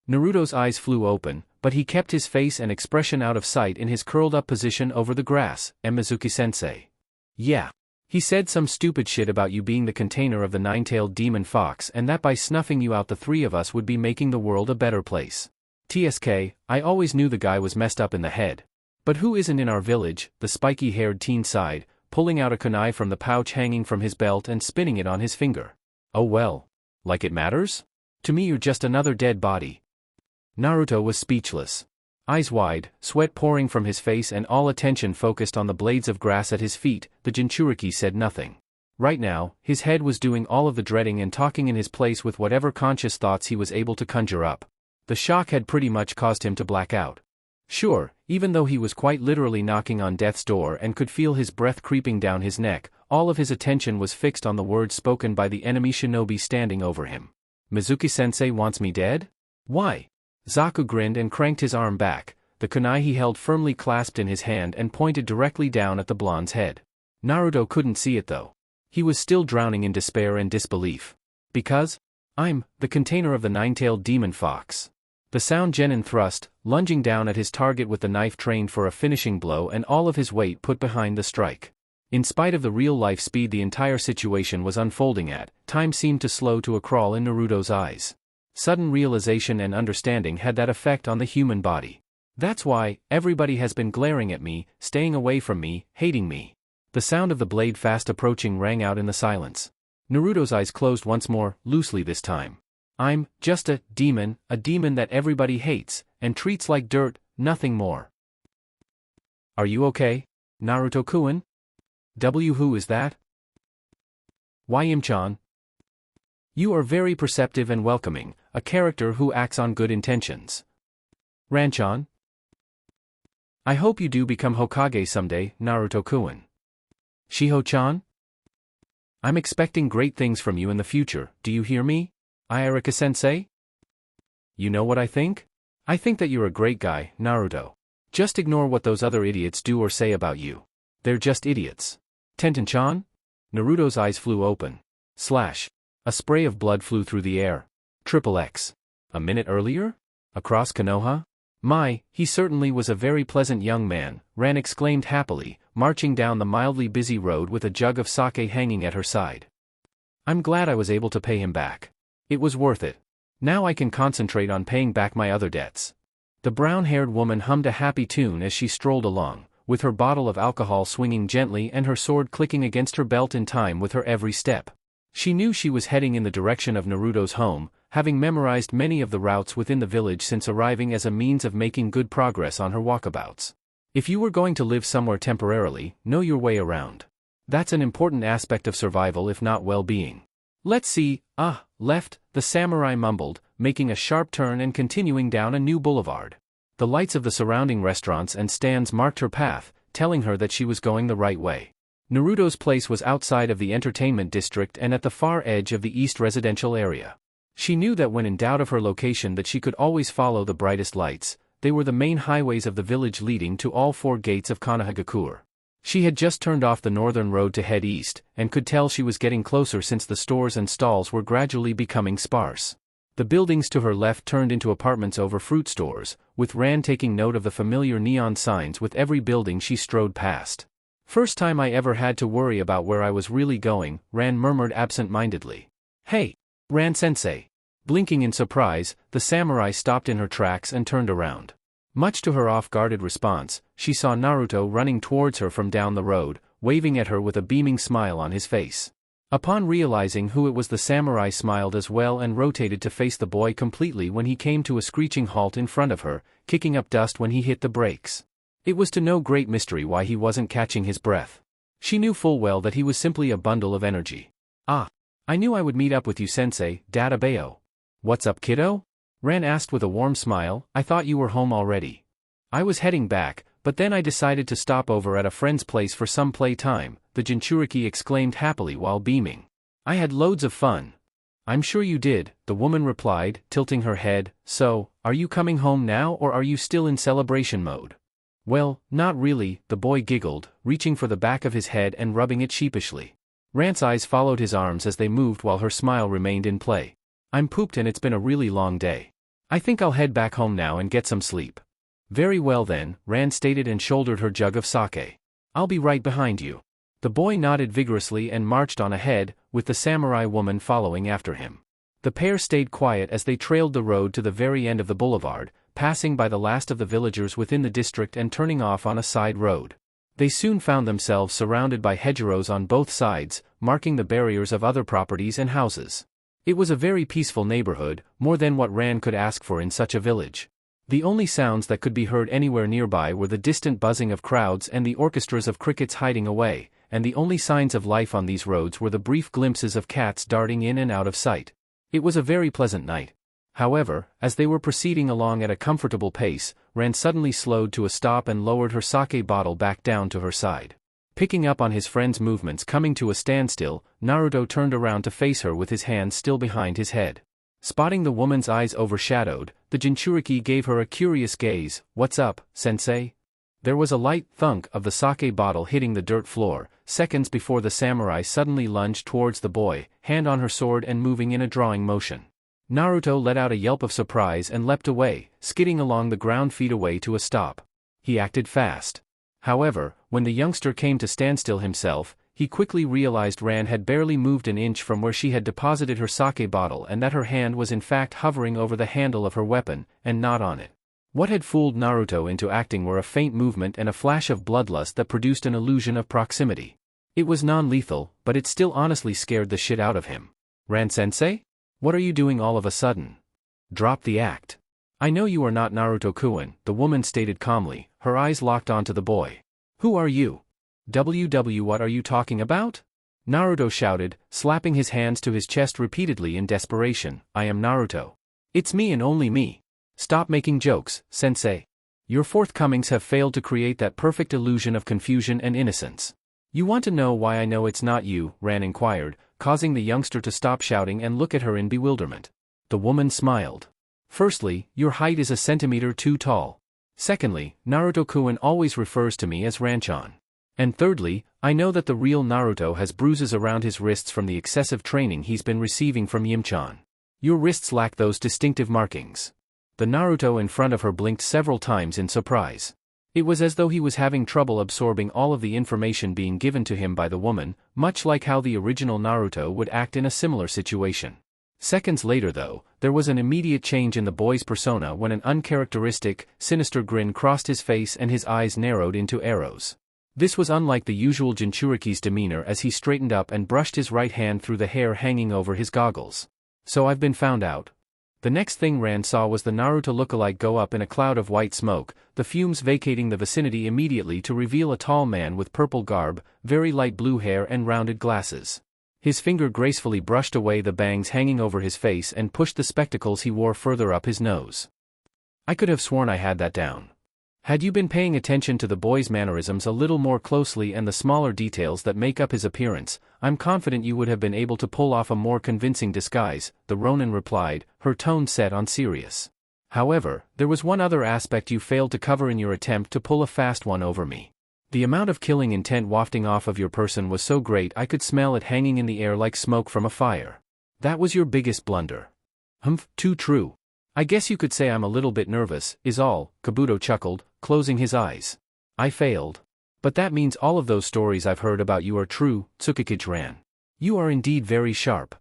Naruto's eyes flew open, but he kept his face and expression out of sight in his curled-up position over the grass. Mizuki-sensei. Yeah. He said some stupid shit about you being the container of the nine-tailed demon fox and that by snuffing you out the three of us would be making the world a better place. TSK, I always knew the guy was messed up in the head. But who isn't in our village? The spiky-haired teen sighed, pulling out a kunai from the pouch hanging from his belt and spinning it on his finger. Oh well. Like it matters? To me you're just another dead body. Naruto was speechless. Eyes wide, sweat pouring from his face and all attention focused on the blades of grass at his feet, the Jinchuriki said nothing. Right now, his head was doing all of the dreading and talking in his place with whatever conscious thoughts he was able to conjure up. The shock had pretty much caused him to black out. Sure, even though he was quite literally knocking on death's door and could feel his breath creeping down his neck, all of his attention was fixed on the words spoken by the enemy shinobi standing over him. Mizuki-sensei wants me dead? Why? Zaku grinned and cranked his arm back, the kunai he held firmly clasped in his hand and pointed directly down at the blonde's head. Naruto couldn't see it though. He was still drowning in despair and disbelief. Because? I'm the container of the nine-tailed demon fox. The sound genin thrust, lunging down at his target with the knife trained for a finishing blow and all of his weight put behind the strike. In spite of the real-life speed the entire situation was unfolding at, time seemed to slow to a crawl in Naruto's eyes. Sudden realization and understanding had that effect on the human body. That's why, everybody has been glaring at me, staying away from me, hating me. The sound of the blade fast approaching rang out in the silence. Naruto's eyes closed once more, loosely this time. I'm just a demon that everybody hates, and treats like dirt, nothing more. Are you okay, Naruto-kun? Who is that? Why Im-chan? You are very perceptive and welcoming, a character who acts on good intentions. Ran-chan? I hope you do become Hokage someday, Naruto-kun. Shiho-chan? I'm expecting great things from you in the future, do you hear me? Ayaraka-sensei? You know what I think? I think that you're a great guy, Naruto. Just ignore what those other idiots do or say about you. They're just idiots. Tenten-chan? Naruto's eyes flew open. Slash. A spray of blood flew through the air. XXX. A minute earlier? Across Konoha? My, he certainly was a very pleasant young man, Ran exclaimed happily, marching down the mildly busy road with a jug of sake hanging at her side. I'm glad I was able to pay him back. It was worth it. Now I can concentrate on paying back my other debts. The brown-haired woman hummed a happy tune as she strolled along, with her bottle of alcohol swinging gently and her sword clicking against her belt in time with her every step. She knew she was heading in the direction of Naruto's home, having memorized many of the routes within the village since arriving as a means of making good progress on her walkabouts. If you were going to live somewhere temporarily, know your way around. That's an important aspect of survival if not well-being. Let's see, left, the samurai mumbled, making a sharp turn and continuing down a new boulevard. The lights of the surrounding restaurants and stands marked her path, telling her that she was going the right way. Naruto's place was outside of the entertainment district and at the far edge of the east residential area. She knew that when in doubt of her location that she could always follow the brightest lights. They were the main highways of the village leading to all four gates of Konohagakure. She had just turned off the northern road to head east, and could tell she was getting closer since the stores and stalls were gradually becoming sparse. The buildings to her left turned into apartments over fruit stores, with Ran taking note of the familiar neon signs with every building she strode past. First time I ever had to worry about where I was really going, Ran murmured absent-mindedly. Hey, Ran-sensei. Blinking in surprise, the samurai stopped in her tracks and turned around. Much to her off-guarded response, she saw Naruto running towards her from down the road, waving at her with a beaming smile on his face. Upon realizing who it was, the samurai smiled as well and rotated to face the boy completely when he came to a screeching halt in front of her, kicking up dust when he hit the brakes. It was to no great mystery why he wasn't catching his breath. She knew full well that he was simply a bundle of energy. I knew I would meet up with you, sensei, Databeo. What's up, kiddo? Ran asked with a warm smile. I thought you were home already. I was heading back, but then I decided to stop over at a friend's place for some playtime, the jinchuriki exclaimed happily while beaming. I had loads of fun. I'm sure you did, the woman replied, tilting her head. So, are you coming home now or are you still in celebration mode? Well, not really, the boy giggled, reaching for the back of his head and rubbing it sheepishly. Ran's eyes followed his arms as they moved while her smile remained in play. I'm pooped and it's been a really long day. I think I'll head back home now and get some sleep. Very well then, Ran stated and shouldered her jug of sake. I'll be right behind you. The boy nodded vigorously and marched on ahead, with the samurai woman following after him. The pair stayed quiet as they trailed the road to the very end of the boulevard, passing by the last of the villagers within the district and turning off on a side road. They soon found themselves surrounded by hedgerows on both sides, marking the barriers of other properties and houses. It was a very peaceful neighborhood, more than what Ran could ask for in such a village. The only sounds that could be heard anywhere nearby were the distant buzzing of crowds and the orchestras of crickets hiding away, and the only signs of life on these roads were the brief glimpses of cats darting in and out of sight. It was a very pleasant night. However, as they were proceeding along at a comfortable pace, Ran suddenly slowed to a stop and lowered her sake bottle back down to her side. Picking up on his friend's movements coming to a standstill, Naruto turned around to face her with his hands still behind his head. Spotting the woman's eyes overshadowed, the jinchuriki gave her a curious gaze. "What's up, sensei?" There was a light thunk of the sake bottle hitting the dirt floor, seconds before the samurai suddenly lunged towards the boy, hand on her sword and moving in a drawing motion. Naruto let out a yelp of surprise and leapt away, skidding along the ground feet away to a stop. He acted fast. However, when the youngster came to standstill himself, he quickly realized Ran had barely moved an inch from where she had deposited her sake bottle and that her hand was in fact hovering over the handle of her weapon, and not on it. What had fooled Naruto into acting were a faint movement and a flash of bloodlust that produced an illusion of proximity. It was non-lethal, but it still honestly scared the shit out of him. "Ran-sensei? What are you doing all of a sudden? Drop the act. I know you are not Naruto-kun," the woman stated calmly, her eyes locked onto the boy. "Who are you? What are you talking about?" Naruto shouted, slapping his hands to his chest repeatedly in desperation. "I am Naruto. It's me and only me. Stop making jokes, sensei. Your forthcomings have failed to create that perfect illusion of confusion and innocence." "You want to know why I know it's not you?" Ran inquired, causing the youngster to stop shouting and look at her in bewilderment. The woman smiled. "Firstly, your height is a centimeter too tall. Secondly, Naruto-kun always refers to me as Ranchan. And thirdly, I know that the real Naruto has bruises around his wrists from the excessive training he's been receiving from Yimchan. Your wrists lack those distinctive markings." The Naruto in front of her blinked several times in surprise. It was as though he was having trouble absorbing all of the information being given to him by the woman, much like how the original Naruto would act in a similar situation. Seconds later though, there was an immediate change in the boy's persona when an uncharacteristic, sinister grin crossed his face and his eyes narrowed into arrows. This was unlike the usual Jinchuriki's demeanor as he straightened up and brushed his right hand through the hair hanging over his goggles. "So I've been found out." The next thing Ran saw was the Naruto lookalike go up in a cloud of white smoke, the fumes vacating the vicinity immediately to reveal a tall man with purple garb, very light blue hair and rounded glasses. His finger gracefully brushed away the bangs hanging over his face and pushed the spectacles he wore further up his nose. "I could have sworn I had that down. Had you been paying attention to the boy's mannerisms a little more closely and the smaller details that make up his appearance, I'm confident you would have been able to pull off a more convincing disguise," the Ronin replied, her tone set on serious. "However, there was one other aspect you failed to cover in your attempt to pull a fast one over me. The amount of killing intent wafting off of your person was so great I could smell it hanging in the air like smoke from a fire. That was your biggest blunder." "Humph, too true. I guess you could say I'm a little bit nervous, is all," Kabuto chuckled, closing his eyes. "I failed. But that means all of those stories I've heard about you are true," Tsukikage ran. "You are indeed very sharp."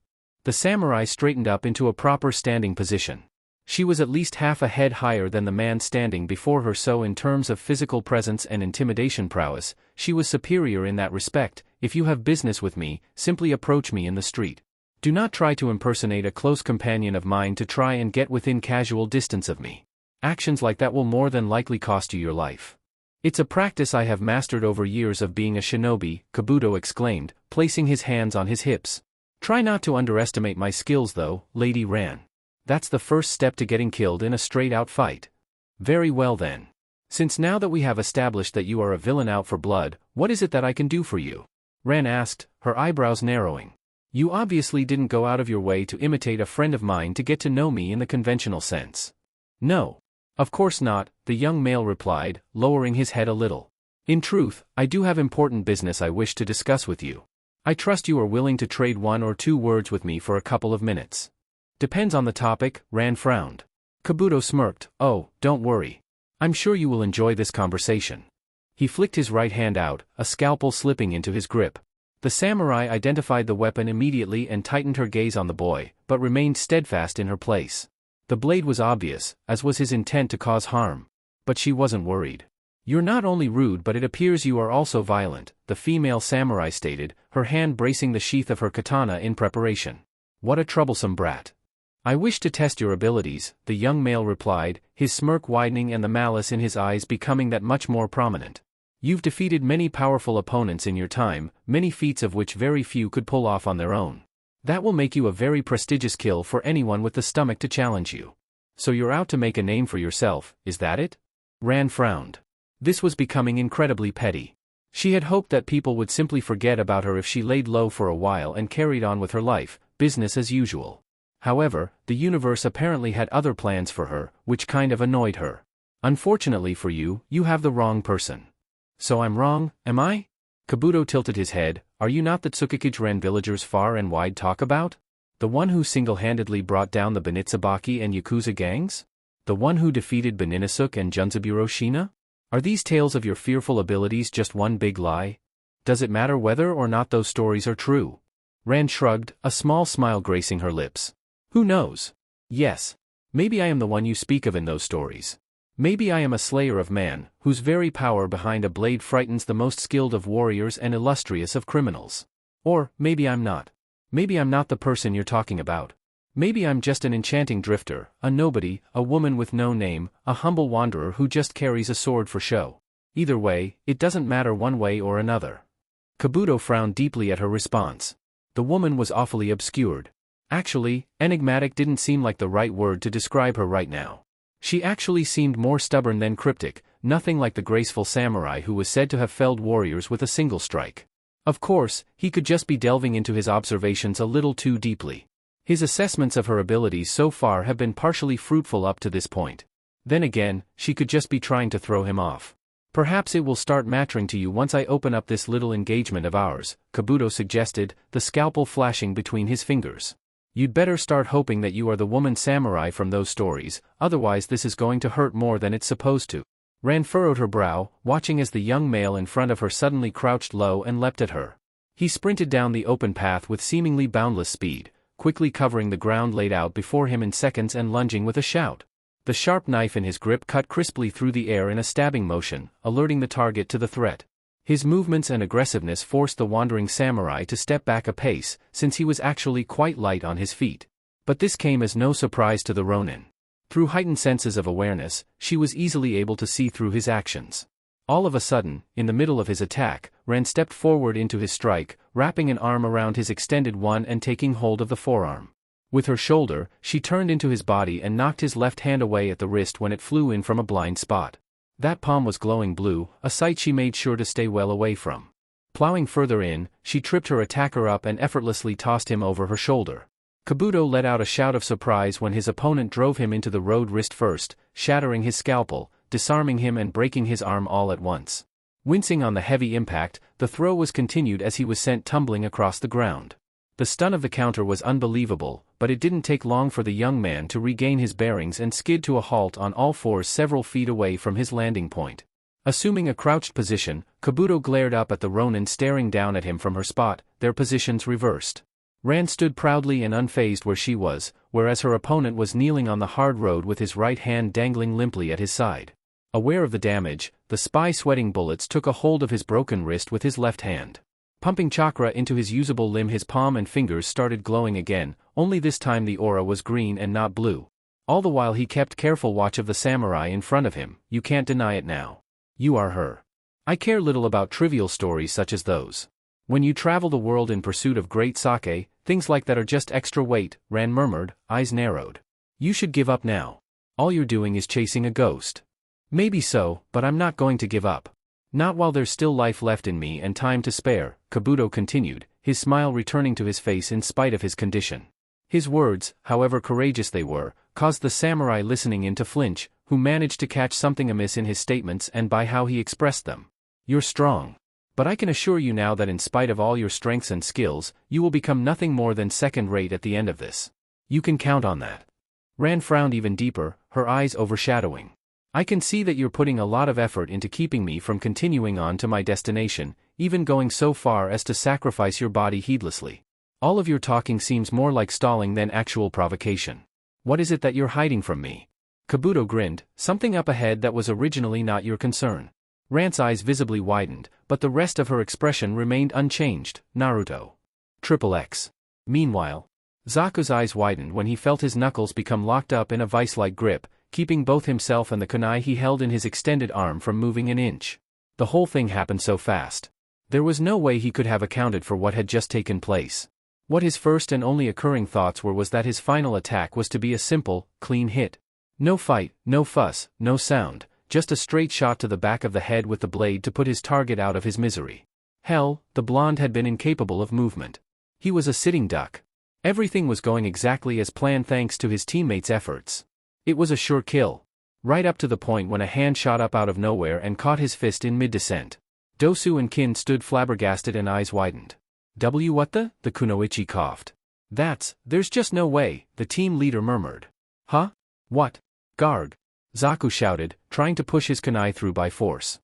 The samurai straightened up into a proper standing position. She was at least half a head higher than the man standing before her, so in terms of physical presence and intimidation prowess, she was superior in that respect. "If you have business with me, simply approach me in the street. Do not try to impersonate a close companion of mine to try and get within casual distance of me. Actions like that will more than likely cost you your life. It's a practice I have mastered over years of being a shinobi," Kabuto exclaimed, placing his hands on his hips. "Try not to underestimate my skills though, Lady Ran. That's the first step to getting killed in a straight-out fight." "Very well then. Since now that we have established that you are a villain out for blood, what is it that I can do for you?" Ran asked, her eyebrows narrowing. "You obviously didn't go out of your way to imitate a friend of mine to get to know me in the conventional sense." "No. Of course not," the young male replied, lowering his head a little. "In truth, I do have important business I wish to discuss with you. I trust you are willing to trade 1 or 2 words with me for a couple of minutes." "Depends on the topic," Ran frowned. Kabuto smirked. "Oh, don't worry. I'm sure you will enjoy this conversation." He flicked his right hand out, a scalpel slipping into his grip. The samurai identified the weapon immediately and tightened her gaze on the boy, but remained steadfast in her place. The blade was obvious, as was his intent to cause harm. But she wasn't worried. "You're not only rude but it appears you are also violent," the female samurai stated, her hand bracing the sheath of her katana in preparation. "What a troublesome brat." "I wish to test your abilities," the young male replied, his smirk widening and the malice in his eyes becoming that much more prominent. "You've defeated many powerful opponents in your time, many feats of which very few could pull off on their own. That will make you a very prestigious kill for anyone with the stomach to challenge you. So you're out to make a name for yourself, is that it?" Ran frowned. This was becoming incredibly petty. She had hoped that people would simply forget about her if she laid low for a while and carried on with her life, business as usual. However, the universe apparently had other plans for her, which kind of annoyed her. Unfortunately for you, you have the wrong person. So I'm wrong, am I? Kabuto tilted his head. Are you not the Tsukikage-ren villagers far and wide talk about? The one who single-handedly brought down the Benitsubaki and Yakuza gangs? The one who defeated Beninasuke and Junzaburo Shina? Are these tales of your fearful abilities just one big lie? Does it matter whether or not those stories are true? Ran shrugged, a small smile gracing her lips. Who knows? Yes. Maybe I am the one you speak of in those stories. Maybe I am a slayer of man, whose very power behind a blade frightens the most skilled of warriors and illustrious of criminals. Or, maybe I'm not. Maybe I'm not the person you're talking about. Maybe I'm just an enchanting drifter, a nobody, a woman with no name, a humble wanderer who just carries a sword for show. Either way, it doesn't matter one way or another. Kabuto frowned deeply at her response. The woman was awfully obscured. Actually, enigmatic didn't seem like the right word to describe her right now. She actually seemed more stubborn than cryptic, nothing like the graceful samurai who was said to have felled warriors with a single strike. Of course, he could just be delving into his observations a little too deeply. His assessments of her abilities so far have been partially fruitful up to this point. Then again, she could just be trying to throw him off. Perhaps it will start mattering to you once I open up this little engagement of ours, Kabuto suggested, the scalpel flashing between his fingers. You'd better start hoping that you are the woman samurai from those stories, otherwise this is going to hurt more than it's supposed to. Ran furrowed her brow, watching as the young male in front of her suddenly crouched low and leapt at her. He sprinted down the open path with seemingly boundless speed, quickly covering the ground laid out before him in seconds and lunging with a shout. The sharp knife in his grip cut crisply through the air in a stabbing motion, alerting the target to the threat. His movements and aggressiveness forced the wandering samurai to step back a pace, since he was actually quite light on his feet. But this came as no surprise to the Ronin. Through heightened senses of awareness, she was easily able to see through his actions. All of a sudden, in the middle of his attack, Ran stepped forward into his strike, wrapping an arm around his extended one and taking hold of the forearm. With her shoulder, she turned into his body and knocked his left hand away at the wrist when it flew in from a blind spot. That palm was glowing blue, a sight she made sure to stay well away from. Plowing further in, she tripped her attacker up and effortlessly tossed him over her shoulder. Kabuto let out a shout of surprise when his opponent drove him into the road wrist first, shattering his scalpel, disarming him and breaking his arm all at once. Wincing on the heavy impact, the throw was continued as he was sent tumbling across the ground. The stun of the counter was unbelievable, but it didn't take long for the young man to regain his bearings and skid to a halt on all fours several feet away from his landing point. Assuming a crouched position, Kabuto glared up at the Ronin staring down at him from her spot, their positions reversed. Ran stood proudly and unfazed where she was, whereas her opponent was kneeling on the hard road with his right hand dangling limply at his side. Aware of the damage, the spy sweating bullets took a hold of his broken wrist with his left hand. Pumping chakra into his usable limb, his palm and fingers started glowing again, only this time the aura was green and not blue. All the while he kept careful watch of the samurai in front of him. You can't deny it now. You are her. I care little about trivial stories such as those. When you travel the world in pursuit of great sake, things like that are just extra weight, Ran murmured, eyes narrowed. You should give up now. All you're doing is chasing a ghost. Maybe so, but I'm not going to give up. Not while there's still life left in me and time to spare, Kabuto continued, his smile returning to his face in spite of his condition. His words, however courageous they were, caused the samurai listening in to flinch, who managed to catch something amiss in his statements and by how he expressed them. You're strong. But I can assure you now that in spite of all your strengths and skills, you will become nothing more than second-rate at the end of this. You can count on that. Ran frowned even deeper, her eyes overshadowing. I can see that you're putting a lot of effort into keeping me from continuing on to my destination, even going so far as to sacrifice your body heedlessly. All of your talking seems more like stalling than actual provocation. What is it that you're hiding from me? Kabuto grinned, something up ahead that was originally not your concern. Ran's eyes visibly widened, but the rest of her expression remained unchanged. Naruto. XXX. Meanwhile, Zaku's eyes widened when he felt his knuckles become locked up in a vice-like grip, keeping both himself and the kunai he held in his extended arm from moving an inch. The whole thing happened so fast. There was no way he could have accounted for what had just taken place. What his first and only occurring thoughts were was that his final attack was to be a simple, clean hit. No fight, no fuss, no sound, just a straight shot to the back of the head with the blade to put his target out of his misery. Hell, the blonde had been incapable of movement. He was a sitting duck. Everything was going exactly as planned thanks to his teammates' efforts. It was a sure kill. Right up to the point when a hand shot up out of nowhere and caught his fist in mid-descent. Dosu and Kin stood flabbergasted and eyes widened. What the kunoichi coughed. There's just no way, the team leader murmured. Huh? What? Garg. Zaku shouted, trying to push his kunai through by force.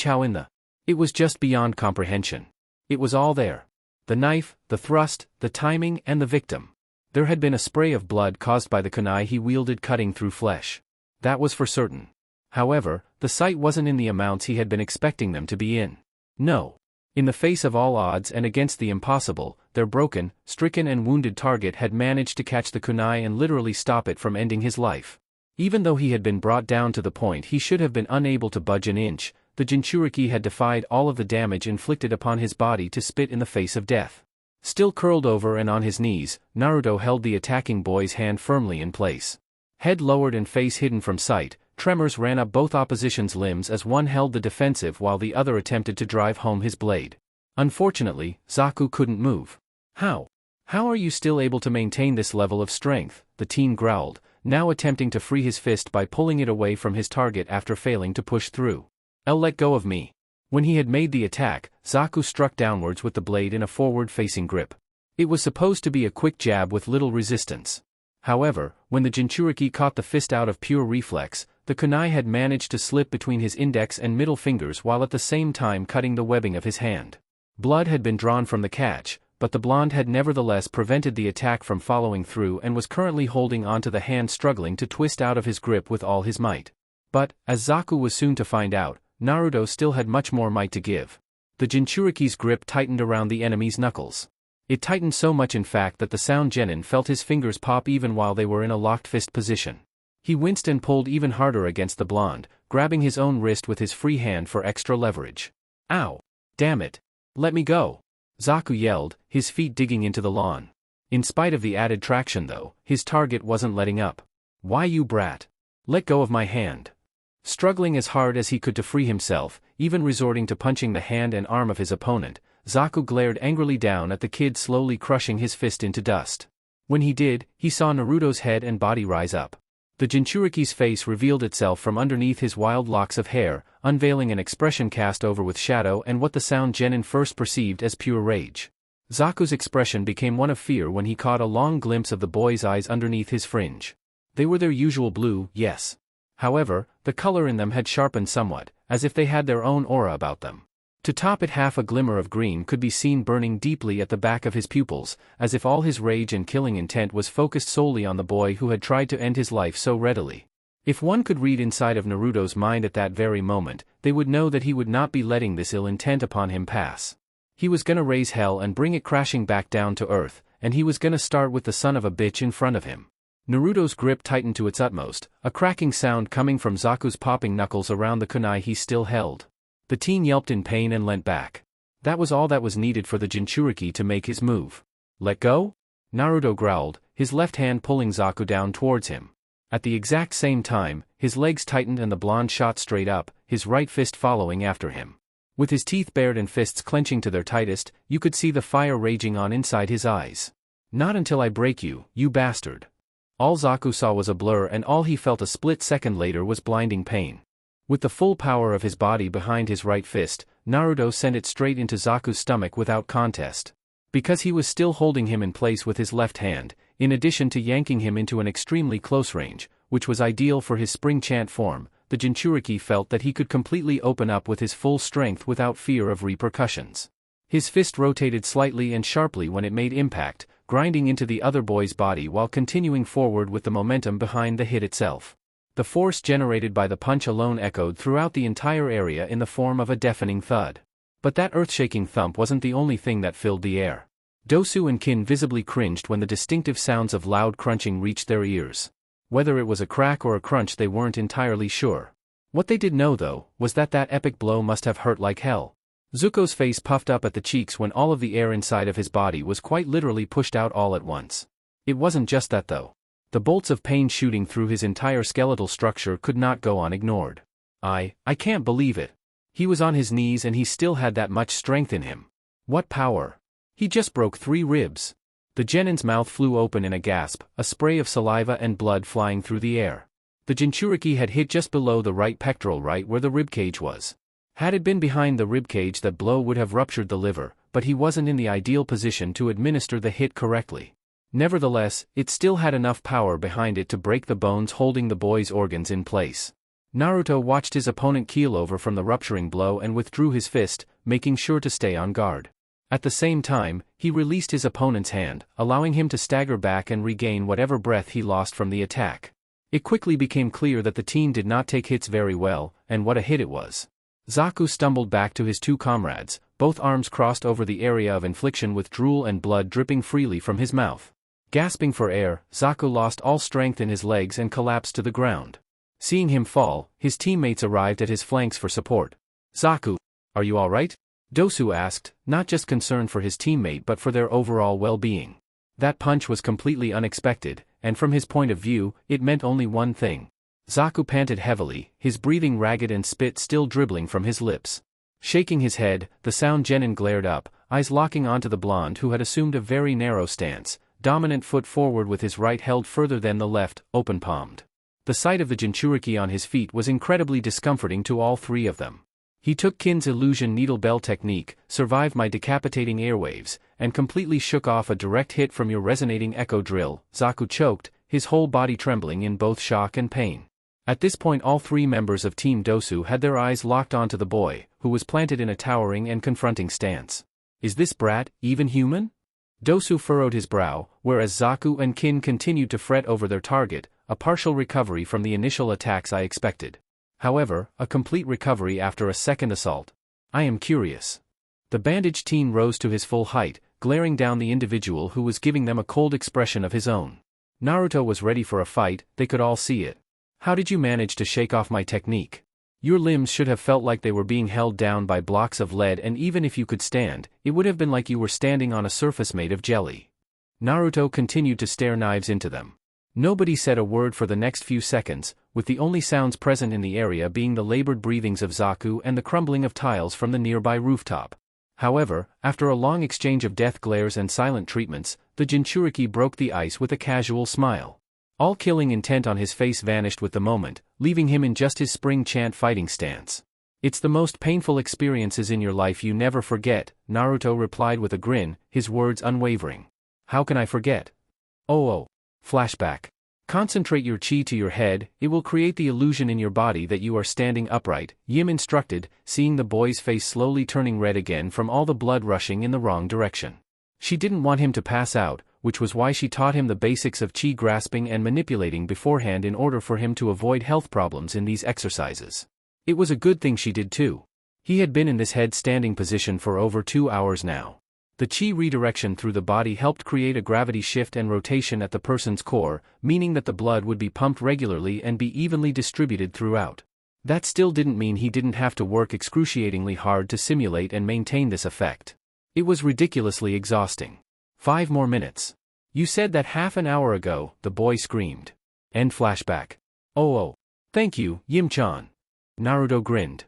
How in the... It was just beyond comprehension. It was all there. The knife, the thrust, the timing, and the victim. There had been a spray of blood caused by the kunai he wielded cutting through flesh. That was for certain. However, the sight wasn't in the amounts he had been expecting them to be in. No. In the face of all odds and against the impossible, their broken, stricken and wounded target had managed to catch the kunai and literally stop it from ending his life. Even though he had been brought down to the point he should have been unable to budge an inch, the jinchuriki had defied all of the damage inflicted upon his body to spit in the face of death. Still curled over and on his knees, Naruto held the attacking boy's hand firmly in place. Head lowered and face hidden from sight, tremors ran up both opposition's limbs as one held the defensive while the other attempted to drive home his blade. Unfortunately, Zaku couldn't move. How? How are you still able to maintain this level of strength? The teen growled, now attempting to free his fist by pulling it away from his target after failing to push through. Let go of me. When he had made the attack, Zaku struck downwards with the blade in a forward-facing grip. It was supposed to be a quick jab with little resistance. However, when the jinchuriki caught the fist out of pure reflex, the kunai had managed to slip between his index and middle fingers while at the same time cutting the webbing of his hand. Blood had been drawn from the catch, but the blonde had nevertheless prevented the attack from following through and was currently holding onto the hand struggling to twist out of his grip with all his might. But, as Zaku was soon to find out, Naruto still had much more might to give. The jinchuriki's grip tightened around the enemy's knuckles. It tightened so much in fact that the sound genin felt his fingers pop even while they were in a locked fist position. He winced and pulled even harder against the blonde, grabbing his own wrist with his free hand for extra leverage. Ow! Damn it! Let me go! Zaku yelled, his feet digging into the lawn. In spite of the added traction though, his target wasn't letting up. Why you brat? Let go of my hand. Struggling as hard as he could to free himself, even resorting to punching the hand and arm of his opponent, Zaku glared angrily down at the kid slowly crushing his fist into dust. When he did, he saw Naruto's head and body rise up. The jinchuriki's face revealed itself from underneath his wild locks of hair, unveiling an expression cast over with shadow and what the sound genin first perceived as pure rage. Zaku's expression became one of fear when he caught a long glimpse of the boy's eyes underneath his fringe. They were their usual blue, yes. However, the color in them had sharpened somewhat, as if they had their own aura about them. To top it, half a glimmer of green could be seen burning deeply at the back of his pupils, as if all his rage and killing intent was focused solely on the boy who had tried to end his life so readily. If one could read inside of Naruto's mind at that very moment, they would know that he would not be letting this ill intent upon him pass. He was gonna raise hell and bring it crashing back down to earth, and he was gonna start with the son of a bitch in front of him. Naruto's grip tightened to its utmost, a cracking sound coming from Zaku's popping knuckles around the kunai he still held. The teen yelped in pain and leant back. That was all that was needed for the jinchuriki to make his move. Let go? Naruto growled, his left hand pulling Zaku down towards him. At the exact same time, his legs tightened and the blonde shot straight up, his right fist following after him. With his teeth bared and fists clenching to their tightest, you could see the fire raging on inside his eyes. Not until I break you, you bastard. All Zaku saw was a blur and all he felt a split second later was blinding pain. With the full power of his body behind his right fist, Naruto sent it straight into Zaku's stomach without contest. Because he was still holding him in place with his left hand, in addition to yanking him into an extremely close range, which was ideal for his spring chant form, the jinchuriki felt that he could completely open up with his full strength without fear of repercussions. His fist rotated slightly and sharply when it made impact, grinding into the other boy's body while continuing forward with the momentum behind the hit itself. The force generated by the punch alone echoed throughout the entire area in the form of a deafening thud. But that earth-shaking thump wasn't the only thing that filled the air. Dosu and Kin visibly cringed when the distinctive sounds of loud crunching reached their ears. Whether it was a crack or a crunch they weren't entirely sure. What they did know though, was that epic blow must have hurt like hell. Zuko's face puffed up at the cheeks when all of the air inside of his body was quite literally pushed out all at once. It wasn't just that though. The bolts of pain shooting through his entire skeletal structure could not go unignored. I can't believe it. He was on his knees and he still had that much strength in him. What power. He just broke 3 ribs. The genin's mouth flew open in a gasp, a spray of saliva and blood flying through the air. The jinchuriki had hit just below the right pectoral, right where the ribcage was. Had it been behind the ribcage, that blow would have ruptured the liver, but he wasn't in the ideal position to administer the hit correctly. Nevertheless, it still had enough power behind it to break the bones holding the boy's organs in place. Naruto watched his opponent keel over from the rupturing blow and withdrew his fist, making sure to stay on guard. At the same time, he released his opponent's hand, allowing him to stagger back and regain whatever breath he lost from the attack. It quickly became clear that the teen did not take hits very well, and what a hit it was. Zaku stumbled back to his two comrades, both arms crossed over the area of infliction with drool and blood dripping freely from his mouth. Gasping for air, Zaku lost all strength in his legs and collapsed to the ground. Seeing him fall, his teammates arrived at his flanks for support. "Zaku, are you alright?" Dosu asked, not just concerned for his teammate but for their overall well-being. That punch was completely unexpected, and from his point of view, it meant only one thing. Zaku panted heavily, his breathing ragged and spit still dribbling from his lips. Shaking his head, the sound genin glared up, eyes locking onto the blonde who had assumed a very narrow stance, dominant foot forward with his right held further than the left, open-palmed. The sight of the jinchuriki on his feet was incredibly discomforting to all three of them. He took Kin's illusion needle bell technique, survived my decapitating airwaves, and completely shook off a direct hit from your resonating echo drill. Zaku choked, his whole body trembling in both shock and pain. At this point all three members of Team Dosu had their eyes locked onto the boy, who was planted in a towering and confronting stance. Is this brat even human? Dosu furrowed his brow, whereas Zaku and Kin continued to fret over their target, a partial recovery from the initial attacks I expected. However, a complete recovery after a second assault. I am curious. The bandaged teen rose to his full height, glaring down the individual who was giving them a cold expression of his own. Naruto was ready for a fight, they could all see it. How did you manage to shake off my technique? Your limbs should have felt like they were being held down by blocks of lead, and even if you could stand, it would have been like you were standing on a surface made of jelly. Naruto continued to stare knives into them. Nobody said a word for the next few seconds, with the only sounds present in the area being the labored breathings of Zaku and the crumbling of tiles from the nearby rooftop. However, after a long exchange of death glares and silent treatments, the jinchuriki broke the ice with a casual smile. All killing intent on his face vanished with the moment, leaving him in just his spring chant fighting stance. It's the most painful experiences in your life you never forget, Naruto replied with a grin, his words unwavering. How can I forget? Oh. Flashback. Concentrate your chi to your head, it will create the illusion in your body that you are standing upright, Yim instructed, seeing the boy's face slowly turning red again from all the blood rushing in the wrong direction. She didn't want him to pass out, which was why she taught him the basics of chi grasping and manipulating beforehand in order for him to avoid health problems in these exercises. It was a good thing she did too. He had been in this head-standing position for over 2 hours now. The chi redirection through the body helped create a gravity shift and rotation at the person's core, meaning that the blood would be pumped regularly and be evenly distributed throughout. That still didn't mean he didn't have to work excruciatingly hard to simulate and maintain this effect. It was ridiculously exhausting. 5 more minutes. You said that half an hour ago, the boy screamed. End flashback. Oh. Thank you, Yim-chan. Naruto grinned.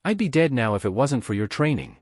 I'd be dead now if it wasn't for your training.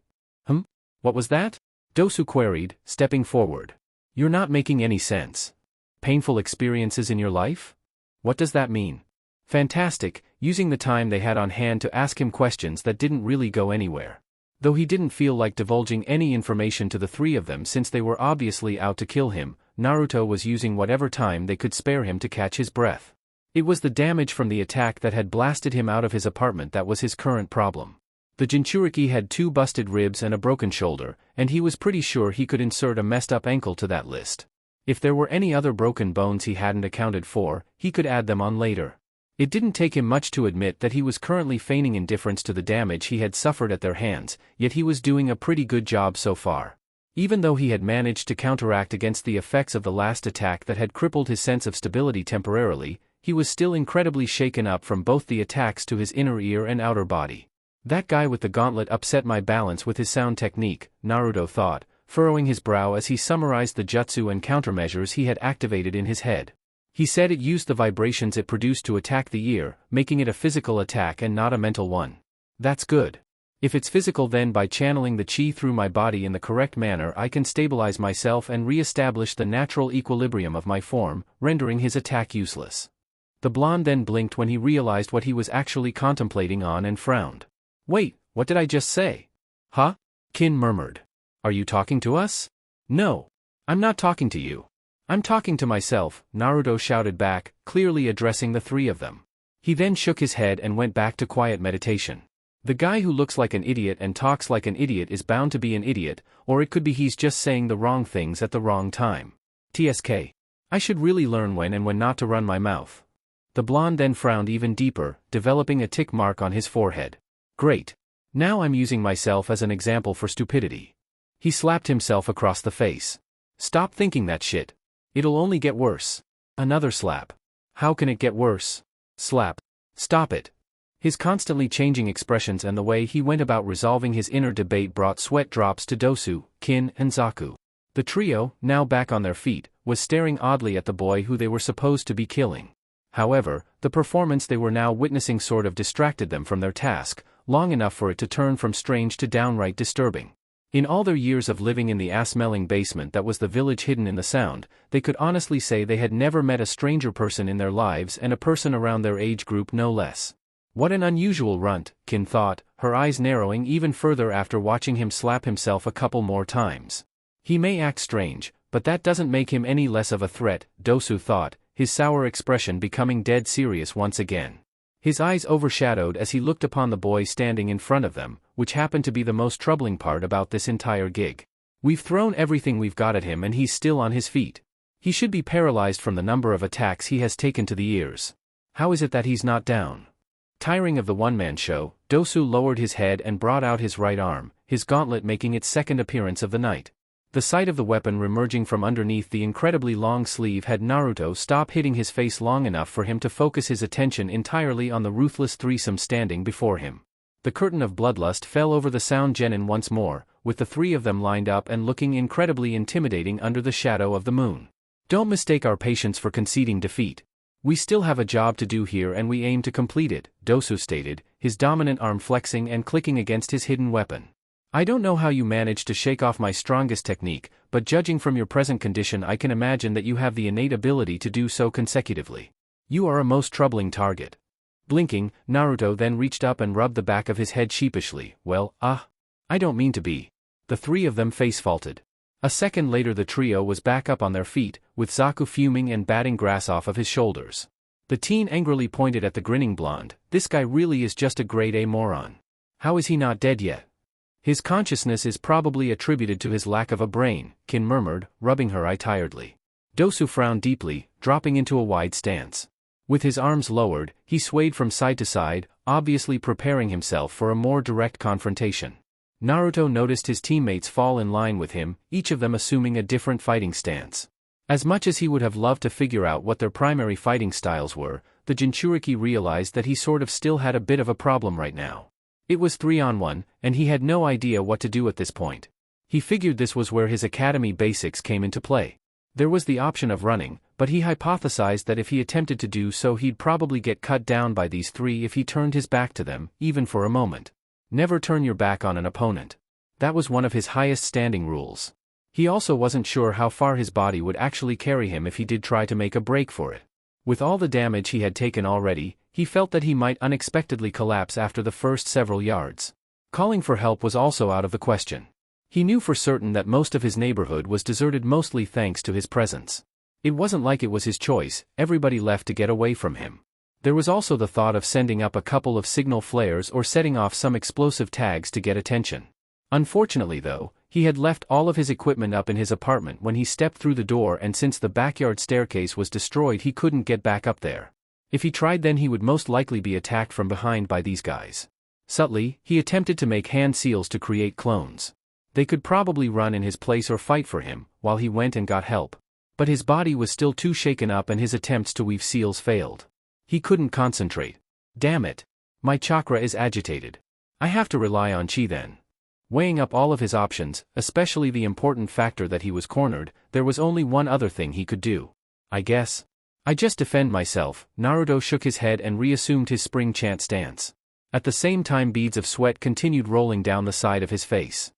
What was that? Dosu queried, stepping forward. You're not making any sense. Painful experiences in your life? What does that mean? Fantastic, using the time they had on hand to ask him questions that didn't really go anywhere. Though he didn't feel like divulging any information to the three of them since they were obviously out to kill him, Naruto was using whatever time they could spare him to catch his breath. It was the damage from the attack that had blasted him out of his apartment that was his current problem. The jinchuriki had 2 busted ribs and a broken shoulder, and he was pretty sure he could insert a messed up ankle to that list. If there were any other broken bones he hadn't accounted for, he could add them on later. It didn't take him much to admit that he was currently feigning indifference to the damage he had suffered at their hands, yet he was doing a pretty good job so far. Even though he had managed to counteract against the effects of the last attack that had crippled his sense of stability temporarily, he was still incredibly shaken up from both the attacks to his inner ear and outer body. That guy with the gauntlet upset my balance with his sound technique, Naruto thought, furrowing his brow as he summarized the jutsu and countermeasures he had activated in his head. He said it used the vibrations it produced to attack the ear, making it a physical attack and not a mental one. That's good. If it's physical, then by channeling the chi through my body in the correct manner I can stabilize myself and re-establish the natural equilibrium of my form, rendering his attack useless. The blonde then blinked when he realized what he was actually contemplating on and frowned. Wait, what did I just say? Huh? Kin murmured. Are you talking to us? No. I'm not talking to you. I'm talking to myself, Naruto shouted back, clearly addressing the three of them. He then shook his head and went back to quiet meditation. The guy who looks like an idiot and talks like an idiot is bound to be an idiot, or it could be he's just saying the wrong things at the wrong time. TSK. I should really learn when and when not to run my mouth. The blonde then frowned even deeper, developing a tick mark on his forehead. Great. Now I'm using myself as an example for stupidity. He slapped himself across the face. Stop thinking that shit. It'll only get worse. Another slap. How can it get worse? Slap. Stop it. His constantly changing expressions and the way he went about resolving his inner debate brought sweat drops to Dosu, Kin, and Zaku. The trio, now back on their feet, was staring oddly at the boy who they were supposed to be killing. However, the performance they were now witnessing sort of distracted them from their task, long enough for it to turn from strange to downright disturbing. In all their years of living in the ass-smelling basement that was the village hidden in the sound, they could honestly say they had never met a stranger person in their lives, and a person around their age group no less. What an unusual runt, Kin thought, her eyes narrowing even further after watching him slap himself a couple more times. He may act strange, but that doesn't make him any less of a threat, Dosu thought, his sour expression becoming dead serious once again. His eyes overshadowed as he looked upon the boy standing in front of them, which happened to be the most troubling part about this entire gig. We've thrown everything we've got at him and he's still on his feet. He should be paralyzed from the number of attacks he has taken to the ears. How is it that he's not down? Tiring of the one-man show, Dosu lowered his head and brought out his right arm, his gauntlet making its second appearance of the night. The sight of the weapon remerging from underneath the incredibly long sleeve had Naruto stop hitting his face long enough for him to focus his attention entirely on the ruthless threesome standing before him. The curtain of bloodlust fell over the sound genin once more, with the three of them lined up and looking incredibly intimidating under the shadow of the moon. Don't mistake our patience for conceding defeat. We still have a job to do here and we aim to complete it, Dosu stated, his dominant arm flexing and clicking against his hidden weapon. I don't know how you managed to shake off my strongest technique, but judging from your present condition I can imagine that you have the innate ability to do so consecutively. You are a most troubling target. Blinking, Naruto then reached up and rubbed the back of his head sheepishly. Well, I don't mean to be. The three of them face-faulted. A second later the trio was back up on their feet, with Zaku fuming and batting grass off of his shoulders. The teen angrily pointed at the grinning blonde. This guy really is just a grade A moron. How is he not dead yet? His consciousness is probably attributed to his lack of a brain, Kin murmured, rubbing her eye tiredly. Dosu frowned deeply, dropping into a wide stance. With his arms lowered, he swayed from side to side, obviously preparing himself for a more direct confrontation. Naruto noticed his teammates fall in line with him, each of them assuming a different fighting stance. As much as he would have loved to figure out what their primary fighting styles were, the Jinchuriki realized that he sort of still had a bit of a problem right now. It was 3-on-1, and he had no idea what to do at this point. He figured this was where his academy basics came into play. There was the option of running, but he hypothesized that if he attempted to do so he'd probably get cut down by these three if he turned his back to them, even for a moment. Never turn your back on an opponent. That was one of his highest standing rules. He also wasn't sure how far his body would actually carry him if he did try to make a break for it. With all the damage he had taken already, he felt that he might unexpectedly collapse after the first several yards. Calling for help was also out of the question. He knew for certain that most of his neighborhood was deserted mostly thanks to his presence. It wasn't like it was his choice, everybody left to get away from him. There was also the thought of sending up a couple of signal flares or setting off some explosive tags to get attention. Unfortunately though, he had left all of his equipment up in his apartment when he stepped through the door, and since the backyard staircase was destroyed he couldn't get back up there. If he tried then he would most likely be attacked from behind by these guys. Subtly, he attempted to make hand seals to create clones. They could probably run in his place or fight for him, while he went and got help. But his body was still too shaken up and his attempts to weave seals failed. He couldn't concentrate. Damn it. My chakra is agitated. I have to rely on chi then. Weighing up all of his options, especially the important factor that he was cornered, there was only one other thing he could do. I guess. I just defend myself. Naruto shook his head and reassumed his spring chant stance. At the same time beads of sweat continued rolling down the side of his face.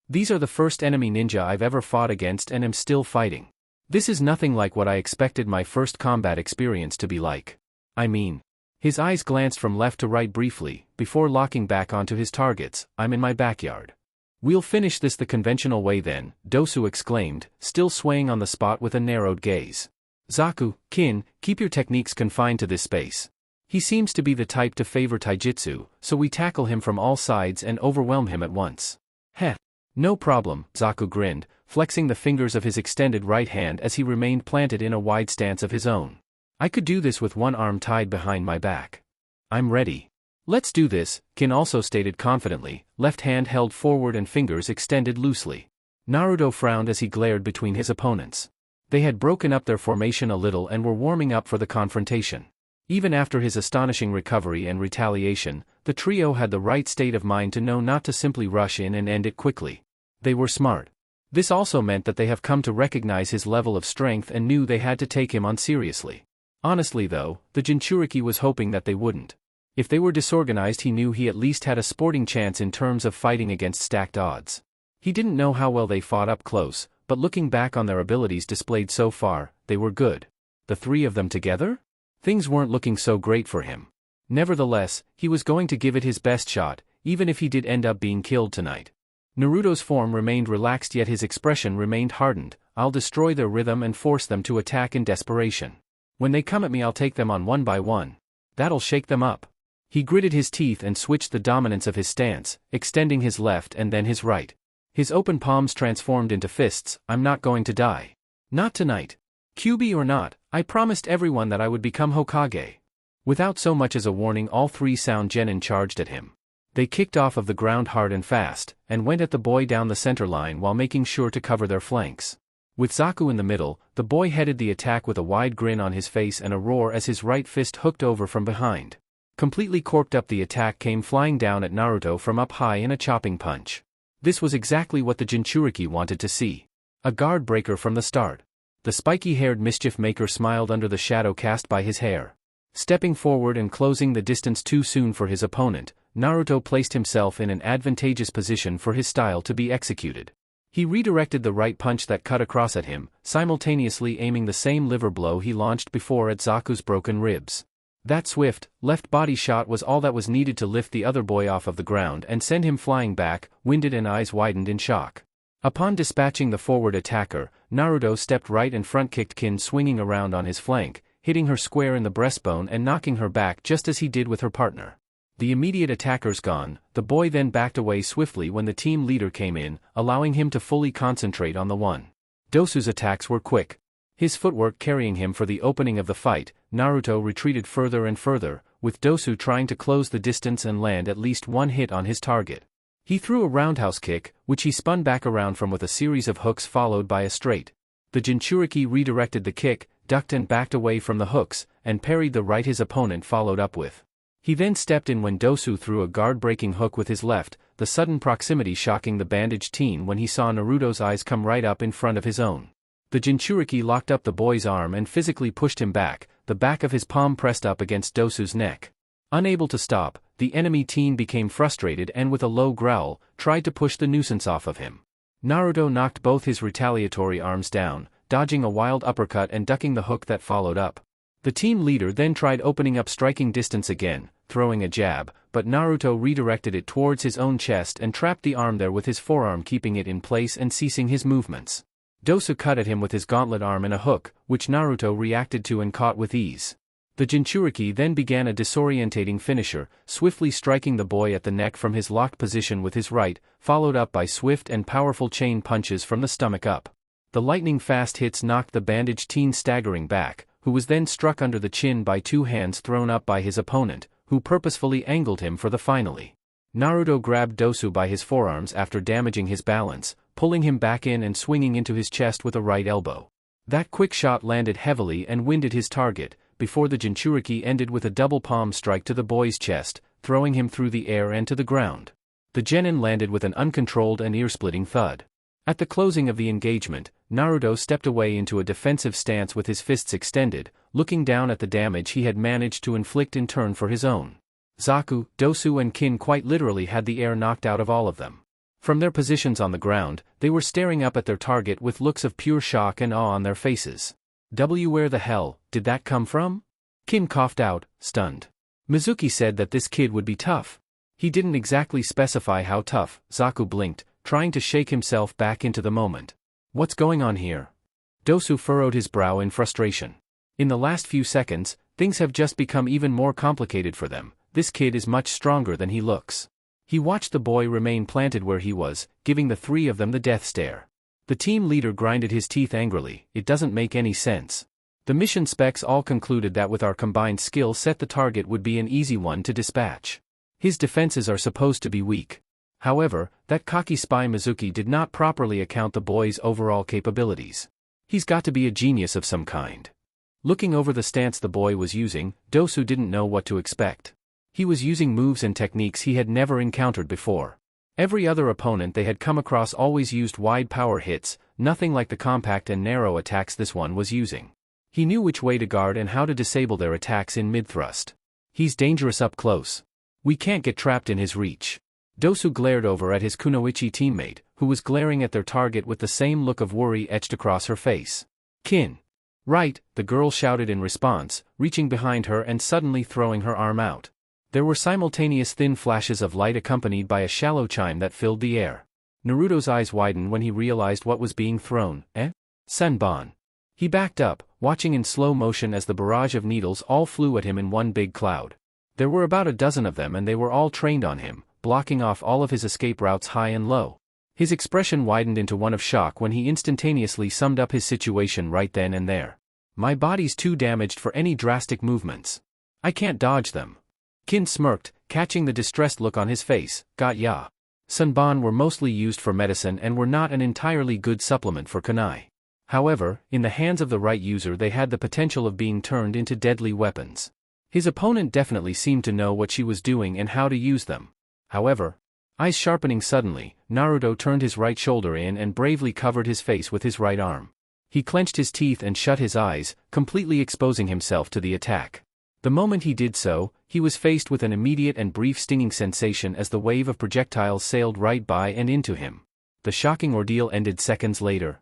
These are the first enemy ninja I've ever fought against and am still fighting. This is nothing like what I expected my first combat experience to be like. I mean. His eyes glanced from left to right briefly, before locking back onto his targets. I'm in my backyard. We'll finish this the conventional way then, Dosu exclaimed, still swaying on the spot with a narrowed gaze. Zaku, Kin, keep your techniques confined to this space. He seems to be the type to favor taijutsu, so we tackle him from all sides and overwhelm him at once. Heh. No problem, Zaku grinned, flexing the fingers of his extended right hand as he remained planted in a wide stance of his own. I could do this with one arm tied behind my back. I'm ready. Let's do this, Kin also stated confidently, left hand held forward and fingers extended loosely. Naruto frowned as he glared between his opponents. They had broken up their formation a little and were warming up for the confrontation. Even after his astonishing recovery and retaliation, the trio had the right state of mind to know not to simply rush in and end it quickly. They were smart. This also meant that they have come to recognize his level of strength and knew they had to take him on seriously. Honestly though, the Jinchuriki was hoping that they wouldn't. If they were disorganized, he knew he at least had a sporting chance in terms of fighting against stacked odds. He didn't know how well they fought up close, but looking back on their abilities displayed so far, they were good. The three of them together? Things weren't looking so great for him. Nevertheless, he was going to give it his best shot, even if he did end up being killed tonight. Naruto's form remained relaxed yet his expression remained hardened. I'll destroy their rhythm and force them to attack in desperation. When they come at me, I'll take them on one by one. That'll shake them up. He gritted his teeth and switched the dominance of his stance, extending his left and then his right. His open palms transformed into fists. I'm not going to die. Not tonight. Kyuubi or not, I promised everyone that I would become Hokage. Without so much as a warning, all three sound genin charged at him. They kicked off of the ground hard and fast, and went at the boy down the center line while making sure to cover their flanks. With Zaku in the middle, the boy headed the attack with a wide grin on his face and a roar as his right fist hooked over from behind. Completely corked up, the attack came flying down at Naruto from up high in a chopping punch. This was exactly what the Jinchuriki wanted to see. A guard breaker from the start. The spiky-haired mischief maker smiled under the shadow cast by his hair. Stepping forward and closing the distance too soon for his opponent, Naruto placed himself in an advantageous position for his style to be executed. He redirected the right punch that cut across at him, simultaneously aiming the same liver blow he launched before at Zaku's broken ribs. That swift, left body shot was all that was needed to lift the other boy off of the ground and send him flying back, winded and eyes widened in shock. Upon dispatching the forward attacker, Naruto stepped right and front-kicked Kin, swinging around on his flank, hitting her square in the breastbone and knocking her back just as he did with her partner. The immediate attackers gone, the boy then backed away swiftly when the team leader came in, allowing him to fully concentrate on the one. Dosu's attacks were quick. His footwork carrying him for the opening of the fight, Naruto retreated further and further, with Dosu trying to close the distance and land at least one hit on his target. He threw a roundhouse kick, which he spun back around from with a series of hooks followed by a straight. The Jinchuriki redirected the kick, ducked and backed away from the hooks, and parried the right his opponent followed up with. He then stepped in when Dosu threw a guard-breaking hook with his left, the sudden proximity shocking the bandaged teen when he saw Naruto's eyes come right up in front of his own. The Jinchuriki locked up the boy's arm and physically pushed him back, the back of his palm pressed up against Dosu's neck. Unable to stop, the enemy teen became frustrated and with a low growl, tried to push the nuisance off of him. Naruto knocked both his retaliatory arms down, dodging a wild uppercut and ducking the hook that followed up. The team leader then tried opening up striking distance again, throwing a jab, but Naruto redirected it towards his own chest and trapped the arm there with his forearm, keeping it in place and ceasing his movements. Dosu cut at him with his gauntlet arm and a hook, which Naruto reacted to and caught with ease. The Jinchuriki then began a disorientating finisher, swiftly striking the boy at the neck from his locked position with his right, followed up by swift and powerful chain punches from the stomach up. The lightning-fast hits knocked the bandaged teen staggering back, who was then struck under the chin by two hands thrown up by his opponent, who purposefully angled him for the finale. Naruto grabbed Dosu by his forearms after damaging his balance, pulling him back in and swinging into his chest with a right elbow. That quick shot landed heavily and winded his target, before the Jinchuriki ended with a double palm strike to the boy's chest, throwing him through the air and to the ground. The genin landed with an uncontrolled and ear-splitting thud. At the closing of the engagement, Naruto stepped away into a defensive stance with his fists extended, looking down at the damage he had managed to inflict in turn for his own. Zaku, Dosu and Kin quite literally had the air knocked out of all of them. From their positions on the ground, they were staring up at their target with looks of pure shock and awe on their faces. Where the hell did that come from? Kin coughed out, stunned. Mizuki said that this kid would be tough. He didn't exactly specify how tough. Zaku blinked, trying to shake himself back into the moment. What's going on here? Dosu furrowed his brow in frustration. In the last few seconds, things have just become even more complicated for them. This kid is much stronger than he looks. He watched the boy remain planted where he was, giving the three of them the death stare. The team leader grinded his teeth angrily. It doesn't make any sense. The mission specs all concluded that with our combined skill set the target would be an easy one to dispatch. His defenses are supposed to be weak. However, that cocky spy Mizuki did not properly account the boy's overall capabilities. He's got to be a genius of some kind. Looking over the stance the boy was using, Dosu didn't know what to expect. He was using moves and techniques he had never encountered before. Every other opponent they had come across always used wide power hits, nothing like the compact and narrow attacks this one was using. He knew which way to guard and how to disable their attacks in mid-thrust. He's dangerous up close. We can't get trapped in his reach. Dosu glared over at his kunoichi teammate, who was glaring at their target with the same look of worry etched across her face. Kin. Right, the girl shouted in response, reaching behind her and suddenly throwing her arm out. There were simultaneous thin flashes of light accompanied by a shallow chime that filled the air. Naruto's eyes widened when he realized what was being thrown. Senbon. He backed up, watching in slow motion as the barrage of needles all flew at him in one big cloud. There were about a dozen of them and they were all trained on him, blocking off all of his escape routes high and low. His expression widened into one of shock when he instantaneously summed up his situation right then and there. My body's too damaged for any drastic movements. I can't dodge them. Kin smirked, catching the distressed look on his face. Got ya. Senbon were mostly used for medicine and were not an entirely good supplement for kunai. However, in the hands of the right user they had the potential of being turned into deadly weapons. His opponent definitely seemed to know what she was doing and how to use them. However, eyes sharpening suddenly, Naruto turned his right shoulder in and bravely covered his face with his right arm. He clenched his teeth and shut his eyes, completely exposing himself to the attack. The moment he did so, he was faced with an immediate and brief stinging sensation as the wave of projectiles sailed right by and into him. The shocking ordeal ended seconds later.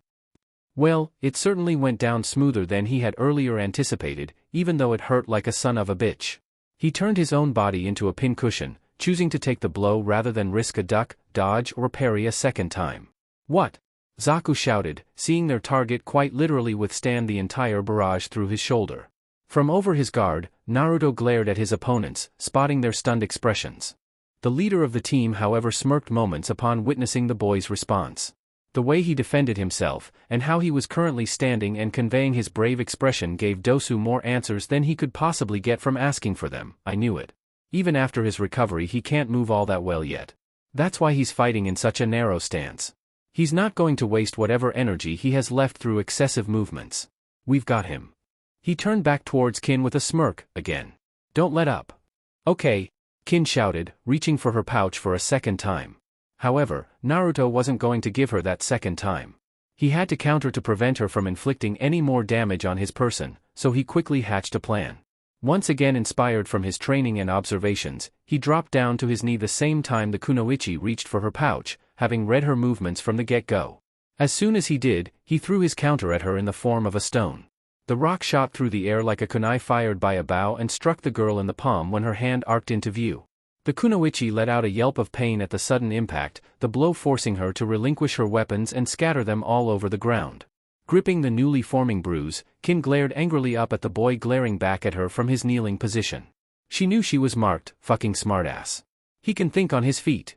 Well, it certainly went down smoother than he had earlier anticipated, even though it hurt like a son of a bitch. He turned his own body into a pincushion, choosing to take the blow rather than risk a duck, dodge or parry a second time. What? Zaku shouted, seeing their target quite literally withstand the entire barrage through his shoulder. From over his guard, Naruto glared at his opponents, spotting their stunned expressions. The leader of the team however smirked moments upon witnessing the boy's response. The way he defended himself, and how he was currently standing and conveying his brave expression gave Dosu more answers than he could possibly get from asking for them. I knew it. Even after his recovery he can't move all that well yet. That's why he's fighting in such a narrow stance. He's not going to waste whatever energy he has left through excessive movements. We've got him. He turned back towards Kin with a smirk, again. Don't let up. Okay, Kin shouted, reaching for her pouch for a second time. However, Naruto wasn't going to give her that second time. He had to counter to prevent her from inflicting any more damage on his person, so he quickly hatched a plan. Once again inspired from his training and observations, he dropped down to his knee the same time the kunoichi reached for her pouch, having read her movements from the get-go. As soon as he did, he threw his counter at her in the form of a stone. The rock shot through the air like a kunai fired by a bow and struck the girl in the palm when her hand arced into view. The kunoichi let out a yelp of pain at the sudden impact, the blow forcing her to relinquish her weapons and scatter them all over the ground. Gripping the newly forming bruise, Kin glared angrily up at the boy glaring back at her from his kneeling position. She knew she was marked, fucking smartass. He can think on his feet.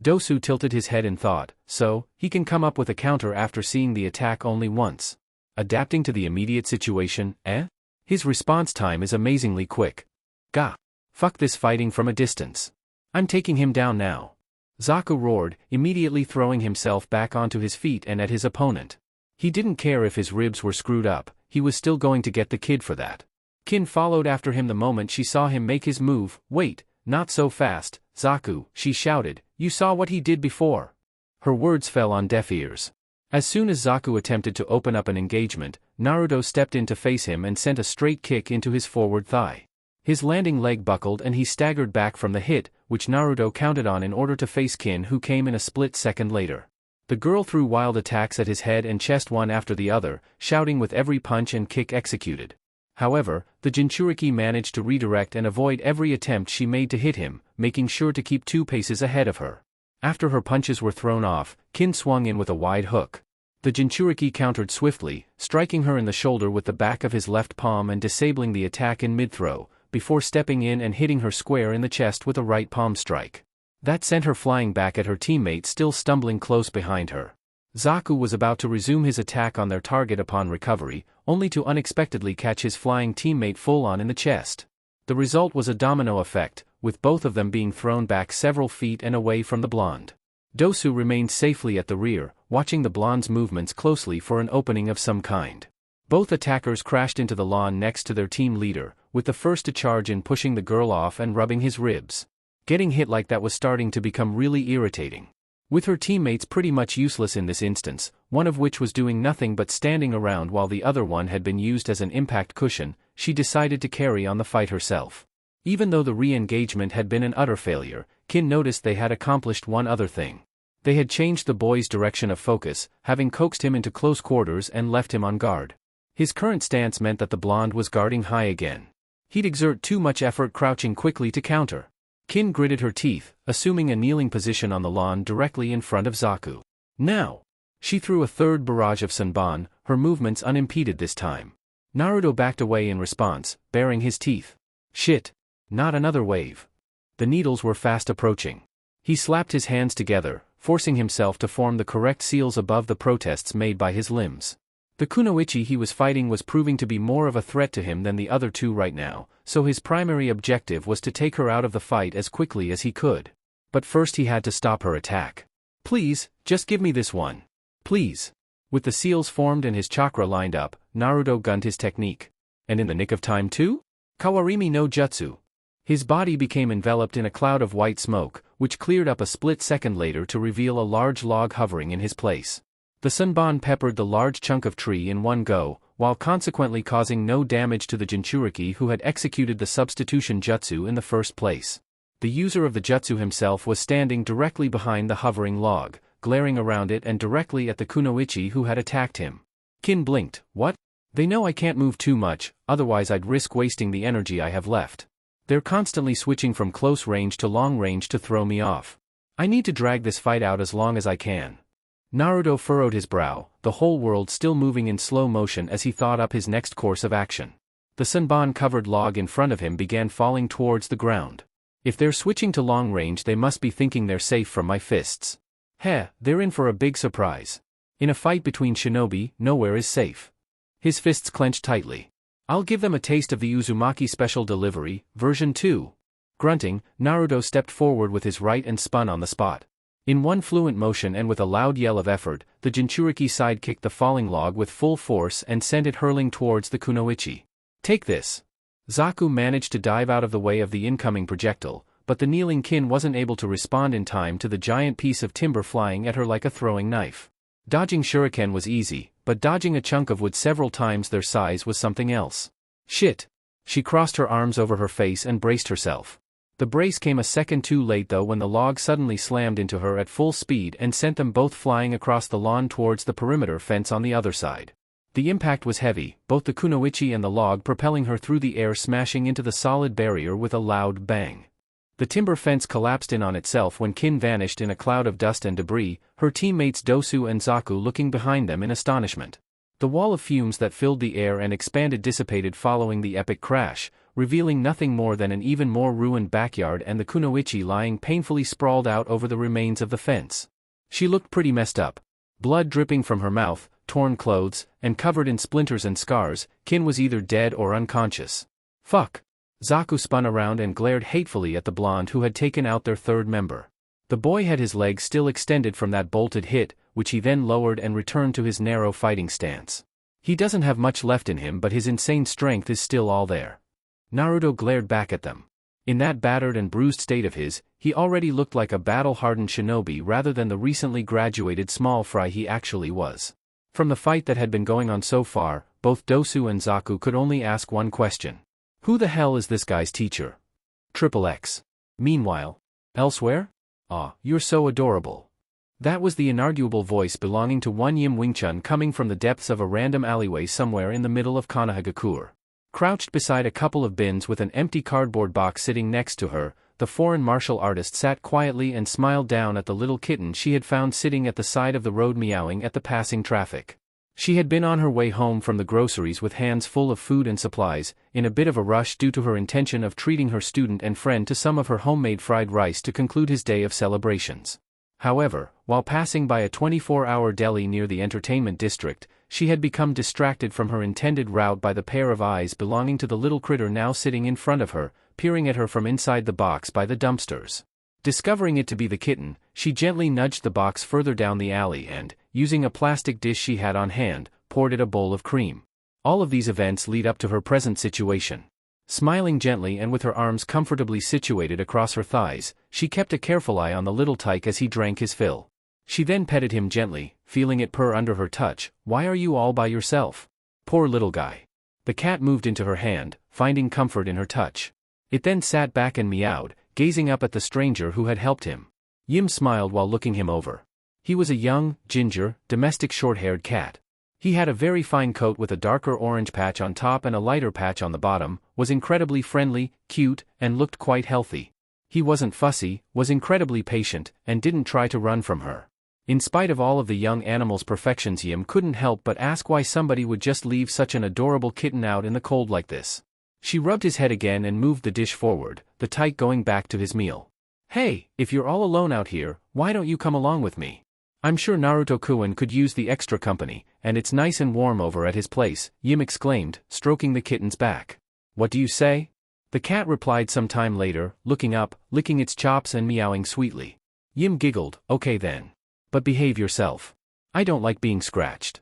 Dosu tilted his head in thought, so, he can come up with a counter after seeing the attack only once. Adapting to the immediate situation, His response time is amazingly quick. Gah. Fuck this fighting from a distance. I'm taking him down now. Zaku roared, immediately throwing himself back onto his feet and at his opponent. He didn't care if his ribs were screwed up, he was still going to get the kid for that. Kin followed after him the moment she saw him make his move. Wait, not so fast, Zaku, she shouted, you saw what he did before. Her words fell on deaf ears. As soon as Zaku attempted to open up an engagement, Naruto stepped in to face him and sent a straight kick into his forward thigh. His landing leg buckled and he staggered back from the hit, which Naruto counted on in order to face Kin, who came in a split second later. The girl threw wild attacks at his head and chest one after the other, shouting with every punch and kick executed. However, the jinchuriki managed to redirect and avoid every attempt she made to hit him, making sure to keep 2 paces ahead of her. After her punches were thrown off, Kin swung in with a wide hook. The jinchuriki countered swiftly, striking her in the shoulder with the back of his left palm and disabling the attack in mid-throw, before stepping in and hitting her square in the chest with a right palm strike. That sent her flying back at her teammate still stumbling close behind her. Zaku was about to resume his attack on their target upon recovery, only to unexpectedly catch his flying teammate full-on in the chest. The result was a domino effect, with both of them being thrown back several feet and away from the blonde. Dosu remained safely at the rear, watching the blonde's movements closely for an opening of some kind. Both attackers crashed into the lawn next to their team leader, with the first to charge in pushing the girl off and rubbing his ribs. Getting hit like that was starting to become really irritating. With her teammates pretty much useless in this instance, one of which was doing nothing but standing around while the other one had been used as an impact cushion, she decided to carry on the fight herself. Even though the re-engagement had been an utter failure, Kin noticed they had accomplished one other thing. They had changed the boy's direction of focus, having coaxed him into close quarters and left him on guard. His current stance meant that the blonde was guarding high again. He'd exert too much effort crouching quickly to counter. Kin gritted her teeth, assuming a kneeling position on the lawn directly in front of Zaku. Now! She threw a third barrage of Sanban, her movements unimpeded this time. Naruto backed away in response, baring his teeth. Shit! Not another wave. The needles were fast approaching. He slapped his hands together, forcing himself to form the correct seals above the protests made by his limbs. The kunoichi he was fighting was proving to be more of a threat to him than the other two right now, so his primary objective was to take her out of the fight as quickly as he could. But first he had to stop her attack. Please, just give me this one. Please. With the seals formed and his chakra lined up, Naruto gunned his technique. And in the nick of time too? Kawarimi no Jutsu. His body became enveloped in a cloud of white smoke, which cleared up a split second later to reveal a large log hovering in his place. The Sanban peppered the large chunk of tree in one go, while consequently causing no damage to the jinchuriki who had executed the substitution jutsu in the first place. The user of the jutsu himself was standing directly behind the hovering log, glaring around it and directly at the kunoichi who had attacked him. Kin blinked. What? They know I can't move too much, otherwise I'd risk wasting the energy I have left. They're constantly switching from close range to long range to throw me off. I need to drag this fight out as long as I can. Naruto furrowed his brow, the whole world still moving in slow motion as he thought up his next course of action. The Sanban-covered log in front of him began falling towards the ground. If they're switching to long range, they must be thinking they're safe from my fists. Heh, they're in for a big surprise. In a fight between shinobi, nowhere is safe. His fists clenched tightly. I'll give them a taste of the Uzumaki Special Delivery, version 2. Grunting, Naruto stepped forward with his right and spun on the spot. In one fluent motion and with a loud yell of effort, the jinchuriki sidekicked the falling log with full force and sent it hurling towards the kunoichi. Take this. Zaku managed to dive out of the way of the incoming projectile, but the kneeling Kin wasn't able to respond in time to the giant piece of timber flying at her like a throwing knife. Dodging shuriken was easy, but dodging a chunk of wood several times their size was something else. Shit! She crossed her arms over her face and braced herself. The brace came a second too late though when the log suddenly slammed into her at full speed and sent them both flying across the lawn towards the perimeter fence on the other side. The impact was heavy, both the kunoichi and the log propelling her through the air, smashing into the solid barrier with a loud bang. The timber fence collapsed in on itself when Kin vanished in a cloud of dust and debris, her teammates Dosu and Zaku looking behind them in astonishment. The wall of fumes that filled the air and expanded dissipated following the epic crash, revealing nothing more than an even more ruined backyard and the kunoichi lying painfully sprawled out over the remains of the fence. She looked pretty messed up. Blood dripping from her mouth, torn clothes, and covered in splinters and scars, Kin was either dead or unconscious. Fuck! Zaku spun around and glared hatefully at the blonde who had taken out their third member. The boy had his legs still extended from that bolted hit, which he then lowered and returned to his narrow fighting stance. He doesn't have much left in him, but his insane strength is still all there. Naruto glared back at them. In that battered and bruised state of his, he already looked like a battle-hardened shinobi rather than the recently graduated small fry he actually was. From the fight that had been going on so far, both Dosu and Zaku could only ask one question. Who the hell is this guy's teacher? Triple X. Meanwhile, elsewhere? Aw, you're so adorable. That was the inarguable voice belonging to one Yim Wingchun coming from the depths of a random alleyway somewhere in the middle of Konohagakure. Crouched beside a couple of bins with an empty cardboard box sitting next to her, the foreign martial artist sat quietly and smiled down at the little kitten she had found sitting at the side of the road meowing at the passing traffic. She had been on her way home from the groceries with hands full of food and supplies, in a bit of a rush due to her intention of treating her student and friend to some of her homemade fried rice to conclude his day of celebrations. However, while passing by a 24-hour deli near the entertainment district, she had become distracted from her intended route by the pair of eyes belonging to the little critter now sitting in front of her, peering at her from inside the box by the dumpsters. Discovering it to be the kitten, she gently nudged the box further down the alley and, using a plastic dish she had on hand, poured it a bowl of cream. All of these events lead up to her present situation. Smiling gently and with her arms comfortably situated across her thighs, she kept a careful eye on the little tyke as he drank his fill. She then petted him gently, feeling it purr under her touch. "Why are you all by yourself? Poor little guy." The cat moved into her hand, finding comfort in her touch. It then sat back and meowed, gazing up at the stranger who had helped him. Yim smiled while looking him over. He was a young, ginger, domestic short-haired cat. He had a very fine coat with a darker orange patch on top and a lighter patch on the bottom, was incredibly friendly, cute, and looked quite healthy. He wasn't fussy, was incredibly patient, and didn't try to run from her. In spite of all of the young animal's perfections, Yim couldn't help but ask why somebody would just leave such an adorable kitten out in the cold like this. She rubbed his head again and moved the dish forward, the tyke going back to his meal. "Hey, if you're all alone out here, why don't you come along with me? I'm sure Naruto-kun could use the extra company, and it's nice and warm over at his place," Yim exclaimed, stroking the kitten's back. "What do you say?" The cat replied some time later, looking up, licking its chops and meowing sweetly. Yim giggled. "Okay then. But behave yourself. I don't like being scratched."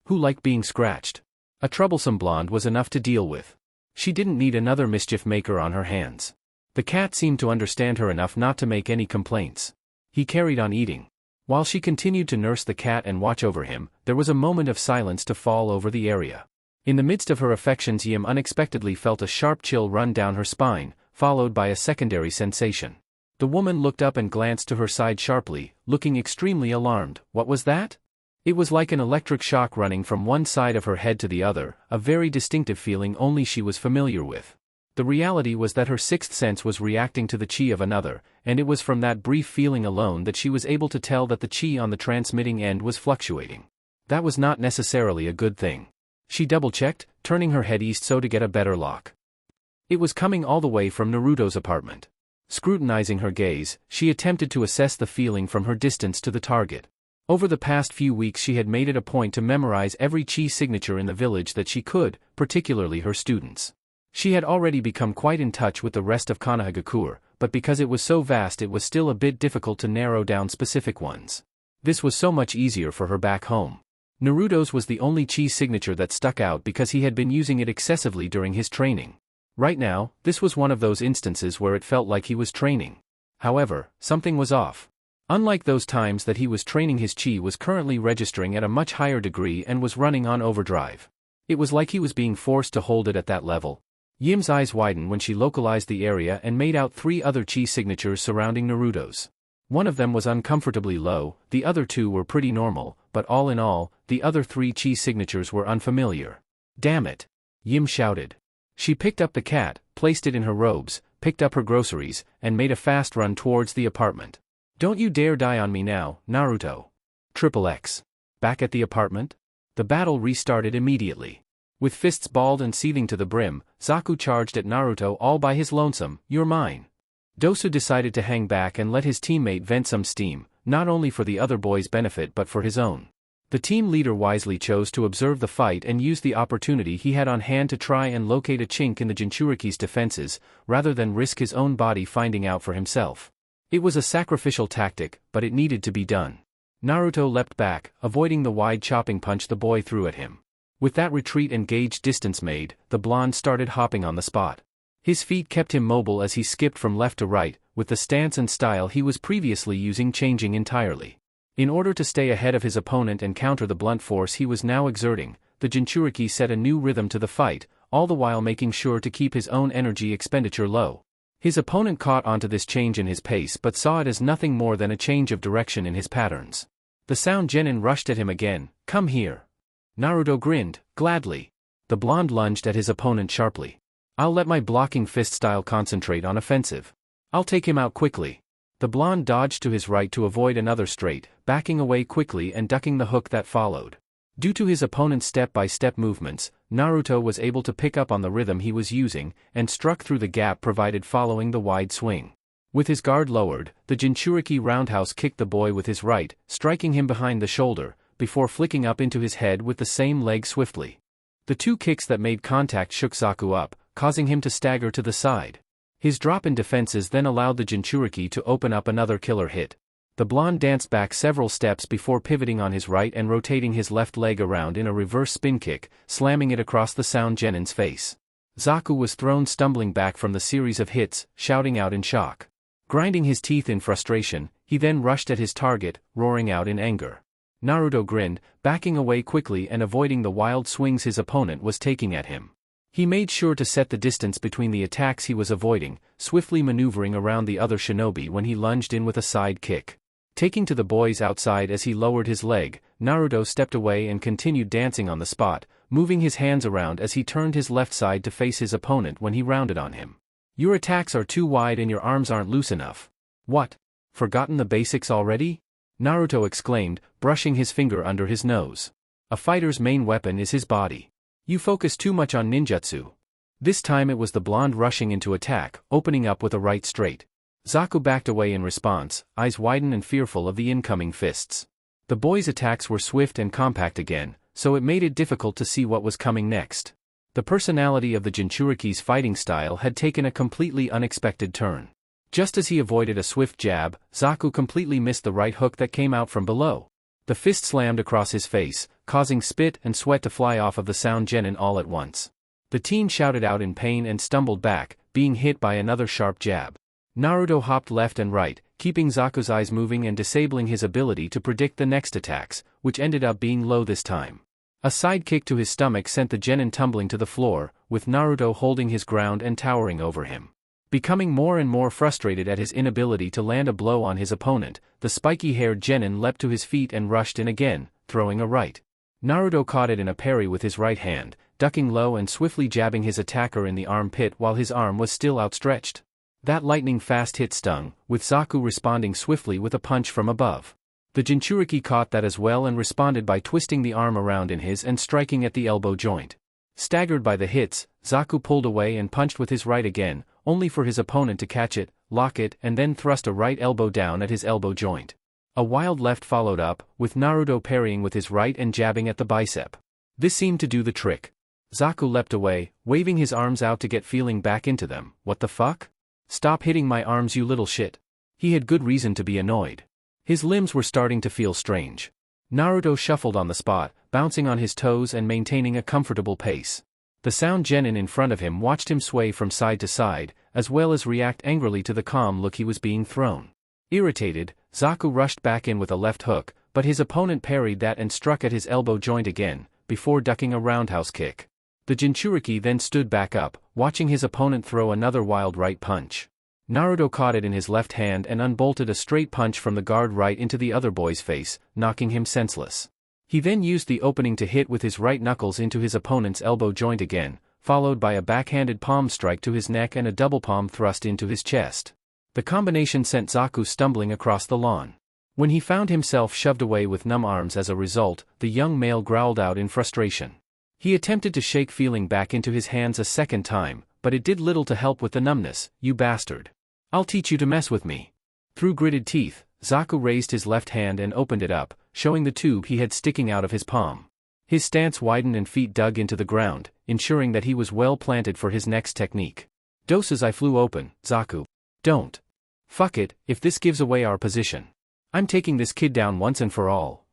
Who liked being scratched? A troublesome blonde was enough to deal with. She didn't need another mischief maker on her hands. The cat seemed to understand her enough not to make any complaints. He carried on eating. While she continued to nurse the cat and watch over him, there was a moment of silence to fall over the area. In the midst of her affections, Yim unexpectedly felt a sharp chill run down her spine, followed by a secondary sensation. The woman looked up and glanced to her side sharply, looking extremely alarmed. What was that? It was like an electric shock running from one side of her head to the other, a very distinctive feeling only she was familiar with. The reality was that her sixth sense was reacting to the chi of another, and it was from that brief feeling alone that she was able to tell that the chi on the transmitting end was fluctuating. That was not necessarily a good thing. She double-checked, turning her head east so to get a better look. It was coming all the way from Naruto's apartment. Scrutinizing her gaze, she attempted to assess the feeling from her distance to the target. Over the past few weeks she had made it a point to memorize every chi signature in the village that she could, particularly her students. She had already become quite in touch with the rest of Konohagakure, but because it was so vast it was still a bit difficult to narrow down specific ones. This was so much easier for her back home. Naruto's was the only chi signature that stuck out because he had been using it excessively during his training. Right now, this was one of those instances where it felt like he was training. However, something was off. Unlike those times that he was training, his chi was currently registering at a much higher degree and was running on overdrive. It was like he was being forced to hold it at that level. Yim's eyes widened when she localized the area and made out 3 other chi signatures surrounding Naruto's. One of them was uncomfortably low, the other 2 were pretty normal, but all in all, the other 3 chi signatures were unfamiliar. "Damn it!" Yim shouted. She picked up the cat, placed it in her robes, picked up her groceries, and made a fast run towards the apartment. "Don't you dare die on me now, Naruto." Triple X. Back at the apartment? The battle restarted immediately. With fists balled and seething to the brim, Zaku charged at Naruto all by his lonesome. "You're mine." Dosu decided to hang back and let his teammate vent some steam, not only for the other boy's benefit but for his own. The team leader wisely chose to observe the fight and use the opportunity he had on hand to try and locate a chink in the jinchuriki's defenses, rather than risk his own body finding out for himself. It was a sacrificial tactic, but it needed to be done. Naruto leapt back, avoiding the wide chopping punch the boy threw at him. With that retreat and gauge distance made, the blonde started hopping on the spot. His feet kept him mobile as he skipped from left to right, with the stance and style he was previously using changing entirely. In order to stay ahead of his opponent and counter the blunt force he was now exerting, the jinchuriki set a new rhythm to the fight, all the while making sure to keep his own energy expenditure low. His opponent caught onto this change in his pace but saw it as nothing more than a change of direction in his patterns. The sound genin rushed at him again. "Come here." Naruto grinned. "Gladly." The blonde lunged at his opponent sharply. "I'll let my blocking fist style concentrate on offensive. I'll take him out quickly." The blonde dodged to his right to avoid another straight, backing away quickly and ducking the hook that followed. Due to his opponent's step-by-step movements, Naruto was able to pick up on the rhythm he was using, and struck through the gap provided following the wide swing. With his guard lowered, the jinchuriki roundhouse kicked the boy with his right, striking him behind the shoulder, before flicking up into his head with the same leg swiftly. The two kicks that made contact shook Zaku up, causing him to stagger to the side. His drop in defenses then allowed the jinchuriki to open up another killer hit. The blonde danced back several steps before pivoting on his right and rotating his left leg around in a reverse spin kick, slamming it across the sound genin's face. Zaku was thrown stumbling back from the series of hits, shouting out in shock. Grinding his teeth in frustration, he then rushed at his target, roaring out in anger. Naruto grinned, backing away quickly and avoiding the wild swings his opponent was taking at him. He made sure to set the distance between the attacks he was avoiding, swiftly maneuvering around the other shinobi when he lunged in with a side kick. Taking to the boys outside as he lowered his leg, Naruto stepped away and continued dancing on the spot, moving his hands around as he turned his left side to face his opponent when he rounded on him. "Your attacks are too wide and your arms aren't loose enough." "What? Forgotten the basics already?" Naruto exclaimed, brushing his finger under his nose. "A fighter's main weapon is his body. You focus too much on ninjutsu." This time it was the blonde rushing into attack, opening up with a right straight. Zaku backed away in response, eyes widen and fearful of the incoming fists. The boy's attacks were swift and compact again, so it made it difficult to see what was coming next. The personality of the jinchuriki's fighting style had taken a completely unexpected turn. Just as he avoided a swift jab, Zaku completely missed the right hook that came out from below. The fist slammed across his face, causing spit and sweat to fly off of the sound genin all at once. The teen shouted out in pain and stumbled back, being hit by another sharp jab. Naruto hopped left and right, keeping Zaku's eyes moving and disabling his ability to predict the next attacks, which ended up being low this time. A side kick to his stomach sent the genin tumbling to the floor, with Naruto holding his ground and towering over him. Becoming more and more frustrated at his inability to land a blow on his opponent, the spiky-haired genin leapt to his feet and rushed in again, throwing a right. Naruto caught it in a parry with his right hand, ducking low and swiftly jabbing his attacker in the armpit while his arm was still outstretched. That lightning-fast hit stung, with Zaku responding swiftly with a punch from above. The jinchuriki caught that as well and responded by twisting the arm around in his and striking at the elbow joint. Staggered by the hits, Zaku pulled away and punched with his right again, only for his opponent to catch it, lock it and then thrust a right elbow down at his elbow joint. A wild left followed up, with Naruto parrying with his right and jabbing at the bicep. This seemed to do the trick. Zaku leapt away, waving his arms out to get feeling back into them. "What the fuck? Stop hitting my arms, you little shit." He had good reason to be annoyed. His limbs were starting to feel strange. Naruto shuffled on the spot, bouncing on his toes and maintaining a comfortable pace. The sound genin in front of him watched him sway from side to side, as well as react angrily to the calm look he was being thrown. Irritated, Zaku rushed back in with a left hook, but his opponent parried that and struck at his elbow joint again, before ducking a roundhouse kick. The jinchuriki then stood back up, watching his opponent throw another wild right punch. Naruto caught it in his left hand and unbolted a straight punch from the guard right into the other boy's face, knocking him senseless. He then used the opening to hit with his right knuckles into his opponent's elbow joint again, followed by a backhanded palm strike to his neck and a double palm thrust into his chest. The combination sent Zaku stumbling across the lawn. When he found himself shoved away with numb arms as a result, the young male growled out in frustration. He attempted to shake feeling back into his hands a second time, but it did little to help with the numbness. "You bastard. I'll teach you to mess with me." Through gritted teeth, Zaku raised his left hand and opened it up, showing the tube he had sticking out of his palm. His stance widened and feet dug into the ground, ensuring that he was well planted for his next technique. Doses I flew open, Zaku. "Don't. Fuck it, if this gives away our position. I'm taking this kid down once and for all."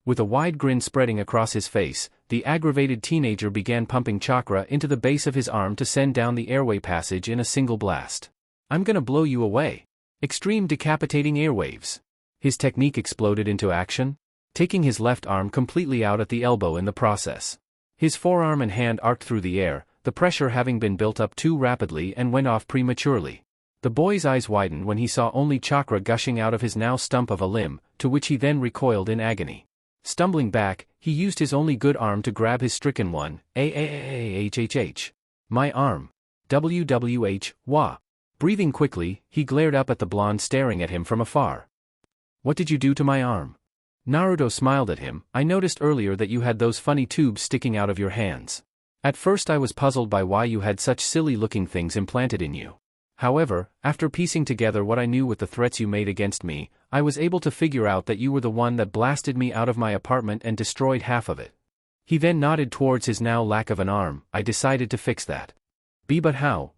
With a wide grin spreading across his face, the aggravated teenager began pumping chakra into the base of his arm to send down the airway passage in a single blast. "I'm gonna blow you away. Extreme decapitating airwaves." His technique exploded into action, taking his left arm completely out at the elbow in the process. His forearm and hand arced through the air, the pressure having been built up too rapidly and went off prematurely. The boy's eyes widened when he saw only chakra gushing out of his now stump of a limb, to which he then recoiled in agony. Stumbling back, he used his only good arm to grab his stricken one. My arm. WWH, wah. Breathing quickly, he glared up at the blonde staring at him from afar. What did you do to my arm? Naruto smiled at him. I noticed earlier that you had those funny tubes sticking out of your hands. At first I was puzzled by why you had such silly-looking things implanted in you. However, after piecing together what I knew with the threats you made against me, I was able to figure out that you were the one that blasted me out of my apartment and destroyed half of it. He then nodded towards his now lack of an arm. I decided to fix that. But how?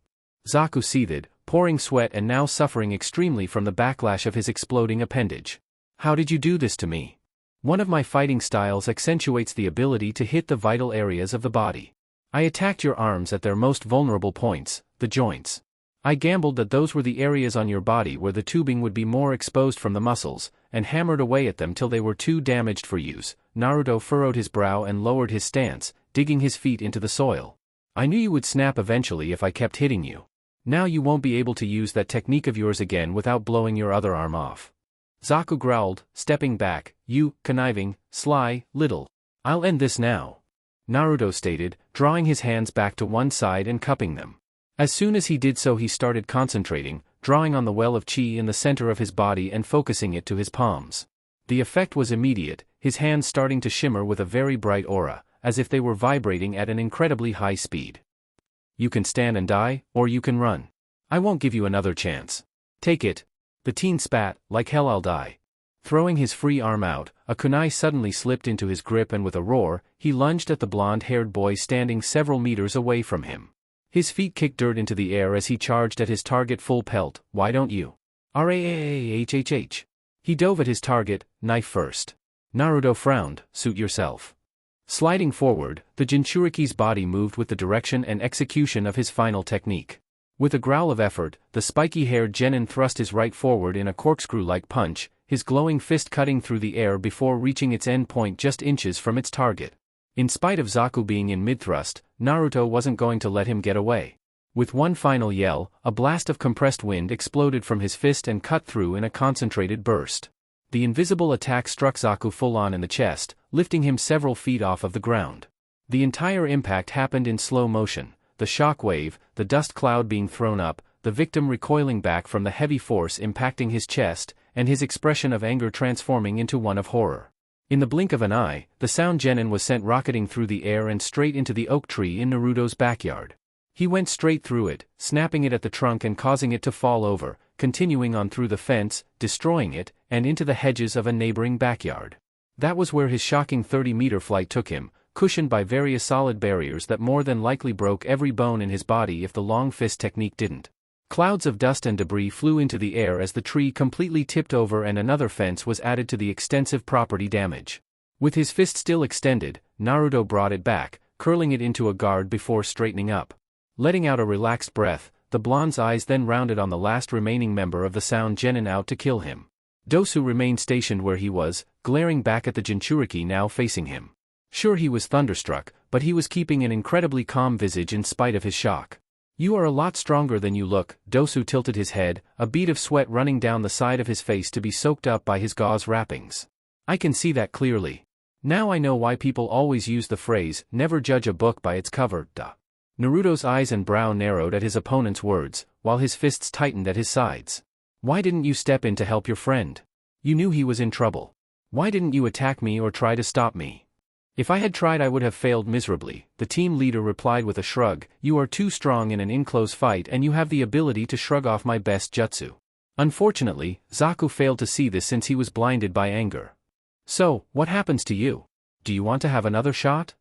Zaku seethed, pouring sweat and now suffering extremely from the backlash of his exploding appendage. How did you do this to me? One of my fighting styles accentuates the ability to hit the vital areas of the body. I attacked your arms at their most vulnerable points, the joints. I gambled that those were the areas on your body where the tubing would be more exposed from the muscles, and hammered away at them till they were too damaged for use. Naruto furrowed his brow and lowered his stance, digging his feet into the soil. I knew you would snap eventually if I kept hitting you. Now you won't be able to use that technique of yours again without blowing your other arm off. Zaku growled, stepping back. You, conniving, sly, little. I'll end this now. Naruto stated, drawing his hands back to one side and cupping them. As soon as he did so he started concentrating, drawing on the well of chi in the center of his body and focusing it to his palms. The effect was immediate, his hands starting to shimmer with a very bright aura, as if they were vibrating at an incredibly high speed. You can stand and die, or you can run. I won't give you another chance. Take it. The teen spat, like hell I'll die. Throwing his free arm out, a kunai suddenly slipped into his grip and with a roar, he lunged at the blonde-haired boy standing several meters away from him. His feet kicked dirt into the air as he charged at his target full pelt. Why don't you? Rahhhh. He dove at his target, knife first. Naruto frowned, suit yourself. Sliding forward, the Jinchuriki's body moved with the direction and execution of his final technique. With a growl of effort, the spiky-haired genin thrust his right forward in a corkscrew-like punch, his glowing fist cutting through the air before reaching its end point just inches from its target. In spite of Zaku being in mid-thrust, Naruto wasn't going to let him get away. With one final yell, a blast of compressed wind exploded from his fist and cut through in a concentrated burst. The invisible attack struck Zaku full-on in the chest, lifting him several feet off of the ground. The entire impact happened in slow motion, the shock wave, the dust cloud being thrown up, the victim recoiling back from the heavy force impacting his chest, and his expression of anger transforming into one of horror. In the blink of an eye, the sound genin was sent rocketing through the air and straight into the oak tree in Naruto's backyard. He went straight through it, snapping it at the trunk and causing it to fall over, continuing on through the fence, destroying it, and into the hedges of a neighboring backyard. That was where his shocking 30-meter flight took him, cushioned by various solid barriers that more than likely broke every bone in his body if the long fist technique didn't. Clouds of dust and debris flew into the air as the tree completely tipped over and another fence was added to the extensive property damage. With his fist still extended, Naruto brought it back, curling it into a guard before straightening up. Letting out a relaxed breath, the blonde's eyes then rounded on the last remaining member of the sound genin out to kill him. Dosu remained stationed where he was, glaring back at the Jinchuriki now facing him. Sure, he was thunderstruck, but he was keeping an incredibly calm visage in spite of his shock. You are a lot stronger than you look. Dosu tilted his head, a bead of sweat running down the side of his face to be soaked up by his gauze wrappings. I can see that clearly. Now I know why people always use the phrase, never judge a book by its cover, duh. Naruto's eyes and brow narrowed at his opponent's words, while his fists tightened at his sides. Why didn't you step in to help your friend? You knew he was in trouble. Why didn't you attack me or try to stop me? If I had tried I would have failed miserably, the team leader replied with a shrug. You are too strong in an in-close fight and you have the ability to shrug off my best jutsu. Unfortunately, Zaku failed to see this since he was blinded by anger. So, what happens to you? Do you want to have another shot?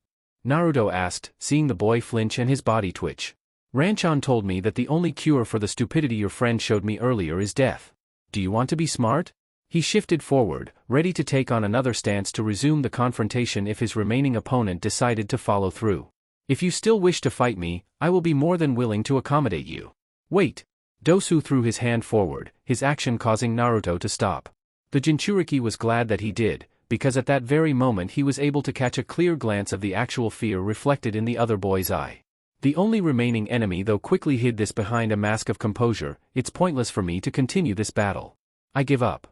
Naruto asked, seeing the boy flinch and his body twitch. Ranchan told me that the only cure for the stupidity your friend showed me earlier is death. Do you want to be smart? He shifted forward, ready to take on another stance to resume the confrontation if his remaining opponent decided to follow through. If you still wish to fight me, I will be more than willing to accommodate you. Wait. Dosu threw his hand forward, his action causing Naruto to stop. The Jinchuriki was glad that he did, because at that very moment he was able to catch a clear glance of the actual fear reflected in the other boy's eye. The only remaining enemy though quickly hid this behind a mask of composure. It's pointless for me to continue this battle. I give up.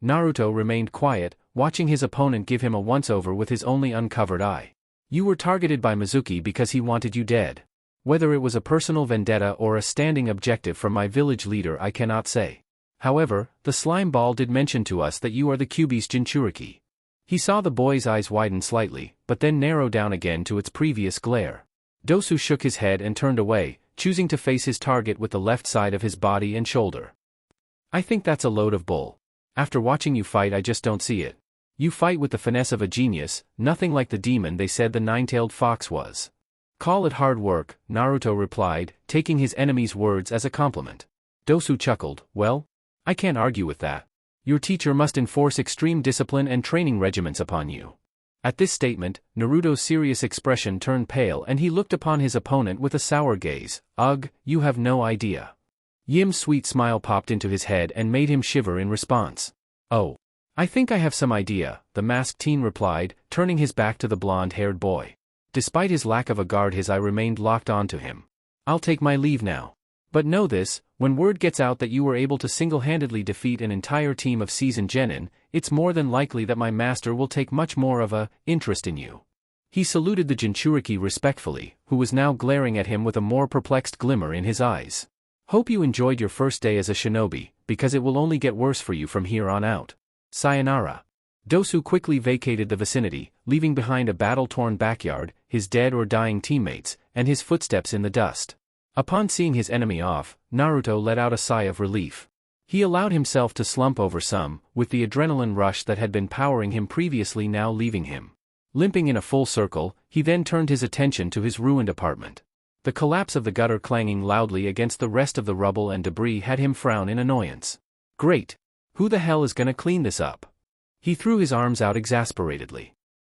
Naruto remained quiet, watching his opponent give him a once-over with his only uncovered eye. You were targeted by Mizuki because he wanted you dead. Whether it was a personal vendetta or a standing objective from my village leader I cannot say. However, the slime ball did mention to us that you are the Kyuubi's Jinchuriki. He saw the boy's eyes widen slightly, but then narrow down again to its previous glare. Dosu shook his head and turned away, choosing to face his target with the left side of his body and shoulder. I think that's a load of bull. After watching you fight I just don't see it. You fight with the finesse of a genius, nothing like the demon they said the nine-tailed fox was. Call it hard work, Naruto replied, taking his enemy's words as a compliment. Dosu chuckled, well, I can't argue with that. Your teacher must enforce extreme discipline and training regimens upon you. At this statement, Naruto's serious expression turned pale and he looked upon his opponent with a sour gaze. Ugh, you have no idea. Yim's sweet smile popped into his head and made him shiver in response. Oh. I think I have some idea, the masked teen replied, turning his back to the blonde-haired boy. Despite his lack of a guard his eye remained locked onto him. I'll take my leave now. But know this, when word gets out that you were able to single-handedly defeat an entire team of seasoned genin, it's more than likely that my master will take much more of a interest in you. He saluted the Jinchuriki respectfully, who was now glaring at him with a more perplexed glimmer in his eyes. Hope you enjoyed your first day as a shinobi, because it will only get worse for you from here on out. Sayonara. Dosu quickly vacated the vicinity, leaving behind a battle-torn backyard, his dead or dying teammates, and his footsteps in the dust. Upon seeing his enemy off, Naruto let out a sigh of relief. He allowed himself to slump over some, with the adrenaline rush that had been powering him previously now leaving him. Limping in a full circle, he then turned his attention to his ruined apartment. The collapse of the gutter clanging loudly against the rest of the rubble and debris had him frown in annoyance. Great! Who the hell is gonna clean this up? He threw his arms out exasperatedly.